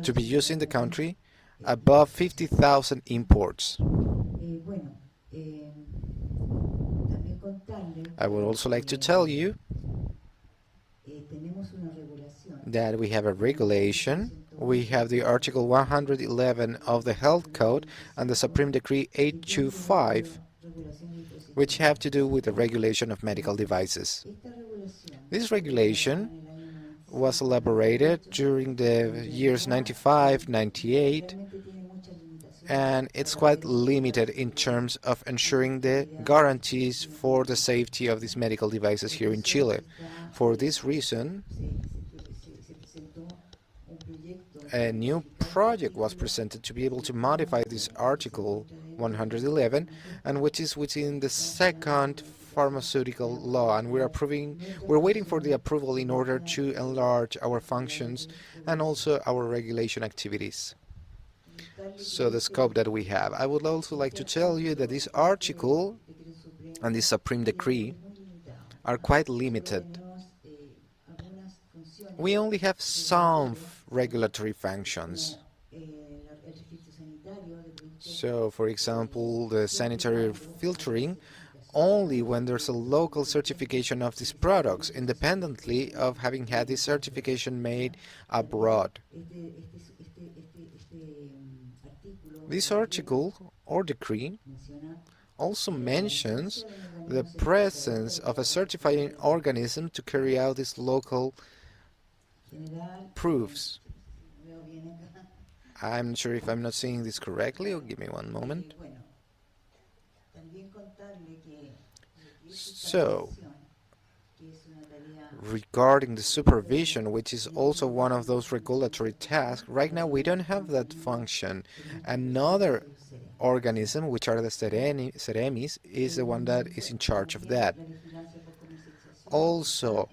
to be used in the country above 50,000 imports. I would also like to tell you that we have a regulation. We have the Article 111 of the Health Code and the Supreme Decree 825, which have to do with the regulation of medical devices. This regulation was elaborated during the years 95, 98, and it's quite limited in terms of ensuring the guarantees for the safety of these medical devices here in Chile. For this reason, a new project was presented to be able to modify this Article 111, and which is within the second pharmaceutical law, and we're waiting for the approval in order to enlarge our functions and also our regulation activities. So the scope that we have. I would also like to tell you that this article and this Supreme Decree are quite limited. We only have some regulatory functions. So, for example, the sanitary filtering, only when there's a local certification of these products, independently of having had this certification made abroad. This article or decree also mentions the presence of a certifying organism to carry out these local proofs. I'm not sure if I'm not saying this correctly, or give me one moment. So, regarding the supervision, which is also one of those regulatory tasks, right now we don't have that function. Another organism, which are the Ceremis, is the one that is in charge of that. Also,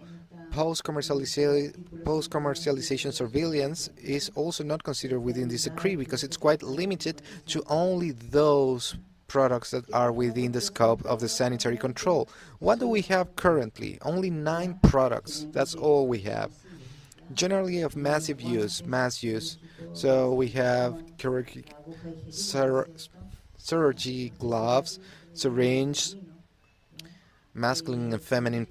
post-commercialization surveillance is also not considered within this decree because it's quite limited to only those products that are within the scope of the sanitary control. What do we have currently? Only 9 products. That's all we have. Generally of massive use, mass use. So we have chirurgy gloves, syringe, masculine and feminine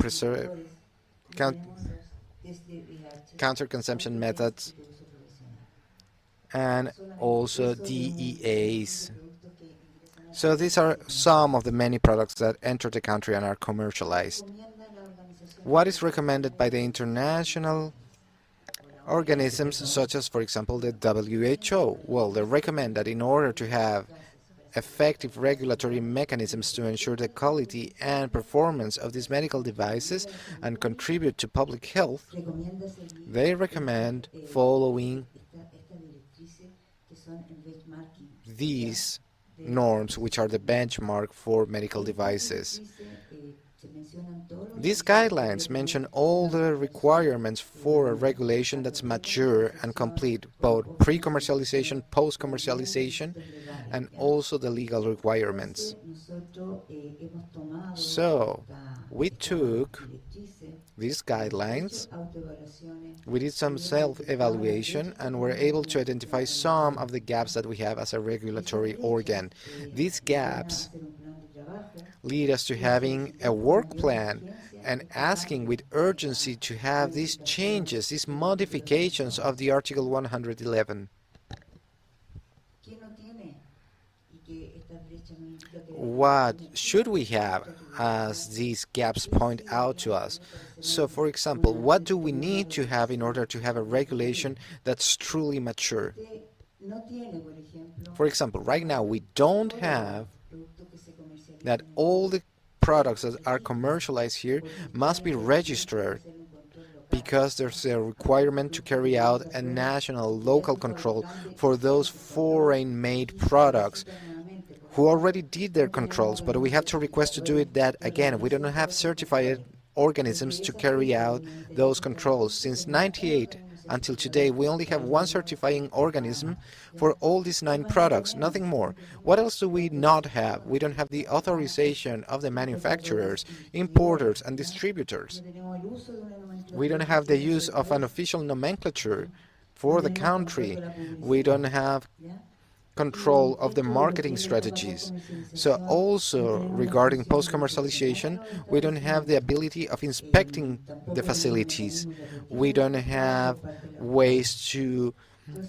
counter-consumption methods, and also DEAs. So these are some of the many products that enter the country and are commercialized. What is recommended by the international organisms such as, for example, the WHO? Well, they recommend that in order to have effective regulatory mechanisms to ensure the quality and performance of these medical devices and contribute to public health, they recommend following these norms, which are the benchmark for medical devices. These guidelines mention all the requirements for a regulation that's mature and complete, both pre-commercialization, post-commercialization, and also the legal requirements. So, we took these guidelines, we did some self-evaluation, and were able to identify some of the gaps that we have as a regulatory organ. These gaps lead us to having a work plan and asking with urgency to have these changes, these modifications of the Article 111. What should we have as these gaps point out to us? So, for example, what do we need to have in order to have a regulation that's truly mature? For example, right now we don't have that all the products that are commercialized here must be registered, because there's a requirement to carry out a national local control for those foreign-made products who already did their controls, but we have to request to do it that again. We don't have certified organisms to carry out those controls. Since 1998 until today, we only have one certifying organism for all these 9 products, nothing more. What else do we not have? We don't have the authorization of the manufacturers, importers, and distributors. We don't have the use of an official nomenclature for the country. We don't have control of the marketing strategies. So also regarding post-commercialization, we don't have the ability of inspecting the facilities. We don't have ways to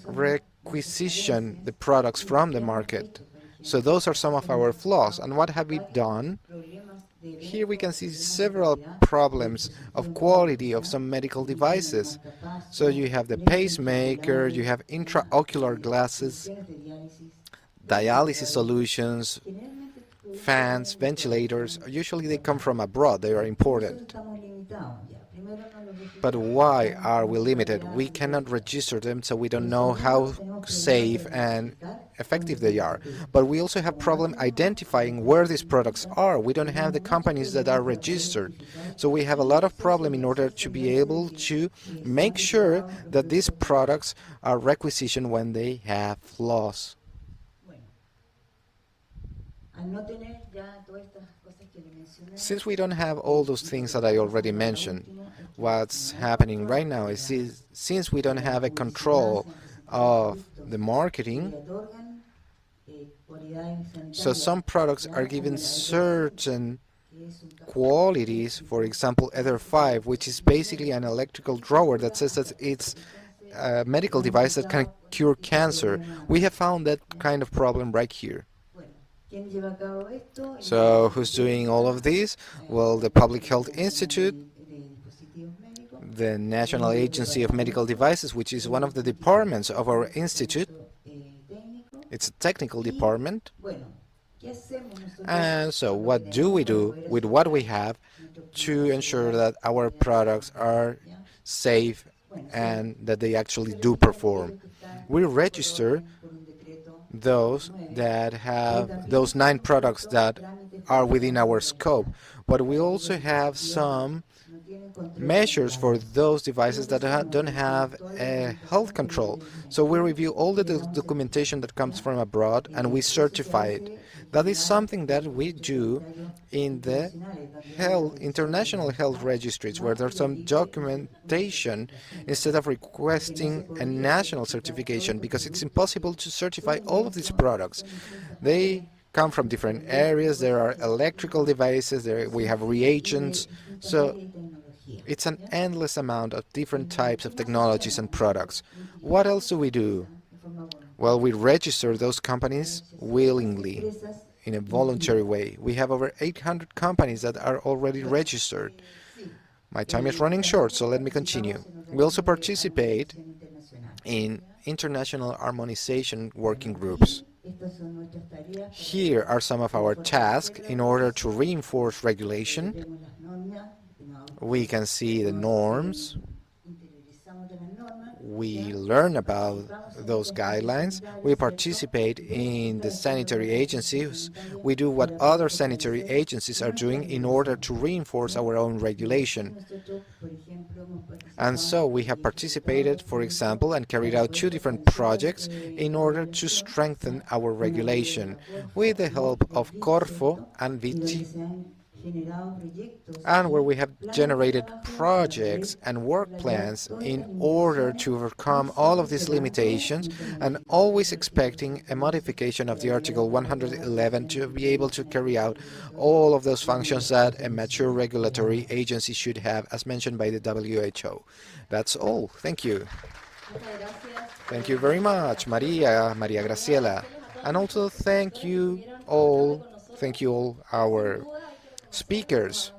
requisition the products from the market. So those are some of our flaws. And what have we done? Here we can see several problems of quality of some medical devices. So you have the pacemaker, you have intraocular glasses, dialysis solutions, fans, ventilators. Usually they come from abroad, they are imported. But why are we limited? We cannot register them, so we don't know how safe and effective they are. But we also have problem identifying where these products are. We don't have the companies that are registered. So we have a lot of problem in order to be able to make sure that these products are requisitioned when they have flaws. Since we don't have all those things that I already mentioned, what's happening right now is since we don't have a control of the marketing, so some products are given certain qualities, for example, Ether 5, which is basically an electrical drawer that says that it's a medical device that can cure cancer. We have found that kind of problem right here. So who's doing all of these? Well, the Public Health Institute, the National Agency of Medical Devices, which is one of the departments of our institute. It's a technical department. And so what do we do with what we have to ensure that our products are safe and that they actually do perform? We register those that have those 9 products that are within our scope, but we also have some measures for those devices that don't have a health control. So we review all the documentation that comes from abroad and we certify it. That is something that we do in the international health registries, where there's some documentation instead of requesting a national certification, because it's impossible to certify all of these products. They come from different areas. There are electrical devices, we have reagents, so it's an endless amount of different types of technologies and products. What else do we do? Well, we register those companies willingly, in a voluntary way. We have over 800 companies that are already registered. My time is running short, so let me continue. We also participate in international harmonization working groups. Here are some of our tasks in order to reinforce regulation. We can see the norms. We learn about those guidelines. We participate in the sanitary agencies. We do what other sanitary agencies are doing in order to reinforce our own regulation. And so we have participated, for example, and carried out 2 different projects in order to strengthen our regulation with the help of Corfo and Viti, and where we have generated projects and work plans in order to overcome all of these limitations, and always expecting a modification of the Article 111 to be able to carry out all of those functions that a mature regulatory agency should have, as mentioned by the WHO. That's all. Thank you. Thank you very much, Maria Graciela. And also thank you all our speakers.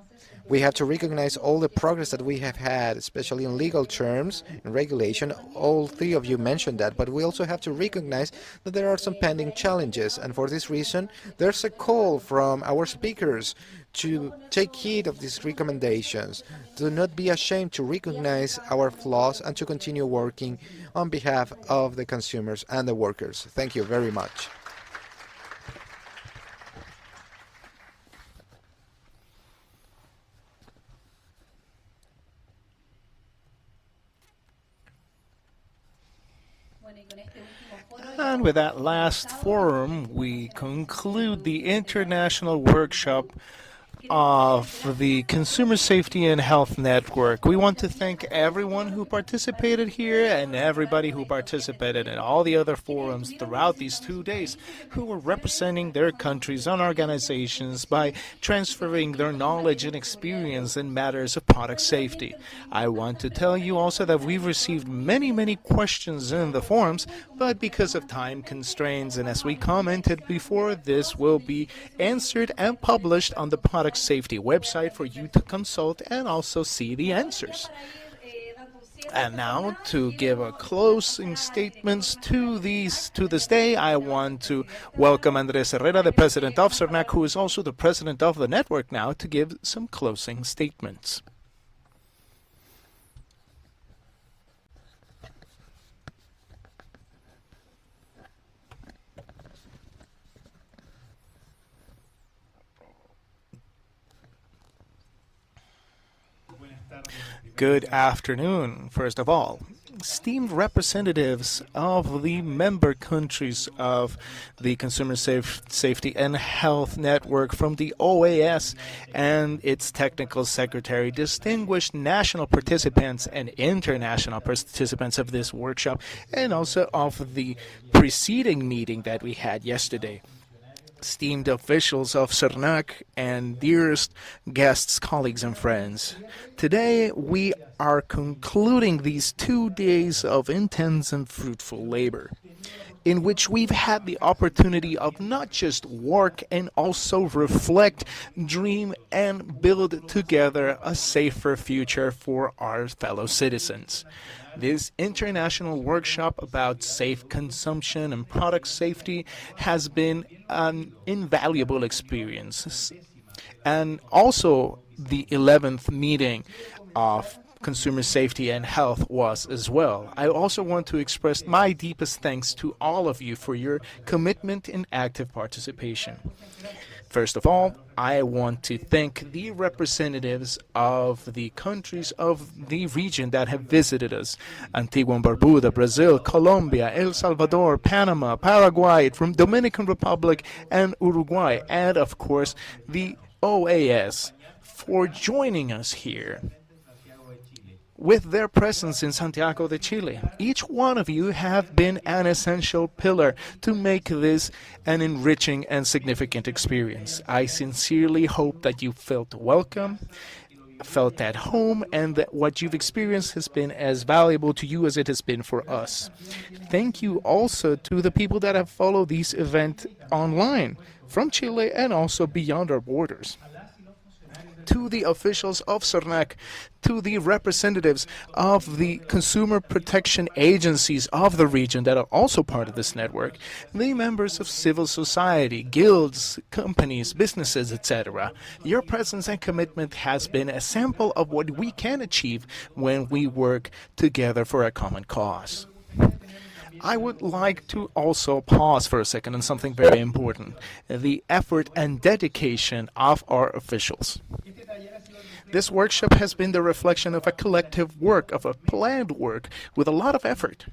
We have to recognize all the progress that we have had, especially in legal terms, in regulation. All 3 of you mentioned that, but we also have to recognize that there are some pending challenges, and for this reason, there's a call from our speakers to take heed of these recommendations. Do not be ashamed to recognize our flaws and to continue working on behalf of the consumers and the workers. Thank you very much. And with that last forum, we conclude the International Workshop of the Consumer Safety and Health Network. We want to thank everyone who participated here and everybody who participated in all the other forums throughout these 2 days who were representing their countries and organizations by transferring their knowledge and experience in matters of product safety. I want to tell you also that we've received many questions in the forums, but because of time constraints and as we commented before, this will be answered and published on the product safety website for you to consult and also see the answers. And now, to give a closing statements to this day, I want to welcome Andres Herrera, the president of CERNAC, who is also the president of the network now, to give some closing statements. Good afternoon, first of all. Esteemed representatives of the member countries of the Consumer Safety and Health Network from the OAS and its technical secretary, distinguished national participants and international participants of this workshop, and also of the preceding meeting that we had yesterday. Esteemed officials of CERNAC and dearest guests, colleagues, and friends. Today, we are concluding these 2 days of intense and fruitful labor, in which we've had the opportunity of not just work and also reflect, dream, and build together a safer future for our fellow citizens. This international workshop about safe consumption and product safety has been an invaluable experience. And also the 11th meeting of consumer safety and health was as well. I also want to express my deepest thanks to all of you for your commitment and active participation. First of all, I want to thank the representatives of the countries of the region that have visited us: Antigua and Barbuda, Brazil, Colombia, El Salvador, Panama, Paraguay, from Dominican Republic and Uruguay, and of course the OAS for joining us here with their presence in Santiago de Chile. Each one of you have been an essential pillar to make this an enriching and significant experience. I sincerely hope that you felt welcome, felt at home, and that what you've experienced has been as valuable to you as it has been for us. Thank you also to the people that have followed this event online from Chile and also beyond our borders. To the officials of CERNAC, to the representatives of the consumer protection agencies of the region that are also part of this network, the members of civil society, guilds, companies, businesses, etc. Your presence and commitment has been a sample of what we can achieve when we work together for a common cause. I would like to also pause for a second on something very important: the effort and dedication of our officials. This workshop has been the reflection of a collective work, of a planned work with a lot of effort,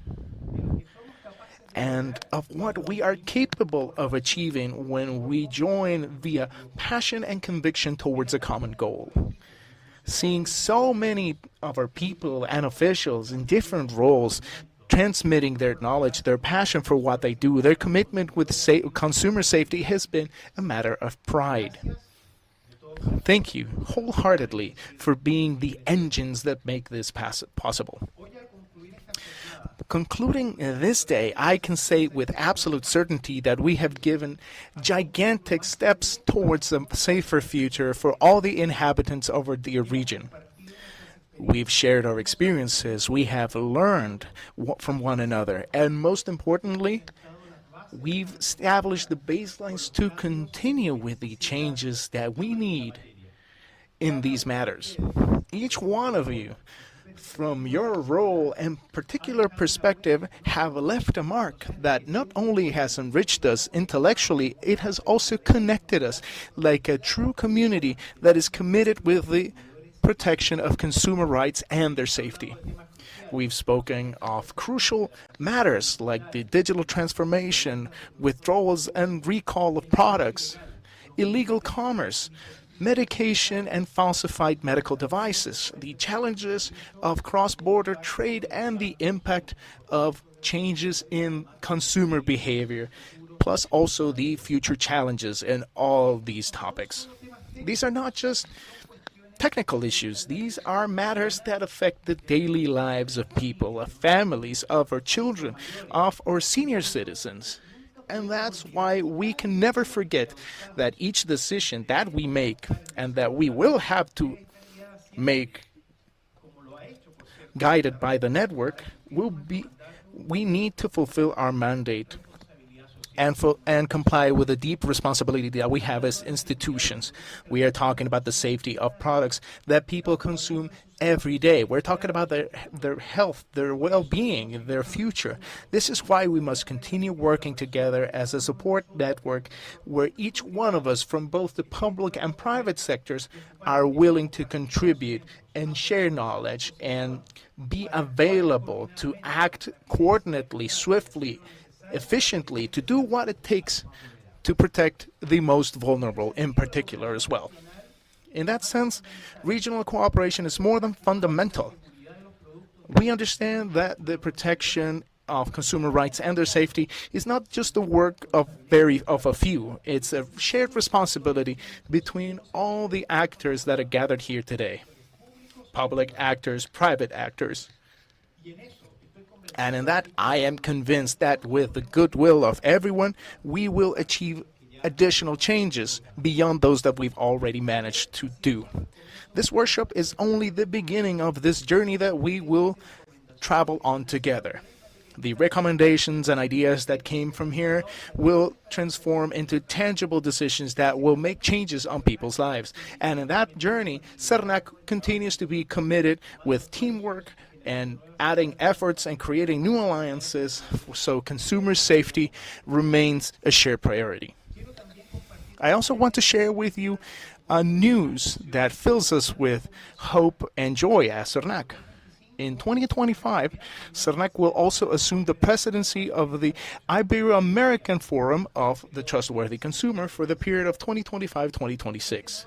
and of what we are capable of achieving when we join via passion and conviction towards a common goal. Seeing so many of our people and officials in different roles transmitting their knowledge, their passion for what they do, their commitment with consumer safety has been a matter of pride. Thank you wholeheartedly for being the engines that make this possible. Concluding this day, I can say with absolute certainty that we have given gigantic steps towards a safer future for all the inhabitants of our dear region. We've shared our experiences, we have learned from one another, and most importantly, we've established the baselines to continue with the changes that we need in these matters. Each one of you, from your role and particular perspective, have left a mark that not only has enriched us intellectually, it has also connected us like a true community that is committed with the protection of consumer rights and their safety. We've spoken of crucial matters like the digital transformation, withdrawals and recall of products, illegal commerce, medication and falsified medical devices, the challenges of cross-border trade, and the impact of changes in consumer behavior, plus also the future challenges in all these topics. These are not just technical issues. These are matters that affect the daily lives of people, of families, of our children, of our senior citizens. And that's why we can never forget that each decision that we make and that we will have to make guided by the network we need to fulfill our mandate and comply with the deep responsibility that we have as institutions. We are talking about the safety of products that people consume every day. We're talking about their health, their well-being, their future. This is why we must continue working together as a support network where each one of us from both the public and private sectors are willing to contribute and share knowledge and be available to act coordinately, swiftly, efficiently, to do what it takes to protect the most vulnerable in particular as well. In that sense, regional cooperation is more than fundamental. We understand that the protection of consumer rights and their safety is not just the work of a few. It's a shared responsibility between all the actors that are gathered here today. Public actors, private actors. And in that, I am convinced that with the goodwill of everyone, we will achieve additional changes beyond those that we've already managed to do. This workshop is only the beginning of this journey that we will travel on together. The recommendations and ideas that came from here will transform into tangible decisions that will make changes on people's lives. And in that journey, CERNAC continues to be committed with teamwork and adding efforts and creating new alliances so consumer safety remains a shared priority. I also want to share with you a news that fills us with hope and joy at CERNAC. In 2025, CERNAC will also assume the presidency of the Ibero-American Forum of the Trustworthy Consumer for the period of 2025-2026.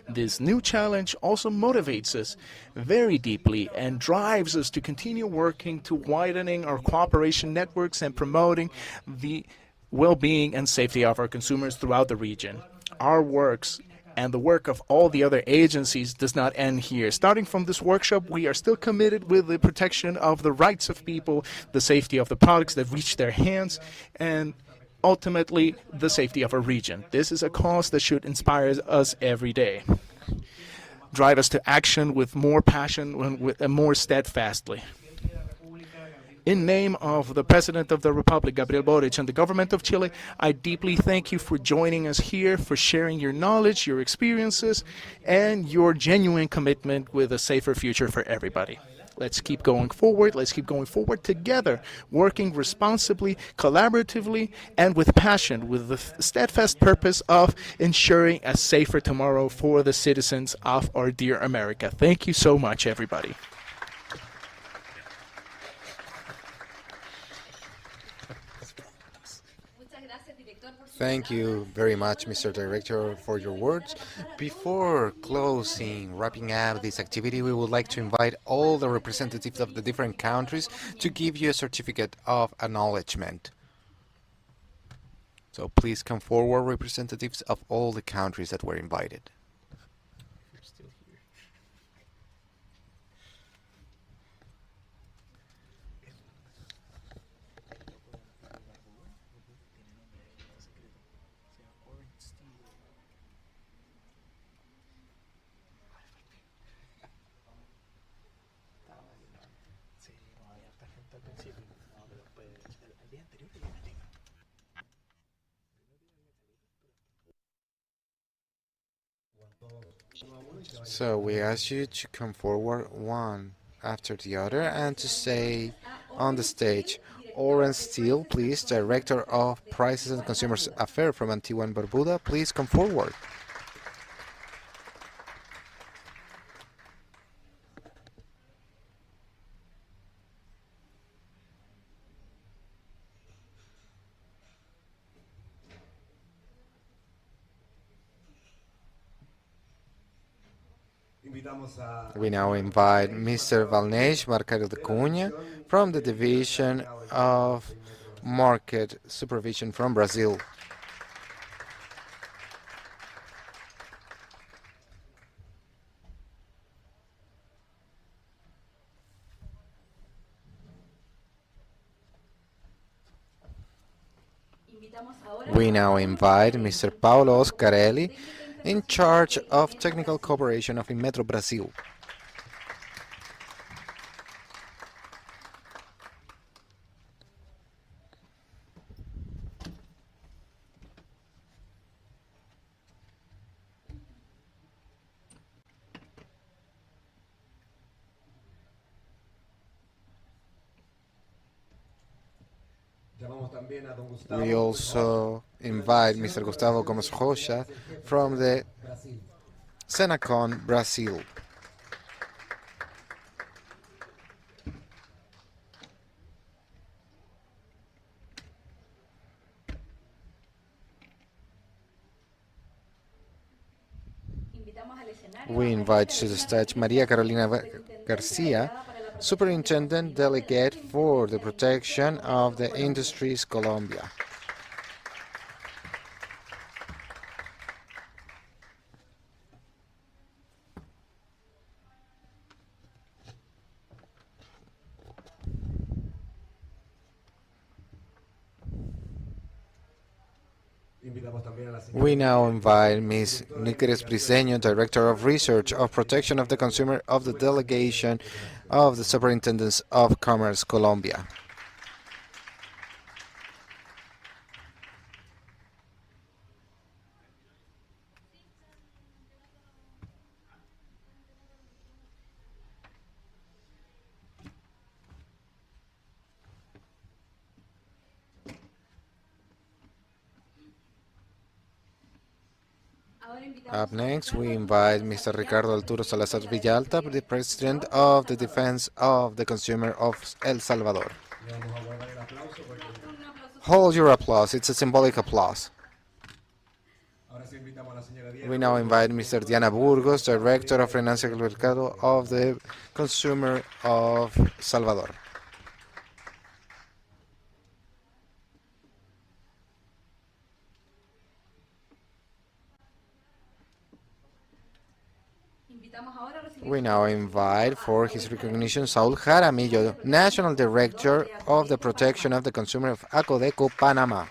This new challenge also motivates us very deeply and drives us to continue working to widening our cooperation networks and promoting the well-being and safety of our consumers throughout the region. Our works and the work of all the other agencies does not end here. Starting from this workshop, we are still committed with the protection of the rights of people, the safety of the products that reach their hands, and ultimately the safety of our region. This is a cause that should inspire us every day, drive us to action with more passion and more steadfastly. In name of the President of the Republic, Gabriel Boric, and the government of Chile, I deeply thank you for joining us here, for sharing your knowledge, your experiences, and your genuine commitment with a safer future for everybody. Let's keep going forward. Let's keep going forward together, working responsibly, collaboratively, and with passion, with the steadfast purpose of ensuring a safer tomorrow for the citizens of our dear America. Thank you so much, everybody. Thank you very much, Mr. Director, for your words. Before closing, wrapping up this activity, we would like to invite all the representatives of the different countries to give you a certificate of acknowledgement. So please come forward, representatives of all the countries that were invited. So we ask you to come forward one after the other and to say on the stage, Orange Steele, please, Director of Prices and Consumers Affairs from Antigua and Barbuda, please come forward. We now invite Mr. Valneix Marcaro de Cunha from the Division of Market Supervision from Brazil. We now invite Mr. Paulo Oscarelli, in charge of technical cooperation of Inmetro Brazil. We also invite Mr. Gustavo Gomes Rocha from the Senacon, Brazil. We invite to the stage Maria Carolina Garcia, Superintendent Delegate for the Protection of the Industries, Colombia. We now invite Ms. Níqueres Briceño, Director of Research of Protection of the Consumer of the Delegation of the Superintendents of Commerce, Colombia. Up next, we invite Mr. Ricardo Arturo Salazar Villalta, the President of the Defense of the Consumer of El Salvador. Hold your applause, it's a symbolic applause. We now invite Mr. Diana Burgos, Director of Financial Mercado of the Consumer of Salvador. We now invite for his recognition Saul Jaramillo, National Director of the Protection of the Consumer of Acodeco, Panama.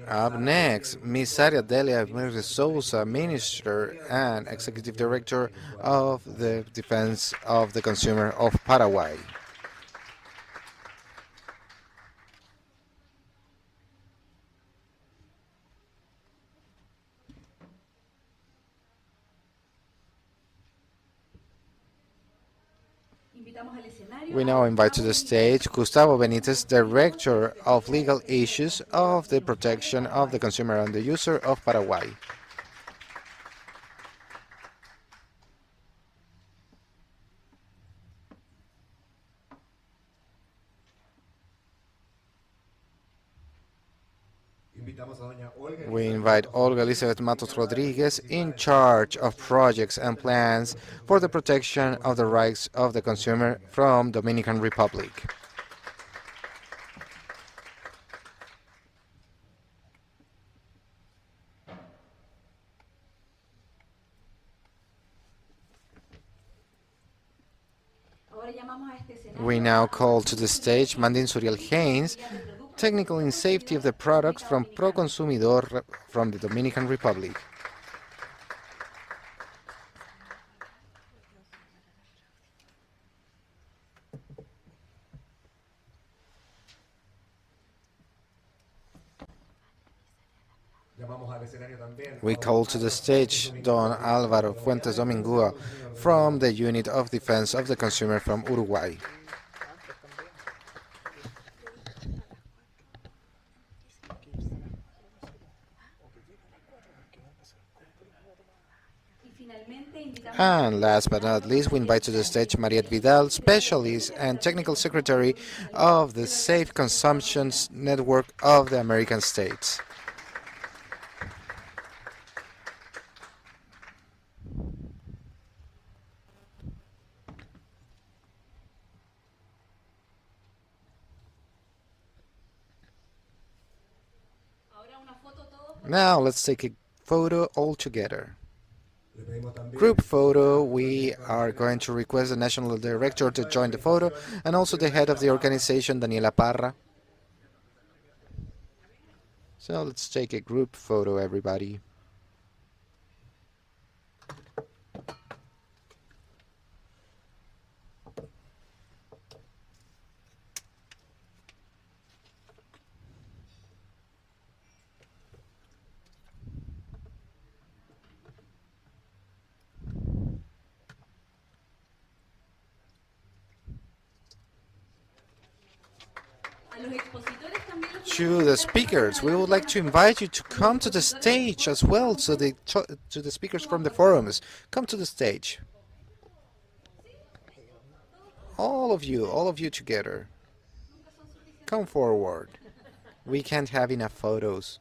Up next, Ms. Saria Delia Mercedes Souza, Minister and Executive Director of the Defense of the Consumer of Paraguay. We now invite to the stage Gustavo Benitez, Director of Legal Issues of the Protection of the Consumer and the User of Paraguay. We invite Olga Elizabeth Matos Rodriguez, in charge of projects and plans for the protection of the rights of the consumer from Dominican Republic. We now call to the stage Mandin Suriel Haynes, Technical in Safety of the Products from Proconsumidor from the Dominican Republic. We call to the stage Don Álvaro Fuentes Domingua from the Unit of Defense of the Consumer from Uruguay. And last but not least, we invite to the stage Mariette Vidal, Specialist and Technical Secretary of the Safe Consumptions Network of the American States. Now let's take a photo all together. Group photo, we are going to request the National Director to join the photo and also the head of the organization, Daniela Parra. So let's take a group photo, everybody. To the speakers, we would like to invite you to come to the stage as well, to the speakers from the forums. Come to the stage. All of you together. Come forward. We can't have enough photos.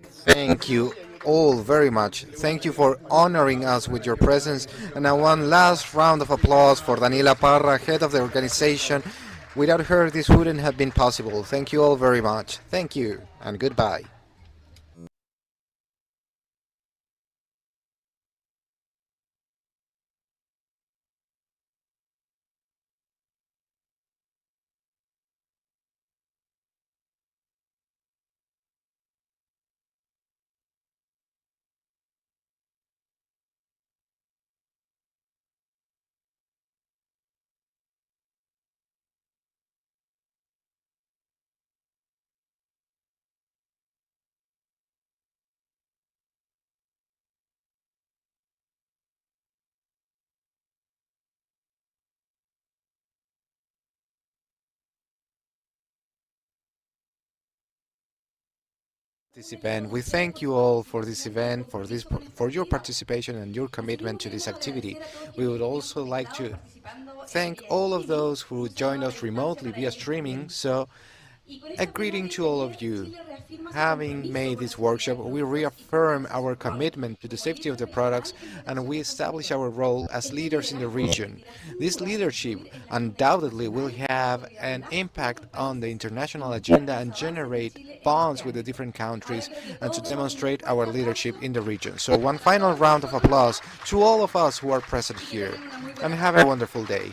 Thank you all very much. Thank you for honoring us with your presence. And now one last round of applause for Daniela Parra, head of the organization. Without her, this wouldn't have been possible. Thank you all very much. Thank you, and goodbye. This event. We thank you all for this event, for your participation and your commitment to this activity. We would also like to thank all of those who joined us remotely via streaming. So, a greeting to all of you. Having made this workshop, we reaffirm our commitment to the safety of the products and we establish our role as leaders in the region. This leadership undoubtedly will have an impact on the international agenda and generate bonds with the different countries and to demonstrate our leadership in the region. So one final round of applause to all of us who are present here and have a wonderful day.